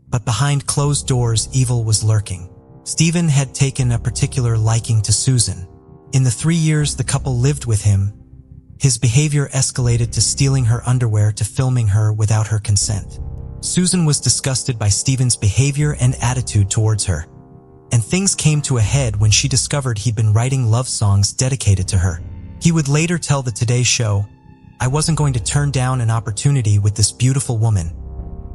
but behind closed doors evil was lurking. Stephen had taken a particular liking to Susan. In the 3 years the couple lived with him, his behavior escalated to stealing her underwear to filming her without her consent. Susan was disgusted by Stephen's behavior and attitude towards her, and things came to a head when she discovered he'd been writing love songs dedicated to her. He would later tell the Today Show, "I wasn't going to turn down an opportunity with this beautiful woman,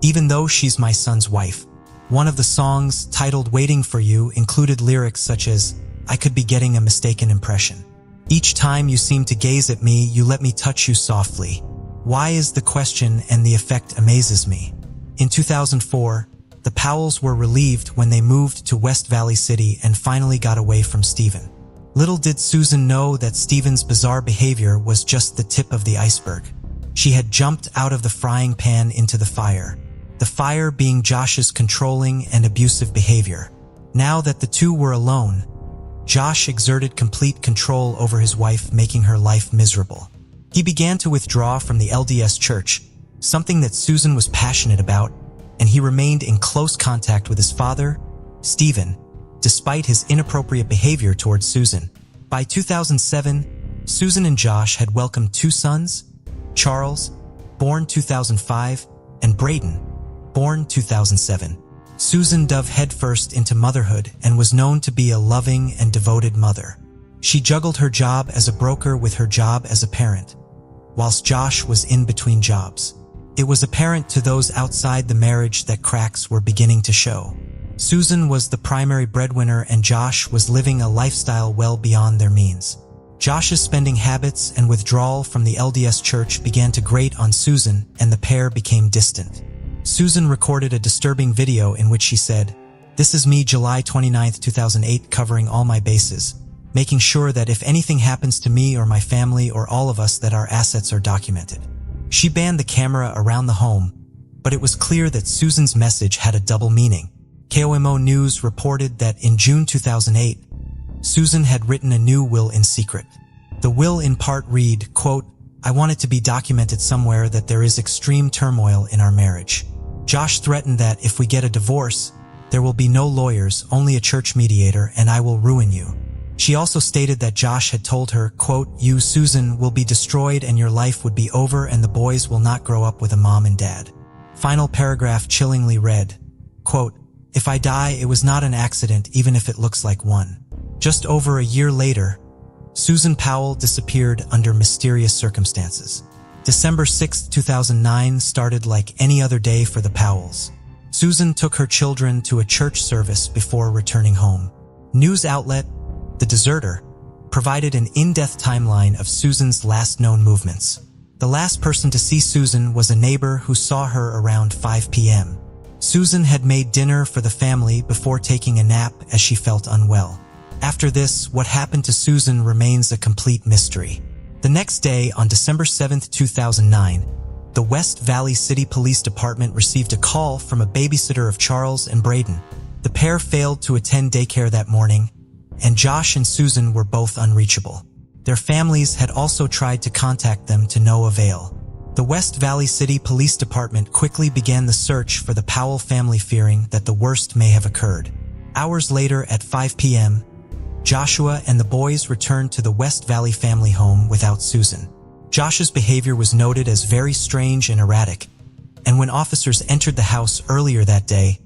even though she's my son's wife." One of the songs, titled Waiting for You, included lyrics such as, "I could be getting a mistaken impression. Each time you seem to gaze at me, you let me touch you softly. Why is the question, and the effect amazes me." In 2004, the Powells were relieved when they moved to West Valley City and finally got away from Stephen. Little did Susan know that Stephen's bizarre behavior was just the tip of the iceberg. She had jumped out of the frying pan into the fire being Josh's controlling and abusive behavior. Now that the two were alone, Josh exerted complete control over his wife, making her life miserable. He began to withdraw from the LDS Church, something that Susan was passionate about, and he remained in close contact with his father, Stephen, despite his inappropriate behavior towards Susan. By 2007, Susan and Josh had welcomed 2 sons, Charles, born 2005, and Braden, born 2007. Susan dove headfirst into motherhood and was known to be a loving and devoted mother. She juggled her job as a broker with her job as a parent, whilst Josh was in between jobs. It was apparent to those outside the marriage that cracks were beginning to show. Susan was the primary breadwinner and Josh was living a lifestyle well beyond their means. Josh's spending habits and withdrawal from the LDS Church began to grate on Susan, and the pair became distant. Susan recorded a disturbing video in which she said, "This is me July 29, 2008, covering all my bases, making sure that if anything happens to me or my family or all of us that our assets are documented." She banned the camera around the home, but it was clear that Susan's message had a double meaning. KOMO News reported that in June 2008, Susan had written a new will in secret. The will in part read, quote, "I want it to be documented somewhere that there is extreme turmoil in our marriage. Josh threatened that if we get a divorce, there will be no lawyers, only a church mediator, and I will ruin you." She also stated that Josh had told her, quote, "You, Susan, will be destroyed and your life would be over and the boys will not grow up with a mom and dad." Final paragraph chillingly read, quote, "If I die, it was not an accident, even if it looks like one." Just over a year later, Susan Powell disappeared under mysterious circumstances. December 6, 2009 started like any other day for the Powells. Susan took her children to a church service before returning home. News outlet The Deserter provided an in-depth timeline of Susan's last known movements. The last person to see Susan was a neighbor who saw her around 5 p.m. Susan had made dinner for the family before taking a nap as she felt unwell. After this, what happened to Susan remains a complete mystery. The next day, on December 7, 2009, the West Valley City Police Department received a call from a babysitter of Charles and Braden. The pair failed to attend daycare that morning, and Josh and Susan were both unreachable. Their families had also tried to contact them to no avail. The West Valley City Police Department quickly began the search for the Powell family, fearing that the worst may have occurred. Hours later at 5 p.m., Joshua and the boys returned to the West Valley family home without Susan. Josh's behavior was noted as very strange and erratic, and when officers entered the house earlier that day,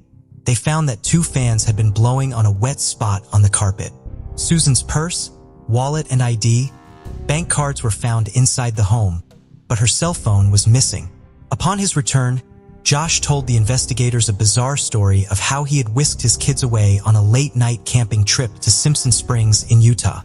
they found that 2 fans had been blowing on a wet spot on the carpet. Susan's purse, wallet, and ID, bank cards were found inside the home, but her cell phone was missing. Upon his return, Josh told the investigators a bizarre story of how he had whisked his kids away on a late-night camping trip to Simpson Springs in Utah.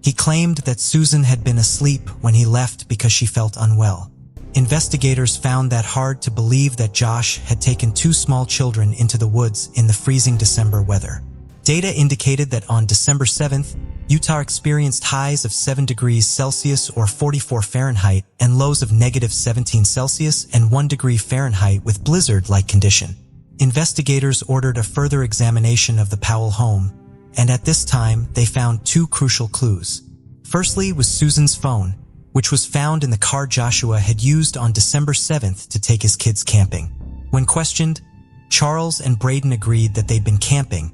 He claimed that Susan had been asleep when he left because she felt unwell. Investigators found that hard to believe that Josh had taken 2 small children into the woods in the freezing December weather. Data indicated that on December 7th, Utah experienced highs of 7 degrees Celsius or 44 Fahrenheit and lows of -17 Celsius and 1 degree Fahrenheit with blizzard-like condition. Investigators ordered a further examination of the Powell home, and at this time they found 2 crucial clues. Firstly was Susan's phone, which was found in the car Joshua had used on December 7th to take his kids camping. When questioned, Charles and Braden agreed that they'd been camping,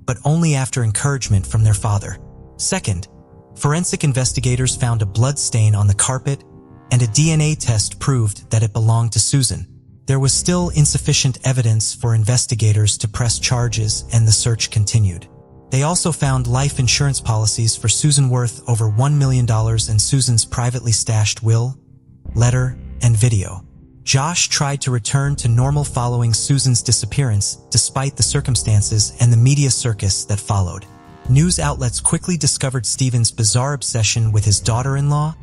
but only after encouragement from their father. Second, forensic investigators found a blood stain on the carpet, and a DNA test proved that it belonged to Susan. There was still insufficient evidence for investigators to press charges, and the search continued. They also found life insurance policies for Susan worth over $1 million and Susan's privately stashed will, letter, and video. Josh tried to return to normal following Susan's disappearance, despite the circumstances and the media circus that followed. News outlets quickly discovered Stephen's bizarre obsession with his daughter-in-law,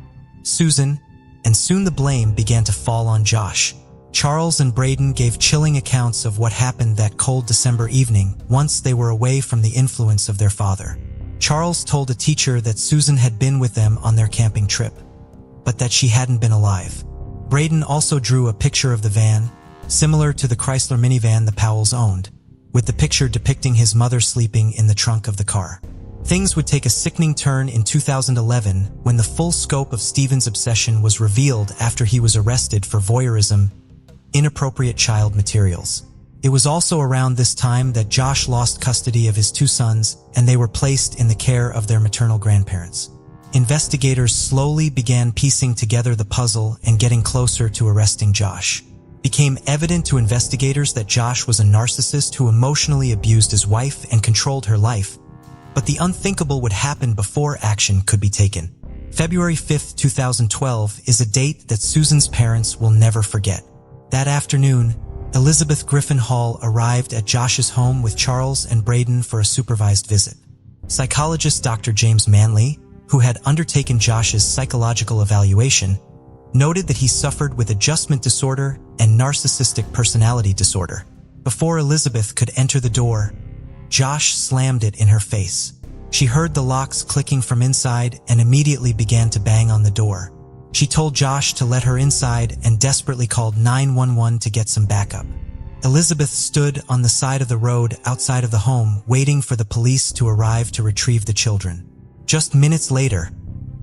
Susan, and soon the blame began to fall on Josh. Charles and Braden gave chilling accounts of what happened that cold December evening once they were away from the influence of their father. Charles told a teacher that Susan had been with them on their camping trip, but that she hadn't been alive. Braden also drew a picture of the van, similar to the Chrysler minivan the Powells owned, with the picture depicting his mother sleeping in the trunk of the car. Things would take a sickening turn in 2011 when the full scope of Stephen's obsession was revealed after he was arrested for voyeurism, inappropriate child materials. It was also around this time that Josh lost custody of his 2 sons, and they were placed in the care of their maternal grandparents. Investigators slowly began piecing together the puzzle and getting closer to arresting Josh. It became evident to investigators that Josh was a narcissist who emotionally abused his wife and controlled her life, but the unthinkable would happen before action could be taken. February 5, 2012 is a date that Susan's parents will never forget. That afternoon, Elizabeth Griffin Hall arrived at Josh's home with Charles and Braden for a supervised visit. Psychologist Dr. James Manley, who had undertaken Josh's psychological evaluation, noted that he suffered with adjustment disorder and narcissistic personality disorder. Before Elizabeth could enter the door, Josh slammed it in her face. She heard the locks clicking from inside and immediately began to bang on the door. She told Josh to let her inside and desperately called 911 to get some backup. Elizabeth stood on the side of the road outside of the home, waiting for the police to arrive to retrieve the children. Just minutes later,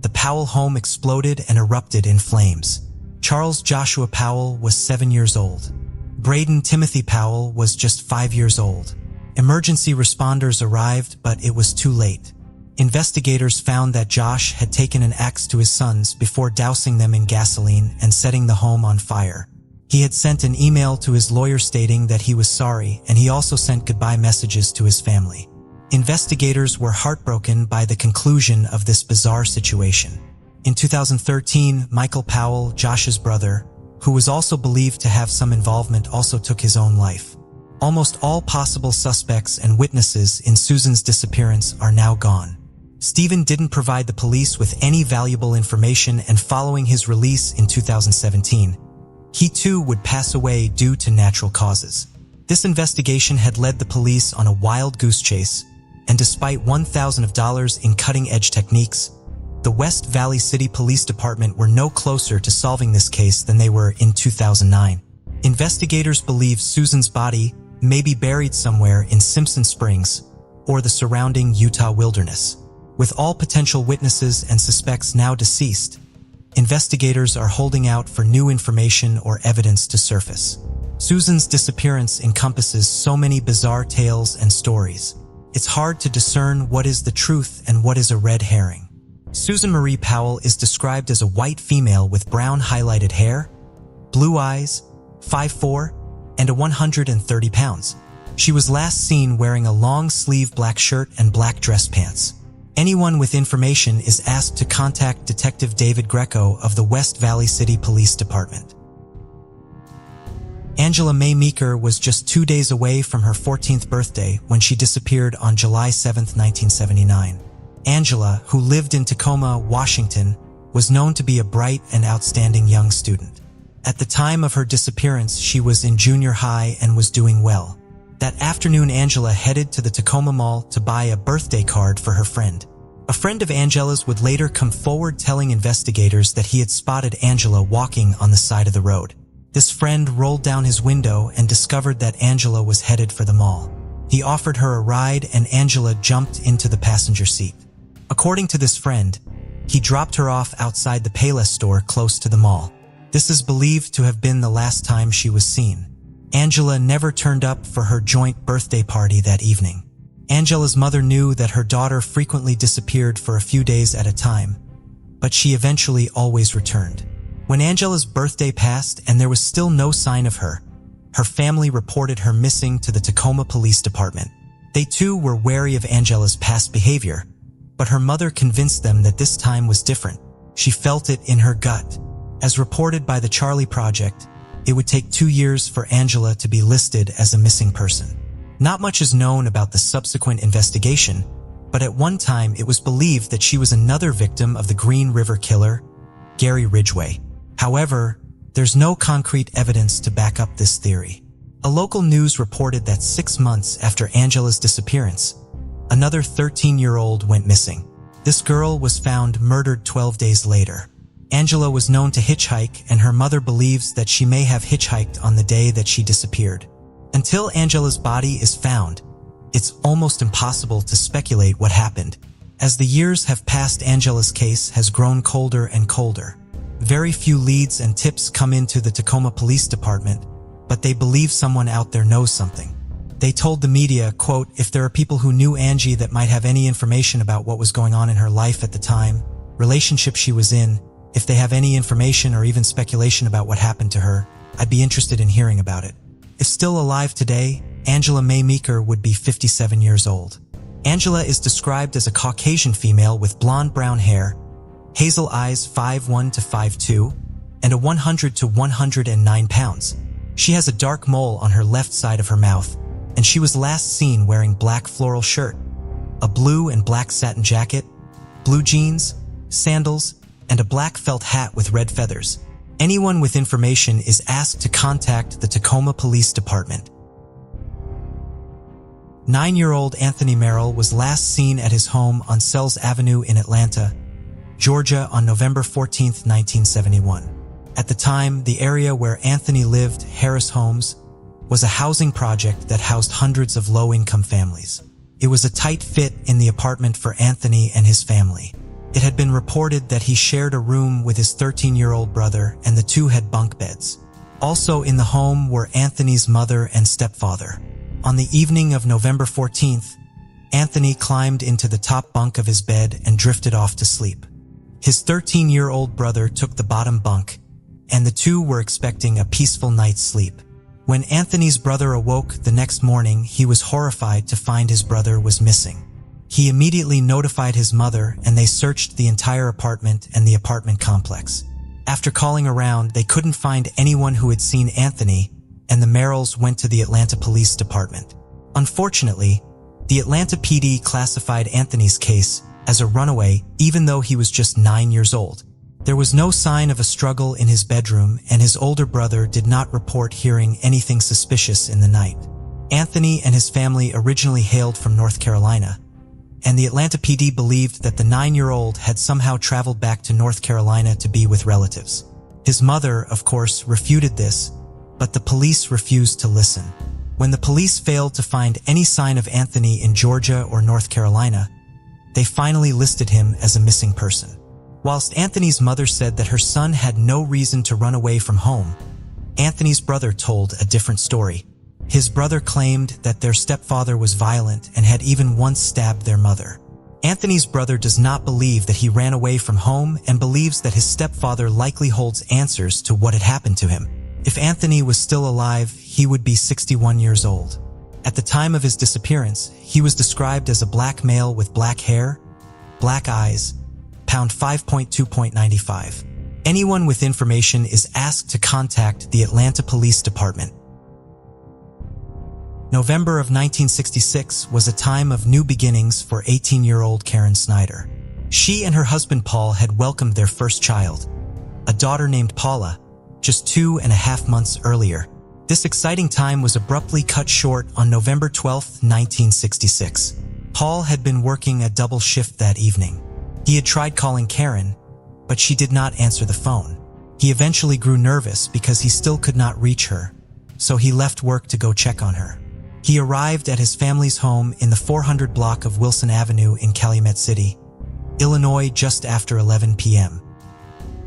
the Powell home exploded and erupted in flames. Charles Joshua Powell was 7 years old. Braden Timothy Powell was just 5 years old. Emergency responders arrived, but it was too late. Investigators found that Josh had taken an axe to his sons before dousing them in gasoline and setting the home on fire. He had sent an email to his lawyer stating that he was sorry, and he also sent goodbye messages to his family. Investigators were heartbroken by the conclusion of this bizarre situation. In 2013, Michael Powell, Josh's brother, who was also believed to have some involvement, also took his own life. Almost all possible suspects and witnesses in Susan's disappearance are now gone. Stephen didn't provide the police with any valuable information, and following his release in 2017, he too would pass away due to natural causes. This investigation had led the police on a wild goose chase, and despite $1,000 in cutting-edge techniques, the West Valley City Police Department were no closer to solving this case than they were in 2009. Investigators believe Susan's body may be buried somewhere in Simpson Springs or the surrounding Utah wilderness. With all potential witnesses and suspects now deceased, investigators are holding out for new information or evidence to surface. Susan's disappearance encompasses so many bizarre tales and stories. It's hard to discern what is the truth and what is a red herring. Susan Marie Powell is described as a white female with brown highlighted hair, blue eyes, 5'4", and 130 pounds. She was last seen wearing a long-sleeve black shirt and black dress pants. Anyone with information is asked to contact Detective David Greco of the West Valley City Police Department. Angela Mae Meeker was just 2 days away from her 14th birthday when she disappeared on July 7, 1979. Angela, who lived in Tacoma, Washington, was known to be a bright and outstanding young student. At the time of her disappearance, she was in junior high and was doing well. That afternoon, Angela headed to the Tacoma Mall to buy a birthday card for her friend. A friend of Angela's would later come forward telling investigators that he had spotted Angela walking on the side of the road. This friend rolled down his window and discovered that Angela was headed for the mall. He offered her a ride and Angela jumped into the passenger seat. According to this friend, he dropped her off outside the Payless store close to the mall. This is believed to have been the last time she was seen. Angela never turned up for her joint birthday party that evening. Angela's mother knew that her daughter frequently disappeared for a few days at a time, but she eventually always returned. When Angela's birthday passed and there was still no sign of her, her family reported her missing to the Tacoma Police Department. They too were wary of Angela's past behavior, but her mother convinced them that this time was different. She felt it in her gut. As reported by the Charlie Project, it would take 2 years for Angela to be listed as a missing person. Not much is known about the subsequent investigation, but at one time it was believed that she was another victim of the Green River Killer, Gary Ridgway. However, there's no concrete evidence to back up this theory. A local news reported that 6 months after Angela's disappearance, another 13-year-old went missing. This girl was found murdered 12 days later. Angela was known to hitchhike, and her mother believes that she may have hitchhiked on the day that she disappeared. Until Angela's body is found, it's almost impossible to speculate what happened. As the years have passed, Angela's case has grown colder and colder. Very few leads and tips come into the Tacoma Police Department, but they believe someone out there knows something. They told the media, quote, "If there are people who knew Angie that might have any information about what was going on in her life at the time, relationship she was in, if they have any information or even speculation about what happened to her, I'd be interested in hearing about it." If still alive today, Angela Mae Meeker would be 57 years old. Angela is described as a Caucasian female with blonde brown hair, hazel eyes 5'1" to 5'2", and 100 to 109 pounds. She has a dark mole on her left side of her mouth, and she was last seen wearing black floral shirt, a blue and black satin jacket, blue jeans, sandals, and a black felt hat with red feathers. Anyone with information is asked to contact the Tacoma Police Department. 9-year-old Anthony Merrill was last seen at his home on Sells Avenue in Atlanta, Georgia on November 14, 1971. At the time, the area where Anthony lived, Harris Homes, was a housing project that housed hundreds of low-income families. It was a tight fit in the apartment for Anthony and his family. It had been reported that he shared a room with his 13-year-old brother, and the two had bunk beds. Also in the home were Anthony's mother and stepfather. On the evening of November 14th, Anthony climbed into the top bunk of his bed and drifted off to sleep. His 13-year-old brother took the bottom bunk, and the two were expecting a peaceful night's sleep. When Anthony's brother awoke the next morning, he was horrified to find his brother was missing. He immediately notified his mother, and they searched the entire apartment and the apartment complex. After calling around, they couldn't find anyone who had seen Anthony, and the Merrills went to the Atlanta Police Department. Unfortunately, the Atlanta PD classified Anthony's case as a runaway, even though he was just 9 years old. There was no sign of a struggle in his bedroom, and his older brother did not report hearing anything suspicious in the night. Anthony and his family originally hailed from North Carolina, and the Atlanta PD believed that the 9-year-old had somehow traveled back to North Carolina to be with relatives. His mother, of course, refuted this, but the police refused to listen. When the police failed to find any sign of Anthony in Georgia or North Carolina, they finally listed him as a missing person. Whilst Anthony's mother said that her son had no reason to run away from home, Anthony's brother told a different story. His brother claimed that their stepfather was violent and had even once stabbed their mother. Anthony's brother does not believe that he ran away from home and believes that his stepfather likely holds answers to what had happened to him. If Anthony was still alive, he would be 61 years old. At the time of his disappearance, he was described as a black male with black hair, black eyes, pound 5.2.95. Anyone with information is asked to contact the Atlanta Police Department. November of 1966 was a time of new beginnings for 18-year-old Karen Snyder. She and her husband Paul had welcomed their first child, a daughter named Paula, just 2.5 months earlier. This exciting time was abruptly cut short on November 12, 1966. Paul had been working a double shift that evening. He had tried calling Karen, but she did not answer the phone. He eventually grew nervous because he still could not reach her, so he left work to go check on her. He arrived at his family's home in the 400 block of Wilson Avenue in Calumet City, Illinois, just after 11 p.m.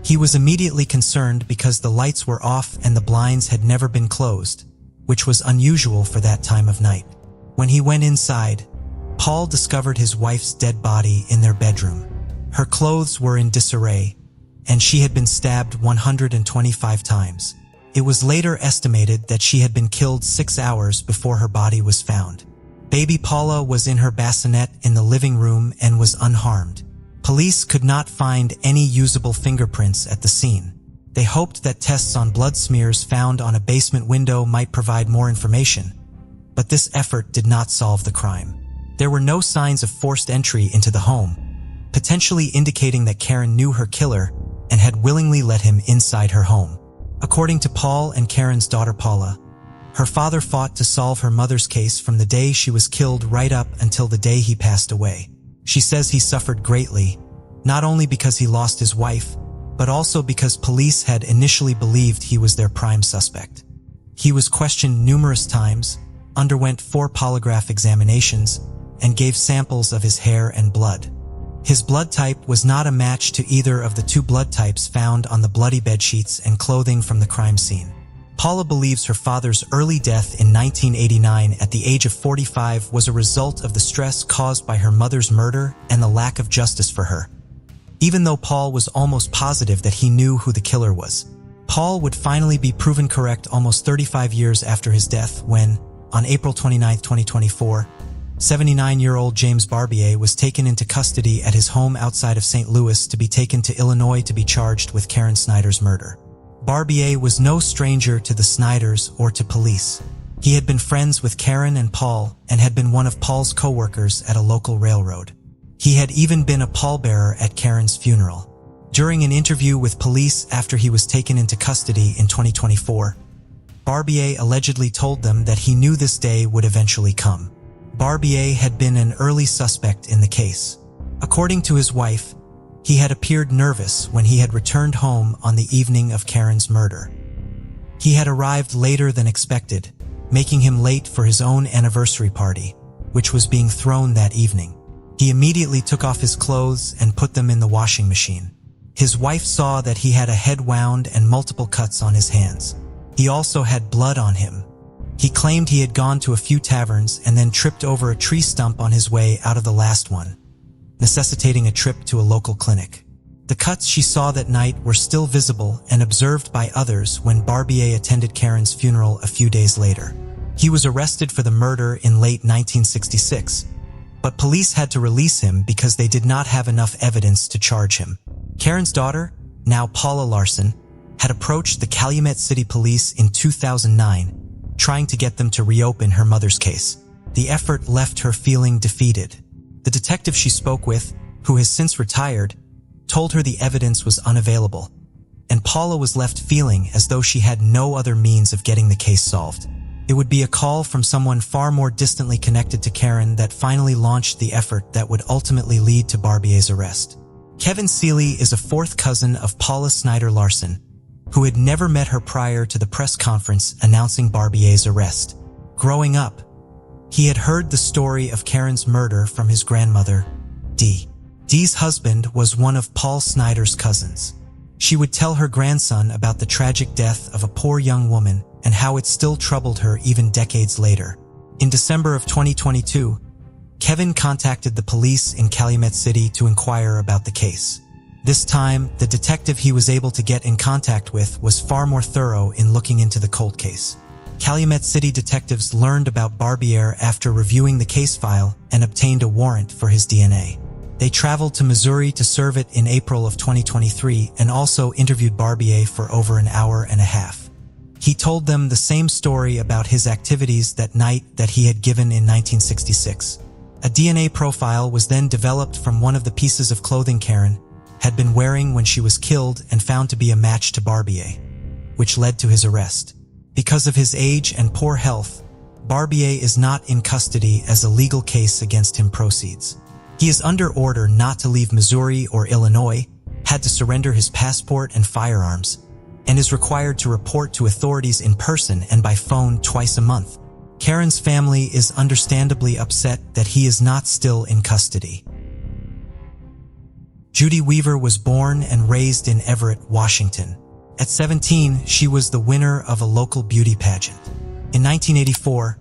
He was immediately concerned because the lights were off and the blinds had never been closed, which was unusual for that time of night. When he went inside, Paul discovered his wife's dead body in their bedroom. Her clothes were in disarray, and she had been stabbed 125 times. It was later estimated that she had been killed 6 hours before her body was found. Baby Paula was in her bassinet in the living room and was unharmed. Police could not find any usable fingerprints at the scene. They hoped that tests on blood smears found on a basement window might provide more information, but this effort did not solve the crime. There were no signs of forced entry into the home, potentially indicating that Karen knew her killer and had willingly let him inside her home. According to Paul and Karen's daughter Paula, her father fought to solve her mother's case from the day she was killed right up until the day he passed away. She says he suffered greatly, not only because he lost his wife, but also because police had initially believed he was their prime suspect. He was questioned numerous times, underwent 4 polygraph examinations, and gave samples of his hair and blood. His blood type was not a match to either of the 2 blood types found on the bloody bedsheets and clothing from the crime scene. Paula believes her father's early death in 1989 at the age of 45 was a result of the stress caused by her mother's murder and the lack of justice for her. Even though Paul was almost positive that he knew who the killer was, Paul would finally be proven correct almost 35 years after his death when, on April 29, 2024, 79-year-old James Barbier was taken into custody at his home outside of St. Louis to be taken to Illinois to be charged with Karen Snyder's murder. Barbier was no stranger to the Snyders or to police. He had been friends with Karen and Paul and had been one of Paul's co-workers at a local railroad. He had even been a pallbearer at Karen's funeral. During an interview with police after he was taken into custody in 2024, Barbier allegedly told them that he knew this day would eventually come. Barbier had been an early suspect in the case. According to his wife, he had appeared nervous when he had returned home on the evening of Karen's murder. He had arrived later than expected, making him late for his own anniversary party, which was being thrown that evening. He immediately took off his clothes and put them in the washing machine. His wife saw that he had a head wound and multiple cuts on his hands. He also had blood on him. He claimed he had gone to a few taverns and then tripped over a tree stump on his way out of the last one, necessitating a trip to a local clinic. The cuts she saw that night were still visible and observed by others when Barbier attended Karen's funeral a few days later. He was arrested for the murder in late 1966, but police had to release him because they did not have enough evidence to charge him. Karen's daughter, now Paula Larson, had approached the Calumet City Police in 2009, trying to get them to reopen her mother's case. The effort left her feeling defeated. The detective she spoke with, who has since retired, told her the evidence was unavailable, and Paula was left feeling as though she had no other means of getting the case solved. It would be a call from someone far more distantly connected to Karen that finally launched the effort that would ultimately lead to Barbier's arrest. Kevin Seeley is a 4th cousin of Paula Snyder Larson, who had never met her prior to the press conference announcing Barbier's arrest. Growing up, he had heard the story of Karen's murder from his grandmother, Dee. Dee's husband was one of Paul Snyder's cousins. She would tell her grandson about the tragic death of a poor young woman and how it still troubled her even decades later. In December of 2022, Kevin contacted the police in Calumet City to inquire about the case. This time, the detective he was able to get in contact with was far more thorough in looking into the cold case. Calumet City detectives learned about Barbier after reviewing the case file and obtained a warrant for his DNA. They traveled to Missouri to serve it in April of 2023 and also interviewed Barbier for over an hour and a half. He told them the same story about his activities that night that he had given in 1966. A DNA profile was then developed from one of the pieces of clothing Karen had been wearing when she was killed and found to be a match to Barbier, which led to his arrest. Because of his age and poor health, Barbier is not in custody as a legal case against him proceeds. He is under order not to leave Missouri or Illinois, had to surrender his passport and firearms, and is required to report to authorities in person and by phone twice a month. Karen's family is understandably upset that he is not still in custody. Judy Weaver was born and raised in Everett, Washington. At 17, she was the winner of a local beauty pageant. In 1984,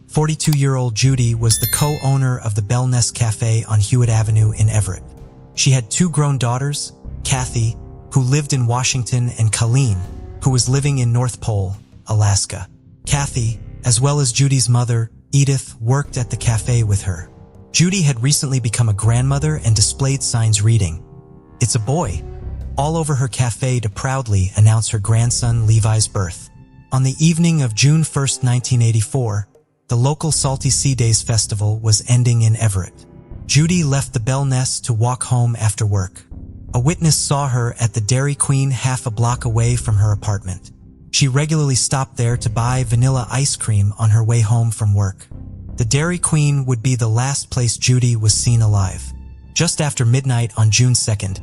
42-year-old Judy was the co-owner of the Bell Nest Cafe on Hewitt Avenue in Everett. She had two grown daughters, Kathy, who lived in Washington, and Colleen, who was living in North Pole, Alaska. Kathy, as well as Judy's mother, Edith, worked at the cafe with her. Judy had recently become a grandmother and displayed signs reading, "It's a boy," all over her cafe to proudly announce her grandson Levi's birth. On the evening of June 1, 1984, the local Salty Sea Days festival was ending in Everett. Judy left the Bell Nest to walk home after work. A witness saw her at the Dairy Queen half a block away from her apartment. She regularly stopped there to buy vanilla ice cream on her way home from work. The Dairy Queen would be the last place Judy was seen alive. Just after midnight on June 2nd,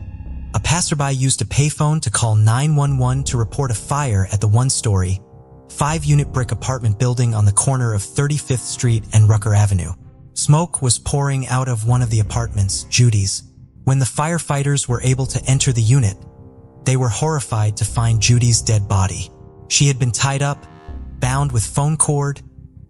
a passerby used a payphone to call 911 to report a fire at the one-story, 5-unit brick apartment building on the corner of 35th Street and Rucker Avenue. Smoke was pouring out of one of the apartments, Judy's. When the firefighters were able to enter the unit, they were horrified to find Judy's dead body. She had been tied up, bound with phone cord,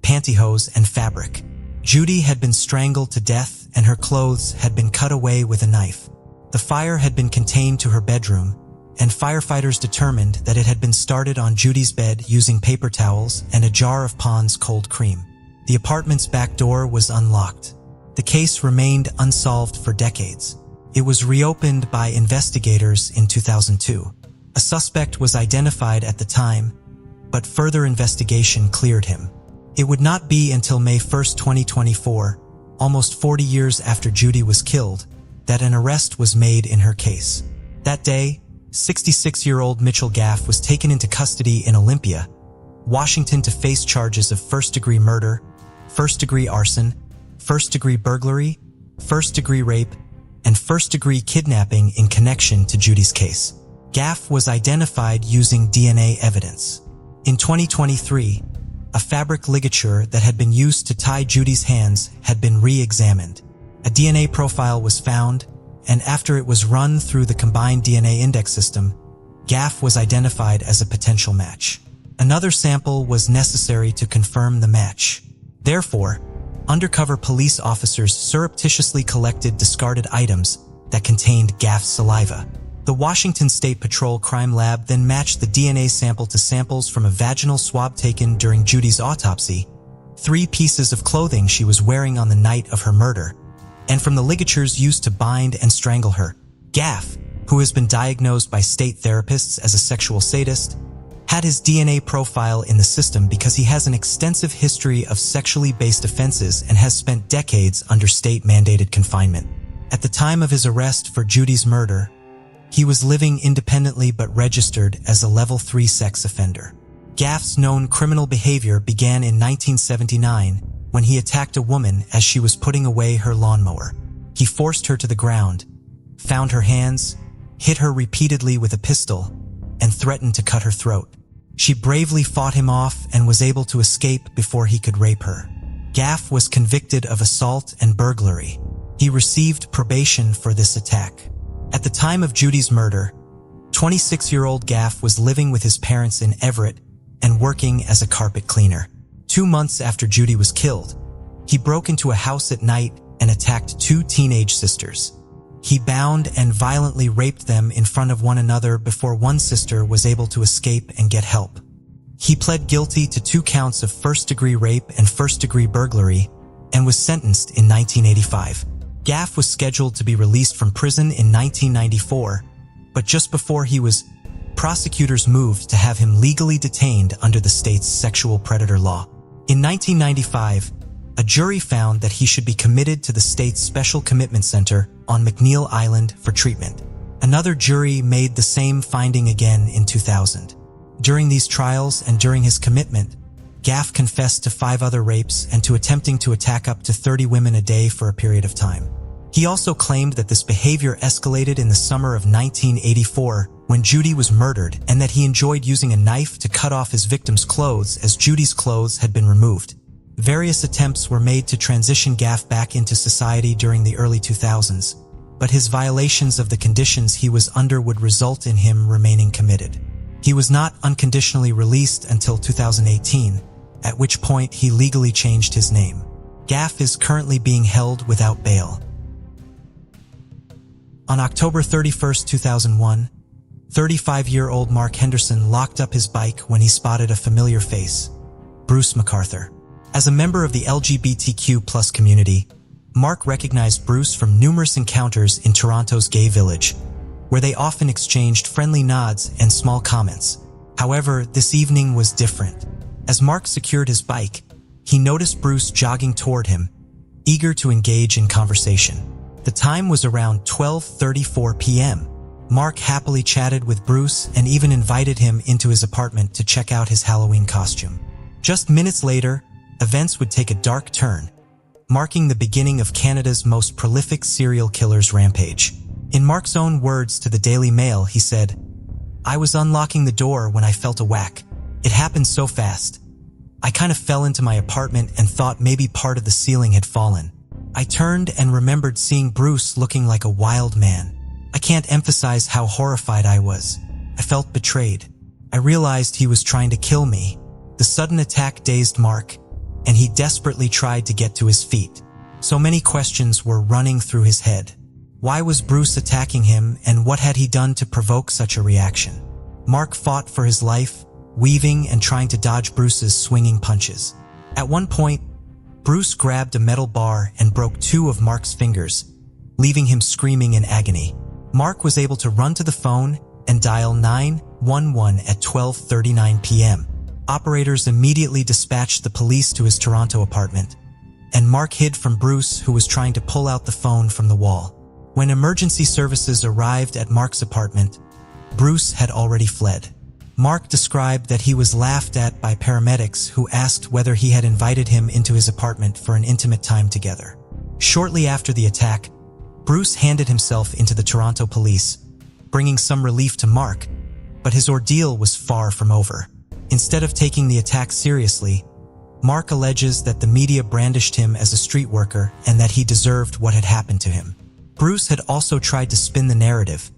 pantyhose, and fabric. Judy had been strangled to death and her clothes had been cut away with a knife. The fire had been contained to her bedroom, and firefighters determined that it had been started on Judy's bed using paper towels and a jar of Pond's cold cream. The apartment's back door was unlocked. The case remained unsolved for decades. It was reopened by investigators in 2002. A suspect was identified at the time, but further investigation cleared him. It would not be until May 1, 2024, almost 40 years after Judy was killed, that an arrest was made in her case. That day, 66-year-old Mitchell Gaff was taken into custody in Olympia, Washington to face charges of first-degree murder, first-degree arson, first-degree burglary, first-degree rape, and first-degree kidnapping in connection to Judy's case. Gaff was identified using DNA evidence. In 2023, a fabric ligature that had been used to tie Judy's hands had been re-examined. A DNA profile was found, and after it was run through the combined DNA index system, Gaff was identified as a potential match. Another sample was necessary to confirm the match. Therefore, undercover police officers surreptitiously collected discarded items that contained Gaff's saliva. The Washington State Patrol Crime Lab then matched the DNA sample to samples from a vaginal swab taken during Judy's autopsy, 3 pieces of clothing she was wearing on the night of her murder, and from the ligatures used to bind and strangle her. Gaff, who has been diagnosed by state therapists as a sexual sadist, had his DNA profile in the system because he has an extensive history of sexually based offenses and has spent decades under state-mandated confinement. At the time of his arrest for Judy's murder, he was living independently but registered as a Level 3 sex offender. Gaff's known criminal behavior began in 1979 when he attacked a woman as she was putting away her lawnmower. He forced her to the ground, found her hands, hit her repeatedly with a pistol, and threatened to cut her throat. She bravely fought him off and was able to escape before he could rape her. Gaff was convicted of assault and burglary. He received probation for this attack. At the time of Judy's murder, 26-year-old Gaff was living with his parents in Everett and working as a carpet cleaner. 2 months after Judy was killed, he broke into a house at night and attacked 2 teenage sisters. He bound and violently raped them in front of one another before one sister was able to escape and get help. He pled guilty to 2 counts of first-degree rape and first-degree burglary and was sentenced in 1985. Gaff was scheduled to be released from prison in 1994, but just before he was, prosecutors moved to have him legally detained under the state's sexual predator law. In 1995, a jury found that he should be committed to the state's Special Commitment Center on McNeil Island for treatment. Another jury made the same finding again in 2000. During these trials and during his commitment, Gaff confessed to 5 other rapes and to attempting to attack up to 30 women a day for a period of time. He also claimed that this behavior escalated in the summer of 1984 when Judy was murdered and that he enjoyed using a knife to cut off his victim's clothes as Judy's clothes had been removed. Various attempts were made to transition Gaff back into society during the early 2000s, but his violations of the conditions he was under would result in him remaining committed. He was not unconditionally released until 2018, at which point he legally changed his name. Gaff is currently being held without bail. On October 31, 2001, 35-year-old Mark Henderson locked up his bike when he spotted a familiar face, Bruce MacArthur. As a member of the LGBTQ+ community, Mark recognized Bruce from numerous encounters in Toronto's gay village, where they often exchanged friendly nods and small comments. However, this evening was different. As Mark secured his bike, he noticed Bruce jogging toward him, eager to engage in conversation. The time was around 12:34 p.m. Mark happily chatted with Bruce and even invited him into his apartment to check out his Halloween costume. Just minutes later, events would take a dark turn, marking the beginning of Canada's most prolific serial killer's rampage. In Mark's own words to the Daily Mail, he said, "I was unlocking the door when I felt a whack. It happened so fast. I kind of fell into my apartment and thought maybe part of the ceiling had fallen. I turned and remembered seeing Bruce looking like a wild man. I can't emphasize how horrified I was. I felt betrayed. I realized he was trying to kill me." The sudden attack dazed Mark, and he desperately tried to get to his feet. So many questions were running through his head. Why was Bruce attacking him, and what had he done to provoke such a reaction? Mark fought for his life, weaving and trying to dodge Bruce's swinging punches. At one point, Bruce grabbed a metal bar and broke 2 of Mark's fingers, leaving him screaming in agony. Mark was able to run to the phone and dial 911 at 12:39 p.m. Operators immediately dispatched the police to his Toronto apartment, and Mark hid from Bruce, who was trying to pull out the phone from the wall. When emergency services arrived at Mark's apartment, Bruce had already fled. Mark described that he was laughed at by paramedics who asked whether he had invited him into his apartment for an intimate time together. Shortly after the attack, Bruce handed himself into the Toronto police, bringing some relief to Mark, but his ordeal was far from over. Instead of taking the attack seriously, Mark alleges that the media brandished him as a street worker and that he deserved what had happened to him. Bruce had also tried to spin the narrative,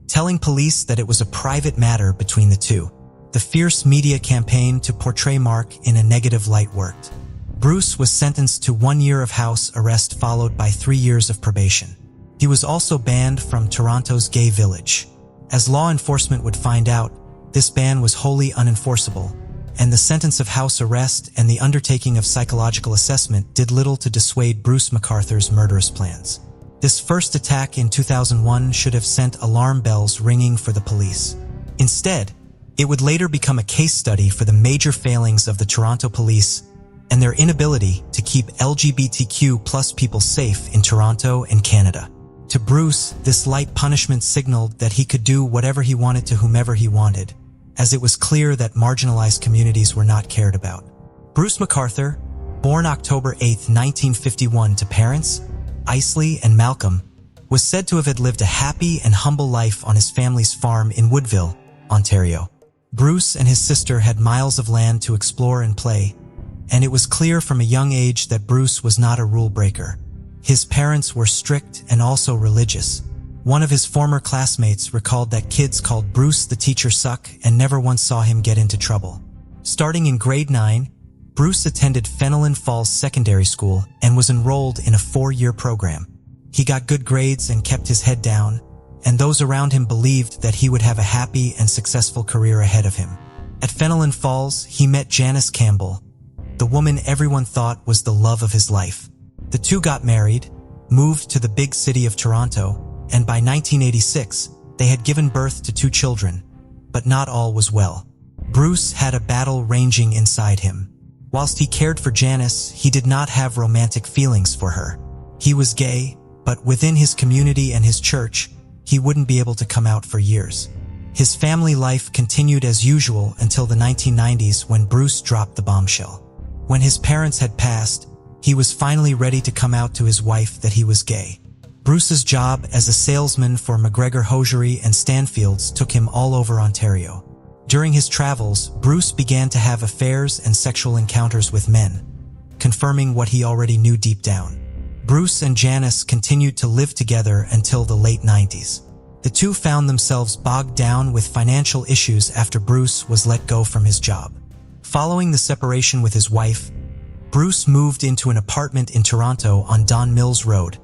telling police that it was a private matter between the two. The fierce media campaign to portray Mark in a negative light worked. Bruce was sentenced to 1 year of house arrest followed by 3 years of probation. He was also banned from Toronto's gay village. As law enforcement would find out, this ban was wholly unenforceable, and the sentence of house arrest and the undertaking of psychological assessment did little to dissuade Bruce MacArthur's murderous plans. This first attack in 2001 should have sent alarm bells ringing for the police. Instead, it would later become a case study for the major failings of the Toronto police and their inability to keep LGBTQ+ people safe in Toronto and Canada. To Bruce, this light punishment signaled that he could do whatever he wanted to whomever he wanted, as it was clear that marginalized communities were not cared about. Bruce MacArthur, born October 8, 1951 to parents, Isley and Malcolm, was said to have lived a happy and humble life on his family's farm in Woodville, Ontario. Bruce and his sister had miles of land to explore and play, and it was clear from a young age that Bruce was not a rule breaker. His parents were strict and also religious. One of his former classmates recalled that kids called Bruce the teacher suck and never once saw him get into trouble. Starting in grade 9, Bruce attended Fenelon Falls Secondary School and was enrolled in a 4-year program. He got good grades and kept his head down, and those around him believed that he would have a happy and successful career ahead of him. At Fenelon Falls, he met Janice Campbell, the woman everyone thought was the love of his life. The two got married, moved to the big city of Toronto, and by 1986, they had given birth to 2 children, but not all was well. Bruce had a battle raging inside him. Whilst he cared for Janice, he did not have romantic feelings for her. He was gay, but within his community and his church, he wouldn't be able to come out for years. His family life continued as usual until the 1990s when Bruce dropped the bombshell. When his parents had passed, he was finally ready to come out to his wife that he was gay. Bruce's job as a salesman for McGregor Hosiery and Stanfields took him all over Ontario. During his travels, Bruce began to have affairs and sexual encounters with men, confirming what he already knew deep down. Bruce and Janice continued to live together until the late 90s. The two found themselves bogged down with financial issues after Bruce was let go from his job. Following the separation with his wife, Bruce moved into an apartment in Toronto on Don Mills Road,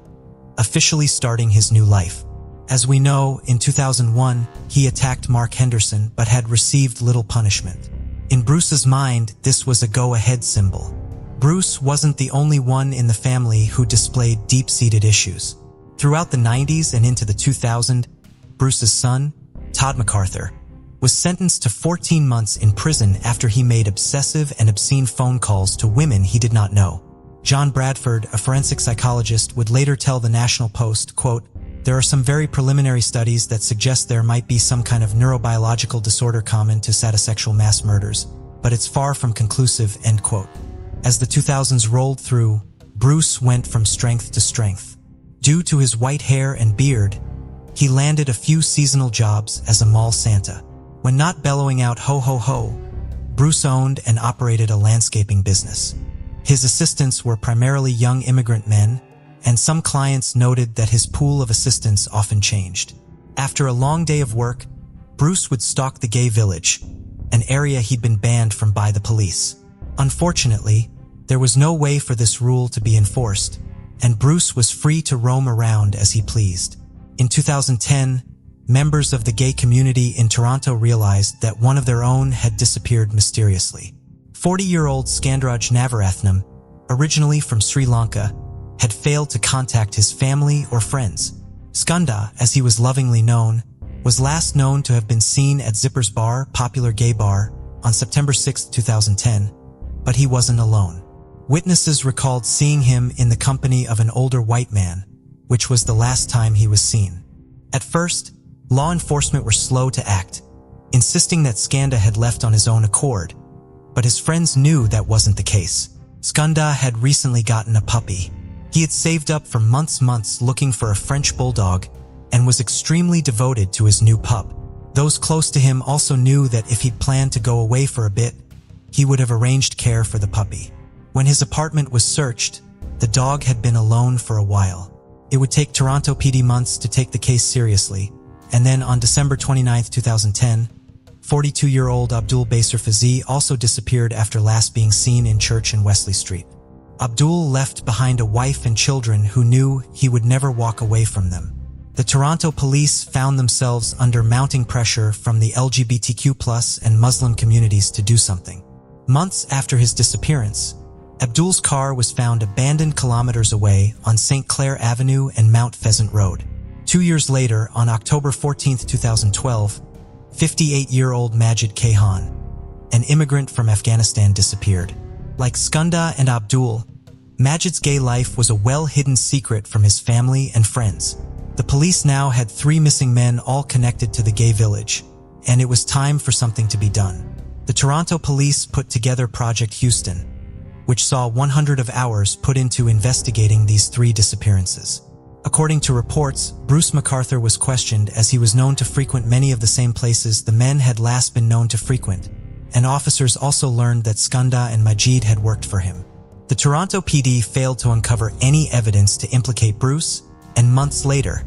officially starting his new life. As we know, in 2001, he attacked Mark Henderson but had received little punishment. In Bruce's mind, this was a go-ahead symbol. Bruce wasn't the only one in the family who displayed deep-seated issues. Throughout the 90s and into the 2000s, Bruce's son, Todd MacArthur, was sentenced to 14 months in prison after he made obsessive and obscene phone calls to women he did not know. John Bradford, a forensic psychologist, would later tell the National Post, quote, "There are some very preliminary studies that suggest there might be some kind of neurobiological disorder common to satisexual mass murders, but it's far from conclusive," end quote. As the 2000s rolled through, Bruce went from strength to strength. Due to his white hair and beard, he landed a few seasonal jobs as a mall Santa. When not bellowing out ho ho ho, Bruce owned and operated a landscaping business. His assistants were primarily young immigrant men, and some clients noted that his pool of assistants often changed. After a long day of work, Bruce would stalk the gay village, an area he'd been banned from by the police. Unfortunately, there was no way for this rule to be enforced, and Bruce was free to roam around as he pleased. In 2010, members of the gay community in Toronto realized that one of their own had disappeared mysteriously. 40-year-old Skandaraj Navarathnam, originally from Sri Lanka, had failed to contact his family or friends. Skunda, as he was lovingly known, was last known to have been seen at Zipper's Bar, popular gay bar, on September 6, 2010, but he wasn't alone. Witnesses recalled seeing him in the company of an older white man, which was the last time he was seen. At first, law enforcement were slow to act, insisting that Skanda had left on his own accord, but his friends knew that wasn't the case. Skunda had recently gotten a puppy. He had saved up for months looking for a French bulldog and was extremely devoted to his new pup. Those close to him also knew that if he'd planned to go away for a bit, he would have arranged care for the puppy. When his apartment was searched, the dog had been alone for a while. It would take Toronto PD months to take the case seriously, and then on December 29, 2010, 42-year-old Abdul Basir Fazi also disappeared after last being seen in church in Wesley Street. Abdul left behind a wife and children who knew he would never walk away from them. The Toronto police found themselves under mounting pressure from the LGBTQ+ and Muslim communities to do something. Months after his disappearance, Abdul's car was found abandoned kilometers away on St. Clair Avenue and Mount Pheasant Road. 2 years later, on October 14, 2012, 58-year-old Majid Kayhan, an immigrant from Afghanistan, disappeared. Like Skunda and Abdul, Majid's gay life was a well-hidden secret from his family and friends. The police now had 3 missing men, all connected to the gay village, and it was time for something to be done. The Toronto police put together Project Houston, which saw 100 hours put into investigating these 3 disappearances. According to reports, Bruce MacArthur was questioned as he was known to frequent many of the same places the men had last been known to frequent, and officers also learned that Skunda and Majid had worked for him. The Toronto PD failed to uncover any evidence to implicate Bruce, and months later,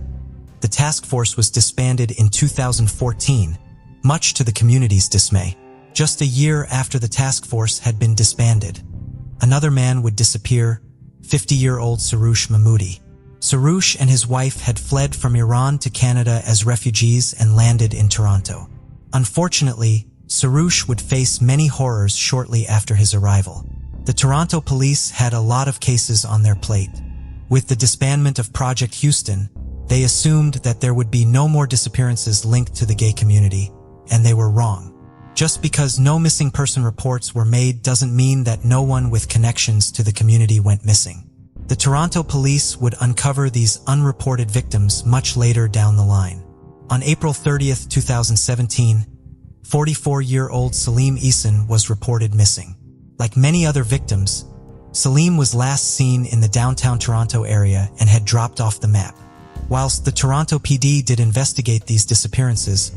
the task force was disbanded in 2014, much to the community's dismay. Just a year after the task force had been disbanded, another man would disappear, 50-year-old Soroush Mahmoudi. Soroush and his wife had fled from Iran to Canada as refugees and landed in Toronto. Unfortunately, Soroush would face many horrors shortly after his arrival. The Toronto police had a lot of cases on their plate. With the disbandment of Project Houston, they assumed that there would be no more disappearances linked to the gay community, and they were wrong. Just because no missing person reports were made doesn't mean that no one with connections to the community went missing. The Toronto police would uncover these unreported victims much later down the line. On April 30th, 2017, 44-year-old Salim Eason was reported missing. Like many other victims, Salim was last seen in the downtown Toronto area and had dropped off the map. Whilst the Toronto PD did investigate these disappearances,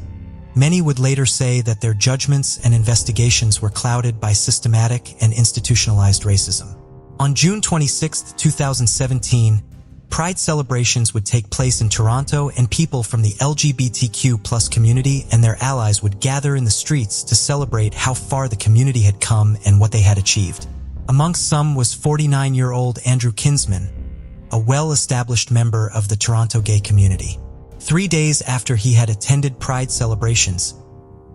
many would later say that their judgments and investigations were clouded by systematic and institutionalized racism. On June 26, 2017, Pride celebrations would take place in Toronto, and people from the LGBTQ+ community and their allies would gather in the streets to celebrate how far the community had come and what they had achieved. Amongst some was 49-year-old Andrew Kinsman, a well-established member of the Toronto gay community. 3 days after he had attended Pride celebrations,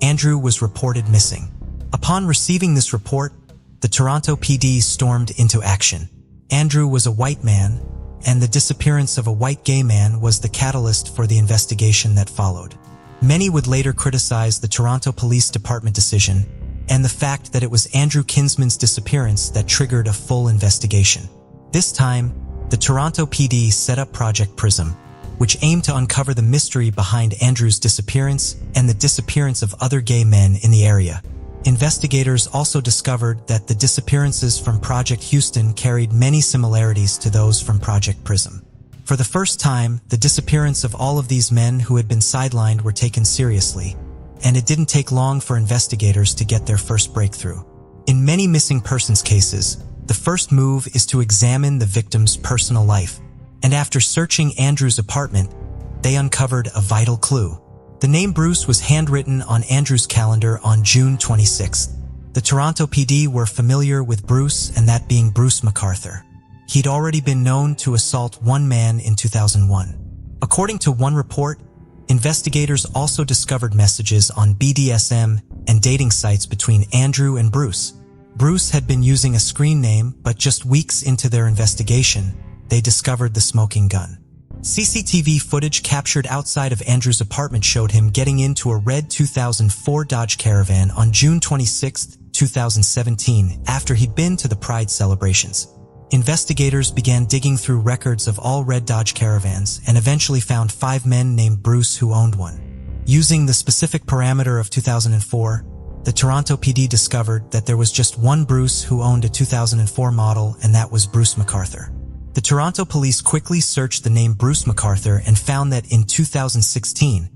Andrew was reported missing. Upon receiving this report, the Toronto PD stormed into action. Andrew was a white man, and the disappearance of a white gay man was the catalyst for the investigation that followed. Many would later criticize the Toronto Police Department decision and the fact that it was Andrew Kinsman's disappearance that triggered a full investigation. This time, the Toronto PD set up Project Prism, which aimed to uncover the mystery behind Andrew's disappearance and the disappearance of other gay men in the area. Investigators also discovered that the disappearances from Project Houston carried many similarities to those from Project Prism. For the first time, the disappearance of all of these men who had been sidelined were taken seriously, and it didn't take long for investigators to get their first breakthrough. In many missing persons cases, the first move is to examine the victim's personal life, and after searching Andrew's apartment, they uncovered a vital clue. The name Bruce was handwritten on Andrew's calendar on June 26th. The Toronto PD were familiar with Bruce, and that being Bruce MacArthur. He'd already been known to assault one man in 2001. According to one report, investigators also discovered messages on BDSM and dating sites between Andrew and Bruce. Bruce had been using a screen name, but just weeks into their investigation, they discovered the smoking gun. CCTV footage captured outside of Andrew's apartment showed him getting into a red 2004 Dodge Caravan on June 26, 2017, after he'd been to the Pride celebrations. Investigators began digging through records of all red Dodge Caravans and eventually found 5 men named Bruce who owned one. Using the specific parameter of 2004, the Toronto PD discovered that there was just one Bruce who owned a 2004 model, and that was Bruce MacArthur. The Toronto police quickly searched the name Bruce MacArthur and found that in 2016,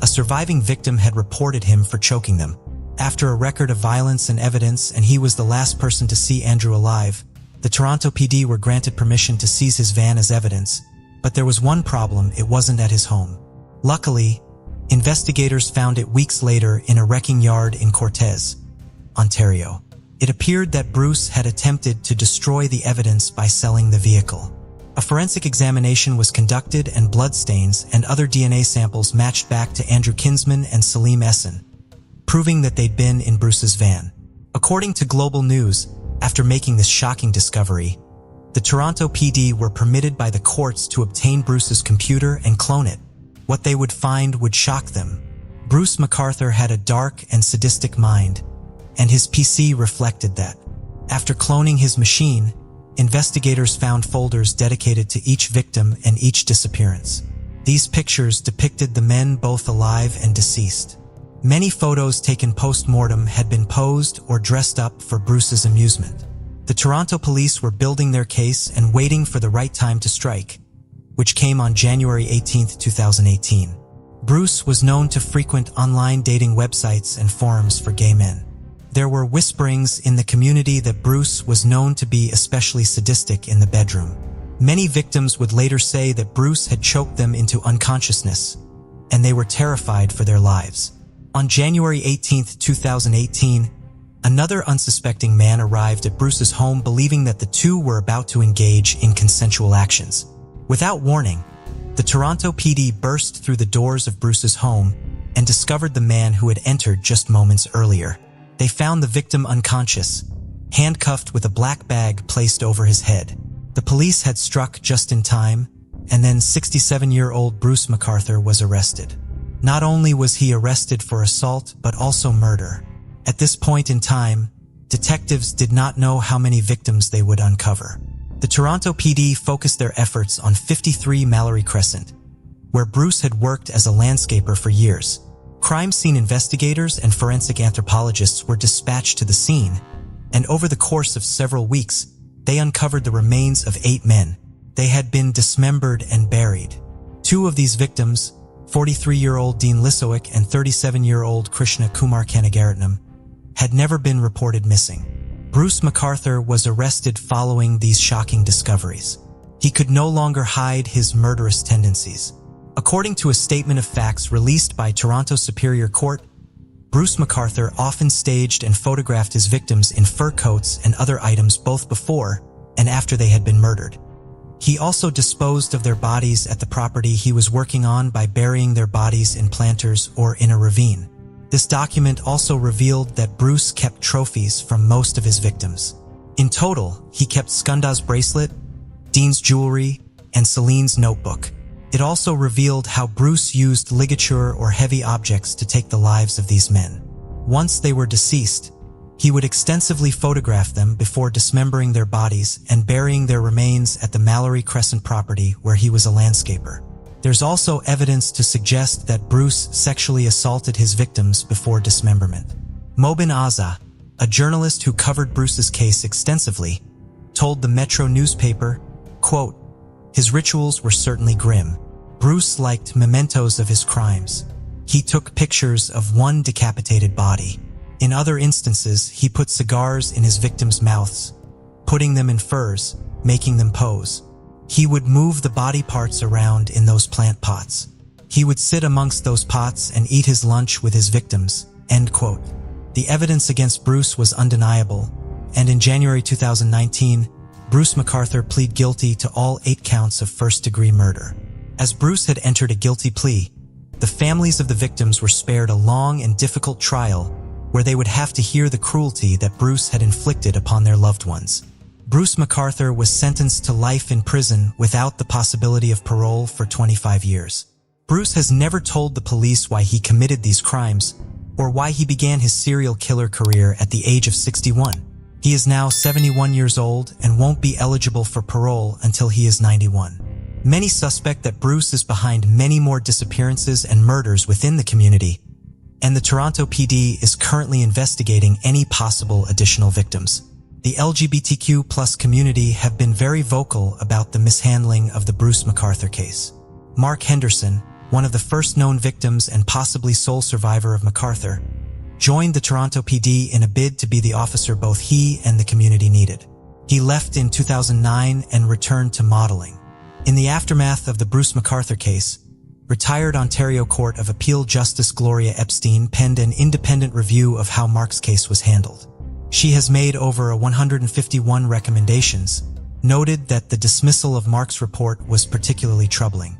a surviving victim had reported him for choking them. After a record of violence and evidence, and he was the last person to see Andrew alive, the Toronto PD were granted permission to seize his van as evidence, but there was one problem: it wasn't at his home. Luckily, investigators found it weeks later in a wrecking yard in Cortez, Ontario. It appeared that Bruce had attempted to destroy the evidence by selling the vehicle. A forensic examination was conducted, and bloodstains and other DNA samples matched back to Andrew Kinsman and Salim Eason, proving that they'd been in Bruce's van. According to Global News, after making this shocking discovery, the Toronto PD were permitted by the courts to obtain Bruce's computer and clone it. What they would find would shock them. Bruce MacArthur had a dark and sadistic mind, and his PC reflected that. After cloning his machine, investigators found folders dedicated to each victim and each disappearance. These pictures depicted the men both alive and deceased. Many photos taken post-mortem had been posed or dressed up for Bruce's amusement. The Toronto police were building their case and waiting for the right time to strike, which came on January 18, 2018. Bruce was known to frequent online dating websites and forums for gay men. There were whisperings in the community that Bruce was known to be especially sadistic in the bedroom. Many victims would later say that Bruce had choked them into unconsciousness, and they were terrified for their lives. On January 18, 2018, another unsuspecting man arrived at Bruce's home believing that the two were about to engage in consensual actions. Without warning, the Toronto PD burst through the doors of Bruce's home and discovered the man who had entered just moments earlier. They found the victim unconscious, handcuffed with a black bag placed over his head. The police had struck just in time, and then 67-year-old Bruce MacArthur was arrested. Not only was he arrested for assault, but also murder. At this point in time, detectives did not know how many victims they would uncover. The Toronto PD focused their efforts on 53 Mallory Crescent, where Bruce had worked as a landscaper for years. Crime scene investigators and forensic anthropologists were dispatched to the scene, and over the course of several weeks, they uncovered the remains of 8 men. They had been dismembered and buried. 2 of these victims, 43-year-old Dean Lisowick and 37-year-old Krishna Kumar Kanagaratnam, had never been reported missing. Bruce MacArthur was arrested following these shocking discoveries. He could no longer hide his murderous tendencies. According to a statement of facts released by Toronto Superior Court, Bruce MacArthur often staged and photographed his victims in fur coats and other items both before and after they had been murdered. He also disposed of their bodies at the property he was working on by burying their bodies in planters or in a ravine. This document also revealed that Bruce kept trophies from most of his victims. In total, he kept Skunda's bracelet, Dean's jewelry, and Celine's notebook. It also revealed how Bruce used ligature or heavy objects to take the lives of these men. Once they were deceased, he would extensively photograph them before dismembering their bodies and burying their remains at the Mallory Crescent property where he was a landscaper. There's also evidence to suggest that Bruce sexually assaulted his victims before dismemberment. Mobin Azza, a journalist who covered Bruce's case extensively, told the Metro newspaper, quote, "His rituals were certainly grim. Bruce liked mementos of his crimes. He took pictures of one decapitated body. In other instances, he put cigars in his victims' mouths, putting them in furs, making them pose. He would move the body parts around in those plant pots. He would sit amongst those pots and eat his lunch with his victims." End quote. The evidence against Bruce was undeniable, and in January 2019, Bruce MacArthur pleaded guilty to all 8 counts of first-degree murder. As Bruce had entered a guilty plea, the families of the victims were spared a long and difficult trial where they would have to hear the cruelty that Bruce had inflicted upon their loved ones. Bruce MacArthur was sentenced to life in prison without the possibility of parole for 25 years. Bruce has never told the police why he committed these crimes or why he began his serial killer career at the age of 61. He is now 71 years old and won't be eligible for parole until he is 91. Many suspect that Bruce is behind many more disappearances and murders within the community, and the Toronto PD is currently investigating any possible additional victims. The LGBTQ+ community have been very vocal about the mishandling of the Bruce MacArthur case. Mark Henderson, one of the first known victims and possibly sole survivor of MacArthur, joined the Toronto PD in a bid to be the officer both he and the community needed. He left in 2009 and returned to modeling. In the aftermath of the Bruce MacArthur case, retired Ontario Court of Appeal Justice Gloria Epstein penned an independent review of how Mark's case was handled. She has made over 151 recommendations, noted that the dismissal of Mark's report was particularly troubling.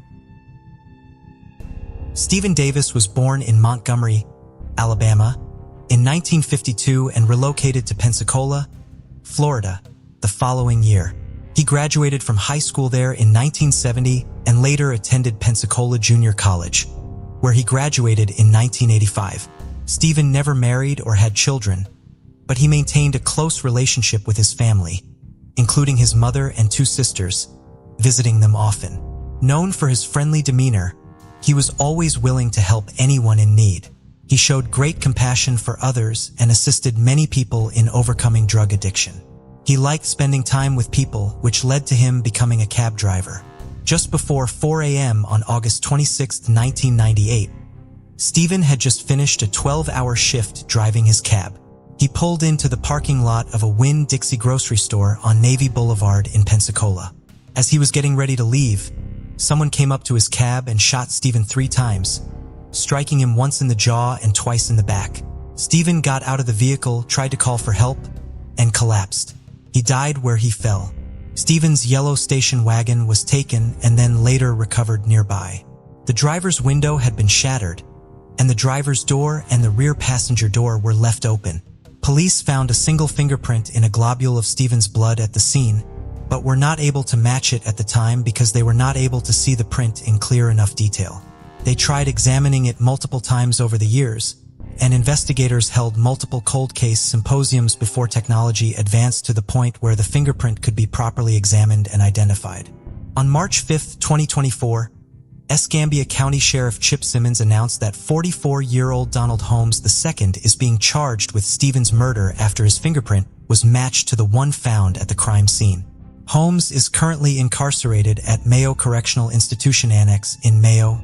Stephen Davis was born in Montgomery, Alabama, in 1952 and relocated to Pensacola, Florida, the following year. He graduated from high school there in 1970 and later attended Pensacola Junior College, where he graduated in 1985. Stephen never married or had children, but he maintained a close relationship with his family, including his mother and 2 sisters, visiting them often. Known for his friendly demeanor, he was always willing to help anyone in need. He showed great compassion for others and assisted many people in overcoming drug addiction. He liked spending time with people, which led to him becoming a cab driver. Just before 4 a.m. on August 26, 1998, Stephen had just finished a 12-hour shift driving his cab. He pulled into the parking lot of a Winn-Dixie grocery store on Navy Boulevard in Pensacola. As he was getting ready to leave, someone came up to his cab and shot Stephen 3 times, striking him once in the jaw and twice in the back. Stephen got out of the vehicle, tried to call for help, and collapsed. He died where he fell. Stephen's yellow station wagon was taken and then later recovered nearby. The driver's window had been shattered, and the driver's door and the rear passenger door were left open. Police found a single fingerprint in a globule of Stephen's blood at the scene, but were not able to match it at the time because they were not able to see the print in clear enough detail. They tried examining it multiple times over the years, and investigators held multiple cold case symposiums before technology advanced to the point where the fingerprint could be properly examined and identified. On March 5, 2024, Escambia County Sheriff Chip Simmons announced that 44-year-old Donald Holmes II is being charged with Stephen's murder after his fingerprint was matched to the one found at the crime scene. Holmes is currently incarcerated at Mayo Correctional Institution Annex in Mayo,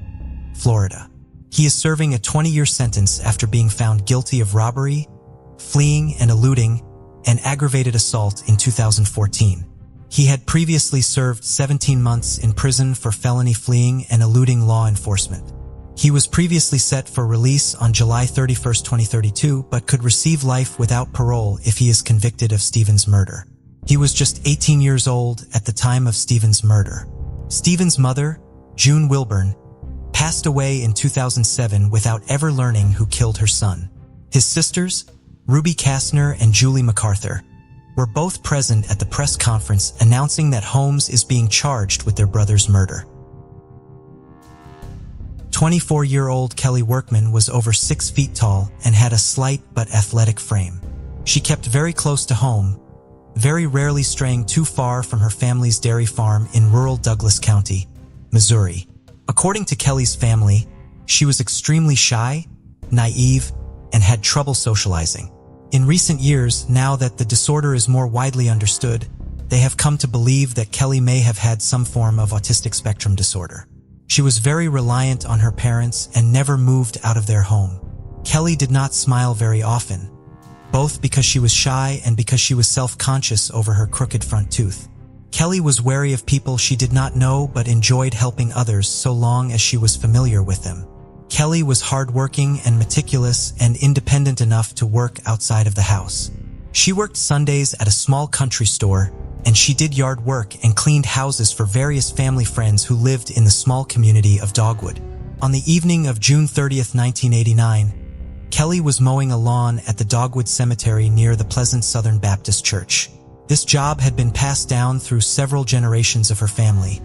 Florida. He is serving a 20-year sentence after being found guilty of robbery, fleeing and eluding, and aggravated assault in 2014. He had previously served 17 months in prison for felony fleeing and eluding law enforcement. He was previously set for release on July 31, 2032, but could receive life without parole if he is convicted of Stephen's murder. He was just 18 years old at the time of Stephen's murder. Stephen's mother, June Wilburn, passed away in 2007 without ever learning who killed her son. His sisters, Ruby Kastner and Julie MacArthur, were both present at the press conference announcing that Holmes is being charged with their brother's murder. 24-year-old Kelly Workman was over 6 feet tall and had a slight but athletic frame. She kept very close to home, very rarely straying too far from her family's dairy farm in rural Douglas County, Missouri. According to Kelly's family, she was extremely shy, naive, and had trouble socializing. In recent years, now that the disorder is more widely understood, they have come to believe that Kelly may have had some form of autistic spectrum disorder. She was very reliant on her parents and never moved out of their home. Kelly did not smile very often, both because she was shy and because she was self-conscious over her crooked front tooth. Kelly was wary of people she did not know but enjoyed helping others so long as she was familiar with them. Kelly was hardworking and meticulous and independent enough to work outside of the house. She worked Sundays at a small country store, and she did yard work and cleaned houses for various family friends who lived in the small community of Dogwood. On the evening of June 30, 1989, Kelly was mowing a lawn at the Dogwood Cemetery near the Pleasant Southern Baptist Church. This job had been passed down through several generations of her family,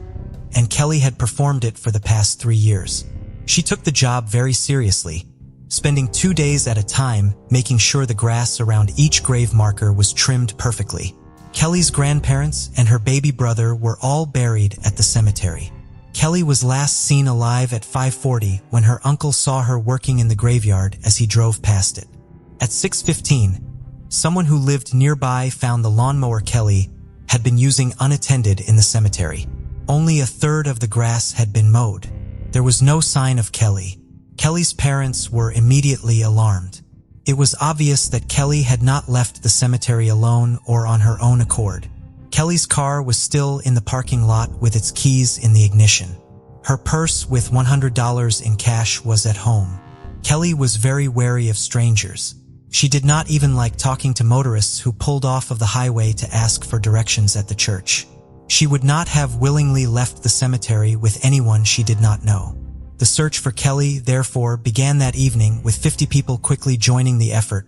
and Kelly had performed it for the past 3 years. She took the job very seriously, spending 2 days at a time making sure the grass around each grave marker was trimmed perfectly. Kelly's grandparents and her baby brother were all buried at the cemetery. Kelly was last seen alive at 5:40 when her uncle saw her working in the graveyard as he drove past it. At 6:15, someone who lived nearby found the lawnmower Kelly had been using unattended in the cemetery. Only a third of the grass had been mowed. There was no sign of Kelly. Kelly's parents were immediately alarmed. It was obvious that Kelly had not left the cemetery alone or on her own accord. Kelly's car was still in the parking lot with its keys in the ignition. Her purse with $100 in cash was at home. Kelly was very wary of strangers. She did not even like talking to motorists who pulled off of the highway to ask for directions at the church. She would not have willingly left the cemetery with anyone she did not know. The search for Kelly, therefore, began that evening with 50 people quickly joining the effort,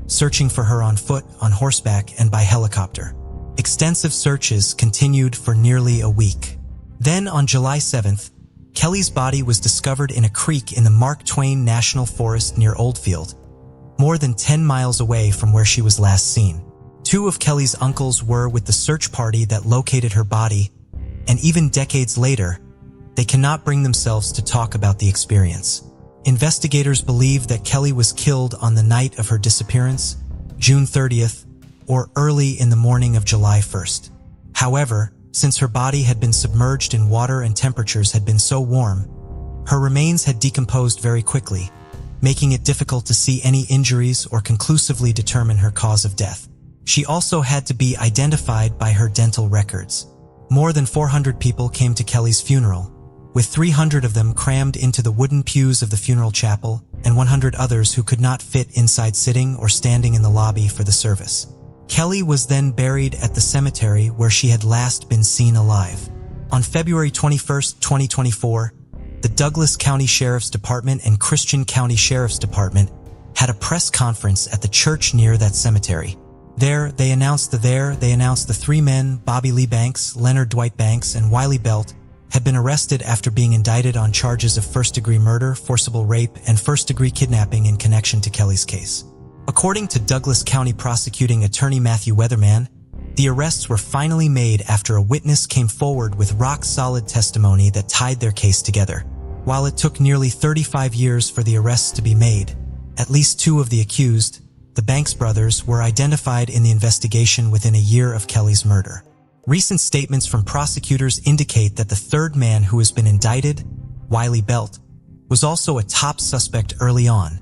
searching for her on foot, on horseback, and by helicopter. Extensive searches continued for nearly a week. Then, on July 7th, Kelly's body was discovered in a creek in the Mark Twain National Forest near Oldfield, more than 10 miles away from where she was last seen. 2 of Kelly's uncles were with the search party that located her body, and even decades later, they cannot bring themselves to talk about the experience. Investigators believe that Kelly was killed on the night of her disappearance, June 30th, or early in the morning of July 1st. However, since her body had been submerged in water and temperatures had been so warm, her remains had decomposed very quickly, making it difficult to see any injuries or conclusively determine her cause of death. She also had to be identified by her dental records. More than 400 people came to Kelly's funeral, with 300 of them crammed into the wooden pews of the funeral chapel and 100 others who could not fit inside sitting or standing in the lobby for the service. Kelly was then buried at the cemetery where she had last been seen alive. On February 21, 2024, the Douglas County Sheriff's Department and Christian County Sheriff's Department had a press conference at the church near that cemetery. There, they announced the three men, Bobby Lee Banks, Leonard Dwight Banks, and Wiley Belt, had been arrested after being indicted on charges of first-degree murder, forcible rape, and first-degree kidnapping in connection to Kelly's case. According to Douglas County Prosecuting Attorney Matthew Weatherman, the arrests were finally made after a witness came forward with rock-solid testimony that tied their case together. While it took nearly 35 years for the arrests to be made, at least 2 of the accused, the Banks brothers, were identified in the investigation within a year of Kelly's murder. Recent statements from prosecutors indicate that the third man who has been indicted, Wiley Belt, was also a top suspect early on,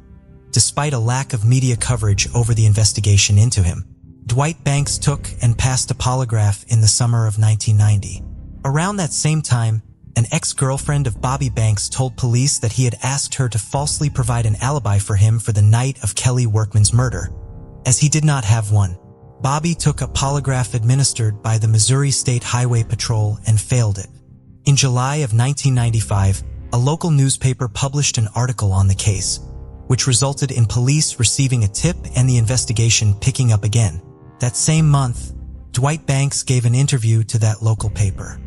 despite a lack of media coverage over the investigation into him. Dwight Banks took and passed a polygraph in the summer of 1990. Around that same time, an ex-girlfriend of Bobby Banks told police that he had asked her to falsely provide an alibi for him for the night of Kelly Workman's murder, as he did not have one. Bobby took a polygraph administered by the Missouri State Highway Patrol and failed it. In July of 1995, a local newspaper published an article on the case, which resulted in police receiving a tip and the investigation picking up again. That same month, Dwight Banks gave an interview to that local paper.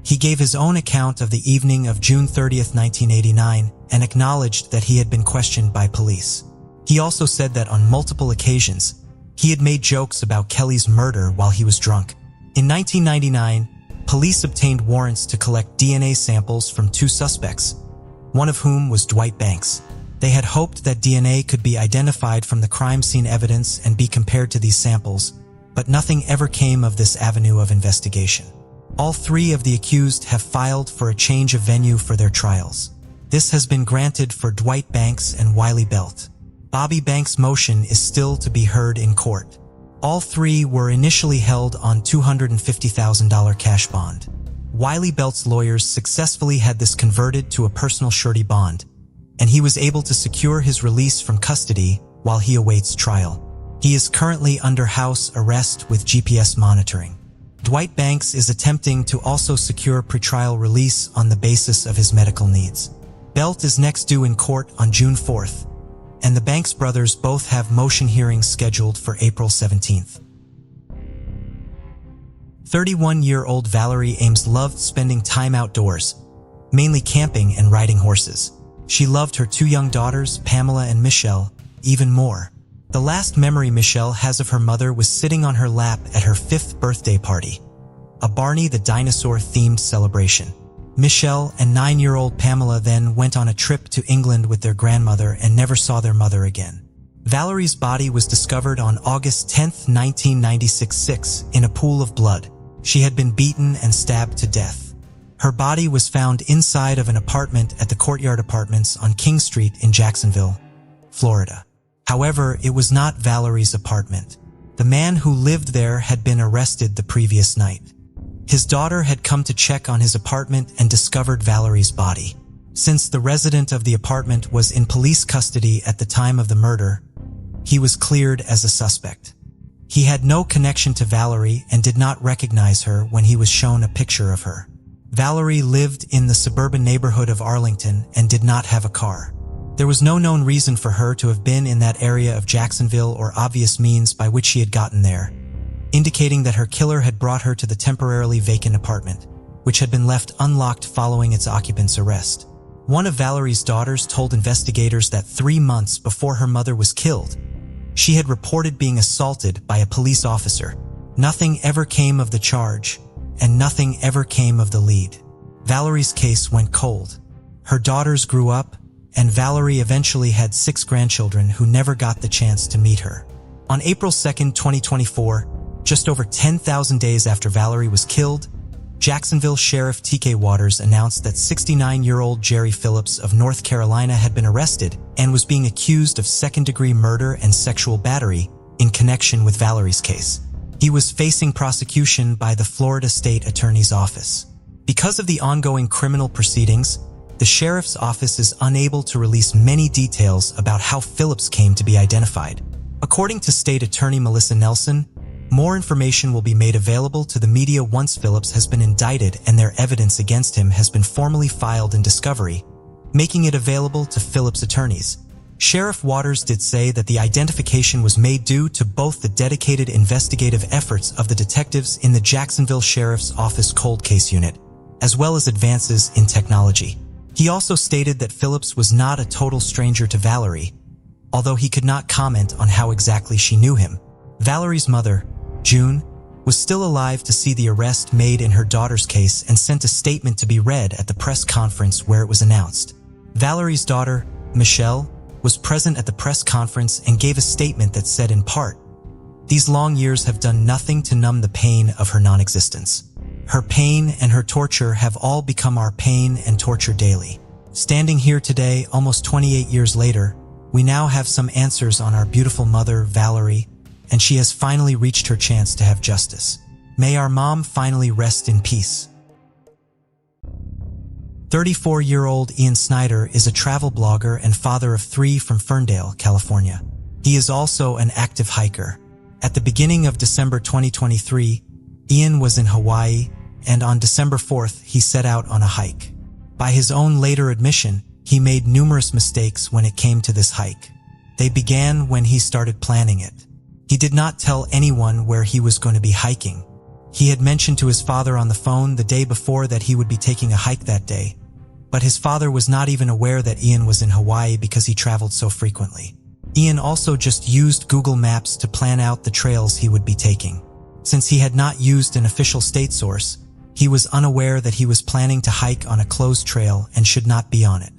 He gave his own account of the evening of June 30, 1989, and acknowledged that he had been questioned by police. He also said that on multiple occasions, he had made jokes about Kelly's murder while he was drunk. In 1999, police obtained warrants to collect DNA samples from 2 suspects, one of whom was Dwight Banks. They had hoped that DNA could be identified from the crime scene evidence and be compared to these samples, but nothing ever came of this avenue of investigation. All 3 of the accused have filed for a change of venue for their trials. This has been granted for Dwight Banks and Wiley Belt. Bobby Banks' motion is still to be heard in court. All 3 were initially held on $250,000 cash bond. Wiley Belt's lawyers successfully had this converted to a personal surety bond, and he was able to secure his release from custody while he awaits trial. He is currently under house arrest with GPS monitoring. Dwight Banks is attempting to also secure pretrial release on the basis of his medical needs. Belt is next due in court on June 4th, and the Banks brothers both have motion hearings scheduled for April 17th. 31-year-old Valerie Ames loved spending time outdoors, mainly camping and riding horses. She loved her 2 young daughters, Pamela and Michelle, even more. The last memory Michelle has of her mother was sitting on her lap at her 5th birthday party, a Barney the Dinosaur-themed celebration. Michelle and 9-year-old Pamela then went on a trip to England with their grandmother and never saw their mother again. Valerie's body was discovered on August 10, 1996, in a pool of blood. She had been beaten and stabbed to death. Her body was found inside of an apartment at the Courtyard Apartments on King Street in Jacksonville, Florida. However, it was not Valerie's apartment. The man who lived there had been arrested the previous night. His daughter had come to check on his apartment and discovered Valerie's body. Since the resident of the apartment was in police custody at the time of the murder, he was cleared as a suspect. He had no connection to Valerie and did not recognize her when he was shown a picture of her. Valerie lived in the suburban neighborhood of Arlington and did not have a car. There was no known reason for her to have been in that area of Jacksonville or obvious means by which she had gotten there, indicating that her killer had brought her to the temporarily vacant apartment, which had been left unlocked following its occupant's arrest. One of Valerie's daughters told investigators that 3 months before her mother was killed, she had reported being assaulted by a police officer. Nothing ever came of the charge, and nothing ever came of the lead. Valerie's case went cold. Her daughters grew up, and Valerie eventually had 6 grandchildren who never got the chance to meet her. On April 2, 2024, just over 10,000 days after Valerie was killed, Jacksonville Sheriff T.K. Waters announced that 69-year-old Jerry Phillips of North Carolina had been arrested and was being accused of second-degree murder and sexual battery in connection with Valerie's case. He was facing prosecution by the Florida State Attorney's Office. Because of the ongoing criminal proceedings, the sheriff's office is unable to release many details about how Phillips came to be identified. According to State Attorney Melissa Nelson, more information will be made available to the media once Phillips has been indicted and their evidence against him has been formally filed in discovery, making it available to Phillips' attorneys. Sheriff Waters did say that the identification was made due to both the dedicated investigative efforts of the detectives in the Jacksonville Sheriff's Office Cold Case Unit, as well as advances in technology. He also stated that Phillips was not a total stranger to Valerie, although he could not comment on how exactly she knew him. Valerie's mother, June, was still alive to see the arrest made in her daughter's case and sent a statement to be read at the press conference where it was announced. Valerie's daughter, Michelle, was present at the press conference and gave a statement that said in part, "These long years have done nothing to numb the pain of her non-existence. Her pain and her torture have all become our pain and torture daily. Standing here today, almost 28 years later, we now have some answers on our beautiful mother, Valerie, and she has finally reached her chance to have justice. May our mom finally rest in peace." 34-year-old Ian Snider is a travel blogger and father of 3 from Ferndale, California. He is also an active hiker. At the beginning of December 2023, Ian was in Hawaii, and on December 4th, he set out on a hike. By his own later admission, he made numerous mistakes when it came to this hike. They began when he started planning it. He did not tell anyone where he was going to be hiking. He had mentioned to his father on the phone the day before that he would be taking a hike that day, but his father was not even aware that Ian was in Hawaii because he traveled so frequently. Ian also just used Google Maps to plan out the trails he would be taking. Since he had not used an official state source, he was unaware that he was planning to hike on a closed trail and should not be on it.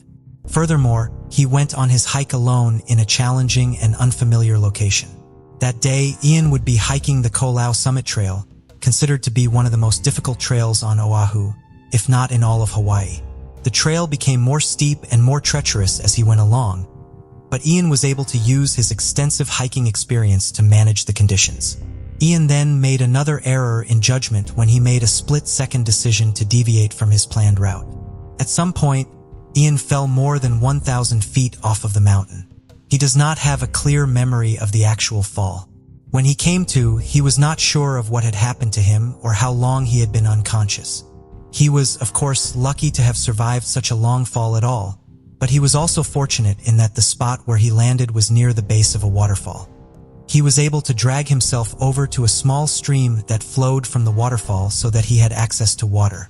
Furthermore, he went on his hike alone in a challenging and unfamiliar location. That day, Ian would be hiking the Ko'olau Summit Trail, considered to be one of the most difficult trails on Oahu, if not in all of Hawaii. The trail became more steep and more treacherous as he went along, but Ian was able to use his extensive hiking experience to manage the conditions. Ian then made another error in judgment when he made a split-second decision to deviate from his planned route. At some point, Ian fell more than 1,000 feet off of the mountain. He does not have a clear memory of the actual fall. When he came to, he was not sure of what had happened to him or how long he had been unconscious. He was, of course, lucky to have survived such a long fall at all, but he was also fortunate in that the spot where he landed was near the base of a waterfall. He was able to drag himself over to a small stream that flowed from the waterfall so that he had access to water.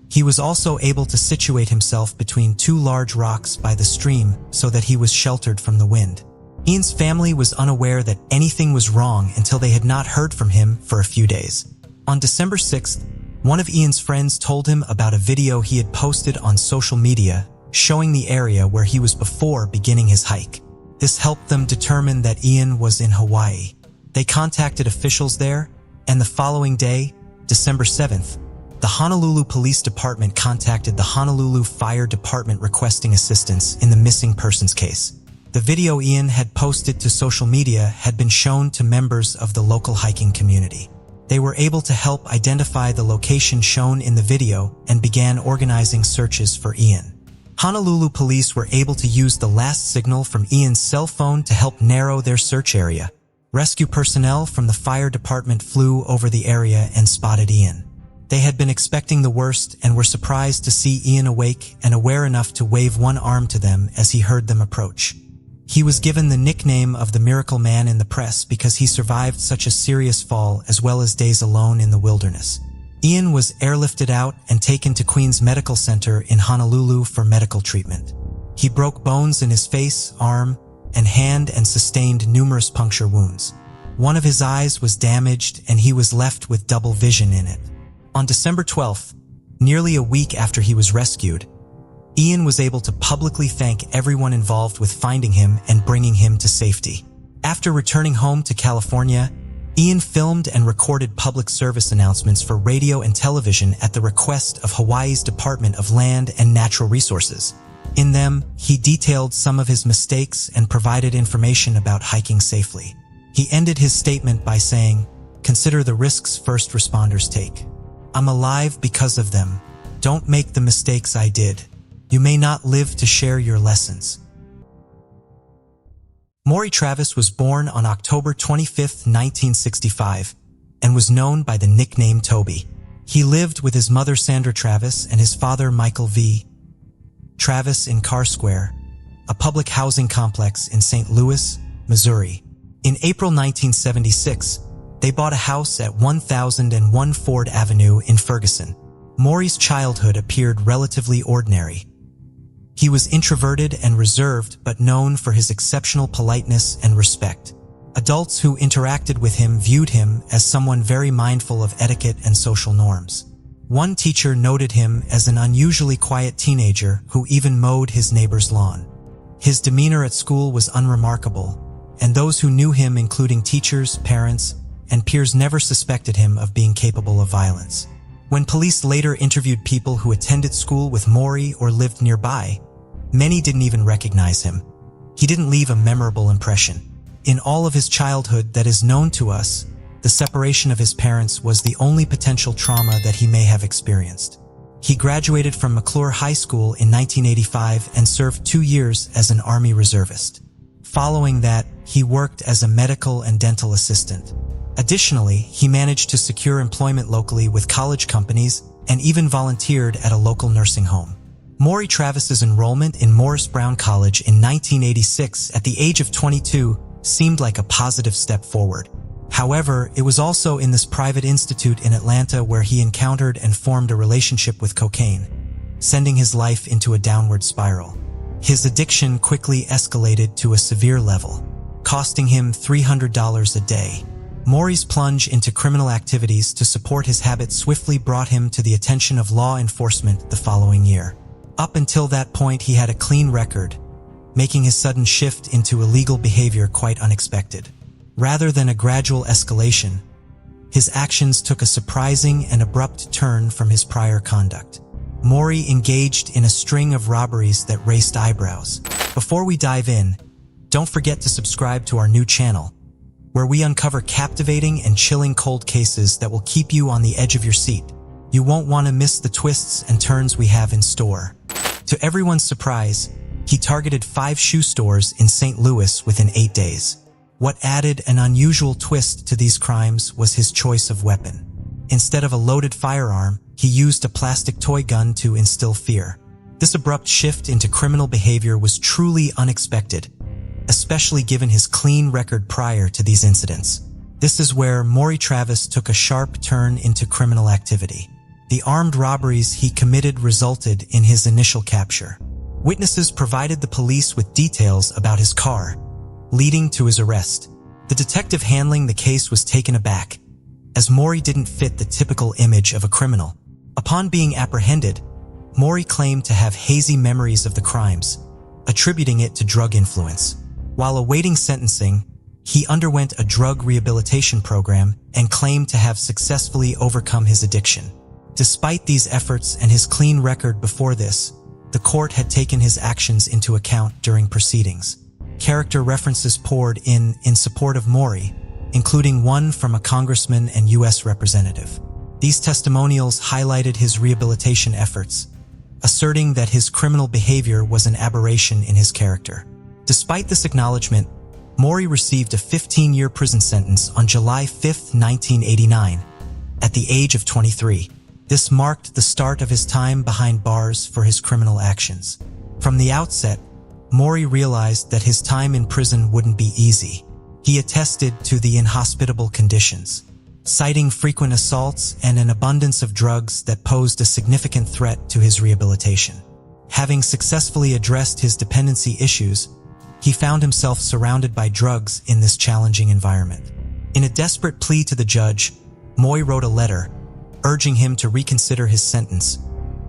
He was also able to situate himself between 2 large rocks by the stream so that he was sheltered from the wind. Ian's family was unaware that anything was wrong until they had not heard from him for a few days. On December 6th, one of Ian's friends told him about a video he had posted on social media showing the area where he was before beginning his hike. This helped them determine that Ian was in Hawaii. They contacted officials there, and the following day, December 7th, the Honolulu Police Department contacted the Honolulu Fire Department requesting assistance in the missing persons case. The video Ian had posted to social media had been shown to members of the local hiking community. They were able to help identify the location shown in the video and began organizing searches for Ian. Honolulu police were able to use the last signal from Ian's cell phone to help narrow their search area. Rescue personnel from the fire department flew over the area and spotted Ian. They had been expecting the worst and were surprised to see Ian awake and aware enough to wave one arm to them as he heard them approach. He was given the nickname of the Miracle Man in the press because he survived such a serious fall as well as days alone in the wilderness. Ian was airlifted out and taken to Queens Medical Center in Honolulu for medical treatment. He broke bones in his face, arm, and hand and sustained numerous puncture wounds. One of his eyes was damaged and he was left with double vision in it. On December 12th, nearly a week after he was rescued, Ian was able to publicly thank everyone involved with finding him and bringing him to safety. After returning home to California, Ian filmed and recorded public service announcements for radio and television at the request of Hawaii's Department of Land and Natural Resources. In them, he detailed some of his mistakes and provided information about hiking safely. He ended his statement by saying, "Consider the risks first responders take. I'm alive because of them. Don't make the mistakes I did. You may not live to share your lessons." Mory Travis was born on October 25, 1965, and was known by the nickname Toby. He lived with his mother Sandra Travis and his father Michael V. Travis in Carr Square, a public housing complex in St. Louis, Missouri. In April 1976, they bought a house at 1001 Ford Avenue in Ferguson. Mory's childhood appeared relatively ordinary. He was introverted and reserved, but known for his exceptional politeness and respect. Adults who interacted with him viewed him as someone very mindful of etiquette and social norms. One teacher noted him as an unusually quiet teenager who even mowed his neighbor's lawn. His demeanor at school was unremarkable, and those who knew him, including teachers, parents, and peers, never suspected him of being capable of violence. When police later interviewed people who attended school with Mory or lived nearby, many didn't even recognize him. He didn't leave a memorable impression. In all of his childhood that is known to us, the separation of his parents was the only potential trauma that he may have experienced. He graduated from McClure High School in 1985 and served 2 years as an Army reservist. Following that, he worked as a medical and dental assistant. Additionally, he managed to secure employment locally with college companies and even volunteered at a local nursing home. Mory Travis's enrollment in Morris Brown College in 1986 at the age of 22 seemed like a positive step forward. However, it was also in this private institute in Atlanta where he encountered and formed a relationship with cocaine, sending his life into a downward spiral. His addiction quickly escalated to a severe level, costing him $300 a day. Mory's plunge into criminal activities to support his habit swiftly brought him to the attention of law enforcement the following year. Up until that point, he had a clean record, making his sudden shift into illegal behavior quite unexpected. Rather than a gradual escalation, his actions took a surprising and abrupt turn from his prior conduct. Mory engaged in a string of robberies that raised eyebrows. Before we dive in, don't forget to subscribe to our new channel, where we uncover captivating and chilling cold cases that will keep you on the edge of your seat. You won't want to miss the twists and turns we have in store. To everyone's surprise, he targeted 5 shoe stores in St. Louis within 8 days. What added an unusual twist to these crimes was his choice of weapon. Instead of a loaded firearm, he used a plastic toy gun to instill fear. This abrupt shift into criminal behavior was truly unexpected, especially given his clean record prior to these incidents. This is where Mory Travis took a sharp turn into criminal activity. The armed robberies he committed resulted in his initial capture. Witnesses provided the police with details about his car, leading to his arrest. The detective handling the case was taken aback, as Mory didn't fit the typical image of a criminal. Upon being apprehended, Mory claimed to have hazy memories of the crimes, attributing it to drug influence. While awaiting sentencing, he underwent a drug rehabilitation program and claimed to have successfully overcome his addiction. Despite these efforts and his clean record before this, the court had taken his actions into account during proceedings. Character references poured in support of Mory, including one from a congressman and U.S. representative. These testimonials highlighted his rehabilitation efforts, asserting that his criminal behavior was an aberration in his character. Despite this acknowledgement, Mory received a 15-year prison sentence on July 5, 1989, at the age of 23. This marked the start of his time behind bars for his criminal actions. From the outset, Mory realized that his time in prison wouldn't be easy. He attested to the inhospitable conditions, citing frequent assaults and an abundance of drugs that posed a significant threat to his rehabilitation. Having successfully addressed his dependency issues, he found himself surrounded by drugs in this challenging environment. In a desperate plea to the judge, Mory wrote a letter, urging him to reconsider his sentence,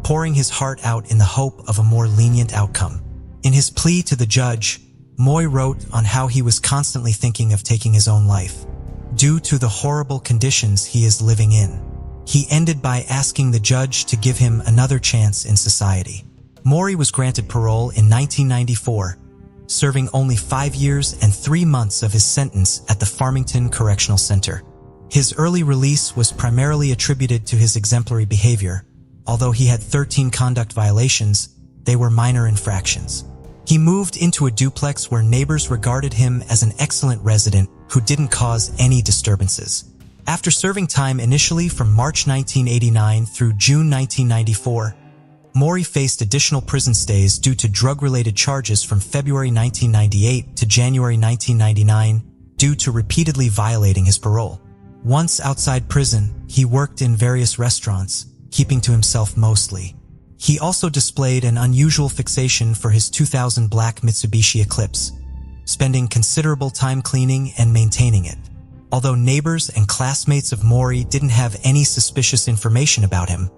pouring his heart out in the hope of a more lenient outcome. In his plea to the judge, Mory wrote on how he was constantly thinking of taking his own life. due to the horrible conditions he is living in. He ended by asking the judge to give him another chance in society. Mory was granted parole in 1994, serving only 5 years and 3 months of his sentence at the Farmington Correctional Center. His early release was primarily attributed to his exemplary behavior. Although he had 13 conduct violations, they were minor infractions. He moved into a duplex where neighbors regarded him as an excellent resident who didn't cause any disturbances. After serving time initially from March 1989 through June 1994, Mory faced additional prison stays due to drug-related charges from February 1998 to January 1999 due to repeatedly violating his parole. Once outside prison, he worked in various restaurants, keeping to himself mostly. He also displayed an unusual fixation for his 2000 black Mitsubishi Eclipse, spending considerable time cleaning and maintaining it. Although neighbors and classmates of Mory didn't have any suspicious information about him,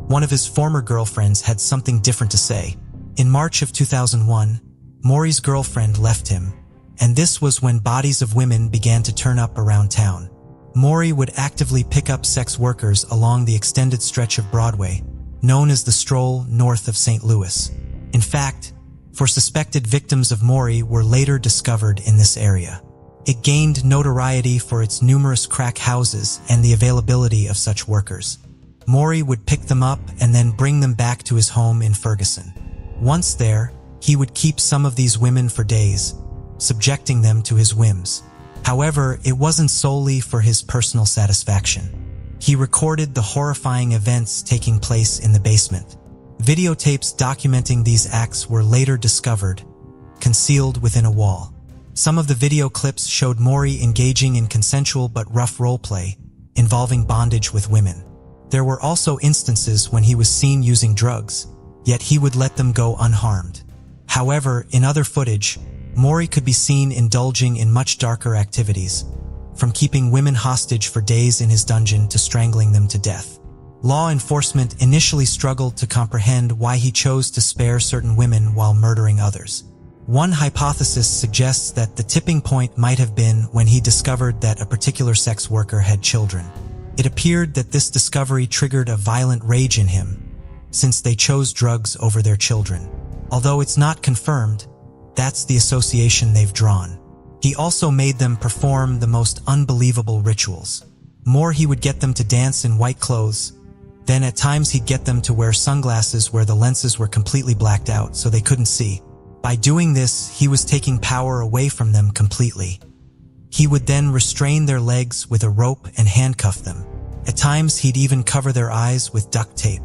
one of his former girlfriends had something different to say. In March of 2001, Mory's girlfriend left him, and this was when bodies of women began to turn up around town. Mory would actively pick up sex workers along the extended stretch of Broadway, known as the Stroll north of St. Louis. In fact, 4 suspected victims of Mory were later discovered in this area. It gained notoriety for its numerous crack houses and the availability of such workers. Mory would pick them up and then bring them back to his home in Ferguson. Once there, he would keep some of these women for days, subjecting them to his whims. However, it wasn't solely for his personal satisfaction. He recorded the horrifying events taking place in the basement. Videotapes documenting these acts were later discovered, concealed within a wall. Some of the video clips showed Mory engaging in consensual but rough roleplay, involving bondage with women. There were also instances when he was seen using drugs, yet he would let them go unharmed. However, in other footage, Mory could be seen indulging in much darker activities, from keeping women hostage for days in his dungeon to strangling them to death. Law enforcement initially struggled to comprehend why he chose to spare certain women while murdering others. One hypothesis suggests that the tipping point might have been when he discovered that a particular sex worker had children. It appeared that this discovery triggered a violent rage in him, since they chose drugs over their children. Although it's not confirmed, that's the association they've drawn. He also made them perform the most unbelievable rituals. More, he would get them to dance in white clothes. Then at times he'd get them to wear sunglasses where the lenses were completely blacked out so they couldn't see. By doing this, he was taking power away from them completely. He would then restrain their legs with a rope and handcuff them. At times, he'd even cover their eyes with duct tape.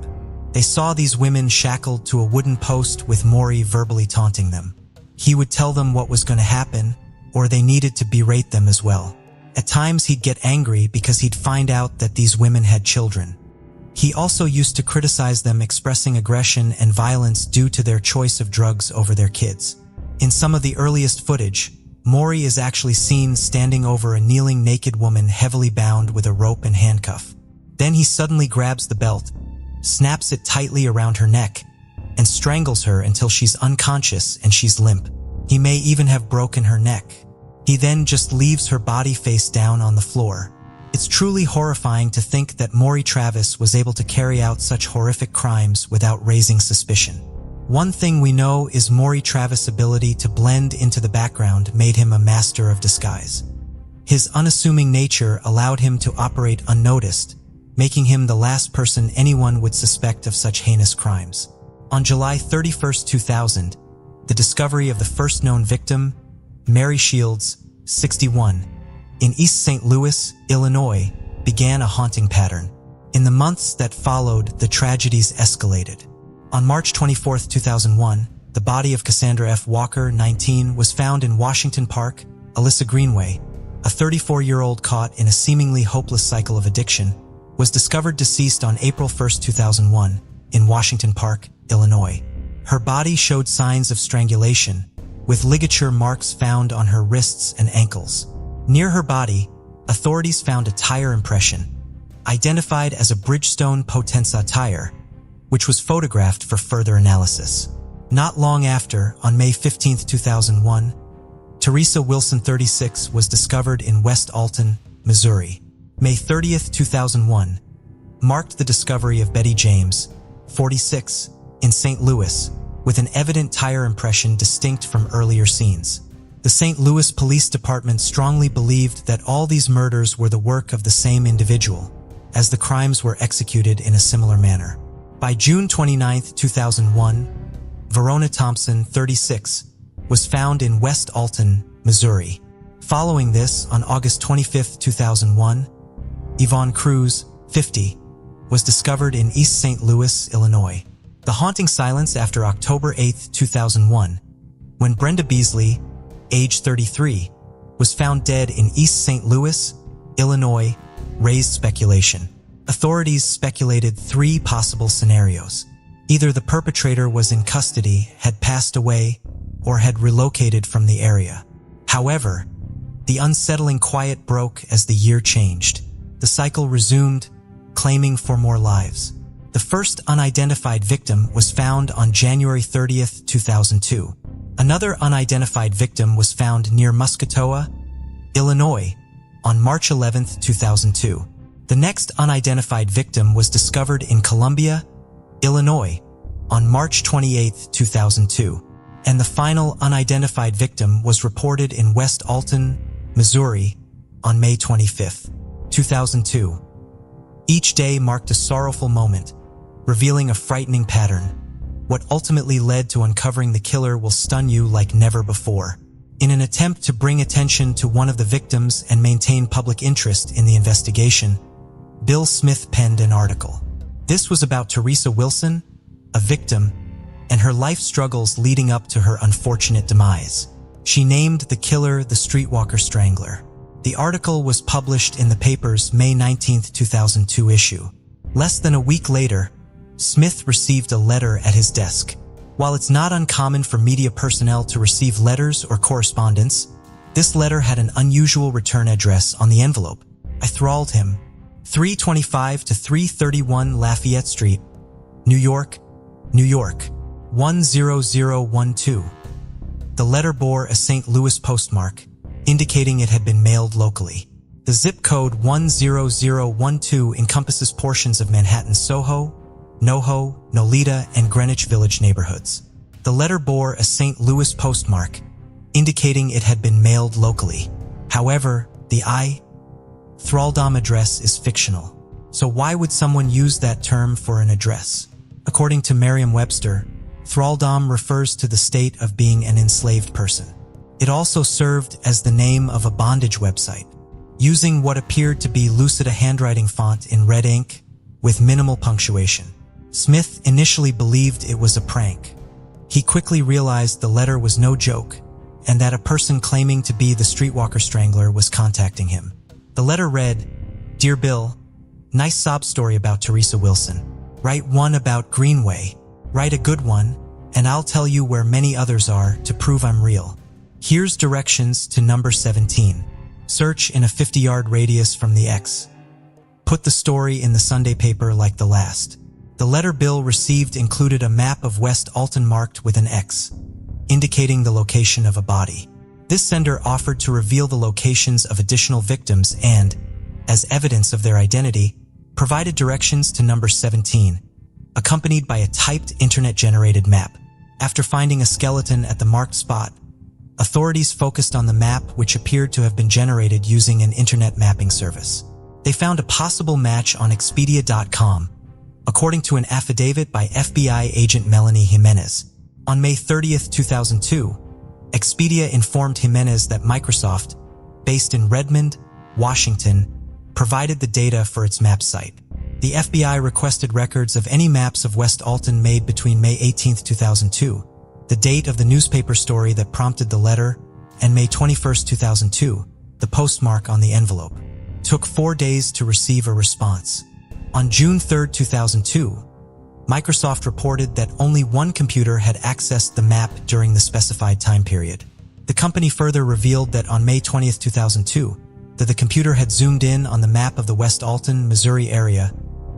They saw these women shackled to a wooden post with Mory verbally taunting them. He would tell them what was going to happen, or they needed to berate them as well. At times, he'd get angry because he'd find out that these women had children. He also used to criticize them, expressing aggression and violence due to their choice of drugs over their kids. In some of the earliest footage, Mory is actually seen standing over a kneeling naked woman heavily bound with a rope and handcuff. Then he suddenly grabs the belt, snaps it tightly around her neck, and strangles her until she's unconscious and she's limp. He may even have broken her neck. He then just leaves her body face down on the floor. It's truly horrifying to think that Mory Travis was able to carry out such horrific crimes without raising suspicion. One thing we know is Mory Travis' ability to blend into the background made him a master of disguise. His unassuming nature allowed him to operate unnoticed, making him the last person anyone would suspect of such heinous crimes. On July 31, 2000, the discovery of the first known victim, Mary Shields, 61, in East St. Louis, Illinois, began a haunting pattern. In the months that followed, the tragedies escalated. On March 24, 2001, the body of Cassandra F. Walker, 19, was found in Washington Park, Alyssa Greenway. A 34-year-old caught in a seemingly hopeless cycle of addiction was discovered deceased on April 1, 2001, in Washington Park, Illinois. Her body showed signs of strangulation, with ligature marks found on her wrists and ankles. Near her body, authorities found a tire impression, identified as a Bridgestone Potenza tire, which was photographed for further analysis. Not long after, on May 15, 2001, Teresa Wilson, 36, was discovered in West Alton, Missouri. May 30th, 2001, marked the discovery of Betty James, 46, in St. Louis, with an evident tire impression distinct from earlier scenes. The St. Louis Police Department strongly believed that all these murders were the work of the same individual, as the crimes were executed in a similar manner. By June 29, 2001, Verona Thompson, 36, was found in West Alton, Missouri. Following this, on August 25, 2001, Yvonne Cruz, 50, was discovered in East St. Louis, Illinois. The haunting silence after October 8, 2001, when Brenda Beasley, age 33, was found dead in East St. Louis, Illinois, raised speculation. Authorities speculated three possible scenarios. Either the perpetrator was in custody, had passed away, or had relocated from the area. However, the unsettling quiet broke as the year changed. The cycle resumed, claiming for more lives. The first unidentified victim was found on January 30th, 2002. Another unidentified victim was found near Muscatoa, Illinois, on March 11th, 2002. The next unidentified victim was discovered in Columbia, Illinois, on March 28, 2002. And the final unidentified victim was reported in West Alton, Missouri, on May 25, 2002. Each day marked a sorrowful moment, revealing a frightening pattern. What ultimately led to uncovering the killer will stun you like never before. In an attempt to bring attention to one of the victims and maintain public interest in the investigation, Bill Smith penned an article. This was about Teresa Wilson, a victim, and her life struggles leading up to her unfortunate demise. She named the killer the Streetwalker Strangler. The article was published in the paper's May 19, 2002 issue. Less than a week later, Smith received a letter at his desk. While it's not uncommon for media personnel to receive letters or correspondence, this letter had an unusual return address on the envelope. I thralled him. 325 to 331 Lafayette Street, New York, New York, 10012. The letter bore a St. Louis postmark, indicating it had been mailed locally. The zip code 10012 encompasses portions of Manhattan's Soho, NoHo, Nolita, and Greenwich Village neighborhoods. The letter bore a St. Louis postmark, indicating it had been mailed locally. However, the thraldom address is fictional. So why would someone use that term for an address? According to Merriam-Webster, thraldom refers to the state of being an enslaved person. It also served as the name of a bondage website. Using what appeared to be Lucida handwriting font in red ink with minimal punctuation, Smith initially believed it was a prank. He quickly realized the letter was no joke and that a person claiming to be the Streetwalker Strangler was contacting him. The letter read, "Dear Bill, nice sob story about Teresa Wilson. Write one about Greenway. Write a good one, and I'll tell you where many others are to prove I'm real. Here's directions to number 17. Search in a 50-yard radius from the X. Put the story in the Sunday paper like the last." The letter Bill received included a map of West Alton marked with an X, indicating the location of a body. This sender offered to reveal the locations of additional victims and, as evidence of their identity, provided directions to number 17, accompanied by a typed internet-generated map. After finding a skeleton at the marked spot, authorities focused on the map, which appeared to have been generated using an internet mapping service. They found a possible match on Expedia.com, according to an affidavit by FBI agent Melanie Jimenez. On May 30th, 2002, Expedia informed Jimenez that Microsoft, based in Redmond, Washington, provided the data for its map site. The FBI requested records of any maps of West Alton made between May 18, 2002, the date of the newspaper story that prompted the letter, and May 21, 2002, the postmark on the envelope. It took 4 days to receive a response. On June 3, 2002, Microsoft reported that only one computer had accessed the map during the specified time period. The company further revealed that on May 20, 2002, that the computer had zoomed in on the map of the West Alton, Missouri area,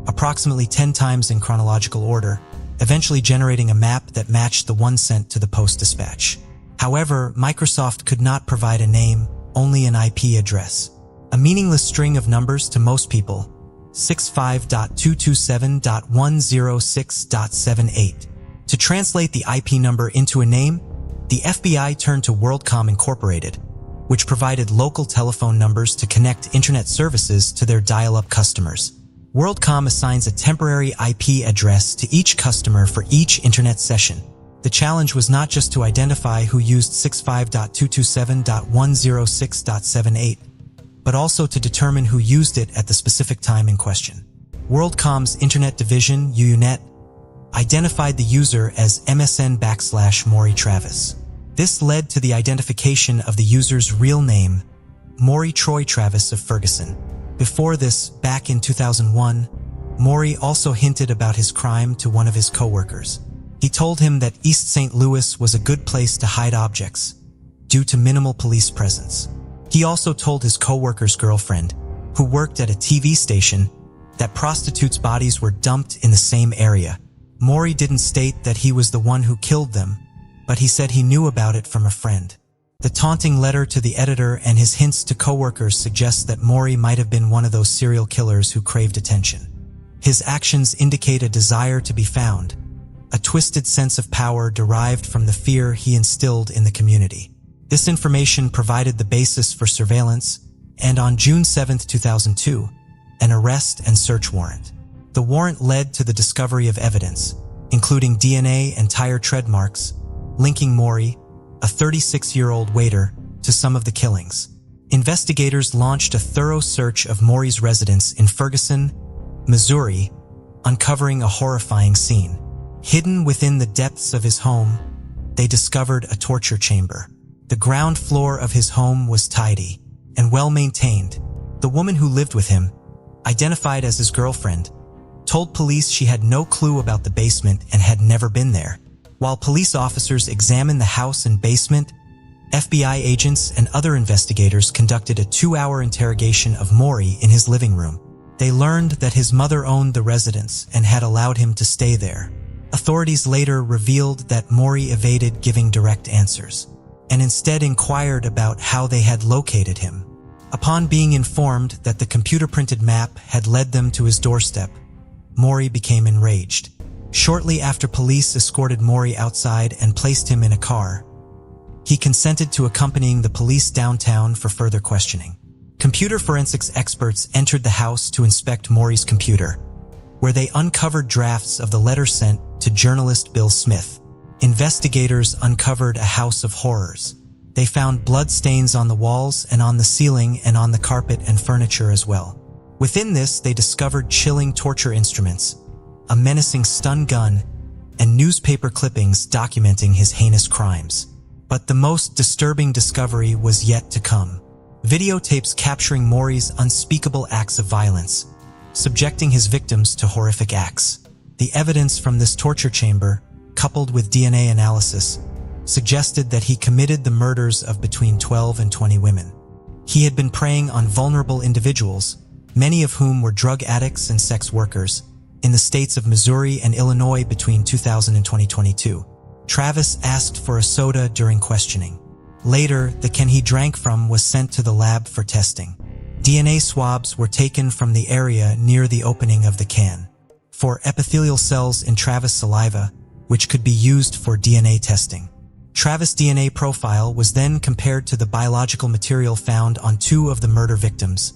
approximately 10 times in chronological order, eventually generating a map that matched the one sent to the Post-Dispatch. However, Microsoft could not provide a name, only an IP address. a meaningless string of numbers to most people, 65.227.106.78. To translate the IP number into a name, the FBI turned to WorldCom Incorporated, which provided local telephone numbers to connect internet services to their dial-up customers. WorldCom assigns a temporary IP address to each customer for each internet session. The challenge was not just to identify who used 65.227.106.78, but also to determine who used it at the specific time in question. WorldCom's Internet Division, UUNet, identified the user as MSN/Mory Travis. This led to the identification of the user's real name, Mory Troy Travis of Ferguson. Before this, back in 2001, Mory also hinted about his crime to one of his co-workers. He told him that East St. Louis was a good place to hide objects, due to minimal police presence. He also told his co-worker's girlfriend, who worked at a TV station, that prostitutes' bodies were dumped in the same area. Mory didn't state that he was the one who killed them, but he said he knew about it from a friend. The taunting letter to the editor and his hints to co-workers suggest that Mory might have been one of those serial killers who craved attention. His actions indicate a desire to be found, a twisted sense of power derived from the fear he instilled in the community. This information provided the basis for surveillance, and on June 7, 2002, an arrest and search warrant. The warrant led to the discovery of evidence, including DNA and tire tread marks, linking Mory, a 36-year-old waiter, to some of the killings. Investigators launched a thorough search of Mory's residence in Ferguson, Missouri, uncovering a horrifying scene. Hidden within the depths of his home, they discovered a torture chamber. The ground floor of his home was tidy and well-maintained. The woman who lived with him, identified as his girlfriend, told police she had no clue about the basement and had never been there. While police officers examined the house and basement, FBI agents and other investigators conducted a 2-hour interrogation of Mory in his living room. They learned that his mother owned the residence and had allowed him to stay there. Authorities later revealed that Mory evaded giving direct answers, and instead inquired about how they had located him. Upon being informed that the computer-printed map had led them to his doorstep, Mory became enraged. Shortly after police escorted Mory outside and placed him in a car, he consented to accompanying the police downtown for further questioning. Computer forensics experts entered the house to inspect Mory's computer, where they uncovered drafts of the letter sent to journalist Bill Smith. Investigators uncovered a house of horrors. They found blood stains on the walls and on the ceiling and on the carpet and furniture as well. Within this, they discovered chilling torture instruments, a menacing stun gun, and newspaper clippings documenting his heinous crimes. But the most disturbing discovery was yet to come. Videotapes capturing Mory's unspeakable acts of violence, subjecting his victims to horrific acts. The evidence from this torture chamber, coupled with DNA analysis, suggested that he committed the murders of between 12 and 20 women. He had been preying on vulnerable individuals, many of whom were drug addicts and sex workers, in the states of Missouri and Illinois between 2000 and 2022. Travis asked for a soda during questioning. Later, the can he drank from was sent to the lab for testing. DNA swabs were taken from the area near the opening of the can for epithelial cells in Travis' saliva, which could be used for DNA testing. Travis' DNA profile was then compared to the biological material found on 2 of the murder victims,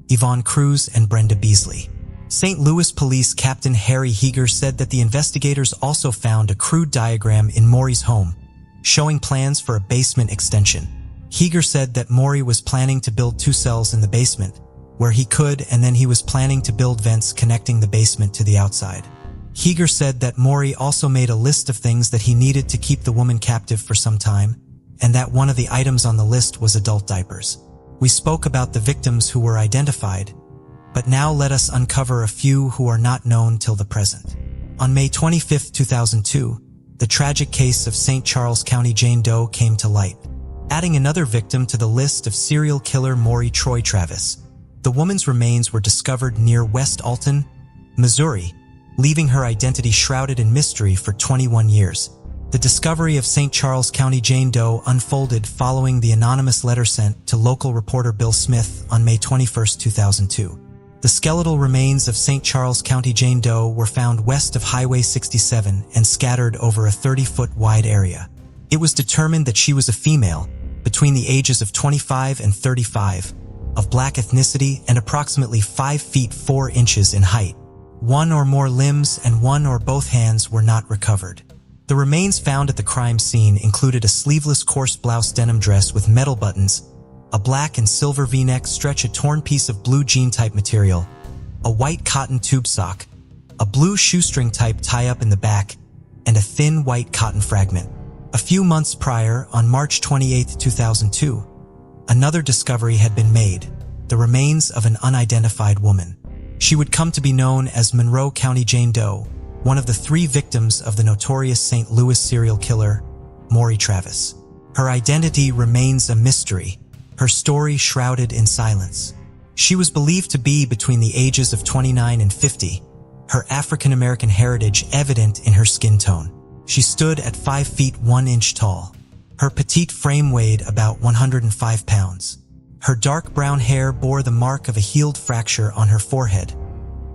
Yvonne Cruz and Brenda Beasley. St. Louis Police Captain Harry Heeger said that the investigators also found a crude diagram in Mory's home, showing plans for a basement extension. Heeger said that Mory was planning to build 2 cells in the basement, where he could, and then he was planning to build vents connecting the basement to the outside. Heeger said that Mory also made a list of things that he needed to keep the woman captive for some time, and that one of the items on the list was adult diapers. We spoke about the victims who were identified, but now let us uncover a few who are not known till the present. On May 25, 2002, the tragic case of St. Charles County Jane Doe came to light, adding another victim to the list of serial killer Mory Troy Travis. The woman's remains were discovered near West Alton, Missouri, leaving her identity shrouded in mystery for 21 years. The discovery of St. Charles County Jane Doe unfolded following the anonymous letter sent to local reporter Bill Smith on May 21, 2002. The skeletal remains of St. Charles County Jane Doe were found west of Highway 67 and scattered over a 30-foot wide area. It was determined that she was a female, between the ages of 25 and 35, of black ethnicity and approximately 5 feet 4 inches in height. One or more limbs and one or both hands were not recovered. The remains found at the crime scene included a sleeveless coarse blouse denim dress with metal buttons, a black and silver V-neck stretch, a torn piece of blue jean-type material, a white cotton tube sock, a blue shoestring-type tie-up in the back, and a thin white cotton fragment. A few months prior, on March 28, 2002, another discovery had been made, the remains of an unidentified woman. She would come to be known as Monroe County Jane Doe, one of the 3 victims of the notorious St. Louis serial killer, Mory Travis. Her identity remains a mystery, her story shrouded in silence. She was believed to be between the ages of 29 and 50, her African-American heritage evident in her skin tone. She stood at 5 feet 1 inch tall. Her petite frame weighed about 105 pounds. Her dark brown hair bore the mark of a healed fracture on her forehead,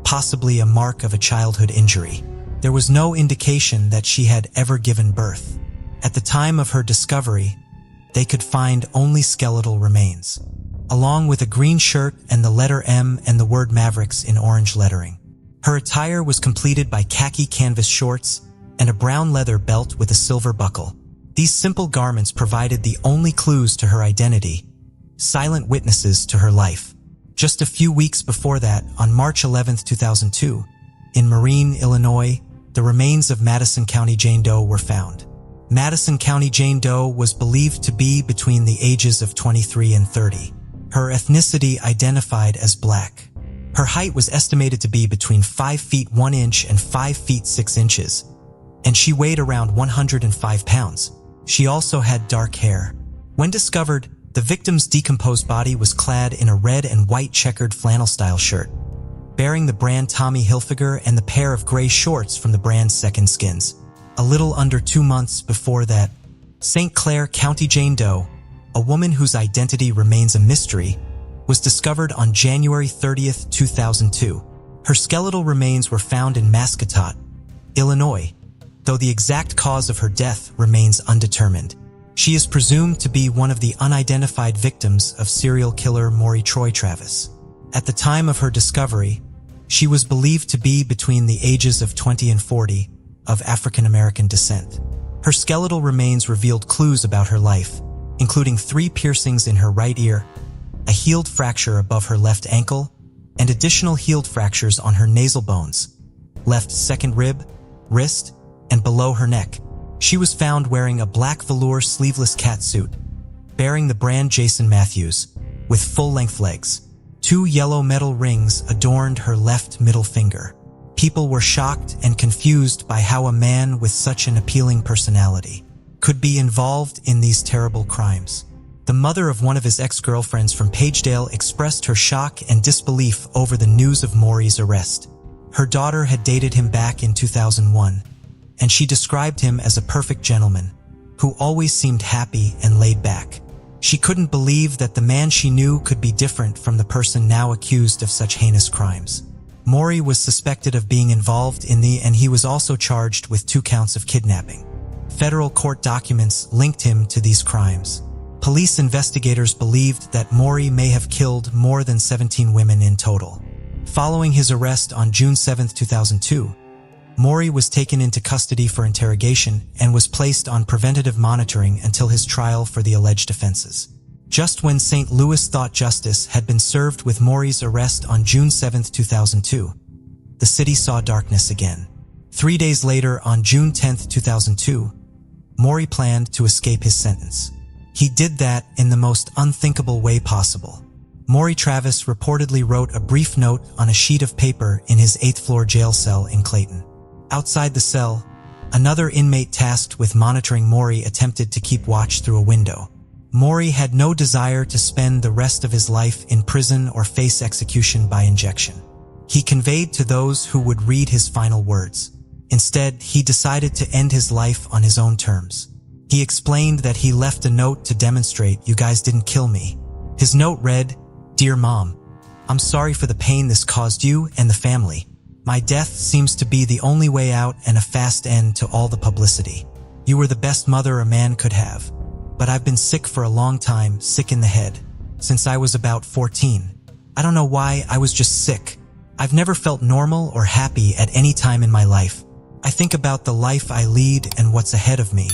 possibly a mark of a childhood injury. There was no indication that she had ever given birth. At the time of her discovery, they could find only skeletal remains, along with a green shirt and the letter M and the word Mavericks in orange lettering. Her attire was completed by khaki canvas shorts and a brown leather belt with a silver buckle. These simple garments provided the only clues to her identity, silent witnesses to her life. Just a few weeks before that, on March 11, 2002, in Marine, Illinois, the remains of Madison County Jane Doe were found. Madison County Jane Doe was believed to be between the ages of 23 and 30. Her ethnicity identified as black. Her height was estimated to be between 5 feet 1 inch and 5 feet 6 inches, and she weighed around 105 pounds. She also had dark hair. When discovered, the victim's decomposed body was clad in a red and white checkered flannel-style shirt, bearing the brand Tommy Hilfiger and the pair of gray shorts from the brand Second Skins. A little under 2 months before that, St. Clair County Jane Doe, a woman whose identity remains a mystery, was discovered on January 30, 2002. Her skeletal remains were found in Mascot, Illinois, though the exact cause of her death remains undetermined. She is presumed to be one of the unidentified victims of serial killer Mory Travis. At the time of her discovery, she was believed to be between the ages of 20 and 40, of African-American descent. Her skeletal remains revealed clues about her life, including 3 piercings in her right ear, a healed fracture above her left ankle, and additional healed fractures on her nasal bones, left second rib, wrist, and below her neck. She was found wearing a black velour sleeveless catsuit, bearing the brand Jason Matthews, with full-length legs. 2 yellow metal rings adorned her left middle finger. People were shocked and confused by how a man with such an appealing personality could be involved in these terrible crimes. The mother of one of his ex-girlfriends from Pagedale expressed her shock and disbelief over the news of Mory's arrest. Her daughter had dated him back in 2001, and she described him as a perfect gentleman who always seemed happy and laid back. She couldn't believe that the man she knew could be different from the person now accused of such heinous crimes. Mory was suspected of being involved in and he was also charged with 2 counts of kidnapping. Federal court documents linked him to these crimes. Police investigators believed that Mory may have killed more than 17 women in total. Following his arrest on June 7, 2002, Mory was taken into custody for interrogation and was placed on preventative monitoring until his trial for the alleged offenses. Just when St. Louis thought justice had been served with Mory's arrest on June 7, 2002, the city saw darkness again. 3 days later, on June 10, 2002, Mory planned to escape his sentence. He did that in the most unthinkable way possible. Mory Travis reportedly wrote a brief note on a sheet of paper in his 8th floor jail cell in Clayton. Outside the cell, another inmate tasked with monitoring Mory attempted to keep watch through a window. Mory had no desire to spend the rest of his life in prison or face execution by injection. He conveyed to those who would read his final words, Instead, he decided to end his life on his own terms. He explained that he left a note to demonstrate, "You guys didn't kill me." His note read, "Dear Mom, I'm sorry for the pain this caused you and the family. My death seems to be the only way out and a fast end to all the publicity. You were the best mother a man could have. But I've been sick for a long time, sick in the head, since I was about 14. I don't know why, I was just sick. I've never felt normal or happy at any time in my life. I think about the life I lead and what's ahead of me.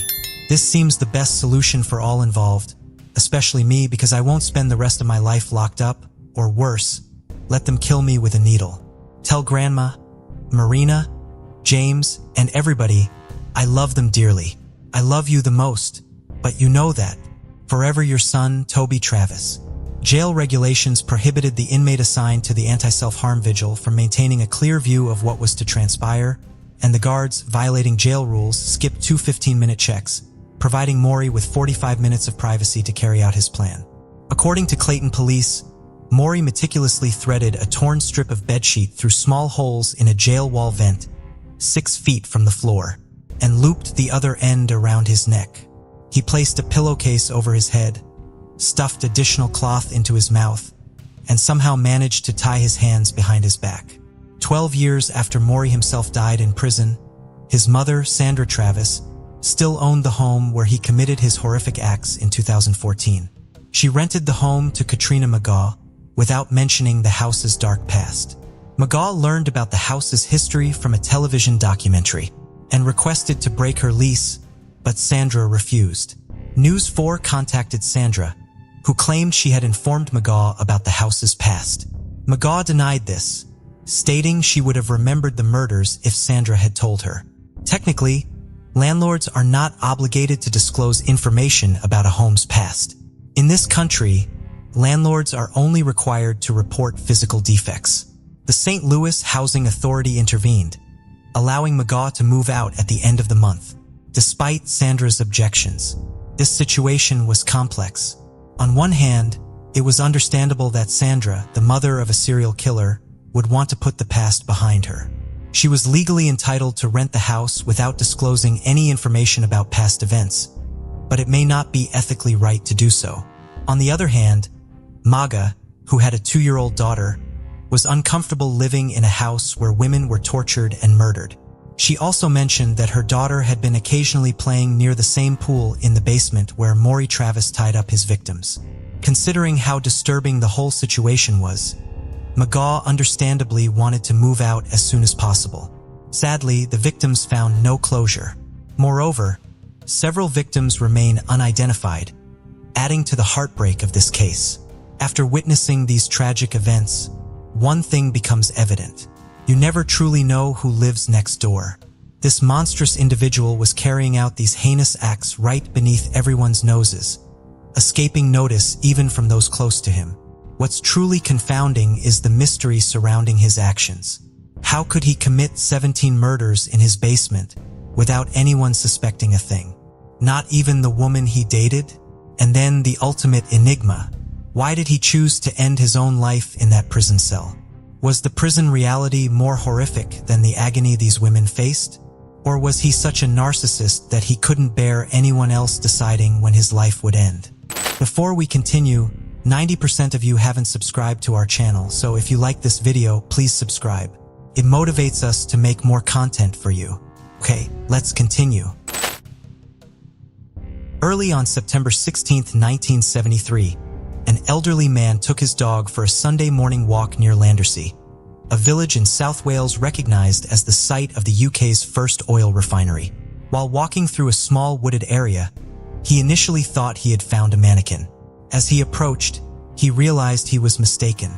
This seems the best solution for all involved, especially me, because I won't spend the rest of my life locked up, or worse, let them kill me with a needle. Tell Grandma, Marina, James, and everybody, I love them dearly. I love you the most, but you know that. Forever your son, Toby Travis." Jail regulations prohibited the inmate assigned to the anti-self-harm vigil from maintaining a clear view of what was to transpire, and the guards, violating jail rules, skipped 2 15-minute checks, providing Mory with 45 minutes of privacy to carry out his plan. According to Clayton police, Mory meticulously threaded a torn strip of bedsheet through small holes in a jail wall vent 6 feet from the floor, and looped the other end around his neck. He placed a pillowcase over his head, stuffed additional cloth into his mouth, and somehow managed to tie his hands behind his back. 12 years after Mory himself died in prison, his mother, Sandra Travis, still owned the home where he committed his horrific acts in 2014. She rented the home to Katrina McGaw without mentioning the house's dark past. McGaw learned about the house's history from a television documentary and requested to break her lease, but Sandra refused. News 4 contacted Sandra, who claimed she had informed McGaw about the house's past. McGaw denied this, stating she would have remembered the murders if Sandra had told her. Technically, landlords are not obligated to disclose information about a home's past. In this country, landlords are only required to report physical defects. The St. Louis Housing Authority intervened, allowing McGaw to move out at the end of the month, despite Sandra's objections. This situation was complex. On one hand, it was understandable that Sandra, the mother of a serial killer, would want to put the past behind her. She was legally entitled to rent the house without disclosing any information about past events, but it may not be ethically right to do so. On the other hand, Maga, who had a 2-year-old daughter, was uncomfortable living in a house where women were tortured and murdered. She also mentioned that her daughter had been occasionally playing near the same pool in the basement where Mory Travis tied up his victims. Considering how disturbing the whole situation was, McGaw understandably wanted to move out as soon as possible. Sadly, the victims found no closure. Moreover, several victims remain unidentified, adding to the heartbreak of this case. After witnessing these tragic events, one thing becomes evident. You never truly know who lives next door. This monstrous individual was carrying out these heinous acts right beneath everyone's noses, escaping notice even from those close to him. What's truly confounding is the mystery surrounding his actions. How could he commit 17 murders in his basement without anyone suspecting a thing? Not even the woman he dated? And then the ultimate enigma. Why did he choose to end his own life in that prison cell? Was the prison reality more horrific than the agony these women faced? Or was he such a narcissist that he couldn't bear anyone else deciding when his life would end? Before we continue, 90% of you haven't subscribed to our channel, so if you like this video, please subscribe. It motivates us to make more content for you. Okay, let's continue. Early on September 16, 1973, an elderly man took his dog for a Sunday morning walk near Landersea, a village in South Wales recognized as the site of the UK's first oil refinery. While walking through a small wooded area, he initially thought he had found a mannequin. As he approached, he realized he was mistaken.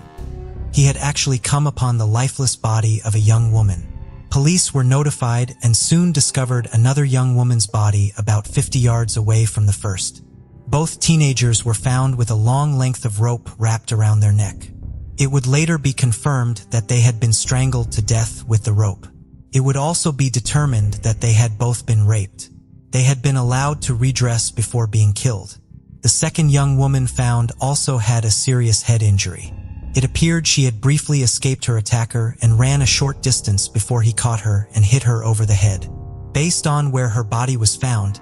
He had actually come upon the lifeless body of a young woman. Police were notified and soon discovered another young woman's body about 50 yards away from the first. Both teenagers were found with a long length of rope wrapped around their neck. It would later be confirmed that they had been strangled to death with the rope. It would also be determined that they had both been raped. They had been allowed to redress before being killed. The second young woman found also had a serious head injury. It appeared she had briefly escaped her attacker and ran a short distance before he caught her and hit her over the head. Based on where her body was found,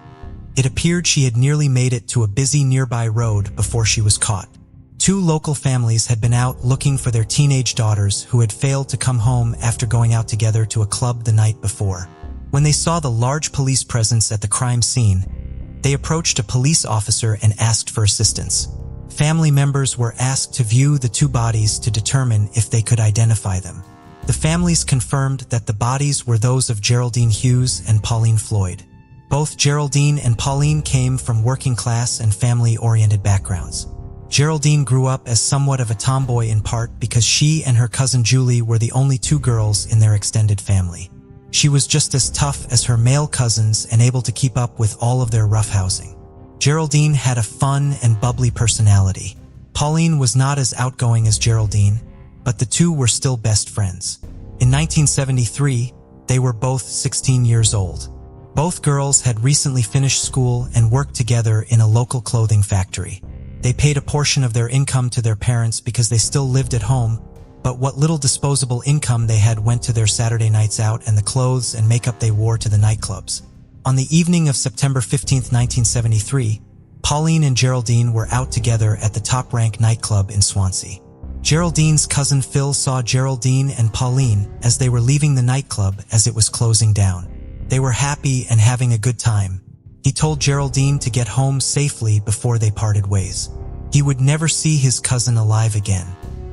it appeared she had nearly made it to a busy nearby road before she was caught. 2 local families had been out looking for their teenage daughters who had failed to come home after going out together to a club the night before. When they saw the large police presence at the crime scene, they approached a police officer and asked for assistance. Family members were asked to view the 2 bodies to determine if they could identify them. The families confirmed that the bodies were those of Geraldine Hughes and Pauline Floyd. Both Geraldine and Pauline came from working-class and family-oriented backgrounds. Geraldine grew up as somewhat of a tomboy in part because she and her cousin Julie were the only 2 girls in their extended family. She was just as tough as her male cousins and able to keep up with all of their roughhousing. Geraldine had a fun and bubbly personality. Pauline was not as outgoing as Geraldine, but the 2 were still best friends. In 1973, they were both 16 years old. Both girls had recently finished school and worked together in a local clothing factory. They paid a portion of their income to their parents because they still lived at home, but what little disposable income they had went to their Saturday nights out and the clothes and makeup they wore to the nightclubs. On the evening of September 15, 1973, Pauline and Geraldine were out together at the Top Rank nightclub in Swansea. Geraldine's cousin Phil saw Geraldine and Pauline as they were leaving the nightclub as it was closing down. They were happy and having a good time. He told Geraldine to get home safely before they parted ways. He would never see his cousin alive again.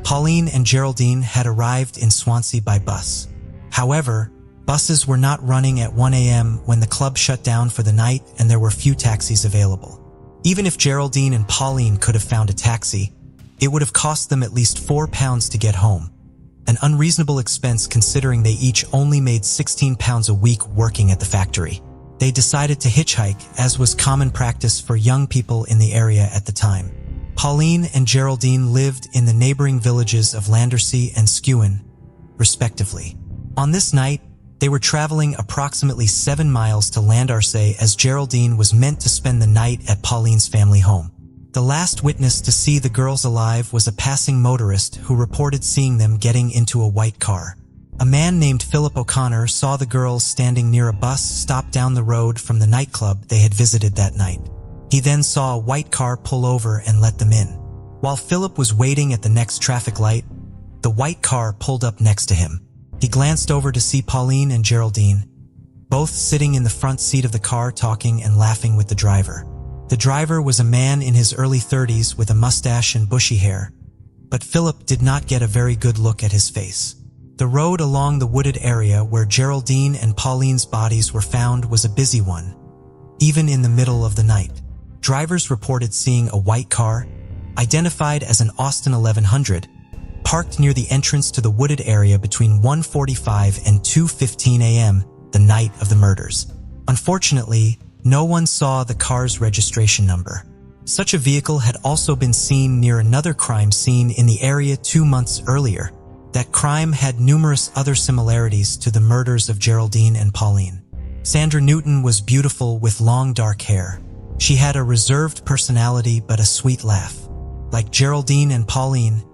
Pauline and Geraldine had arrived in Swansea by bus. However, buses were not running at 1 a.m. when the club shut down for the night and there were few taxis available. Even if Geraldine and Pauline could have found a taxi, it would have cost them at least £4 to get home, an unreasonable expense considering they each only made £16 a week working at the factory. They decided to hitchhike, as was common practice for young people in the area at the time. Pauline and Geraldine lived in the neighboring villages of Landersea and Skewen, respectively. On this night, they were traveling approximately 7 miles to Landersea as Geraldine was meant to spend the night at Pauline's family home. The last witness to see the girls alive was a passing motorist who reported seeing them getting into a white car. A man named Philip O'Connor saw the girls standing near a bus stop down the road from the nightclub they had visited that night. He then saw a white car pull over and let them in. While Philip was waiting at the next traffic light, the white car pulled up next to him. He glanced over to see Pauline and Geraldine, both sitting in the front seat of the car talking and laughing with the driver. The driver was a man in his early 30s with a mustache and bushy hair, but Philip did not get a very good look at his face. The road along the wooded area where Geraldine and Pauline's bodies were found was a busy one, even in the middle of the night. Drivers reported seeing a white car, identified as an Austin 1100, parked near the entrance to the wooded area between 1:45 and 2:15 a.m. the night of the murders. Unfortunately, no one saw the car's registration number. Such a vehicle had also been seen near another crime scene in the area 2 months earlier. That crime had numerous other similarities to the murders of Geraldine and Pauline. Sandra Newton was beautiful with long dark hair. She had a reserved personality but a sweet laugh. Like Geraldine and Pauline,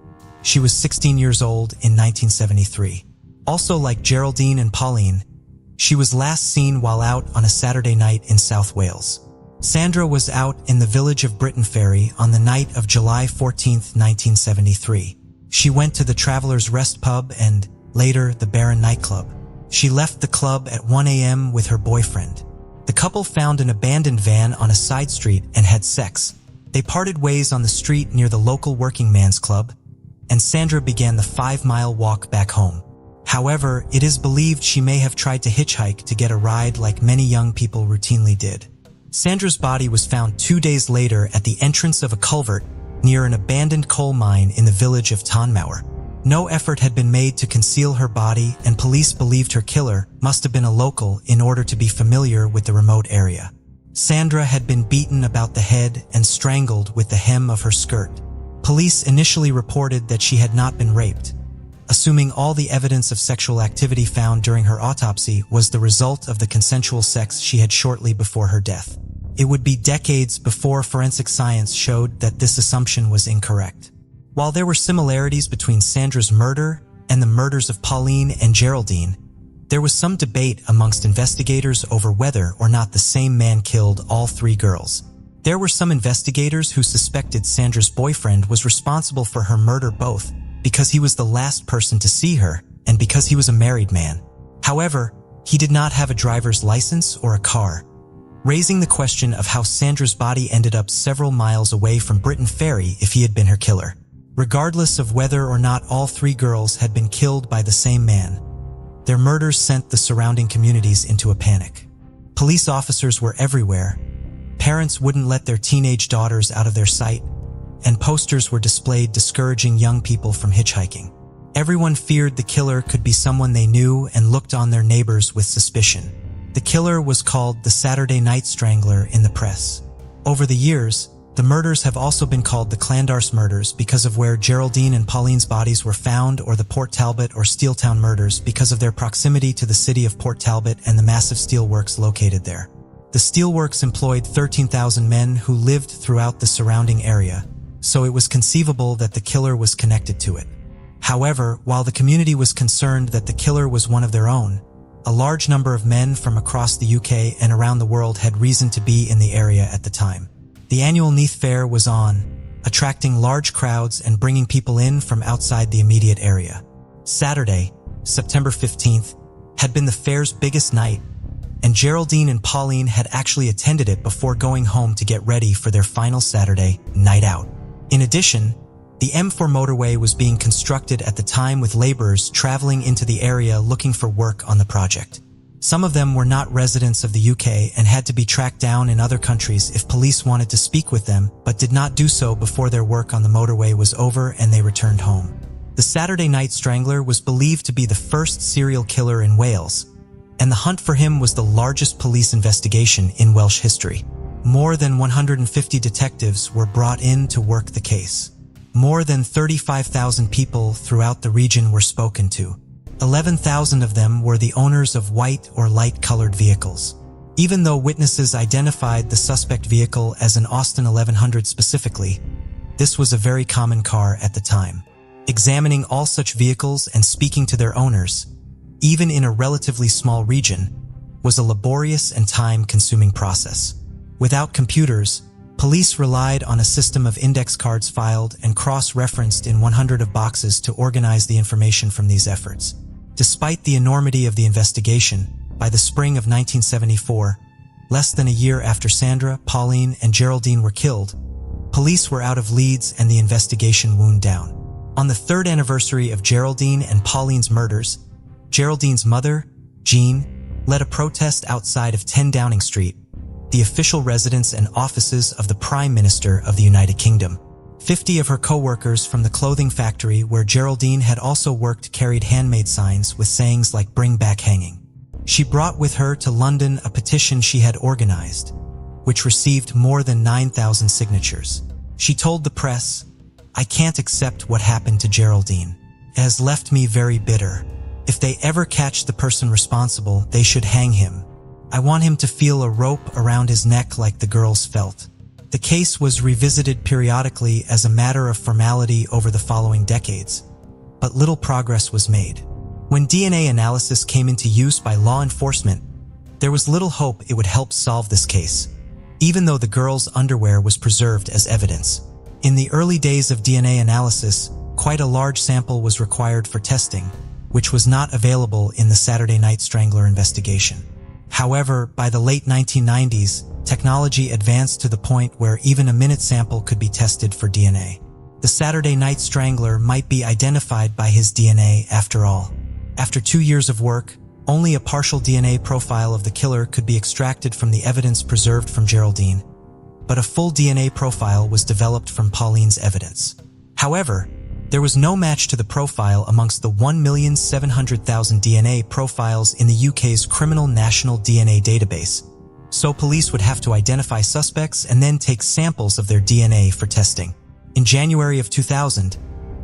she was 16 years old in 1973. Also like Geraldine and Pauline, she was last seen while out on a Saturday night in South Wales. Sandra was out in the village of Britton Ferry on the night of July 14, 1973. She went to the Traveller's Rest pub and, later, the Baron nightclub. She left the club at 1 a.m. with her boyfriend. The couple found an abandoned van on a side street and had sex. They parted ways on the street near the local working man's club, and Sandra began the 5-mile walk back home. However, it is believed she may have tried to hitchhike to get a ride like many young people routinely did. Sandra's body was found 2 days later at the entrance of a culvert near an abandoned coal mine in the village of Tonmower. No effort had been made to conceal her body, and police believed her killer must have been a local in order to be familiar with the remote area. Sandra had been beaten about the head and strangled with the hem of her skirt. Police initially reported that she had not been raped, assuming all the evidence of sexual activity found during her autopsy was the result of the consensual sex she had shortly before her death. It would be decades before forensic science showed that this assumption was incorrect. While there were similarities between Sandra's murder and the murders of Pauline and Geraldine, there was some debate amongst investigators over whether or not the same man killed all three girls. There were some investigators who suspected Sandra's boyfriend was responsible for her murder both because he was the last person to see her and because he was a married man. However, he did not have a driver's license or a car, raising the question of how Sandra's body ended up several miles away from Britain Ferry if he had been her killer. Regardless of whether or not all three girls had been killed by the same man, their murders sent the surrounding communities into a panic. Police officers were everywhere, parents wouldn't let their teenage daughters out of their sight, and posters were displayed discouraging young people from hitchhiking. Everyone feared the killer could be someone they knew and looked on their neighbors with suspicion. The killer was called the Saturday Night Strangler in the press. Over the years, the murders have also been called the Clandars murders because of where Geraldine and Pauline's bodies were found, or the Port Talbot or Steeltown murders because of their proximity to the city of Port Talbot and the massive steelworks located there. The steelworks employed 13,000 men who lived throughout the surrounding area, so it was conceivable that the killer was connected to it. However, while the community was concerned that the killer was one of their own, a large number of men from across the UK and around the world had reason to be in the area at the time. The annual Neath Fair was on, attracting large crowds and bringing people in from outside the immediate area. Saturday, September 15th, had been the fair's biggest night, and Geraldine and Pauline had actually attended it before going home to get ready for their final Saturday night out. In addition, the M4 motorway was being constructed at the time, with laborers traveling into the area looking for work on the project. Some of them were not residents of the UK and had to be tracked down in other countries if police wanted to speak with them, but did not do so before their work on the motorway was over and they returned home. The Saturday Night Strangler was believed to be the first serial killer in Wales, and the hunt for him was the largest police investigation in Welsh history. More than 150 detectives were brought in to work the case. More than 35,000 people throughout the region were spoken to. 11,000 of them were the owners of white or light-colored vehicles. Even though witnesses identified the suspect vehicle as an Austin 1100 specifically, this was a very common car at the time. Examining all such vehicles and speaking to their owners, even in a relatively small region, was a laborious and time-consuming process. Without computers, police relied on a system of index cards filed and cross-referenced in 100 of boxes to organize the information from these efforts. Despite the enormity of the investigation, by the spring of 1974, less than a year after Sandra, Pauline, and Geraldine were killed, police were out of leads and the investigation wound down. On the third anniversary of Geraldine and Pauline's murders, Geraldine's mother, Jean, led a protest outside of 10 Downing Street, the official residence and offices of the Prime Minister of the United Kingdom. 50 of her co-workers from the clothing factory where Geraldine had also worked carried handmade signs with sayings like "Bring back hanging." She brought with her to London a petition she had organized, which received more than 9,000 signatures. She told the press, "I can't accept what happened to Geraldine. It has left me very bitter. If they ever catch the person responsible, they should hang him. I want him to feel a rope around his neck like the girls felt." The case was revisited periodically as a matter of formality over the following decades, but little progress was made. When DNA analysis came into use by law enforcement, there was little hope it would help solve this case, even though the girls' underwear was preserved as evidence. In the early days of DNA analysis, quite a large sample was required for testing, which was not available in the Saturday Night Strangler investigation. However, by the late 1990s, technology advanced to the point where even a minute sample could be tested for DNA. The Saturday Night Strangler might be identified by his DNA after all. After 2 years of work, only a partial DNA profile of the killer could be extracted from the evidence preserved from Geraldine, but a full DNA profile was developed from Pauline's evidence. However, there was no match to the profile amongst the 1,700,000 DNA profiles in the UK's Criminal National DNA Database, so police would have to identify suspects and then take samples of their DNA for testing. In January of 2000,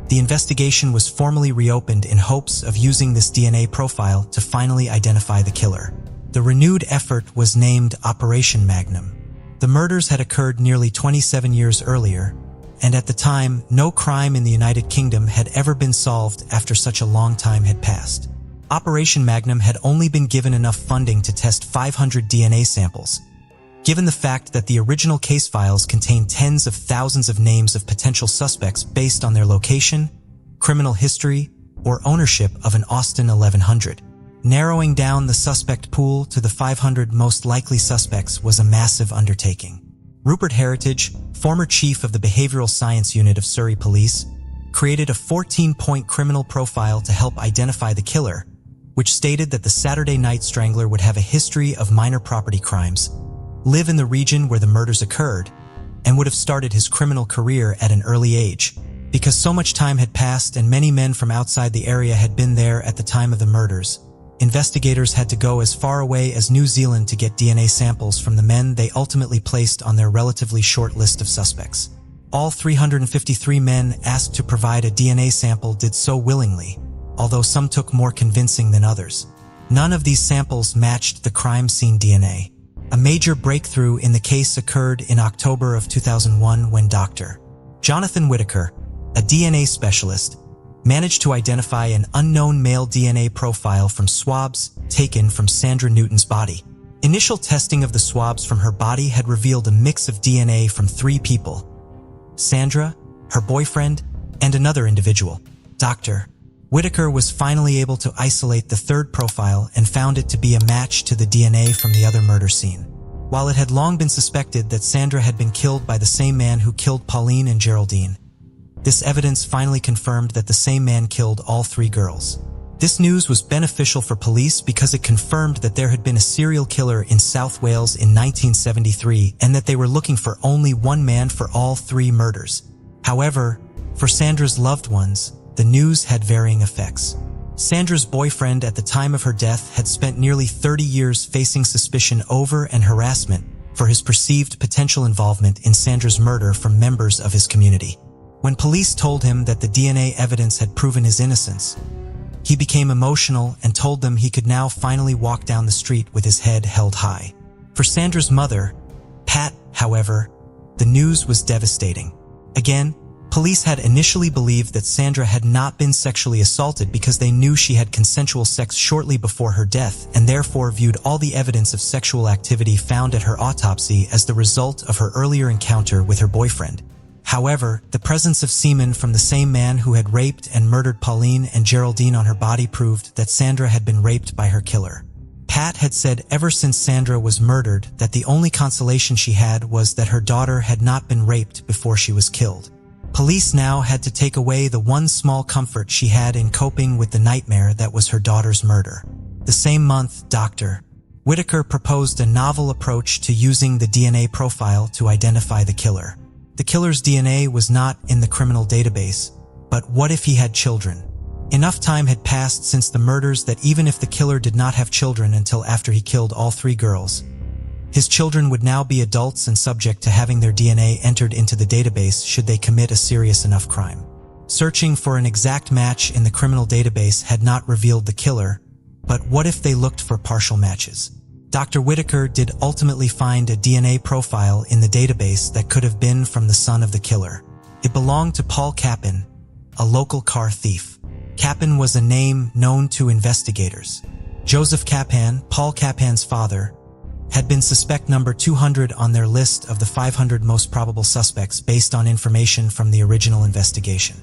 the investigation was formally reopened in hopes of using this DNA profile to finally identify the killer. The renewed effort was named Operation Magnum. The murders had occurred nearly 27 years earlier, and at the time, no crime in the United Kingdom had ever been solved after such a long time had passed. Operation Magnum had only been given enough funding to test 500 DNA samples. Given the fact that the original case files contained tens of thousands of names of potential suspects based on their location, criminal history, or ownership of an Austin 1100. Narrowing down the suspect pool to the 500 most likely suspects was a massive undertaking. Rupert Heritage, former chief of the Behavioral Science Unit of Surrey Police, created a 14-point criminal profile to help identify the killer, which stated that the Saturday Night Strangler would have a history of minor property crimes, live in the region where the murders occurred, and would have started his criminal career at an early age. Because so much time had passed and many men from outside the area had been there at the time of the murders, investigators had to go as far away as New Zealand to get DNA samples from the men they ultimately placed on their relatively short list of suspects. All 353 men asked to provide a DNA sample did so willingly, although some took more convincing than others. None of these samples matched the crime scene DNA. A major breakthrough in the case occurred in October of 2001 when Dr. Jonathan Whitaker, a DNA specialist, managed to identify an unknown male DNA profile from swabs taken from Sandra Newton's body. Initial testing of the swabs from her body had revealed a mix of DNA from 3 people: Sandra, her boyfriend, and another individual. Dr. Whitaker was finally able to isolate the 3rd profile and found it to be a match to the DNA from the other murder scene. While it had long been suspected that Sandra had been killed by the same man who killed Pauline and Geraldine, this evidence finally confirmed that the same man killed all 3 girls. This news was beneficial for police because it confirmed that there had been a serial killer in South Wales in 1973 and that they were looking for only one man for all 3 murders. However, for Sandra's loved ones, the news had varying effects. Sandra's boyfriend at the time of her death had spent nearly 30 years facing suspicion over and harassment for his perceived potential involvement in Sandra's murder from members of his community. When police told him that the DNA evidence had proven his innocence, he became emotional and told them he could now finally walk down the street with his head held high. For Sandra's mother, Pat, however, the news was devastating. Again, police had initially believed that Sandra had not been sexually assaulted because they knew she had consensual sex shortly before her death and therefore viewed all the evidence of sexual activity found at her autopsy as the result of her earlier encounter with her boyfriend. However, the presence of semen from the same man who had raped and murdered Pauline and Geraldine on her body proved that Sandra had been raped by her killer. Pat had said ever since Sandra was murdered that the only consolation she had was that her daughter had not been raped before she was killed. Police now had to take away the one small comfort she had in coping with the nightmare that was her daughter's murder. The same month, Dr. Whitaker proposed a novel approach to using the DNA profile to identify the killer. The killer's DNA was not in the criminal database, but what if he had children? Enough time had passed since the murders that even if the killer did not have children until after he killed all 3 girls, his children would now be adults and subject to having their DNA entered into the database should they commit a serious enough crime. Searching for an exact match in the criminal database had not revealed the killer, but what if they looked for partial matches? Dr. Whitaker did ultimately find a DNA profile in the database that could have been from the son of the killer. It belonged to Paul Capin, a local car thief. Capin was a name known to investigators. Joseph Capin, Paul Capin's father, had been suspect number 200 on their list of the 500 most probable suspects based on information from the original investigation.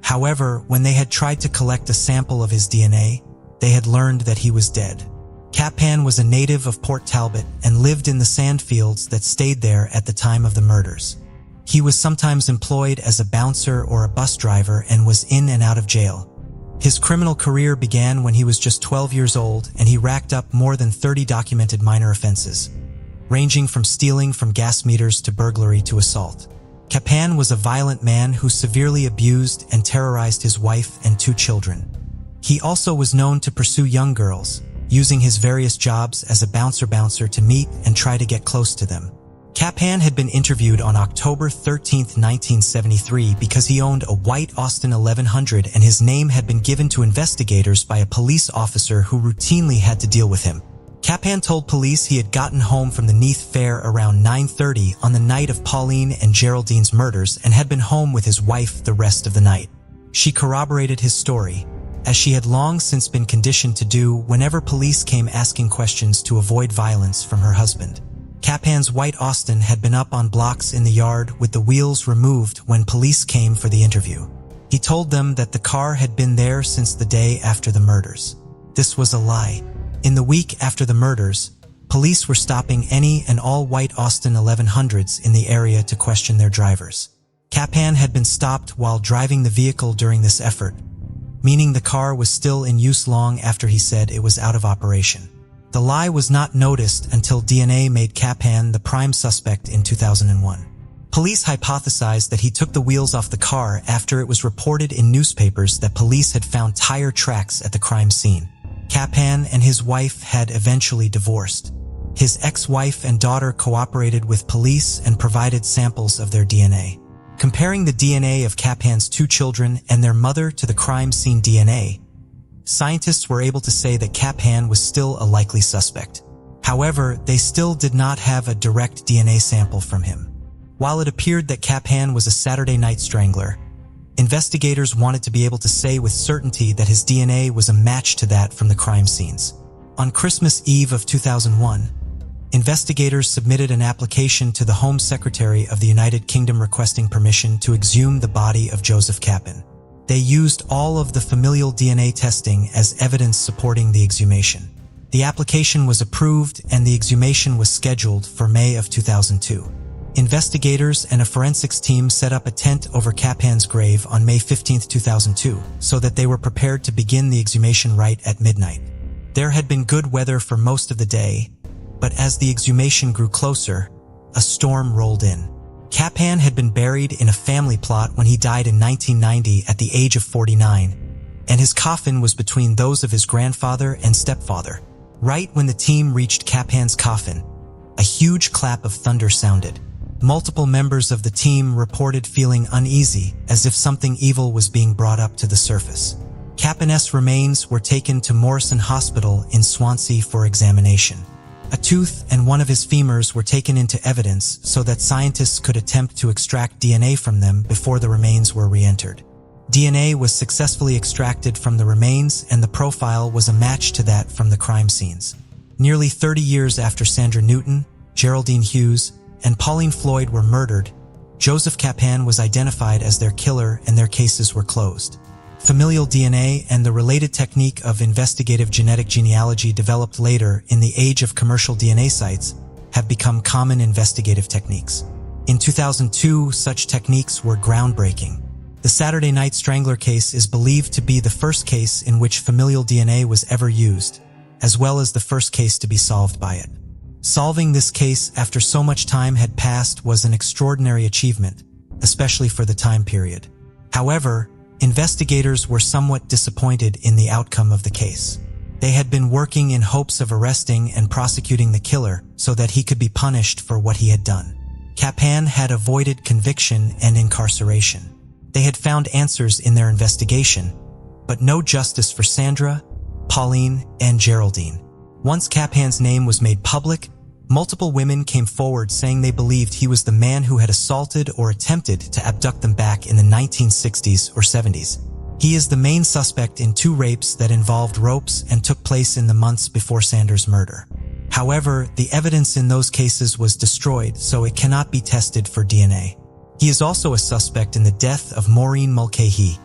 However, when they had tried to collect a sample of his DNA, they had learned that he was dead. Capin was a native of Port Talbot and lived in the sand fields that stayed there at the time of the murders. He was sometimes employed as a bouncer or a bus driver and was in and out of jail. His criminal career began when he was just 12 years old and he racked up more than 30 documented minor offenses, ranging from stealing from gas meters to burglary to assault. Capin was a violent man who severely abused and terrorized his wife and 2 children. He also was known to pursue young girls, using his various jobs as a bouncer to meet and try to get close to them. Capin had been interviewed on October 13, 1973 because he owned a white Austin 1100 and his name had been given to investigators by a police officer who routinely had to deal with him. Capan told police he had gotten home from the Neath Fair around 9:30 on the night of Pauline and Geraldine's murders and had been home with his wife the rest of the night. She corroborated his story, as she had long since been conditioned to do whenever police came asking questions to avoid violence from her husband. Capan's white Austin had been up on blocks in the yard with the wheels removed when police came for the interview. He told them that the car had been there since the day after the murders. This was a lie. In the week after the murders, police were stopping any and all white Austin 1100s in the area to question their drivers. Capan had been stopped while driving the vehicle during this effort, meaning the car was still in use long after he said it was out of operation. The lie was not noticed until DNA made Capan the prime suspect in 2001. Police hypothesized that he took the wheels off the car after it was reported in newspapers that police had found tire tracks at the crime scene. Capan and his wife had eventually divorced. His ex-wife and daughter cooperated with police and provided samples of their DNA. Comparing the DNA of Capan's 2 children and their mother to the crime scene DNA, scientists were able to say that Capan was still a likely suspect. However, they still did not have a direct DNA sample from him. While it appeared that Capan was a Saturday night strangler, investigators wanted to be able to say with certainty that his DNA was a match to that from the crime scenes. On Christmas Eve of 2001, investigators submitted an application to the Home Secretary of the United Kingdom requesting permission to exhume the body of Joseph Capan. They used all of the familial DNA testing as evidence supporting the exhumation. The application was approved and the exhumation was scheduled for May of 2002. Investigators and a forensics team set up a tent over Capan's grave on May 15, 2002, so that they were prepared to begin the exhumation rite at midnight. There had been good weather for most of the day, but as the exhumation grew closer, a storm rolled in. Capan had been buried in a family plot when he died in 1990 at the age of 49, and his coffin was between those of his grandfather and stepfather. Right when the team reached Capan's coffin, a huge clap of thunder sounded. Multiple members of the team reported feeling uneasy, as if something evil was being brought up to the surface. Capan's remains were taken to Morrison Hospital in Swansea for examination. A tooth and one of his femurs were taken into evidence so that scientists could attempt to extract DNA from them before the remains were re-entered. DNA was successfully extracted from the remains and the profile was a match to that from the crime scenes. Nearly 30 years after Sandra Newton, Geraldine Hughes, and Pauline Floyd were murdered, Joseph Capan was identified as their killer and their cases were closed. Familial DNA and the related technique of investigative genetic genealogy developed later in the age of commercial DNA sites have become common investigative techniques. In 2002, such techniques were groundbreaking. The Saturday Night Strangler case is believed to be the first case in which familial DNA was ever used, as well as the first case to be solved by it. Solving this case after so much time had passed was an extraordinary achievement, especially for the time period. However, investigators were somewhat disappointed in the outcome of the case. They had been working in hopes of arresting and prosecuting the killer so that he could be punished for what he had done. Capan had avoided conviction and incarceration. They had found answers in their investigation, but no justice for Sandra, Pauline, and Geraldine. Once Capan's name was made public, multiple women came forward saying they believed he was the man who had assaulted or attempted to abduct them back in the 1960s or 70s. He is the main suspect in 2 rapes that involved ropes and took place in the months before Sanders' murder. However, the evidence in those cases was destroyed, so it cannot be tested for DNA. He is also a suspect in the death of Maureen Mulcahy,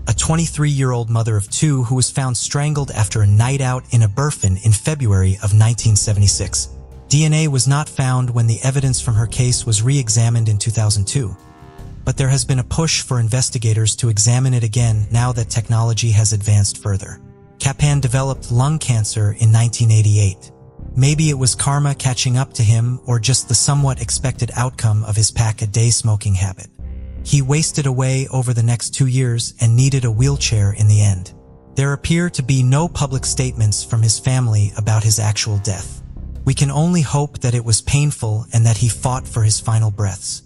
a 23-year-old mother of 2 who was found strangled after a night out in Aberfan in February of 1976. DNA was not found when the evidence from her case was re-examined in 2002, but there has been a push for investigators to examine it again now that technology has advanced further. Capan developed lung cancer in 1988. Maybe it was karma catching up to him or just the somewhat expected outcome of his pack-a-day smoking habit. He wasted away over the next 2 years and needed a wheelchair in the end. There appear to be no public statements from his family about his actual death. We can only hope that it was painful and that he fought for his final breaths.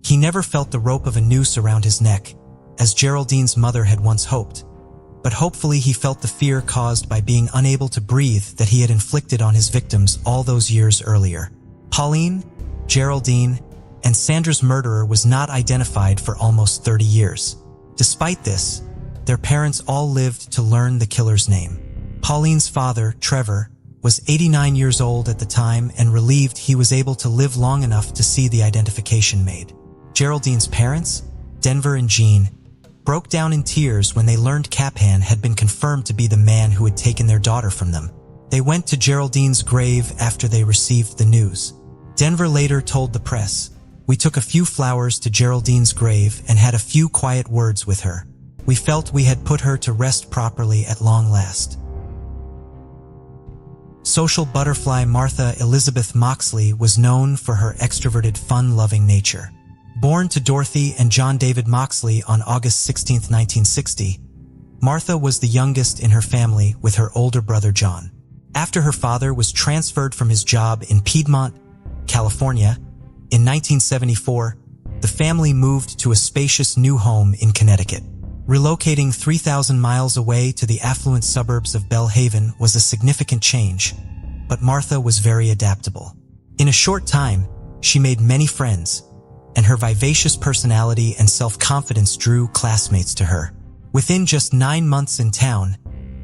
He never felt the rope of a noose around his neck, as Geraldine's mother had once hoped. but hopefully he felt the fear caused by being unable to breathe that he had inflicted on his victims all those years earlier. Pauline, Geraldine, and Sandra's murderer was not identified for almost 30 years. Despite this, their parents all lived to learn the killer's name. Pauline's father, Trevor, was 89 years old at the time and relieved he was able to live long enough to see the identification made. Geraldine's parents, Denver and Jean, broke down in tears when they learned Caphan had been confirmed to be the man who had taken their daughter from them. They went to Geraldine's grave after they received the news. Denver later told the press, "We took a few flowers to Geraldine's grave and had a few quiet words with her. We felt we had put her to rest properly at long last." Social butterfly Martha Elizabeth Moxley was known for her extroverted, fun-loving nature. Born to Dorothy and John David Moxley on August 16, 1960, Martha was the youngest in her family with her older brother John. After her father was transferred from his job in Piedmont, California, in 1974, the family moved to a spacious new home in Connecticut. Relocating 3,000 miles away to the affluent suburbs of Belle Haven was a significant change, but Martha was very adaptable. In a short time, she made many friends, and her vivacious personality and self-confidence drew classmates to her. Within just 9 months in town,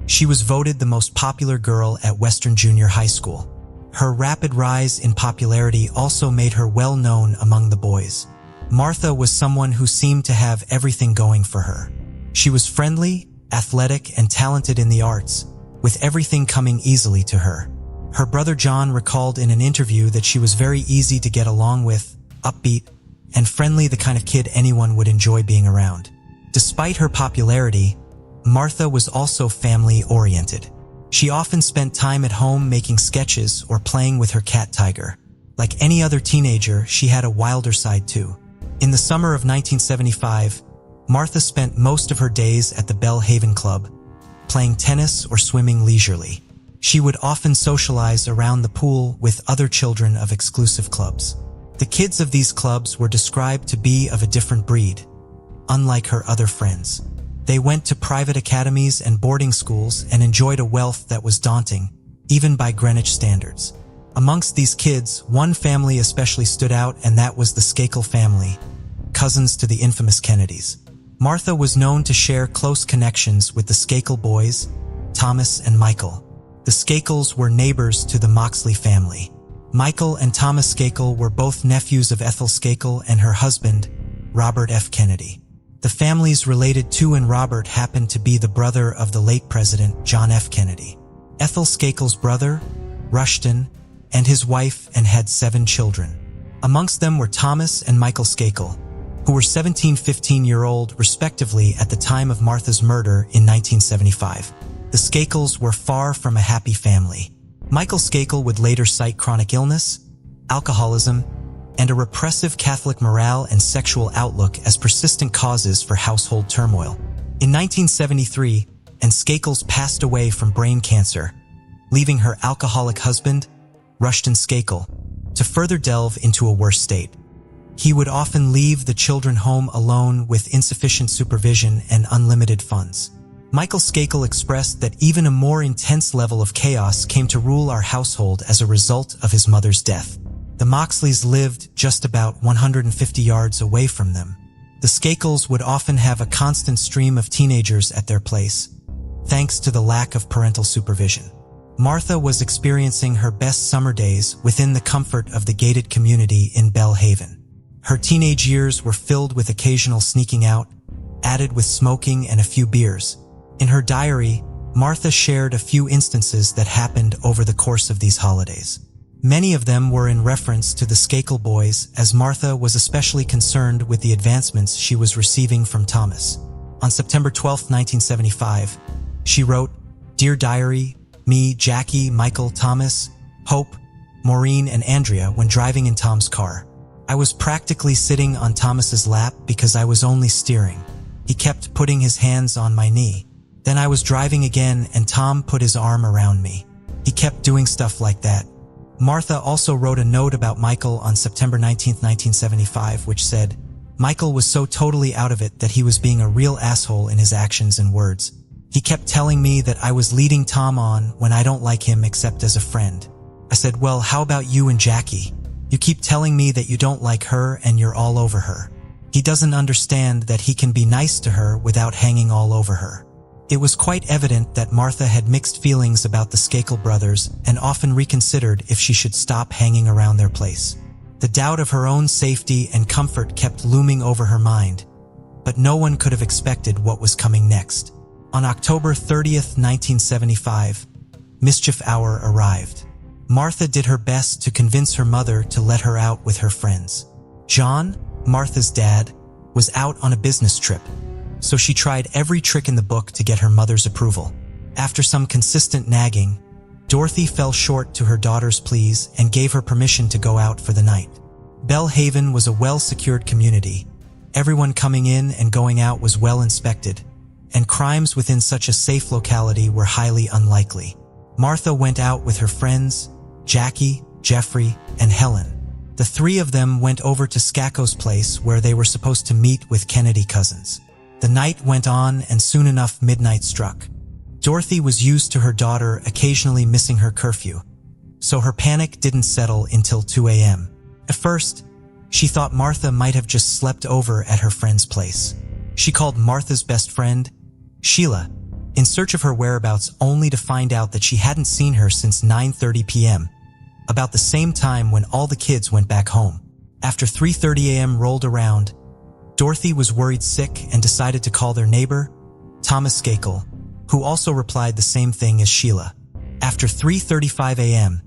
she was voted the most popular girl at Western Junior High School. Her rapid rise in popularity also made her well known among the boys. Martha was someone who seemed to have everything going for her. She was friendly, athletic, and talented in the arts, with everything coming easily to her. Her brother John recalled in an interview that she was very easy to get along with, upbeat, and friendly, the kind of kid anyone would enjoy being around. Despite her popularity, Martha was also family-oriented. She often spent time at home making sketches or playing with her cat Tiger. Like any other teenager, she had a wilder side too. In the summer of 1975, Martha spent most of her days at the Belle Haven Club, playing tennis or swimming leisurely. She would often socialize around the pool with other children of exclusive clubs. The kids of these clubs were described to be of a different breed, unlike her other friends. They went to private academies and boarding schools and enjoyed a wealth that was daunting, even by Greenwich standards. Amongst these kids, one family especially stood out, and that was the Skakel family, cousins to the infamous Kennedys. Martha was known to share close connections with the Skakel boys, Thomas and Michael. The Skakels were neighbors to the Moxley family. Michael and Thomas Skakel were both nephews of Ethel Skakel and her husband, Robert F. Kennedy. The families related to and Robert happened to be the brother of the late President John F. Kennedy. Ethel Skakel's brother, Rushton, and his wife, and had 7 children. Amongst them were Thomas and Michael Skakel, who were 17-15-year-old respectively at the time of Martha's murder in 1975. The Skakels were far from a happy family. Michael Skakel would later cite chronic illness, alcoholism, and a repressive Catholic morale and sexual outlook as persistent causes for household turmoil. In 1973, Anne Skakels passed away from brain cancer, leaving her alcoholic husband, Rushton Skakel, to further delve into a worse state. He would often leave the children home alone with insufficient supervision and unlimited funds. Michael Skakel expressed that even a more intense level of chaos came to rule our household as a result of his mother's death. The Moxleys lived just about 150 yards away from them. The Skakels would often have a constant stream of teenagers at their place, thanks to the lack of parental supervision. Martha was experiencing her best summer days within the comfort of the gated community in Belle Haven. Her teenage years were filled with occasional sneaking out, added with smoking and a few beers. In her diary, Martha shared a few instances that happened over the course of these holidays. Many of them were in reference to the Skakel boys, as Martha was especially concerned with the advancements she was receiving from Thomas. On September 12, 1975, she wrote, "Dear Diary, me, Jackie, Michael, Thomas, Hope, Maureen, and Andrea when driving in Tom's car. I was practically sitting on Thomas's lap because I was only steering. He kept putting his hands on my knee. Then I was driving again and Tom put his arm around me. He kept doing stuff like that." Martha also wrote a note about Michael on September 19, 1975, which said, "Michael was so totally out of it that he was being a real asshole in his actions and words. He kept telling me that I was leading Tom on when I don't like him except as a friend. I said, well, how about you and Jackie? You keep telling me that you don't like her and you're all over her. He doesn't understand that he can be nice to her without hanging all over her. It was quite evident that Martha had mixed feelings about the Skakel brothers and often reconsidered if she should stop hanging around their place. The doubt of her own safety and comfort kept looming over her mind, but no one could have expected what was coming next. On October 30th, 1975, mischief hour arrived. Martha did her best to convince her mother to let her out with her friends. John, Martha's dad, was out on a business trip, so she tried every trick in the book to get her mother's approval. After some consistent nagging, Dorothy fell short to her daughter's pleas and gave her permission to go out for the night. Bellhaven was a well-secured community. Everyone coming in and going out was well inspected, and crimes within such a safe locality were highly unlikely. Martha went out with her friends, Jackie, Jeffrey, and Helen. The three of them went over to Skakel's place where they were supposed to meet with Kennedy cousins. The night went on and soon enough midnight struck. Dorothy was used to her daughter occasionally missing her curfew, so her panic didn't settle until 2 a.m. At first, she thought Martha might have just slept over at her friend's place. She called Martha's best friend, Sheila, in search of her whereabouts, only to find out that she hadn't seen her since 9:30 p.m., about the same time when all the kids went back home. After 3:30 a.m. rolled around, Dorothy was worried sick and decided to call their neighbor, Thomas Skakel, who also replied the same thing as Sheila. After 3:35 a.m.,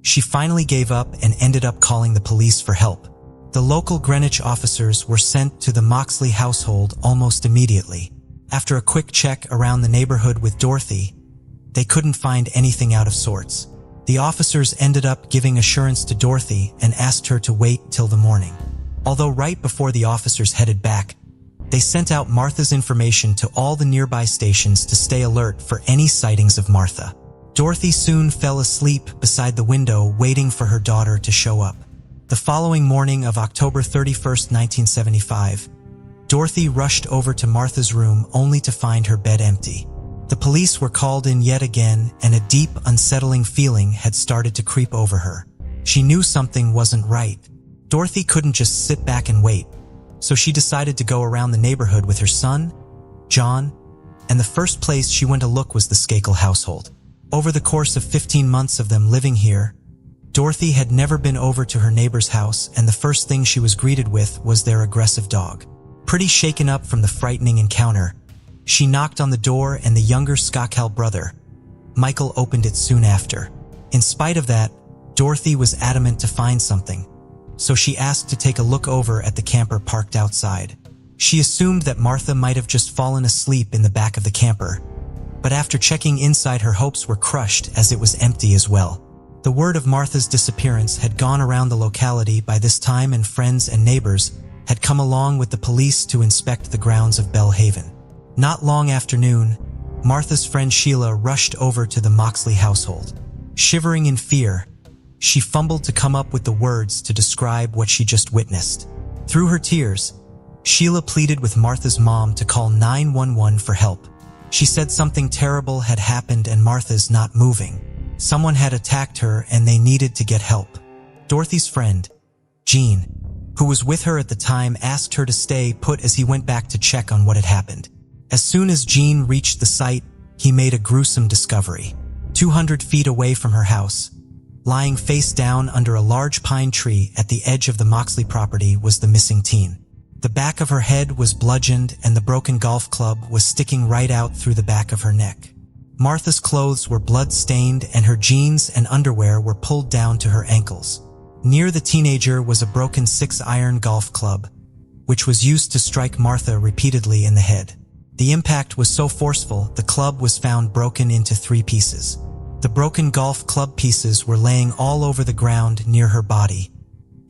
she finally gave up and ended up calling the police for help. The local Greenwich officers were sent to the Moxley household almost immediately. After a quick check around the neighborhood with Dorothy, they couldn't find anything out of sorts. The officers ended up giving assurance to Dorothy and asked her to wait till the morning. Although right before the officers headed back, they sent out Martha's information to all the nearby stations to stay alert for any sightings of Martha. Dorothy soon fell asleep beside the window waiting for her daughter to show up. The following morning of October 31st, 1975, Dorothy rushed over to Martha's room only to find her bed empty. The police were called in yet again, and a deep, unsettling feeling had started to creep over her. She knew something wasn't right. Dorothy couldn't just sit back and wait, so she decided to go around the neighborhood with her son, John, and the first place she went to look was the Skakel household. Over the course of 15 months of them living here, Dorothy had never been over to her neighbor's house, and the first thing she was greeted with was their aggressive dog. Pretty shaken up from the frightening encounter, she knocked on the door and the younger Skakel brother, Michael, opened it soon after. In spite of that, Dorothy was adamant to find something, so she asked to take a look over at the camper parked outside. She assumed that Martha might have just fallen asleep in the back of the camper, but after checking inside, her hopes were crushed as it was empty as well. The word of Martha's disappearance had gone around the locality by this time, and friends and neighbors had come along with the police to inspect the grounds of Bellhaven. Not long after noon, Martha's friend Sheila rushed over to the Moxley household. Shivering in fear, she fumbled to come up with the words to describe what she just witnessed. Through her tears, Sheila pleaded with Martha's mom to call 911 for help. She said something terrible had happened and Martha's not moving. Someone had attacked her and they needed to get help. Dorothy's friend, Jean, who was with her at the time, asked her to stay put as he went back to check on what had happened. As soon as Jean reached the site, he made a gruesome discovery. 200 feet away from her house, lying face down under a large pine tree at the edge of the Moxley property, was the missing teen. The back of her head was bludgeoned and the broken golf club was sticking right out through the back of her neck. Martha's clothes were blood-stained and her jeans and underwear were pulled down to her ankles. Near the teenager was a broken 6-iron golf club, which was used to strike Martha repeatedly in the head. The impact was so forceful, the club was found broken into 3 pieces. The broken golf club pieces were laying all over the ground near her body,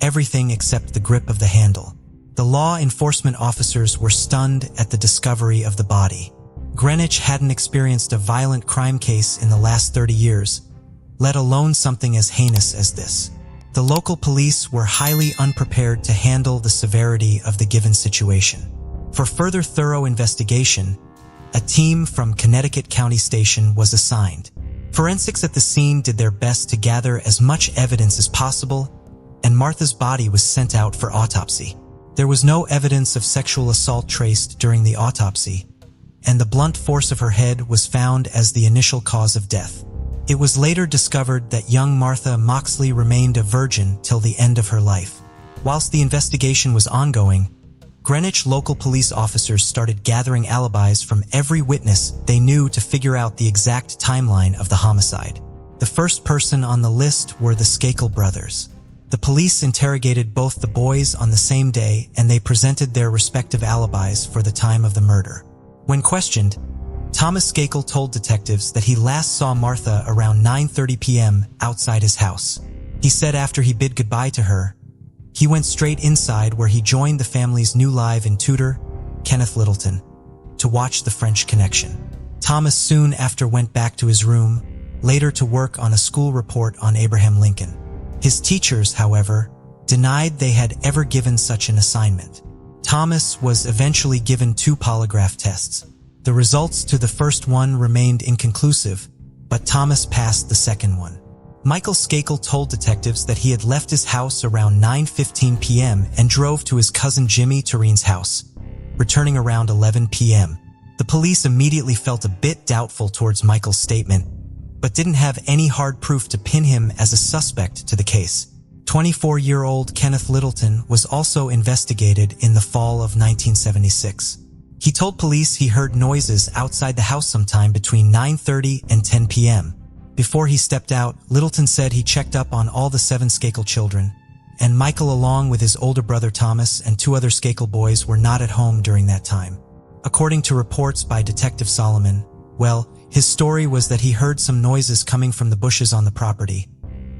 everything except the grip of the handle. The law enforcement officers were stunned at the discovery of the body. Greenwich hadn't experienced a violent crime case in the last 30 years, let alone something as heinous as this. The local police were highly unprepared to handle the severity of the given situation. For further thorough investigation, A team from Connecticut County Station was assigned. Forensics at the scene did their best to gather as much evidence as possible, and Martha's body was sent out for autopsy. There was no evidence of sexual assault traced during the autopsy, and the blunt force of her head was found as the initial cause of death. It was later discovered that young Martha Moxley remained a virgin till the end of her life. Whilst the investigation was ongoing, Greenwich local police officers started gathering alibis from every witness they knew to figure out the exact timeline of the homicide. The first person on the list were the Skakel brothers. The police interrogated both the boys on the same day, and they presented their respective alibis for the time of the murder. When questioned, Thomas Skakel told detectives that he last saw Martha around 9:30 p.m. outside his house. He said after he bid goodbye to her, he went straight inside where he joined the family's new live-in tutor, Kenneth Littleton, to watch The French Connection. Thomas soon after went back to his room, later to work on a school report on Abraham Lincoln. His teachers, however, denied they had ever given such an assignment. Thomas was eventually given 2 polygraph tests. The results to the first one remained inconclusive, but Thomas passed the second one. Michael Skakel told detectives that he had left his house around 9:15 p.m. and drove to his cousin Jimmy Turin's house, returning around 11 p.m. The police immediately felt a bit doubtful towards Michael's statement, but didn't have any hard proof to pin him as a suspect to the case. 24-year-old Kenneth Littleton was also investigated in the fall of 1976. He told police he heard noises outside the house sometime between 9:30 and 10 p.m. Before he stepped out, Littleton said he checked up on all the 7 Skakel children, and Michael, along with his older brother Thomas and 2 other Skakel boys, were not at home during that time. According to reports by Detective Solomon, his story was that he heard some noises coming from the bushes on the property,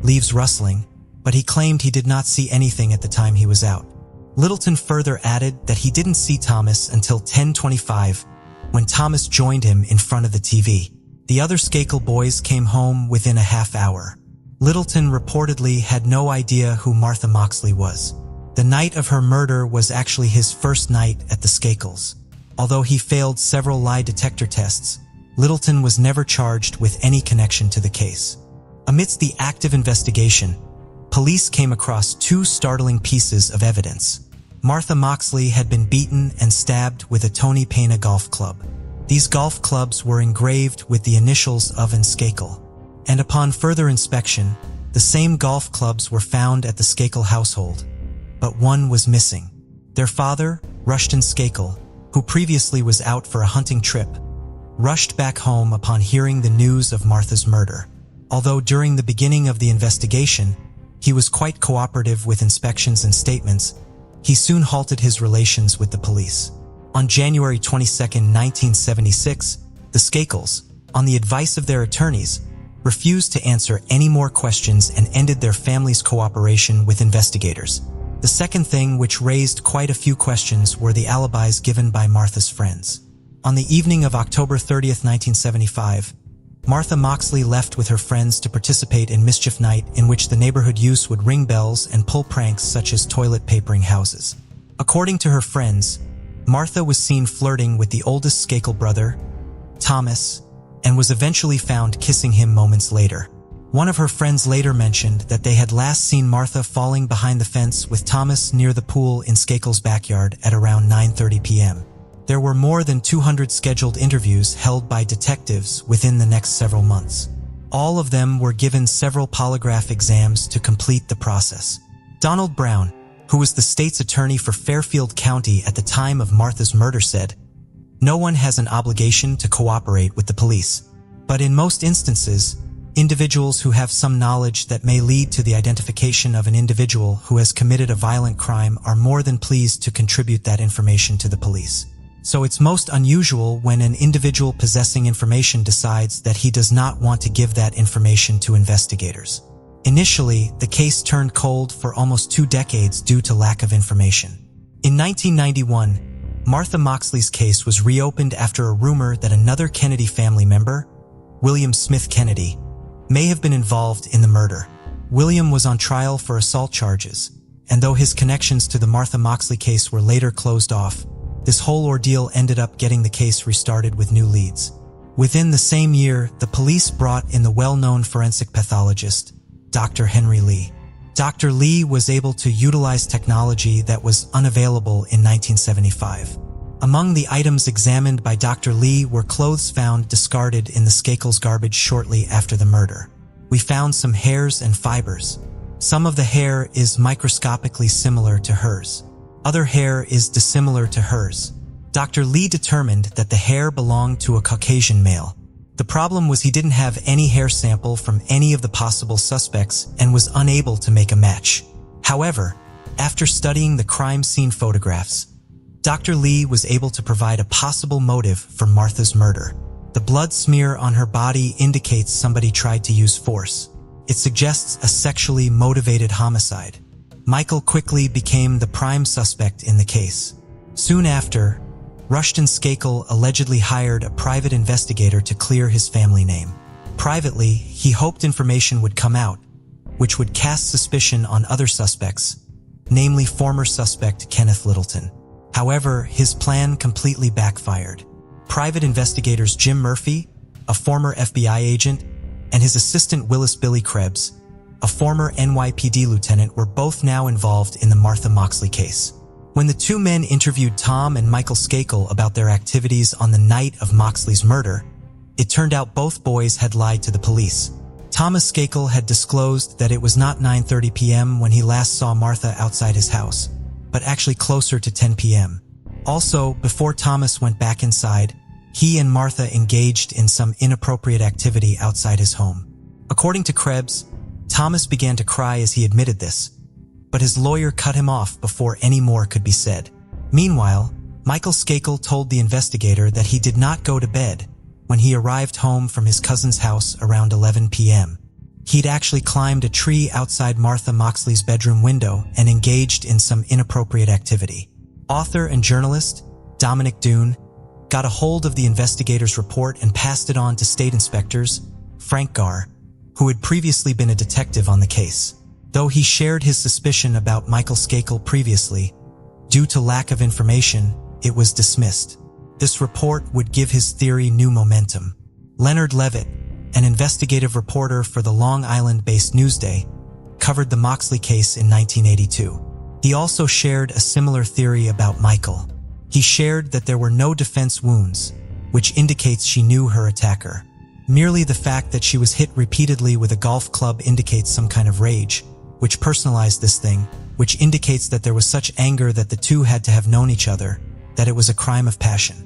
leaves rustling, but he claimed he did not see anything at the time he was out. Littleton further added that he didn't see Thomas until 10:25, when Thomas joined him in front of the TV. The other Skakel boys came home within a half hour. Littleton reportedly had no idea who Martha Moxley was. The night of her murder was actually his first night at the Skakels. Although he failed several lie detector tests, Littleton was never charged with any connection to the case. Amidst the active investigation, police came across 2 startling pieces of evidence. Martha Moxley had been beaten and stabbed with a Tony Pena golf club. These golf clubs were engraved with the initials of Skakel, and upon further inspection, the same golf clubs were found at the Skakel household, but one was missing. Their father, Rushton Skakel, who previously was out for a hunting trip, rushed back home upon hearing the news of Martha's murder. Although during the beginning of the investigation, he was quite cooperative with inspections and statements, he soon halted his relations with the police. On January 22, 1976, the Skakels, on the advice of their attorneys, refused to answer any more questions and ended their family's cooperation with investigators. The second thing which raised quite a few questions were the alibis given by Martha's friends. On the evening of October 30, 1975, Martha Moxley left with her friends to participate in mischief night, in which the neighborhood youths would ring bells and pull pranks such as toilet papering houses. According to her friends, Martha was seen flirting with the oldest Skakel brother, Thomas, and was eventually found kissing him moments later. One of her friends later mentioned that they had last seen Martha falling behind the fence with Thomas near the pool in Skakel's backyard at around 9:30 p.m. There were more than 200 scheduled interviews held by detectives within the next several months. All of them were given several polygraph exams to complete the process. Donald Brown, who was the state's attorney for Fairfield County at the time of Martha's murder, said, "No one has an obligation to cooperate with the police, but in most instances, individuals who have some knowledge that may lead to the identification of an individual who has committed a violent crime are more than pleased to contribute that information to the police. So it's most unusual when an individual possessing information decides that he does not want to give that information to investigators." Initially, the case turned cold for almost 2 decades due to lack of information. In 1991, Martha Moxley's case was reopened after a rumor that another Kennedy family member, William Smith Kennedy, may have been involved in the murder. William was on trial for assault charges, and though his connections to the Martha Moxley case were later closed off, This whole ordeal ended up getting the case restarted with new leads. Within the same year, the police brought in the well-known forensic pathologist, Dr. Henry Lee. Dr. Lee was able to utilize technology that was unavailable in 1975. Among the items examined by Dr. Lee were clothes found discarded in the Skakel's garbage shortly after the murder. We found some hairs and fibers. Some of the hair is microscopically similar to hers. Other hair is dissimilar to hers. Dr. Lee determined that the hair belonged to a Caucasian male. The problem was he didn't have any hair sample from any of the possible suspects and was unable to make a match. However, after studying the crime scene photographs, Dr. Lee was able to provide a possible motive for Martha's murder. The blood smear on her body indicates somebody tried to use force. It suggests a sexually motivated homicide. Michael quickly became the prime suspect in the case. Soon after, Rushton Skakel allegedly hired a private investigator to clear his family name. Privately, he hoped information would come out, which would cast suspicion on other suspects, namely former suspect Kenneth Littleton. However, his plan completely backfired. Private investigators Jim Murphy, a former FBI agent, and his assistant Willis Billy Krebs, a former NYPD lieutenant, were both now involved in the Martha Moxley case. When the two men interviewed Tom and Michael Skakel about their activities on the night of Moxley's murder, it turned out both boys had lied to the police. Thomas Skakel had disclosed that it was not 9:30 p.m. when he last saw Martha outside his house, but actually closer to 10 p.m. Also, before Thomas went back inside, he and Martha engaged in some inappropriate activity outside his home. According to Krebs, Thomas began to cry as he admitted this, but his lawyer cut him off before any more could be said. Meanwhile, Michael Skakel told the investigator that he did not go to bed when he arrived home from his cousin's house around 11 p.m. He'd actually climbed a tree outside Martha Moxley's bedroom window and engaged in some inappropriate activity. Author and journalist Dominic Doone got a hold of the investigator's report and passed it on to state inspectors Frank Garr, who had previously been a detective on the case. Though he shared his suspicion about Michael Skakel previously, due to lack of information, it was dismissed. This report would give his theory new momentum. Leonard Levitt, an investigative reporter for the Long Island-based Newsday, covered the Moxley case in 1982. He also shared a similar theory about Michael. He shared that there were no defense wounds, which indicates she knew her attacker. Merely the fact that she was hit repeatedly with a golf club indicates some kind of rage, which personalized this thing, which indicates that there was such anger that the two had to have known each other, that it was a crime of passion.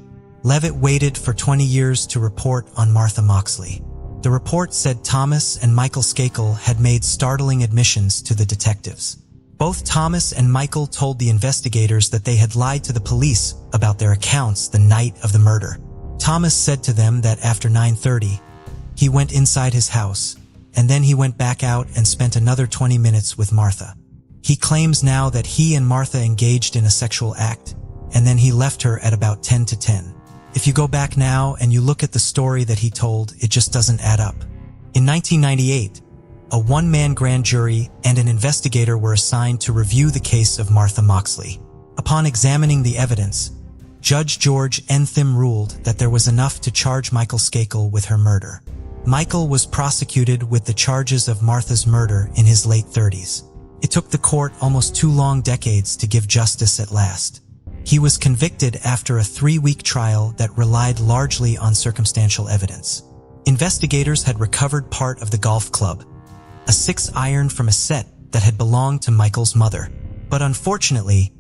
Levitt waited for 20 years to report on Martha Moxley. The report said Thomas and Michael Skakel had made startling admissions to the detectives. Both Thomas and Michael told the investigators that they had lied to the police about their accounts the night of the murder. Thomas said to them that after 9:30, he went inside his house, and then he went back out and spent another 20 minutes with Martha. He claims now that he and Martha engaged in a sexual act, and then he left her at about 10 to 10. If you go back now and you look at the story that he told, it just doesn't add up. In 1998, a one-man grand jury and an investigator were assigned to review the case of Martha Moxley. Upon examining the evidence, Judge George Entham ruled that there was enough to charge Michael Skakel with her murder. Michael was prosecuted with the charges of Martha's murder in his late 30s. It took the court almost 2 long decades to give justice at last. He was convicted after a 3-week trial that relied largely on circumstantial evidence. Investigators had recovered part of the golf club, a 6-iron from a set that had belonged to Michael's mother. But unfortunately,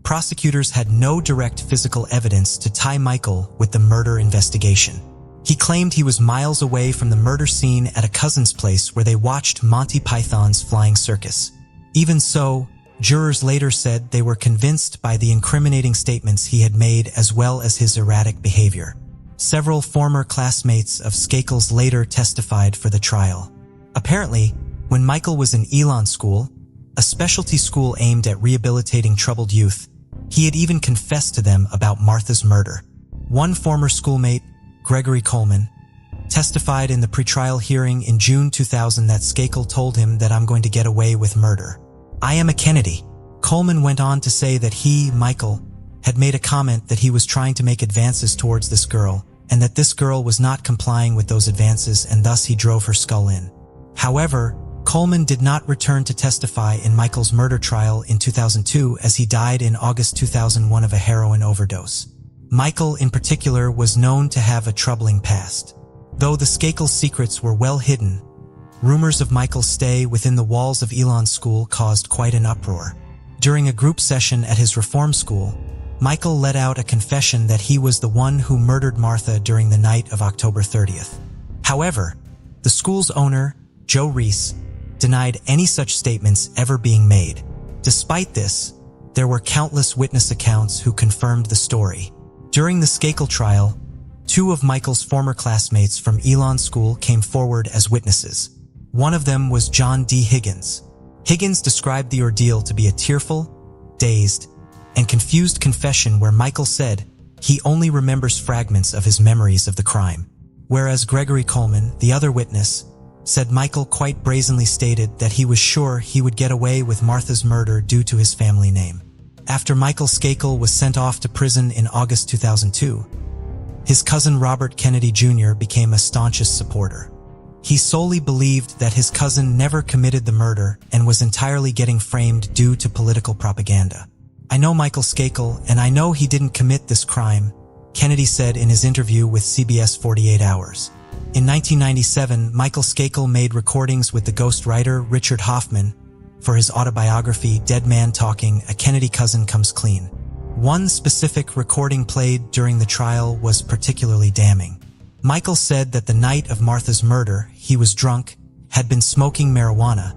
prosecutors had no direct physical evidence to tie Michael with the murder investigation. He claimed he was miles away from the murder scene at a cousin's place where they watched Monty Python's Flying Circus. Even so, jurors later said they were convinced by the incriminating statements he had made as well as his erratic behavior. Several former classmates of Skakel's later testified for the trial. Apparently, when Michael was in Elon School, a specialty school aimed at rehabilitating troubled youth, he had even confessed to them about Martha's murder. One former schoolmate, Gregory Coleman, testified in the pretrial hearing in June 2000 that Skakel told him that "I'm going to get away with murder. I am a Kennedy." Coleman went on to say that he, Michael, had made a comment that he was trying to make advances towards this girl, and that this girl was not complying with those advances, and thus he drove her skull in. However, Coleman did not return to testify in Michael's murder trial in 2002, as he died in August 2001 of a heroin overdose. Michael, in particular, was known to have a troubling past. Though the Skakel secrets were well hidden, rumors of Michael's stay within the walls of Elon's school caused quite an uproar. During a group session at his reform school, Michael let out a confession that he was the one who murdered Martha during the night of October 30th. However, the school's owner, Joe Reese, denied any such statements ever being made. Despite this, there were countless witness accounts who confirmed the story. During the Skakel trial, 2 of Michael's former classmates from Elon School came forward as witnesses. One of them was John D. Higgins. Higgins described the ordeal to be a tearful, dazed, and confused confession where Michael said he only remembers fragments of his memories of the crime. Whereas Gregory Coleman, the other witness, said Michael quite brazenly stated that he was sure he would get away with Martha's murder due to his family name. After Michael Skakel was sent off to prison in August 2002, his cousin Robert Kennedy Jr. became a staunchest supporter. He solely believed that his cousin never committed the murder and was entirely getting framed due to political propaganda. "I know Michael Skakel, and I know he didn't commit this crime," Kennedy said in his interview with CBS 48 Hours. In 1997, Michael Skakel made recordings with the ghostwriter Richard Hoffman for his autobiography Dead Man Talking, A Kennedy Cousin Comes Clean. One specific recording played during the trial was particularly damning. Michael said that the night of Martha's murder, he was drunk, had been smoking marijuana,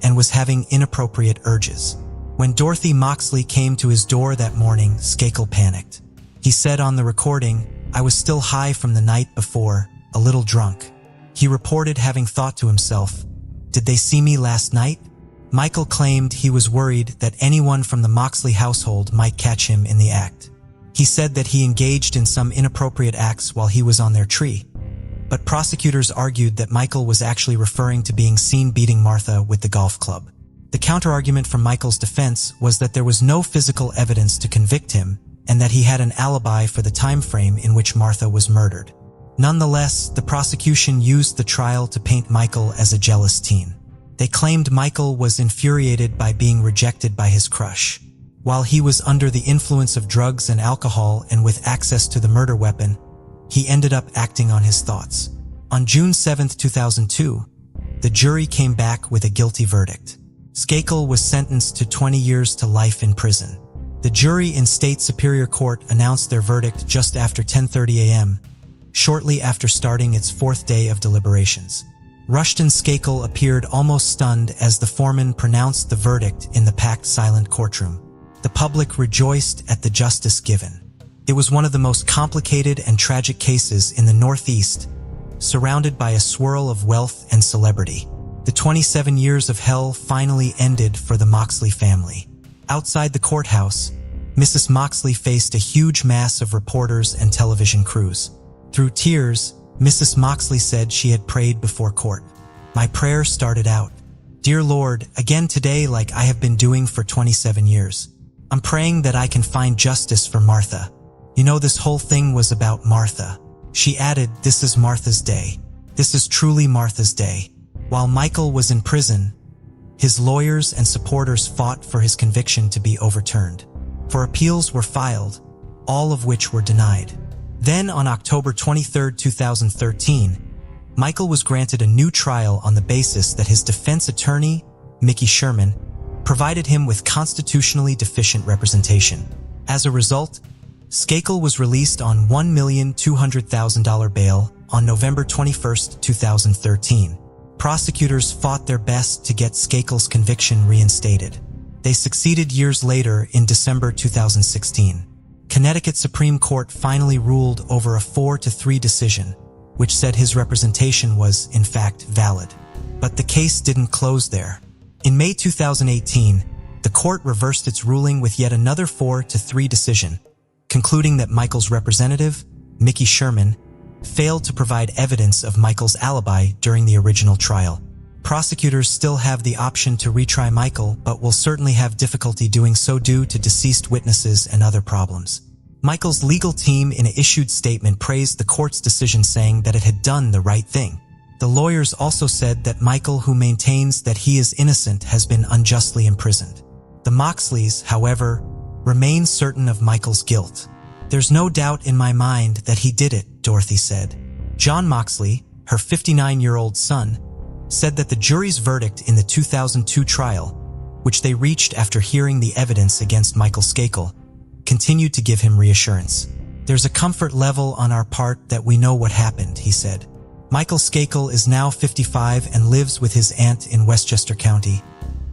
and was having inappropriate urges. When Dorothy Moxley came to his door that morning, Skakel panicked. He said on the recording, "I was still high from the night before, a little drunk." He reported having thought to himself, "Did they see me last night?" Michael claimed he was worried that anyone from the Moxley household might catch him in the act. He said that he engaged in some inappropriate acts while he was on their tree, but prosecutors argued that Michael was actually referring to being seen beating Martha with the golf club. The counterargument from Michael's defense was that there was no physical evidence to convict him and that he had an alibi for the time frame in which Martha was murdered. Nonetheless, the prosecution used the trial to paint Michael as a jealous teen. They claimed Michael was infuriated by being rejected by his crush. While he was under the influence of drugs and alcohol and with access to the murder weapon, he ended up acting on his thoughts. On June 7, 2002, the jury came back with a guilty verdict. Skakel was sentenced to 20 years to life in prison. The jury in State Superior Court announced their verdict just after 10:30 a.m., shortly after starting its 4th day of deliberations. Rushton Skakel appeared almost stunned as the foreman pronounced the verdict in the packed silent courtroom. The public rejoiced at the justice given. It was one of the most complicated and tragic cases in the Northeast, surrounded by a swirl of wealth and celebrity. The 27 years of hell finally ended for the Moxley family. Outside the courthouse, Mrs. Moxley faced a huge mass of reporters and television crews. Through tears, Mrs. Moxley said she had prayed before court. "My prayer started out, 'Dear Lord, again today like I have been doing for 27 years. I'm praying that I can find justice for Martha. You know, this whole thing was about Martha.'" She added, "This is Martha's day. This is truly Martha's day." While Michael was in prison, his lawyers and supporters fought for his conviction to be overturned. For appeals were filed, all of which were denied. Then on October 23, 2013, Michael was granted a new trial on the basis that his defense attorney, Mickey Sherman, provided him with constitutionally deficient representation. As a result, Skakel was released on $1,200,000 bail on November 21, 2013. Prosecutors fought their best to get Skakel's conviction reinstated. They succeeded years later in December 2016. Connecticut Supreme Court finally ruled over a 4-3 decision, which said his representation was, in fact, valid. But the case didn't close there. In May 2018, the court reversed its ruling with yet another 4-3 decision, concluding that Michael's representative, Mickey Sherman, failed to provide evidence of Michael's alibi during the original trial. Prosecutors still have the option to retry Michael, but will certainly have difficulty doing so due to deceased witnesses and other problems. Michael's legal team in an issued statement praised the court's decision, saying that it had done the right thing. The lawyers also said that Michael, who maintains that he is innocent, has been unjustly imprisoned. The Moxleys, however, remain certain of Michael's guilt. "There's no doubt in my mind that he did it," Dorothy said. John Moxley, her 59-year-old son, said that the jury's verdict in the 2002 trial, which they reached after hearing the evidence against Michael Skakel, continued to give him reassurance. "There's a comfort level on our part that we know what happened," he said. Michael Skakel is now 55 and lives with his aunt in Westchester County,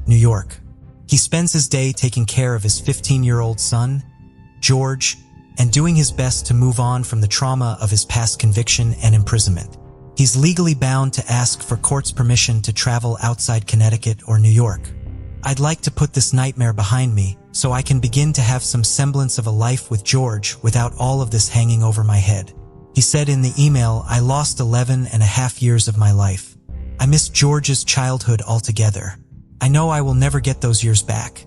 New York. He spends his day taking care of his 15-year-old son, George, and doing his best to move on from the trauma of his past conviction and imprisonment. He's legally bound to ask for court's permission to travel outside Connecticut or New York. "I'd like to put this nightmare behind me so I can begin to have some semblance of a life with George without all of this hanging over my head," he said in the email. "I lost 11.5 years of my life. I miss George's childhood altogether. I know I will never get those years back,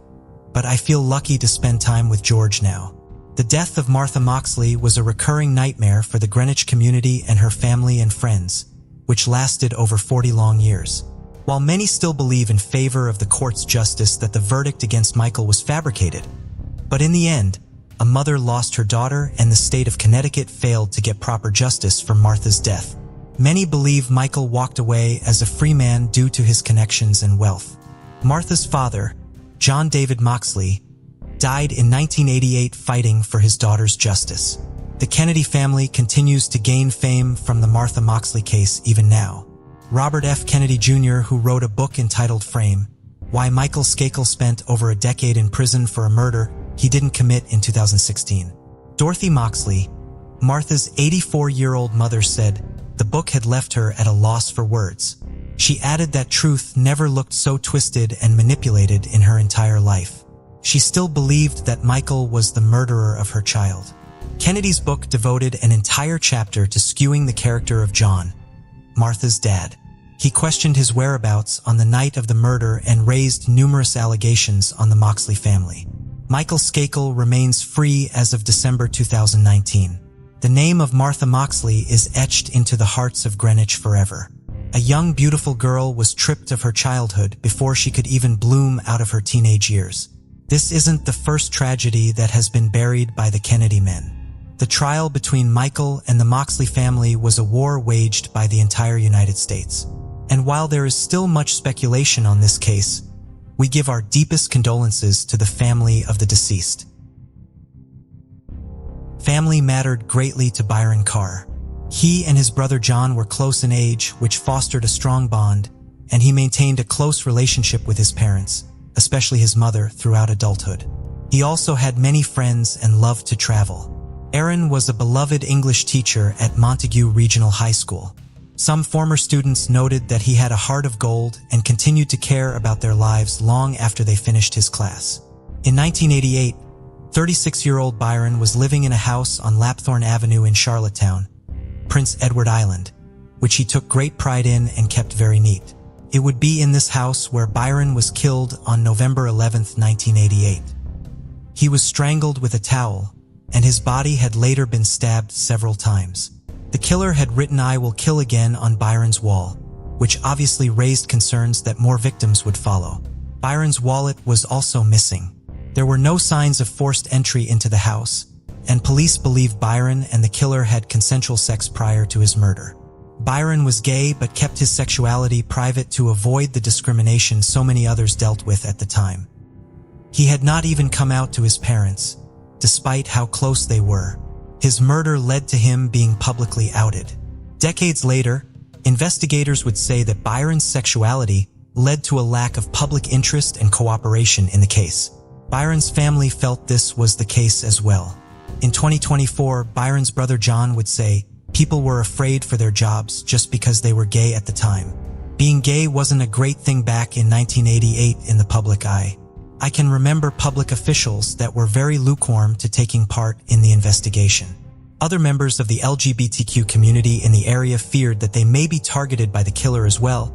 but I feel lucky to spend time with George now." The death of Martha Moxley was a recurring nightmare for the Greenwich community and her family and friends, which lasted over 40 long years. While many still believe in favor of the court's justice that the verdict against Michael was fabricated, but in the end, a mother lost her daughter and the state of Connecticut failed to get proper justice for Martha's death. Many believe Michael walked away as a free man due to his connections and wealth. Martha's father, John David Moxley, died in 1988 fighting for his daughter's justice. The Kennedy family continues to gain fame from the Martha Moxley case even now. Robert F. Kennedy Jr., who wrote a book entitled Frame, Why Michael Skakel Spent Over a Decade in Prison for a Murder He Didn't Commit in 2016. Dorothy Moxley, Martha's 84-year-old mother, said the book had left her at a loss for words. She added that truth never looked so twisted and manipulated in her entire life. She still believed that Michael was the murderer of her child. Kennedy's book devoted an entire chapter to skewing the character of John, Martha's dad. He questioned his whereabouts on the night of the murder and raised numerous allegations on the Moxley family. Michael Skakel remains free as of December 2019. The name of Martha Moxley is etched into the hearts of Greenwich forever. A young, beautiful girl was stripped of her childhood before she could even bloom out of her teenage years. This isn't the first tragedy that has been buried by the Kennedy men. The trial between Michael and the Moxley family was a war waged by the entire United States. And while there is still much speculation on this case, we give our deepest condolences to the family of the deceased. Family mattered greatly to Byron Carr. He and his brother John were close in age, which fostered a strong bond, and he maintained a close relationship with his parents, especially his mother, throughout adulthood. He also had many friends and loved to travel. Aaron was a beloved English teacher at Montague Regional High School. Some former students noted that he had a heart of gold and continued to care about their lives long after they finished his class. In 1988, 36-year-old Byron was living in a house on Lapthorne Avenue in Charlottetown, Prince Edward Island, which he took great pride in and kept very neat. It would be in this house where Byron was killed on November 11, 1988. He was strangled with a towel, and his body had later been stabbed several times. The killer had written "I will kill again" on Byron's wall, which obviously raised concerns that more victims would follow. Byron's wallet was also missing. There were no signs of forced entry into the house, and police believe Byron and the killer had consensual sex prior to his murder. Byron was gay but kept his sexuality private to avoid the discrimination so many others dealt with at the time. He had not even come out to his parents, despite how close they were. His murder led to him being publicly outed. Decades later, investigators would say that Byron's sexuality led to a lack of public interest and cooperation in the case. Byron's family felt this was the case as well. In 2024, Byron's brother John would say, "People were afraid for their jobs just because they were gay at the time. Being gay wasn't a great thing back in 1988 in the public eye. I can remember public officials that were very lukewarm to taking part in the investigation." Other members of the LGBTQ community in the area feared that they may be targeted by the killer as well,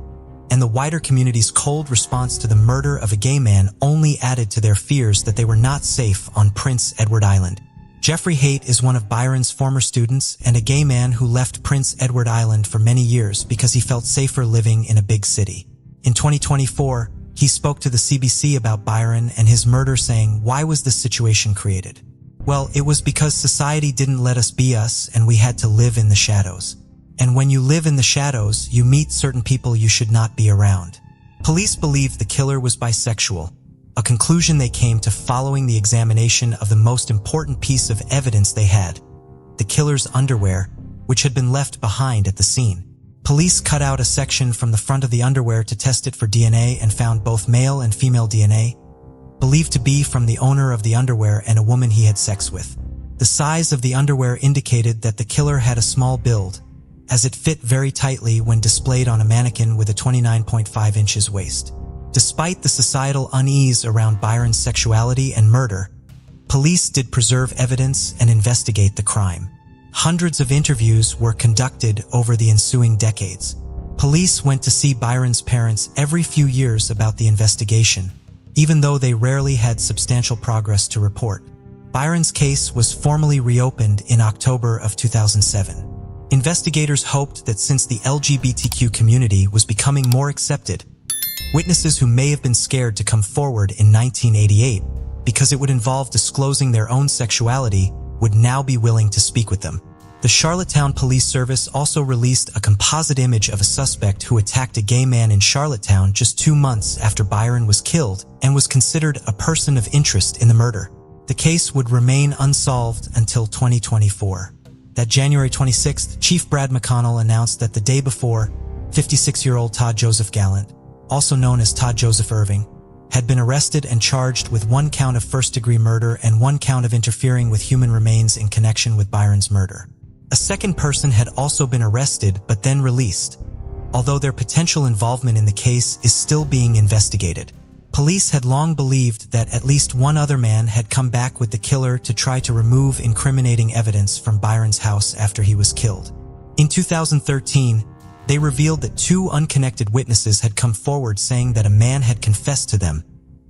and the wider community's cold response to the murder of a gay man only added to their fears that they were not safe on Prince Edward Island. Jeffrey Haight is one of Byron's former students and a gay man who left Prince Edward Island for many years because he felt safer living in a big city. In 2024, he spoke to the CBC about Byron and his murder, saying, "Why was this situation created? Well, it was because society didn't let us be us and we had to live in the shadows. And when you live in the shadows, you meet certain people you should not be around." Police believe the killer was bisexual, a conclusion they came to following the examination of the most important piece of evidence they had, the killer's underwear, which had been left behind at the scene. Police cut out a section from the front of the underwear to test it for DNA and found both male and female DNA, believed to be from the owner of the underwear and a woman he had sex with. The size of the underwear indicated that the killer had a small build, as it fit very tightly when displayed on a mannequin with a 29.5 inches waist. Despite the societal unease around Byron's sexuality and murder, police did preserve evidence and investigate the crime. Hundreds of interviews were conducted over the ensuing decades. Police went to see Byron's parents every few years about the investigation, even though they rarely had substantial progress to report. Byron's case was formally reopened in October of 2007. Investigators hoped that since the LGBTQ community was becoming more accepted, witnesses who may have been scared to come forward in 1988 because it would involve disclosing their own sexuality would now be willing to speak with them. The Charlottetown Police Service also released a composite image of a suspect who attacked a gay man in Charlottetown just 2 months after Byron was killed and was considered a person of interest in the murder. The case would remain unsolved until 2024. That January 26th, Chief Brad McConnell announced that the day before, 56-year-old Todd Joseph Gallant, also known as Todd Joseph Irving, had been arrested and charged with 1 count of first-degree murder and 1 count of interfering with human remains in connection with Byron's murder. A second person had also been arrested but then released, although their potential involvement in the case is still being investigated. Police had long believed that at least 1 other man had come back with the killer to try to remove incriminating evidence from Byron's house after he was killed. In 2013, they revealed that 2 unconnected witnesses had come forward saying that a man had confessed to them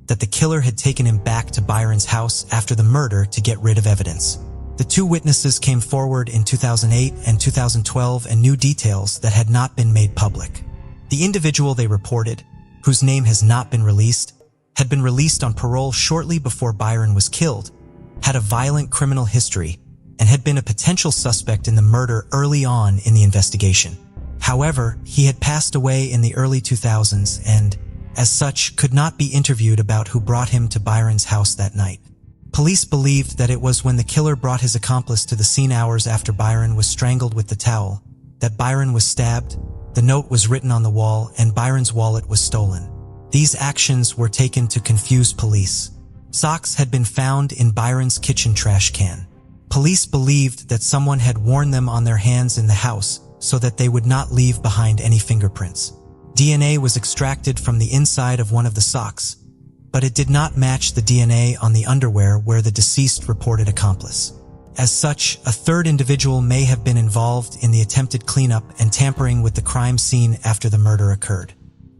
that the killer had taken him back to Byron's house after the murder to get rid of evidence. The 2 witnesses came forward in 2008 and 2012 and knew details that had not been made public. The individual they reported, whose name has not been released, had been released on parole shortly before Byron was killed, had a violent criminal history, and had been a potential suspect in the murder early on in the investigation. However, he had passed away in the early 2000s and, as such, could not be interviewed about who brought him to Byron's house that night. Police believed that it was when the killer brought his accomplice to the scene hours after Byron was strangled with the towel, that Byron was stabbed, the note was written on the wall, and Byron's wallet was stolen. These actions were taken to confuse police. Socks had been found in Byron's kitchen trash can. Police believed that someone had worn them on their hands in the house so that they would not leave behind any fingerprints. DNA was extracted from the inside of one of the socks, but it did not match the DNA on the underwear where the deceased reported accomplice. As such, a third individual may have been involved in the attempted cleanup and tampering with the crime scene after the murder occurred.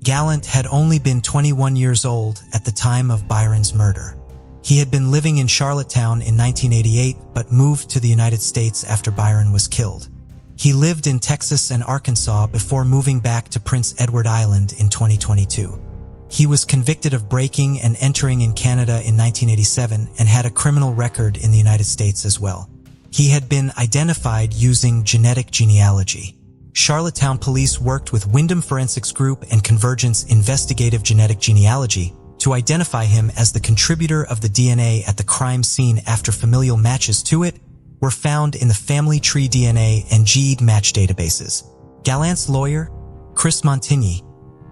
Gallant had only been 21 years old at the time of Byron's murder. He had been living in Charlottetown in 1988 but moved to the United States after Byron was killed. He lived in Texas and Arkansas before moving back to Prince Edward Island in 2022. He was convicted of breaking and entering in Canada in 1987 and had a criminal record in the United States as well. He had been identified using genetic genealogy. Charlottetown police worked with Wyndham Forensics Group and Convergence Investigative Genetic Genealogy to identify him as the contributor of the DNA at the crime scene after familial matches to it were found in the family tree DNA and GED match databases. Gallant's lawyer, Chris Montigny,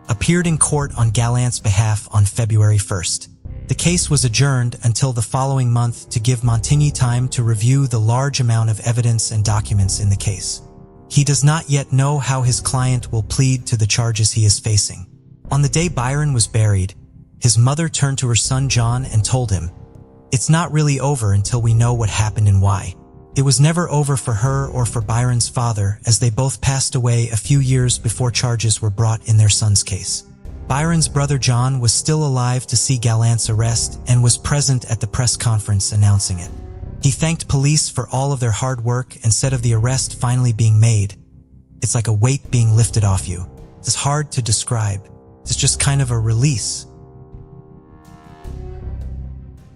appeared in court on Gallant's behalf on February 1st. The case was adjourned until the following month to give Montigny time to review the large amount of evidence and documents in the case. He does not yet know how his client will plead to the charges he is facing. On the day Byron was buried, his mother turned to her son John and told him, "It's not really over until we know what happened and why." It was never over for her or for Byron's father, as they both passed away a few years before charges were brought in their son's case. Byron's brother John was still alive to see Gallant's arrest and was present at the press conference announcing it. He thanked police for all of their hard work and said of the arrest finally being made, "It's like a weight being lifted off you. It's hard to describe. It's just kind of a release."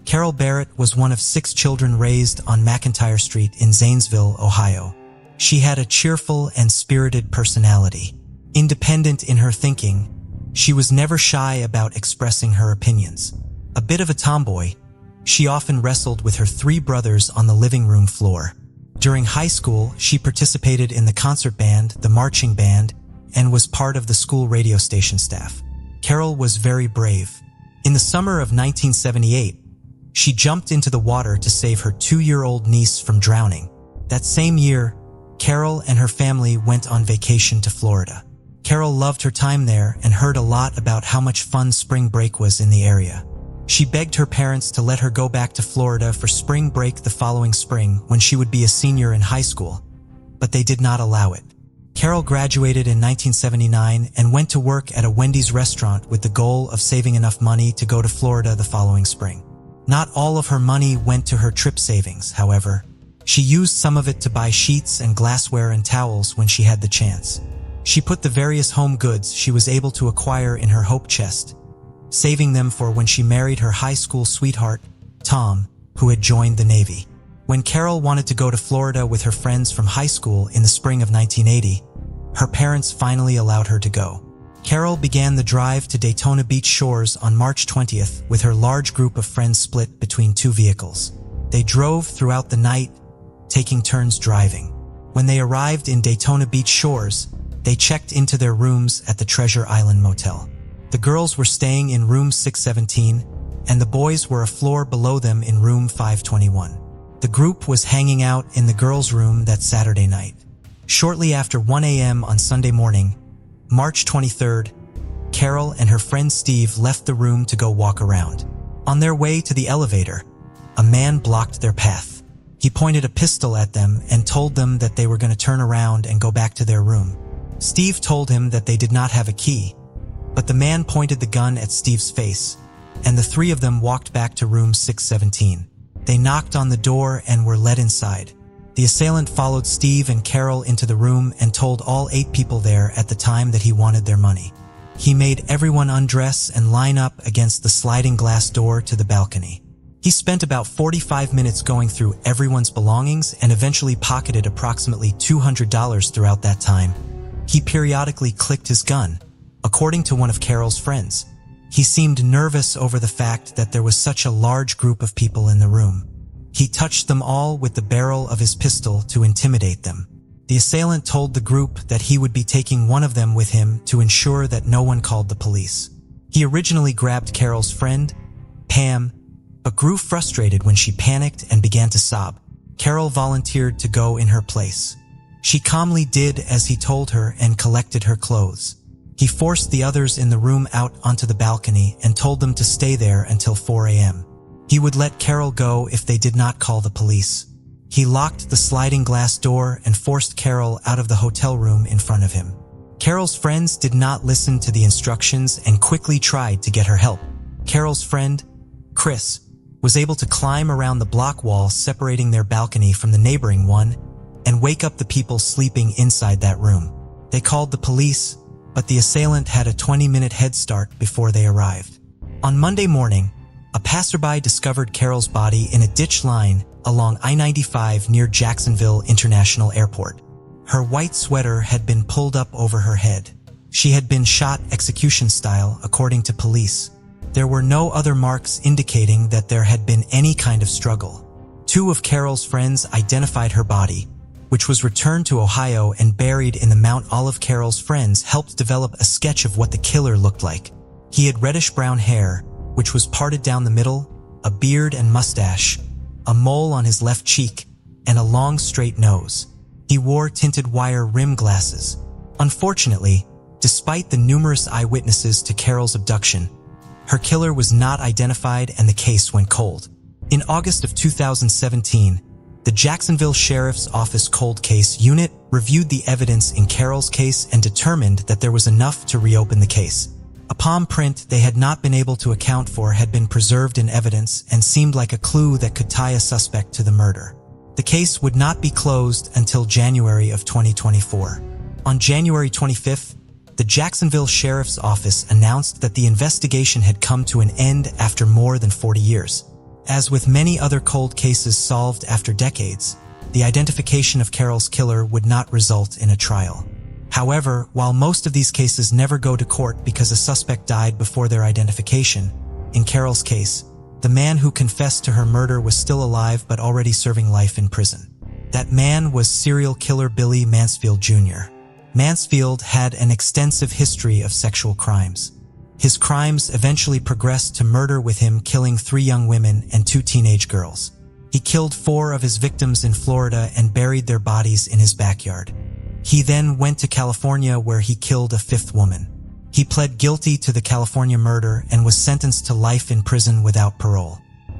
Carol Barrett was one of 6 children raised on McIntyre Street in Zanesville, Ohio. She had a cheerful and spirited personality. Independent in her thinking, she was never shy about expressing her opinions. A bit of a tomboy, she often wrestled with her 3 brothers on the living room floor. During high school, she participated in the concert band, the marching band, and was part of the school radio station staff. Carol was very brave. In the summer of 1978, she jumped into the water to save her 2-year-old niece from drowning. That same year, Carol and her family went on vacation to Florida. Carol loved her time there and heard a lot about how much fun spring break was in the area. She begged her parents to let her go back to Florida for spring break the following spring when she would be a senior in high school, but they did not allow it. Carol graduated in 1979 and went to work at a Wendy's restaurant with the goal of saving enough money to go to Florida the following spring. Not all of her money went to her trip savings, however. She used some of it to buy sheets and glassware and towels when she had the chance. She put the various home goods she was able to acquire in her hope chest, saving them for when she married her high school sweetheart, Tom, who had joined the Navy. When Carol wanted to go to Florida with her friends from high school in the spring of 1980, her parents finally allowed her to go. Carol began the drive to Daytona Beach shores on March 20th with her large group of friends split between 2 vehicles. They drove throughout the night, taking turns driving. When they arrived in Daytona Beach shores, they checked into their rooms at the Treasure Island Motel. The girls were staying in room 617, and the boys were a floor below them in room 521. The group was hanging out in the girls' room that Saturday night. Shortly after 1 a.m. on Sunday morning, March 23rd, Carol and her friend Steve left the room to go walk around. On their way to the elevator, a man blocked their path. He pointed a pistol at them and told them that they were going to turn around and go back to their room. Steve told him that they did not have a key, but the man pointed the gun at Steve's face, and the 3 of them walked back to room 617. They knocked on the door and were let inside. The assailant followed Steve and Carol into the room and told all 8 people there at the time that he wanted their money. He made everyone undress and line up against the sliding glass door to the balcony. He spent about 45 minutes going through everyone's belongings and eventually pocketed approximately $200 throughout that time. He periodically clicked his gun. According to one of Carol's friends, he seemed nervous over the fact that there was such a large group of people in the room. He touched them all with the barrel of his pistol to intimidate them. The assailant told the group that he would be taking one of them with him to ensure that no one called the police. He originally grabbed Carol's friend, Pam, but grew frustrated when she panicked and began to sob. Carol volunteered to go in her place. She calmly did as he told her and collected her clothes. He forced the others in the room out onto the balcony and told them to stay there until 4 a.m. He would let Carol go if they did not call the police. He locked the sliding glass door and forced Carol out of the hotel room in front of him. Carol's friends did not listen to the instructions and quickly tried to get her help. Carol's friend, Chris, was able to climb around the block wall separating their balcony from the neighboring one and wake up the people sleeping inside that room. They called the police, but the assailant had a 20-minute head start before they arrived. On Monday morning, a passerby discovered Carol's body in a ditch line along I-95 near Jacksonville International Airport. Her white sweater had been pulled up over her head. She had been shot execution style, according to police. There were no other marks indicating that there had been any kind of struggle. 2 of Carol's friends identified her body, which was returned to Ohio and buried in the Mount Olive. Carol's friends helped develop a sketch of what the killer looked like. He had reddish-brown hair, which was parted down the middle, a beard and mustache, a mole on his left cheek, and a long straight nose. He wore tinted wire rim glasses. Unfortunately, despite the numerous eyewitnesses to Carol's abduction, her killer was not identified and the case went cold. In August of 2017, the The Jacksonville Sheriff's Office Cold Case Unit reviewed the evidence in Carol's case and determined that there was enough to reopen the case. A palm print they had not been able to account for had been preserved in evidence and seemed like a clue that could tie a suspect to the murder. The case would not be closed until January of 2024. On January 25th, the Jacksonville Sheriff's Office announced that the investigation had come to an end after more than 40 years. As with many other cold cases solved after decades, the identification of Carol's killer would not result in a trial. However, while most of these cases never go to court because a suspect died before their identification, in Carol's case, the man who confessed to her murder was still alive but already serving life in prison. That man was serial killer Billy Mansfield Jr. Mansfield had an extensive history of sexual crimes. His crimes eventually progressed to murder, with him killing 3 young women and 2 teenage girls. He killed 4 of his victims in Florida and buried their bodies in his backyard. He then went to California, where he killed a 5th woman. He pled guilty to the California murder and was sentenced to life in prison without parole.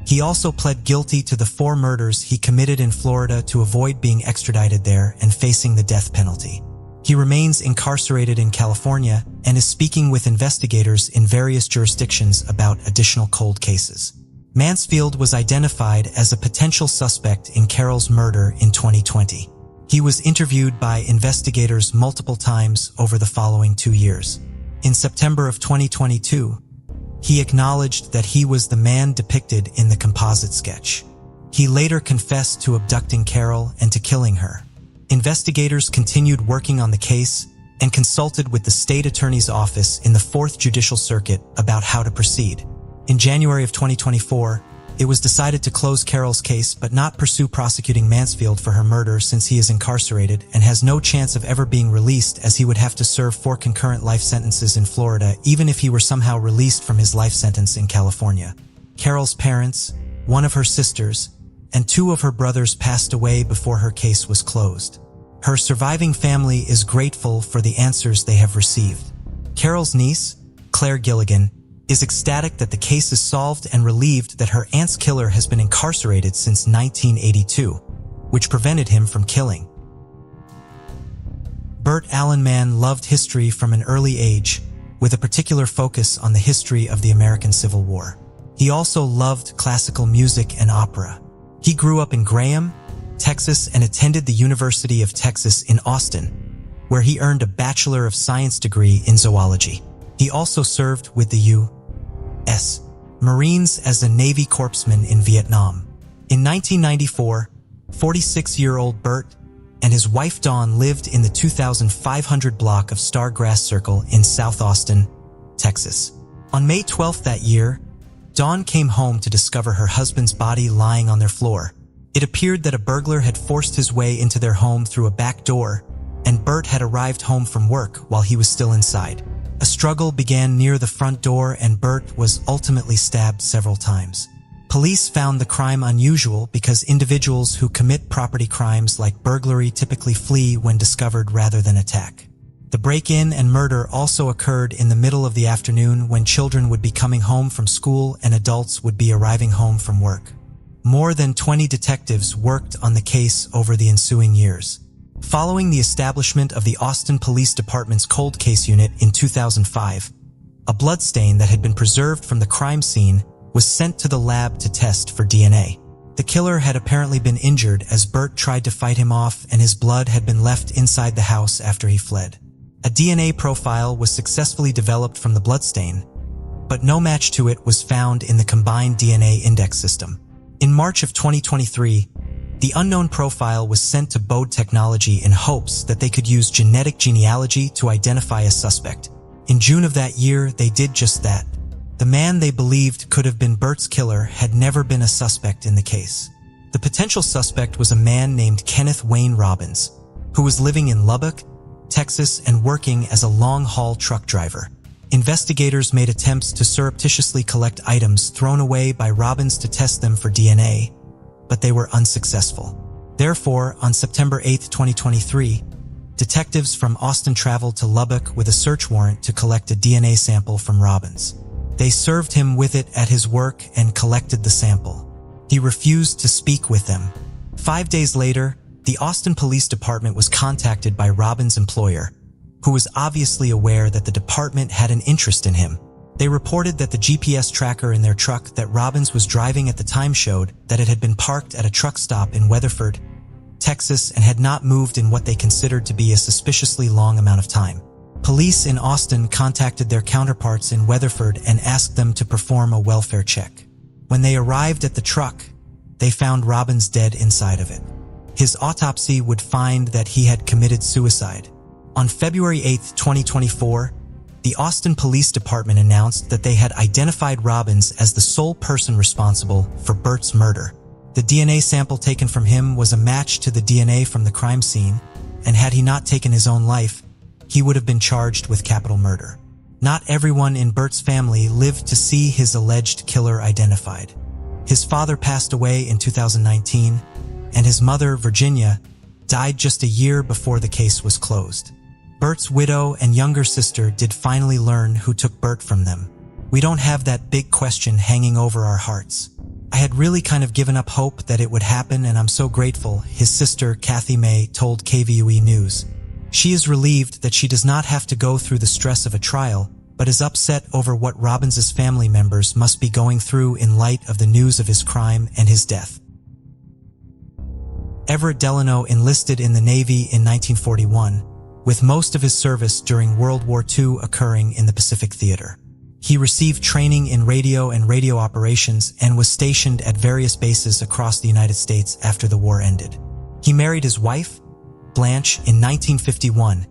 He also pled guilty to the 4 murders he committed in Florida to avoid being extradited there and facing the death penalty. He remains incarcerated in California and is speaking with investigators in various jurisdictions about additional cold cases. Mansfield was identified as a potential suspect in Carol's murder in 2020. He was interviewed by investigators multiple times over the following 2 years. In September of 2022, he acknowledged that he was the man depicted in the composite sketch. He later confessed to abducting Carol and to killing her. Investigators continued working on the case and consulted with the state attorney's office in the 4th Judicial Circuit about how to proceed. In January of 2024, it was decided to close Carol's case but not pursue prosecuting Mansfield for her murder, since he is incarcerated and has no chance of ever being released, as he would have to serve 4 concurrent life sentences in Florida even if he were somehow released from his life sentence in California. Carol's parents, one of her sisters, and 2 of her brothers passed away before her case was closed. Her surviving family is grateful for the answers they have received. Carol's niece, Claire Gilligan, is ecstatic that the case is solved and relieved that her aunt's killer has been incarcerated since 1982, which prevented him from killing. Burt Allen Mann loved history from an early age, with a particular focus on the history of the American Civil War. He also loved classical music and opera. He grew up in Graham, Texas, and attended the University of Texas in Austin, where he earned a Bachelor of Science degree in zoology. He also served with the U.S. Marines as a Navy corpsman in Vietnam. In 1994, 46-year-old Burt and his wife Dawn lived in the 2,500 block of Stargrass Circle in South Austin, Texas. On May 12th that year, Dawn came home to discover her husband's body lying on their floor. It appeared that a burglar had forced his way into their home through a back door, and Burt had arrived home from work while he was still inside. A struggle began near the front door, and Burt was ultimately stabbed several times. Police found the crime unusual because individuals who commit property crimes like burglary typically flee when discovered rather than attack. The break-in and murder also occurred in the middle of the afternoon, when children would be coming home from school and adults would be arriving home from work. More than 20 detectives worked on the case over the ensuing years. Following the establishment of the Austin Police Department's Cold Case Unit in 2005, a bloodstain that had been preserved from the crime scene was sent to the lab to test for DNA. The killer had apparently been injured as Burt tried to fight him off, and his blood had been left inside the house after he fled. A DNA profile was successfully developed from the bloodstain, but no match to it was found in the combined DNA index system. In March of 2023, the unknown profile was sent to Bode Technology in hopes that they could use genetic genealogy to identify a suspect. In June of that year, they did just that. The man they believed could have been Burt's killer had never been a suspect in the case. The potential suspect was a man named Kenneth Wayne Robbins, who was living in Lubbock, Texas, and working as a long-haul truck driver. Investigators made attempts to surreptitiously collect items thrown away by Robbins to test them for DNA, but they were unsuccessful. Therefore, on September 8, 2023, detectives from Austin traveled to Lubbock with a search warrant to collect a DNA sample from Robbins. They served him with it at his work and collected the sample. He refused to speak with them. 5 days later, the Austin Police Department was contacted by Robin's employer, who was obviously aware that the department had an interest in him. They reported that the GPS tracker in their truck that Robbins was driving at the time showed that it had been parked at a truck stop in Weatherford, Texas, and had not moved in what they considered to be a suspiciously long amount of time. Police in Austin contacted their counterparts in Weatherford and asked them to perform a welfare check. When they arrived at the truck, they found Robbins dead inside of it. His autopsy would find that he had committed suicide. On February 8, 2024, the Austin Police Department announced that they had identified Robbins as the sole person responsible for Bert's murder. The DNA sample taken from him was a match to the DNA from the crime scene, and had he not taken his own life, he would have been charged with capital murder. Not everyone in Bert's family lived to see his alleged killer identified. His father passed away in 2019, and his mother, Virginia, died just a year before the case was closed. Bert's widow and younger sister did finally learn who took Bert from them. We don't have that big question hanging over our hearts. I had really kind of given up hope that it would happen, and I'm so grateful, his sister, Kathy May, told KVUE News. She is relieved that she does not have to go through the stress of a trial, but is upset over what Robbins's family members must be going through in light of the news of his crime and his death. Everett Delano enlisted in the Navy in 1941, with most of his service during World War II occurring in the Pacific Theater. He received training in radio and radio operations and was stationed at various bases across the United States after the war ended. He married his wife, Blanche, in 1951,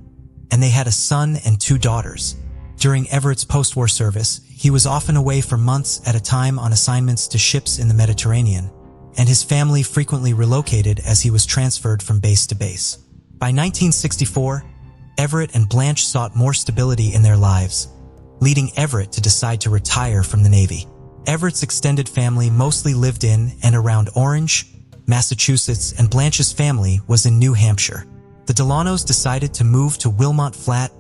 and they had a son and 2 daughters. During Everett's post-war service, he was often away for months at a time on assignments to ships in the Mediterranean, and his family frequently relocated as he was transferred from base to base. By 1964, Everett and Blanche sought more stability in their lives, leading Everett to decide to retire from the Navy. Everett's extended family mostly lived in and around Orange, Massachusetts, and Blanche's family was in New Hampshire. The Delanos decided to move to Wilmot Flat,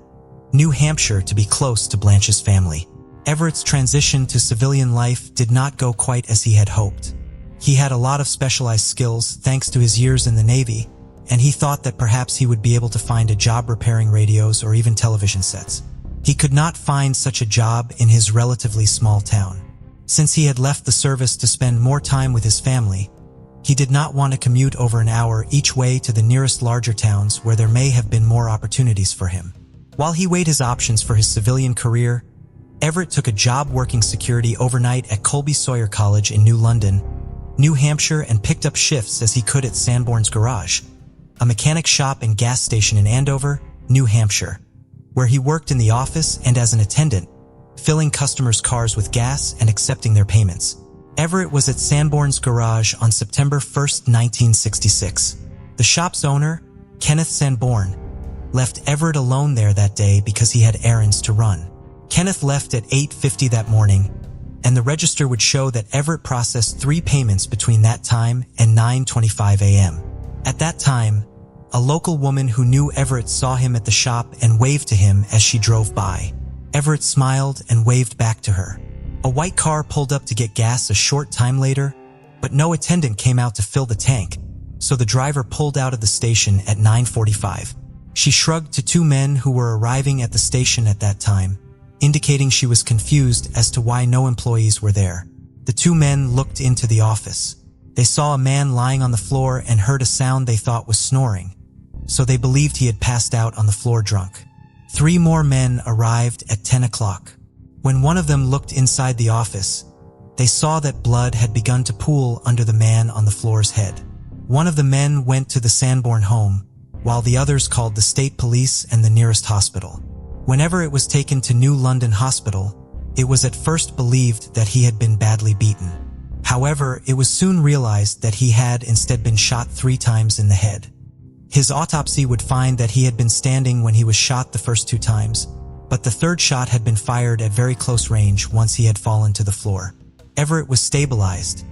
New Hampshire, to be close to Blanche's family. Everett's transition to civilian life did not go quite as he had hoped. He had a lot of specialized skills thanks to his years in the Navy, and he thought that perhaps he would be able to find a job repairing radios or even television sets. He could not find such a job in his relatively small town. Since he had left the service to spend more time with his family, he did not want to commute over an hour each way to the nearest larger towns where there may have been more opportunities for him. While he weighed his options for his civilian career, Everett took a job working security overnight at Colby Sawyer College in New London, New Hampshire, and picked up shifts as he could at Sanborn's Garage, a mechanic shop and gas station in Andover, New Hampshire, where he worked in the office and as an attendant, filling customers' cars with gas and accepting their payments. Everett was at Sanborn's Garage on September 1, 1966. The shop's owner, Kenneth Sanborn, left Everett alone there that day because he had errands to run. Kenneth left at 8:50 that morning, and the register would show that Everett processed 3 payments between that time and 9:25 a.m. At that time, a local woman who knew Everett saw him at the shop and waved to him as she drove by. Everett smiled and waved back to her. A white car pulled up to get gas a short time later, but no attendant came out to fill the tank, so the driver pulled out of the station at 9:45. She shrugged to 2 men who were arriving at the station at that time, indicating she was confused as to why no employees were there. The 2 men looked into the office. They saw a man lying on the floor and heard a sound they thought was snoring, so they believed he had passed out on the floor drunk. 3 more men arrived at 10 o'clock. When one of them looked inside the office, they saw that blood had begun to pool under the man on the floor's head. One of the men went to the Sanborn home, while the others called the state police and the nearest hospital. Whenever it was taken to New London Hospital, it was at first believed that he had been badly beaten. However, it was soon realized that he had instead been shot 3 times in the head. His autopsy would find that he had been standing when he was shot the first 2 times, but the 3rd shot had been fired at very close range once he had fallen to the floor. Everett was stabilized,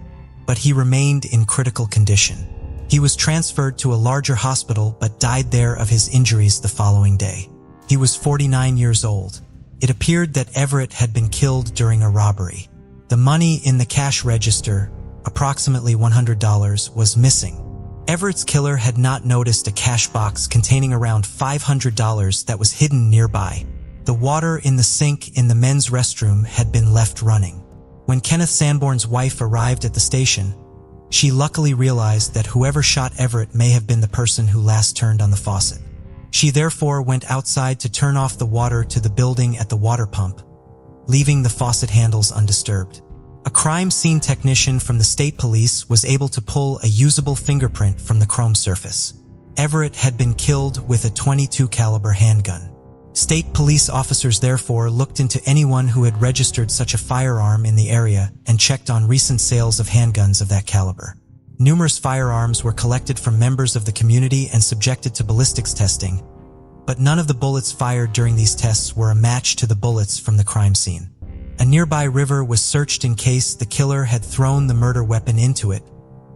but he remained in critical condition. He was transferred to a larger hospital but died there of his injuries the following day. He was 49 years old. It appeared that Everett had been killed during a robbery. The money in the cash register, approximately $100, was missing. Everett's killer had not noticed a cash box containing around $500 that was hidden nearby. The water in the sink in the men's restroom had been left running. When Kenneth Sanborn's wife arrived at the station, she luckily realized that whoever shot Everett may have been the person who last turned on the faucet. She therefore went outside to turn off the water to the building at the water pump, leaving the faucet handles undisturbed. A crime scene technician from the state police was able to pull a usable fingerprint from the chrome surface. Everett had been killed with a .22 caliber handgun. State police officers therefore looked into anyone who had registered such a firearm in the area and checked on recent sales of handguns of that caliber. Numerous firearms were collected from members of the community and subjected to ballistics testing, but none of the bullets fired during these tests were a match to the bullets from the crime scene. A nearby river was searched in case the killer had thrown the murder weapon into it,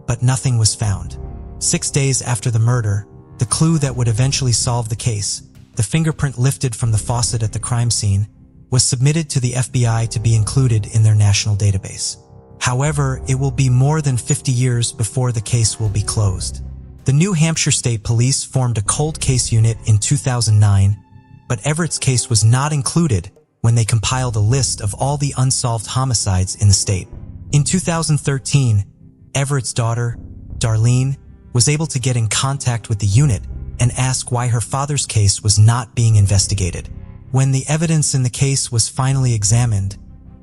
but nothing was found. 6 days after the murder, the clue that would eventually solve the case, the fingerprint lifted from the faucet at the crime scene, was submitted to the FBI to be included in their national database. However, it will be more than 50 years before the case will be closed. The New Hampshire State Police formed a cold case unit in 2009, but Everett's case was not included when they compiled a list of all the unsolved homicides in the state. In 2013, Everett's daughter, Darlene, was able to get in contact with the unit and ask why her father's case was not being investigated. When the evidence in the case was finally examined,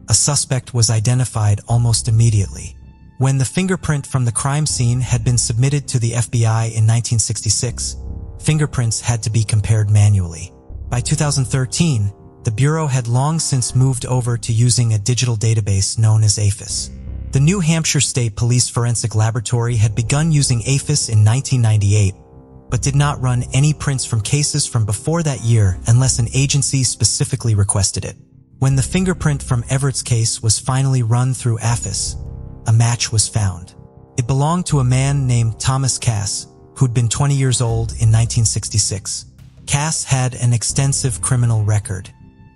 a suspect was identified almost immediately. When the fingerprint from the crime scene had been submitted to the FBI in 1966, fingerprints had to be compared manually. By 2013, the Bureau had long since moved over to using a digital database known as AFIS. The New Hampshire State Police Forensic Laboratory had begun using AFIS in 1998, but did not run any prints from cases from before that year unless an agency specifically requested it. When the fingerprint from Everett's case was finally run through AFIS, a match was found. It belonged to a man named Thomas Cass, who'd been 20 years old in 1966. Cass had an extensive criminal record.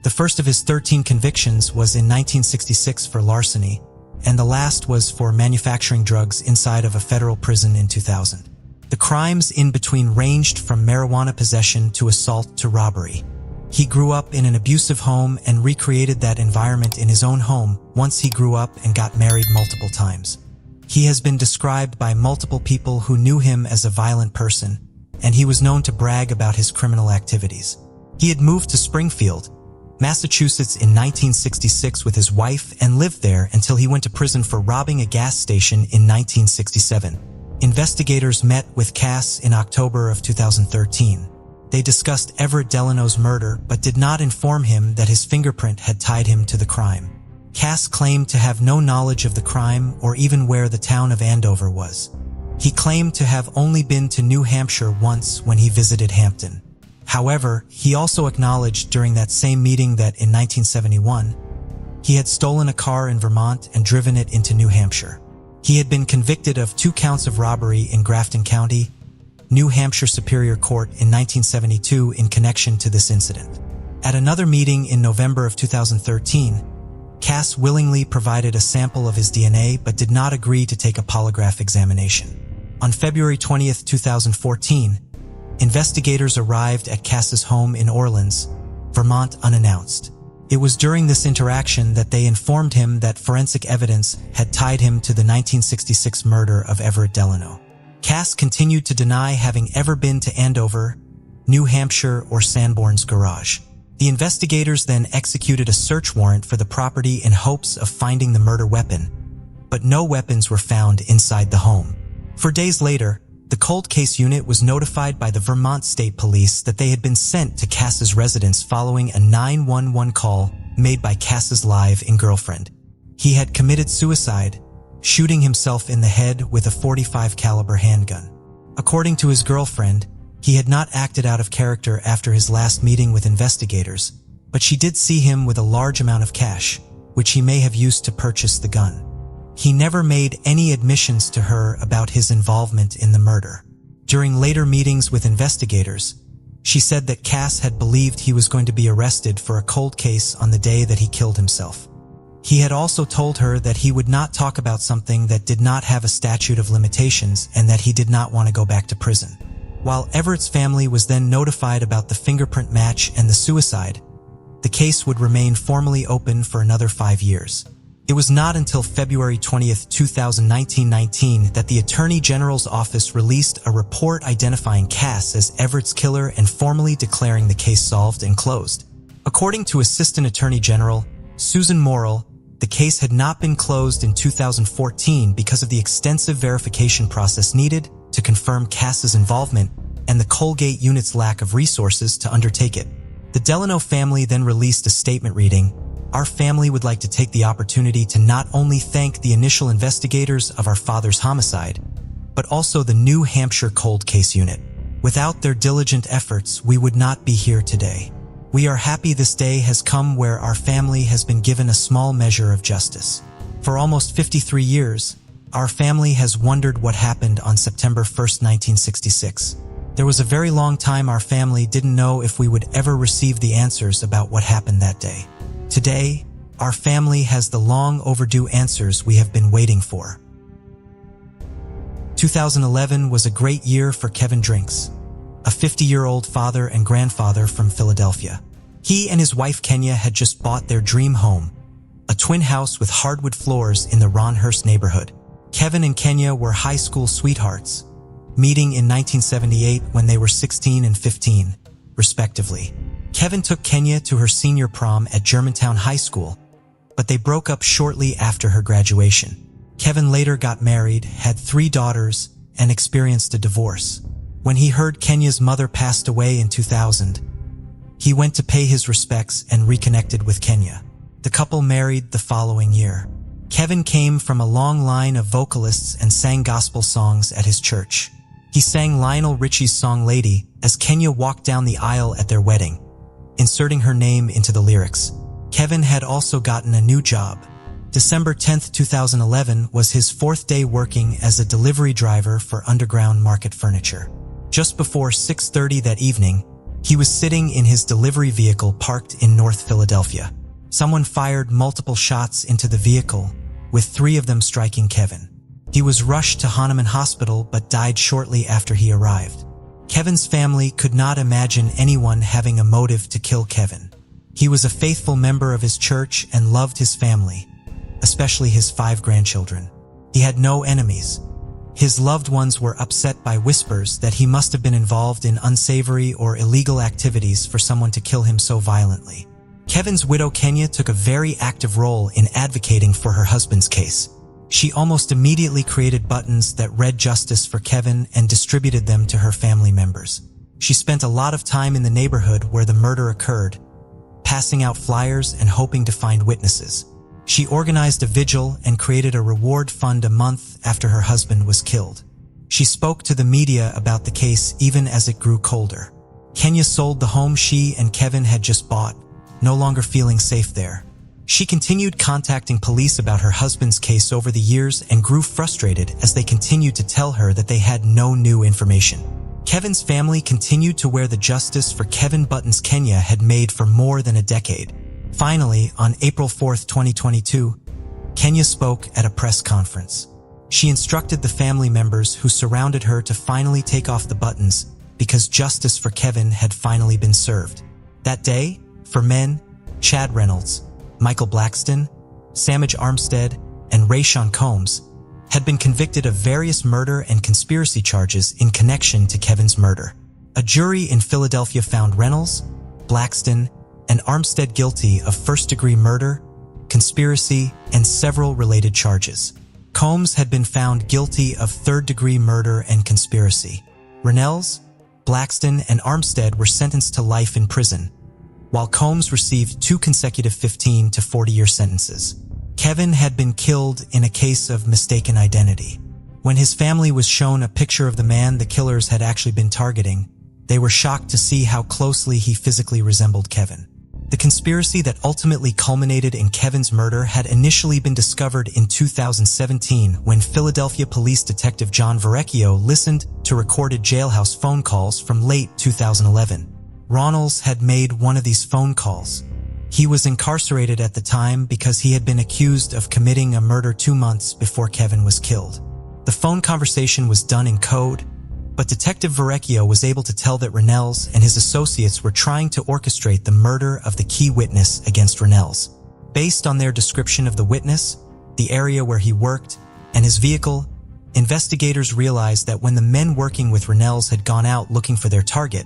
The first of his 13 convictions was in 1966 for larceny, and the last was for manufacturing drugs inside of a federal prison in 2000. The crimes in between ranged from marijuana possession to assault to robbery. He grew up in an abusive home and recreated that environment in his own home once he grew up and got married multiple times. He has been described by multiple people who knew him as a violent person, and he was known to brag about his criminal activities. He had moved to Springfield, Massachusetts in 1966 with his wife and lived there until he went to prison for robbing a gas station in 1967. Investigators met with Cass in October of 2013. They discussed Everett Delano's murder but did not inform him that his fingerprint had tied him to the crime. Cass claimed to have no knowledge of the crime or even where the town of Andover was. He claimed to have only been to New Hampshire once when he visited Hampton. However, he also acknowledged during that same meeting that in 1971, he had stolen a car in Vermont and driven it into New Hampshire. He had been convicted of 2 counts of robbery in Grafton County, New Hampshire Superior Court in 1972 in connection to this incident. At another meeting in November of 2013, Cass willingly provided a sample of his DNA but did not agree to take a polygraph examination. On February 20, 2014, investigators arrived at Cass's home in Orleans, Vermont unannounced. It was during this interaction that they informed him that forensic evidence had tied him to the 1966 murder of Everett Delano. Cass continued to deny having ever been to Andover, New Hampshire, or Sanborn's garage. The investigators then executed a search warrant for the property in hopes of finding the murder weapon, but no weapons were found inside the home. 4 days later, the cold case unit was notified by the Vermont State Police that they had been sent to Cass's residence following a 911 call made by Cass's live-in girlfriend. He had committed suicide, shooting himself in the head with a .45 caliber handgun. According to his girlfriend, he had not acted out of character after his last meeting with investigators, but she did see him with a large amount of cash, which he may have used to purchase the gun. He never made any admissions to her about his involvement in the murder. During later meetings with investigators, she said that Cass had believed he was going to be arrested for a cold case on the day that he killed himself. He had also told her that he would not talk about something that did not have a statute of limitations and that he did not want to go back to prison. While Everett's family was then notified about the fingerprint match and the suicide, the case would remain formally open for another 5 years. It was not until February 20th, 2019 that the Attorney General's office released a report identifying Cass as Everett's killer and formally declaring the case solved and closed. According to Assistant Attorney General Susan Morrill, the case had not been closed in 2014 because of the extensive verification process needed to confirm Cass's involvement and the Colgate unit's lack of resources to undertake it. The Delano family then released a statement reading, "Our family would like to take the opportunity to not only thank the initial investigators of our father's homicide, but also the New Hampshire Cold Case Unit. Without their diligent efforts, we would not be here today. We are happy this day has come where our family has been given a small measure of justice. For almost 53 years, our family has wondered what happened on September 1st, 1966. There was a very long time our family didn't know if we would ever receive the answers about what happened that day. Today, our family has the long overdue answers we have been waiting for." 2011 was a great year for Kevin Drinks, a 50-year-old father and grandfather from Philadelphia. He and his wife Kenya had just bought their dream home, a twin house with hardwood floors in the Ronhurst neighborhood. Kevin and Kenya were high school sweethearts, meeting in 1978 when they were 16 and 15, respectively. Kevin took Kenya to her senior prom at Germantown High School, but they broke up shortly after her graduation. Kevin later got married, had 3 daughters, and experienced a divorce. When he heard Kenya's mother passed away in 2000, he went to pay his respects and reconnected with Kenya. The couple married the following year. Kevin came from a long line of vocalists and sang gospel songs at his church. He sang Lionel Richie's song Lady as Kenya walked down the aisle at their wedding, inserting her name into the lyrics. Kevin had also gotten a new job. December 10th, 2011 was his 4th day working as a delivery driver for Underground Market Furniture. Just before 6:30 that evening, he was sitting in his delivery vehicle parked in North Philadelphia. Someone fired multiple shots into the vehicle, with 3 of them striking Kevin. He was rushed to Hahnemann Hospital but died shortly after he arrived. Kevin's family could not imagine anyone having a motive to kill Kevin. He was a faithful member of his church and loved his family, especially his 5 grandchildren. He had no enemies. His loved ones were upset by whispers that he must have been involved in unsavory or illegal activities for someone to kill him so violently. Kevin's widow Kenya took a very active role in advocating for her husband's case. She almost immediately created buttons that read justice for Kevin and distributed them to her family members. She spent a lot of time in the neighborhood where the murder occurred, passing out flyers and hoping to find witnesses. She organized a vigil and created a reward fund a month after her husband was killed. She spoke to the media about the case even as it grew colder. Kenya sold the home she and Kevin had just bought, no longer feeling safe there. She continued contacting police about her husband's case over the years and grew frustrated as they continued to tell her that they had no new information. Kevin's family continued to wear the justice for Kevin buttons Kenya had made for more than a decade. Finally, on April 4th, 2022, Kenya spoke at a press conference. She instructed the family members who surrounded her to finally take off the buttons because justice for Kevin had finally been served. That day, for men, Chad Reynolds, Michael Blackston, Samaj Armstead, and Rayshon Combs had been convicted of various murder and conspiracy charges in connection to Kevin's murder. A jury in Philadelphia found Reynolds, Blackston, and Armstead guilty of first-degree murder, conspiracy, and several related charges. Combs had been found guilty of third-degree murder and conspiracy. Reynolds, Blackston, and Armstead were sentenced to life in prison, while Combs received 2 consecutive 15 to 40-year sentences. Kevin had been killed in a case of mistaken identity. When his family was shown a picture of the man the killers had actually been targeting, they were shocked to see how closely he physically resembled Kevin. The conspiracy that ultimately culminated in Kevin's murder had initially been discovered in 2017 when Philadelphia police detective John Verrecchio listened to recorded jailhouse phone calls from late 2011. Ronalds had made one of these phone calls, He was incarcerated at the time because he had been accused of committing a murder 2 months before Kevin was killed. The phone conversation was done in code, but Detective Verrecchio was able to tell that Ronells and his associates were trying to orchestrate the murder of the key witness against Ronells. Based on their description of the witness, the area where he worked, and his vehicle, investigators realized that when the men working with Ronells had gone out looking for their target,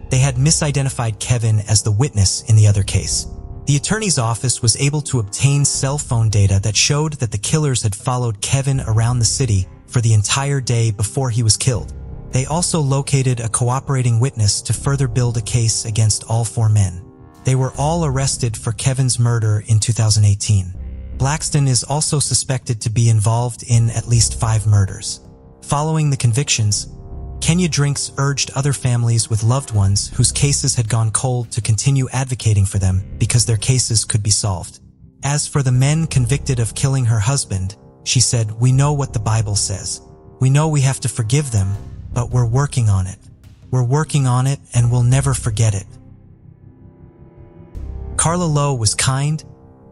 they had misidentified Kevin as the witness in the other case. The attorney's office was able to obtain cell phone data that showed that the killers had followed Kevin around the city for the entire day before he was killed. They also located a cooperating witness to further build a case against all 4 men. They were all arrested for Kevin's murder in 2018. Blackston is also suspected to be involved in at least 5 murders. Following the convictions, Kenya Drinks urged other families with loved ones whose cases had gone cold to continue advocating for them because their cases could be solved. As for the men convicted of killing her husband, she said, "We know what the Bible says. We know we have to forgive them, but we're working on it. We're working on it and we'll never forget it." Carla Lowe was kind,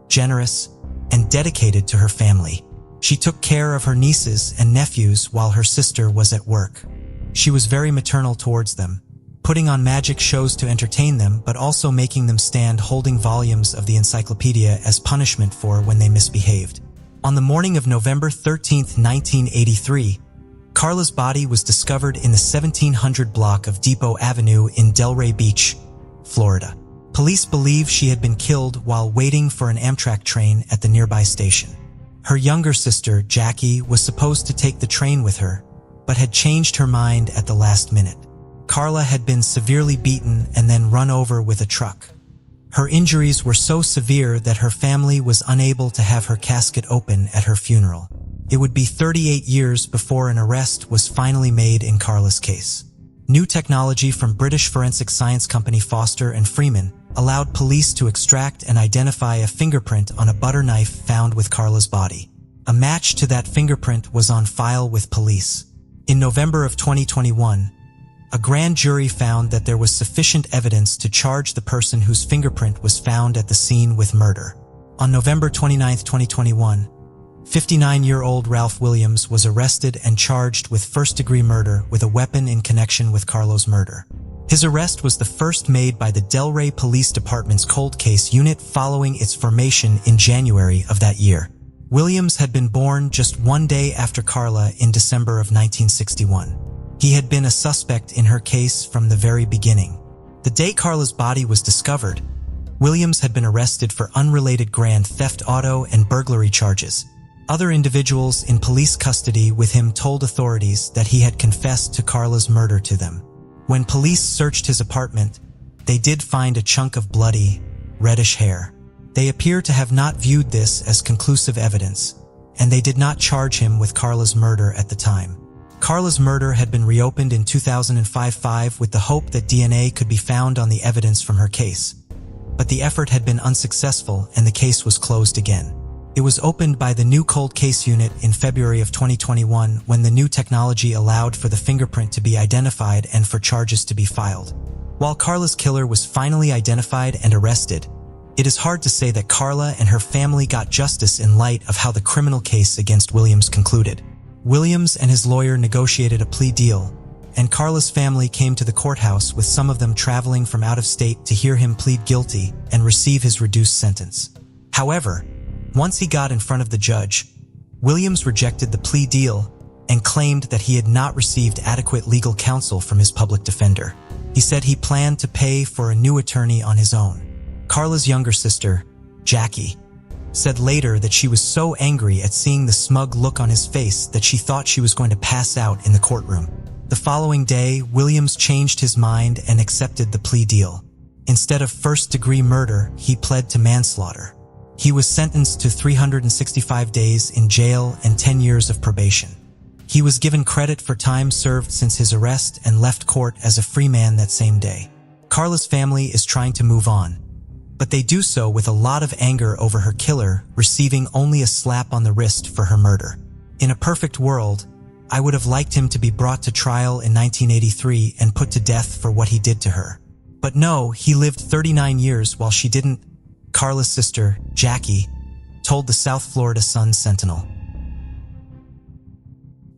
generous, and dedicated to her family. She took care of her nieces and nephews while her sister was at work. She was very maternal towards them, putting on magic shows to entertain them, but also making them stand holding volumes of the encyclopedia as punishment for when they misbehaved. On the morning of November 13, 1983, Carla's body was discovered in the 1700 block of Depot Avenue in Delray Beach, Florida. Police believe she had been killed while waiting for an Amtrak train at the nearby station. Her younger sister, Jackie, was supposed to take the train with her, but had changed her mind at the last minute. Carla had been severely beaten and then run over with a truck. Her injuries were so severe that her family was unable to have her casket open at her funeral. It would be 38 years before an arrest was finally made in Carla's case. New technology from British forensic science company Foster and Freeman allowed police to extract and identify a fingerprint on a butter knife found with Carla's body. A match to that fingerprint was on file with police. In November of 2021, a grand jury found that there was sufficient evidence to charge the person whose fingerprint was found at the scene with murder. On November 29, 2021, 59-year-old Ralph Williams was arrested and charged with first-degree murder with a weapon in connection with Carla's murder. His arrest was the first made by the Delray Police Department's cold case unit following its formation in January of that year. Williams had been born just 1 day after Carla in December of 1961. He had been a suspect in her case from the very beginning. The day Carla's body was discovered, Williams had been arrested for unrelated grand theft auto and burglary charges. Other individuals in police custody with him told authorities that he had confessed to Carla's murder to them. When police searched his apartment, they did find a chunk of bloody, reddish hair. They appear to have not viewed this as conclusive evidence, and they did not charge him with Carla's murder at the time. Carla's murder had been reopened in 2005 with the hope that DNA could be found on the evidence from her case. But the effort had been unsuccessful and the case was closed again. It was opened by the new cold case unit in February of 2021 when the new technology allowed for the fingerprint to be identified and for charges to be filed. While Carla's killer was finally identified and arrested, it is hard to say that Carla and her family got justice in light of how the criminal case against Williams concluded. Williams and his lawyer negotiated a plea deal, and Carla's family came to the courthouse with some of them traveling from out of state to hear him plead guilty and receive his reduced sentence. However, once he got in front of the judge, Williams rejected the plea deal and claimed that he had not received adequate legal counsel from his public defender. He said he planned to pay for a new attorney on his own. Carla's younger sister, Jackie, said later that she was so angry at seeing the smug look on his face that she thought she was going to pass out in the courtroom. The following day, Williams changed his mind and accepted the plea deal. Instead of first-degree murder, he pled to manslaughter. He was sentenced to 365 days in jail and 10 years of probation. He was given credit for time served since his arrest and left court as a free man that same day. Carla's family is trying to move on, but they do so with a lot of anger over her killer receiving only a slap on the wrist for her murder. In a perfect world, I would have liked him to be brought to trial in 1983 and put to death for what he did to her. But no, he lived 39 years while she didn't. Carla's sister, Jackie, told the South Florida Sun-Sentinel.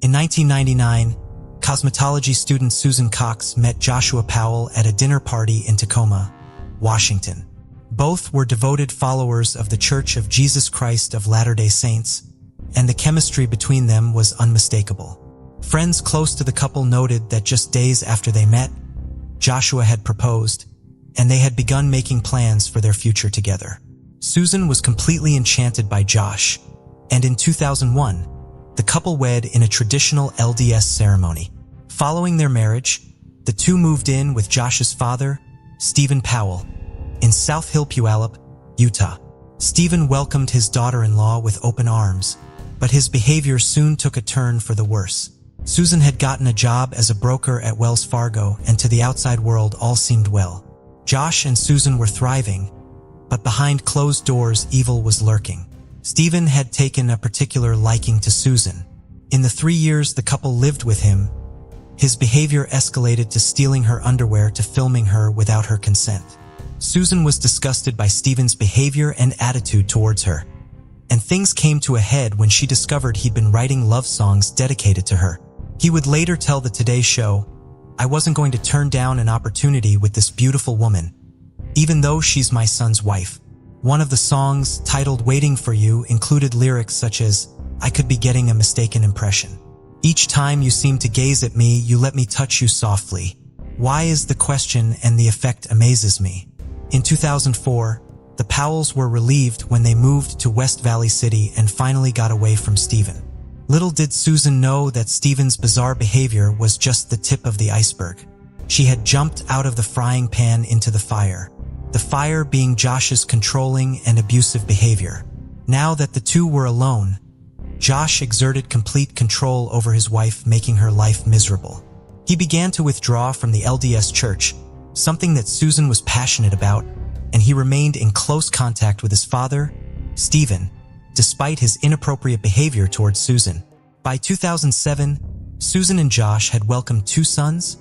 In 1999, cosmetology student Susan Cox met Joshua Powell at a dinner party in Tacoma, Washington. Both were devoted followers of the Church of Jesus Christ of Latter-day Saints, and the chemistry between them was unmistakable. Friends close to the couple noted that just days after they met, Joshua had proposed, and they had begun making plans for their future together. Susan was completely enchanted by Josh, and in 2001, the couple wed in a traditional LDS ceremony. Following their marriage, the two moved in with Josh's father, Stephen Powell, in South Hill, Puyallup, Utah. Stephen welcomed his daughter-in-law with open arms, but his behavior soon took a turn for the worse. Susan had gotten a job as a broker at Wells Fargo, and to the outside world all seemed well. Josh and Susan were thriving, but behind closed doors evil was lurking. Stephen had taken a particular liking to Susan. In the 3 years the couple lived with him, his behavior escalated to stealing her underwear to filming her without her consent. Susan was disgusted by Stephen's behavior and attitude towards her, and things came to a head when she discovered he'd been writing love songs dedicated to her. He would later tell the Today Show, "I wasn't going to turn down an opportunity with this beautiful woman, even though she's my son's wife." One of the songs, titled "Waiting for You," included lyrics such as, "I could be getting a mistaken impression. Each time you seem to gaze at me, you let me touch you softly. Why is the question, and the effect amazes me." In 2004, the Powells were relieved when they moved to West Valley City and finally got away from Stephen. Little did Susan know that Stephen's bizarre behavior was just the tip of the iceberg. She had jumped out of the frying pan into the fire being Josh's controlling and abusive behavior. Now that the two were alone, Josh exerted complete control over his wife, making her life miserable. He began to withdraw from the LDS Church, something that Susan was passionate about, and he remained in close contact with his father, Stephen, despite his inappropriate behavior towards Susan. By 2007, Susan and Josh had welcomed 2 sons,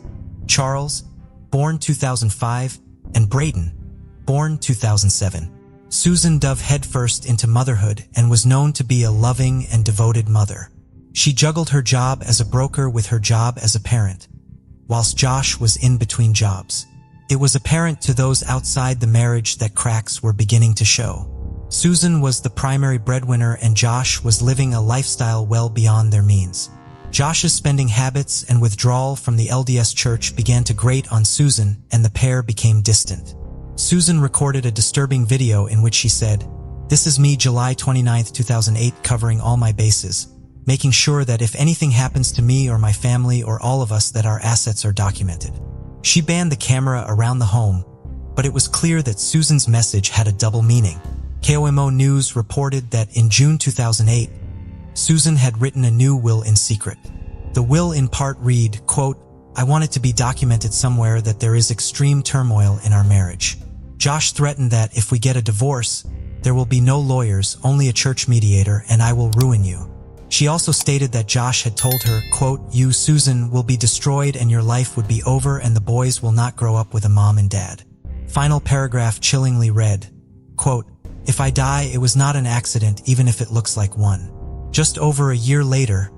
Charles, born 2005, and Braden, born 2007. Susan dove headfirst into motherhood and was known to be a loving and devoted mother. She juggled her job as a broker with her job as a parent, whilst Josh was in between jobs. It was apparent to those outside the marriage that cracks were beginning to show. Susan was the primary breadwinner and Josh was living a lifestyle well beyond their means. Josh's spending habits and withdrawal from the LDS Church began to grate on Susan, and the pair became distant. Susan recorded a disturbing video in which she said, "This is me July 29, 2008, covering all my bases, making sure that if anything happens to me or my family or all of us that our assets are documented." She banned the camera around the home, but it was clear that Susan's message had a double meaning. KOMO News reported that in June 2008, Susan had written a new will in secret. The will in part read, quote, "I want it to be documented somewhere that there is extreme turmoil in our marriage. Josh threatened that if we get a divorce, there will be no lawyers, only a church mediator, and I will ruin you." She also stated that Josh had told her, quote, "You, Susan, will be destroyed and your life would be over and the boys will not grow up with a mom and dad." Final paragraph chillingly read, quote, "If I die, it was not an accident, even if it looks like one." Just over a year later,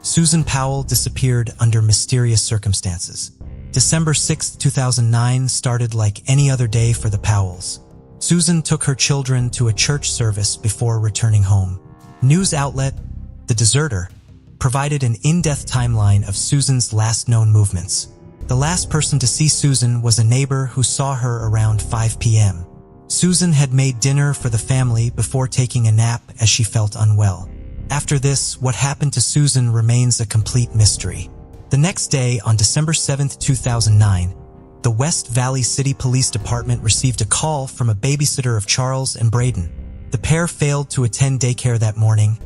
Susan Powell disappeared under mysterious circumstances. December 6, 2009 started like any other day for the Powells. Susan took her children to a church service before returning home. News outlet The Deserter provided an in-depth timeline of Susan's last known movements. The last person to see Susan was a neighbor who saw her around 5 p.m. Susan had made dinner for the family before taking a nap as she felt unwell. After this, what happened to Susan remains a complete mystery. The next day, on December 7, 2009, the West Valley City Police Department received a call from a babysitter of Charles and Braden. The pair failed to attend daycare that morning,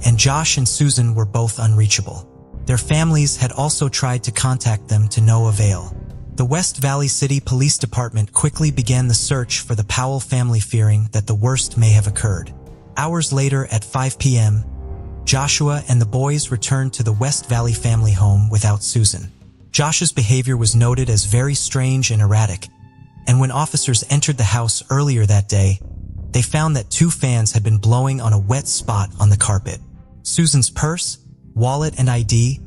and Josh and Susan were both unreachable. Their families had also tried to contact them to no avail. The West Valley City Police Department quickly began the search for the Powell family, fearing that the worst may have occurred. Hours later, at 5 p.m., Joshua and the boys returned to the West Valley family home without Susan. Josh's behavior was noted as very strange and erratic, and when officers entered the house earlier that day, They found that 2 fans had been blowing on a wet spot on the carpet. Susan's purse, wallet, and ID,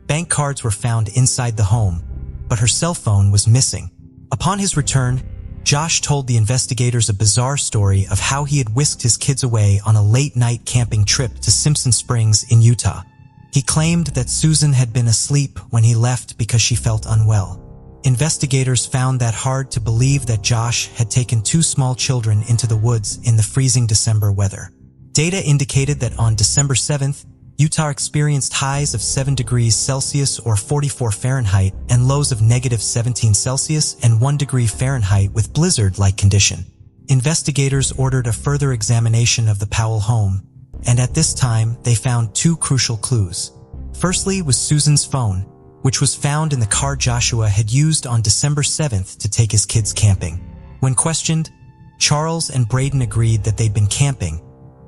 bank cards were found inside the home, but her cell phone was missing. Upon his return, Josh told the investigators a bizarre story of how he had whisked his kids away on a late-night camping trip to Simpson Springs in Utah. He claimed that Susan had been asleep when he left because she felt unwell. Investigators found that hard to believe that Josh had taken 2 small children into the woods in the freezing December weather. Data indicated that on December 7th, Utah experienced highs of 7 degrees Celsius or 44 Fahrenheit and lows of -17 Celsius and 1 degree Fahrenheit with blizzard-like condition. Investigators ordered a further examination of the Powell home, and at this time they found 2 crucial clues. Firstly was Susan's phone, which was found in the car Joshua had used on December 7th to take his kids camping. When questioned, Charles and Braden agreed that they'd been camping,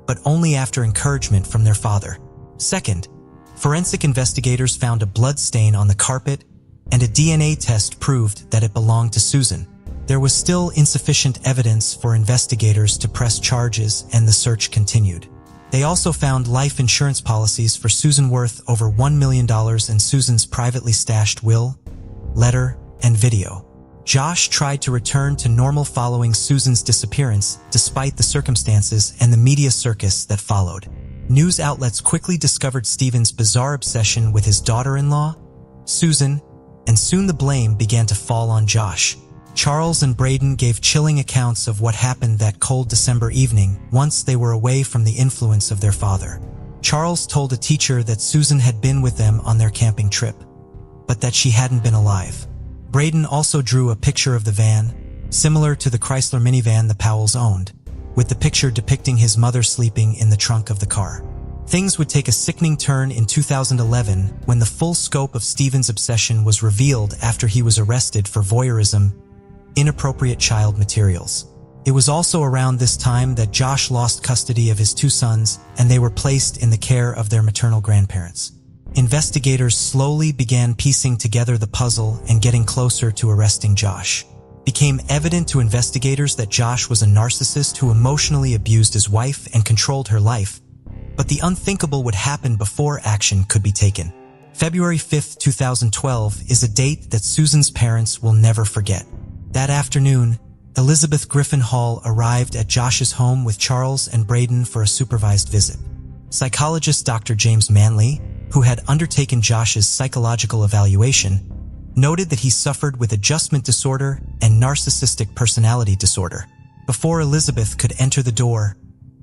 but only after encouragement from their father. Second, forensic investigators found a blood stain on the carpet, and a DNA test proved that it belonged to Susan. There was still insufficient evidence for investigators to press charges, and the search continued. They also found life insurance policies for Susan worth over $1 million and Susan's privately stashed will, letter, and video. Josh tried to return to normal following Susan's disappearance, despite the circumstances and the media circus that followed. News outlets quickly discovered Stephen's bizarre obsession with his daughter-in-law, Susan, and soon the blame began to fall on Josh. Charles and Braden gave chilling accounts of what happened that cold December evening once they were away from the influence of their father. Charles told a teacher that Susan had been with them on their camping trip, but that she hadn't been alive. Braden also drew a picture of the van, similar to the Chrysler minivan the Powells owned, with the picture depicting his mother sleeping in the trunk of the car. Things would take a sickening turn in 2011 when the full scope of Stephen's obsession was revealed after he was arrested for voyeurism, inappropriate child materials. It was also around this time that Josh lost custody of his 2 sons, and they were placed in the care of their maternal grandparents. Investigators slowly began piecing together the puzzle and getting closer to arresting Josh. It became evident to investigators that Josh was a narcissist who emotionally abused his wife and controlled her life, but the unthinkable would happen before action could be taken. February 5, 2012 is a date that Susan's parents will never forget. That afternoon, Elizabeth Griffin Hall arrived at Josh's home with Charles and Braden for a supervised visit. Psychologist Dr. James Manley, who had undertaken Josh's psychological evaluation, noted that he suffered with adjustment disorder and narcissistic personality disorder. Before Elizabeth could enter the door,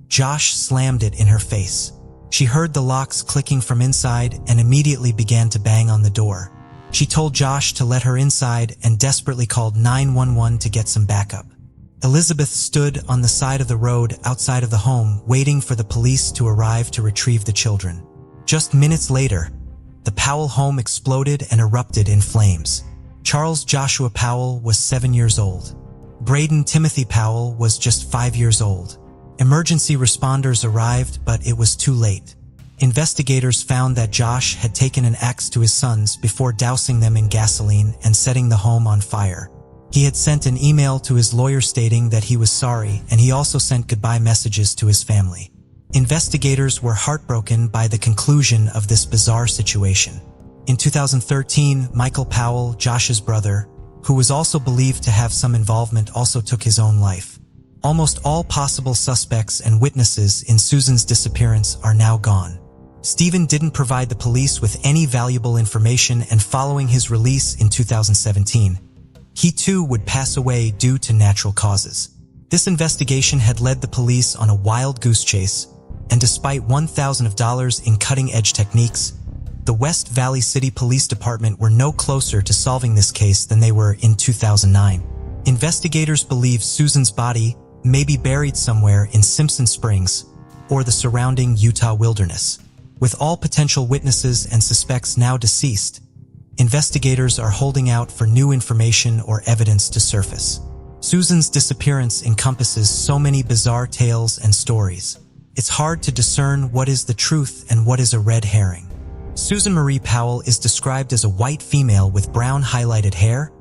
Josh slammed it in her face. She heard the locks clicking from inside and immediately began to bang on the door. She told Josh to let her inside and desperately called 911 to get some backup. Elizabeth stood on the side of the road outside of the home, waiting for the police to arrive to retrieve the children. Just minutes later, the Powell home exploded and erupted in flames. Charles Joshua Powell was 7 years old. Braden Timothy Powell was just 5 years old. Emergency responders arrived, but it was too late. Investigators found that Josh had taken an axe to his sons before dousing them in gasoline and setting the home on fire. He had sent an email to his lawyer stating that he was sorry, and he also sent goodbye messages to his family. Investigators were heartbroken by the conclusion of this bizarre situation. In 2013, Michael Powell, Josh's brother, who was also believed to have some involvement, also took his own life. Almost all possible suspects and witnesses in Susan's disappearance are now gone. Stephen didn't provide the police with any valuable information, and following his release in 2017, he too would pass away due to natural causes. This investigation had led the police on a wild goose chase, and despite $1,000 in cutting-edge techniques, the West Valley City Police Department were no closer to solving this case than they were in 2009. Investigators believe Susan's body may be buried somewhere in Simpson Springs or the surrounding Utah wilderness. With all potential witnesses and suspects now deceased, investigators are holding out for new information or evidence to surface. Susan's disappearance encompasses so many bizarre tales and stories. It's hard to discern what is the truth and what is a red herring. Susan Marie Powell is described as a white female with brown highlighted hair,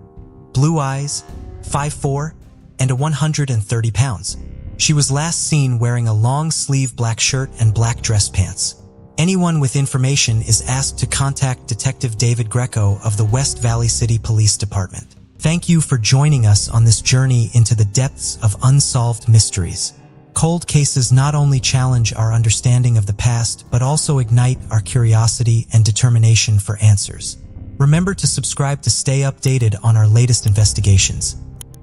blue eyes, 5'4", and 130 pounds. She was last seen wearing a long-sleeve black shirt and black dress pants. Anyone with information is asked to contact Detective David Greco of the West Valley City Police Department. Thank you for joining us on this journey into the depths of unsolved mysteries. Cold cases not only challenge our understanding of the past, but also ignite our curiosity and determination for answers. Remember to subscribe to stay updated on our latest investigations.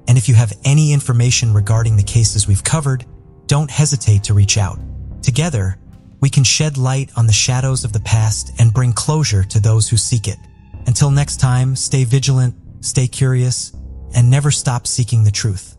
And if you have any information regarding the cases we've covered, don't hesitate to reach out. Together, we can shed light on the shadows of the past and bring closure to those who seek it. Until next time, stay vigilant, stay curious, and never stop seeking the truth.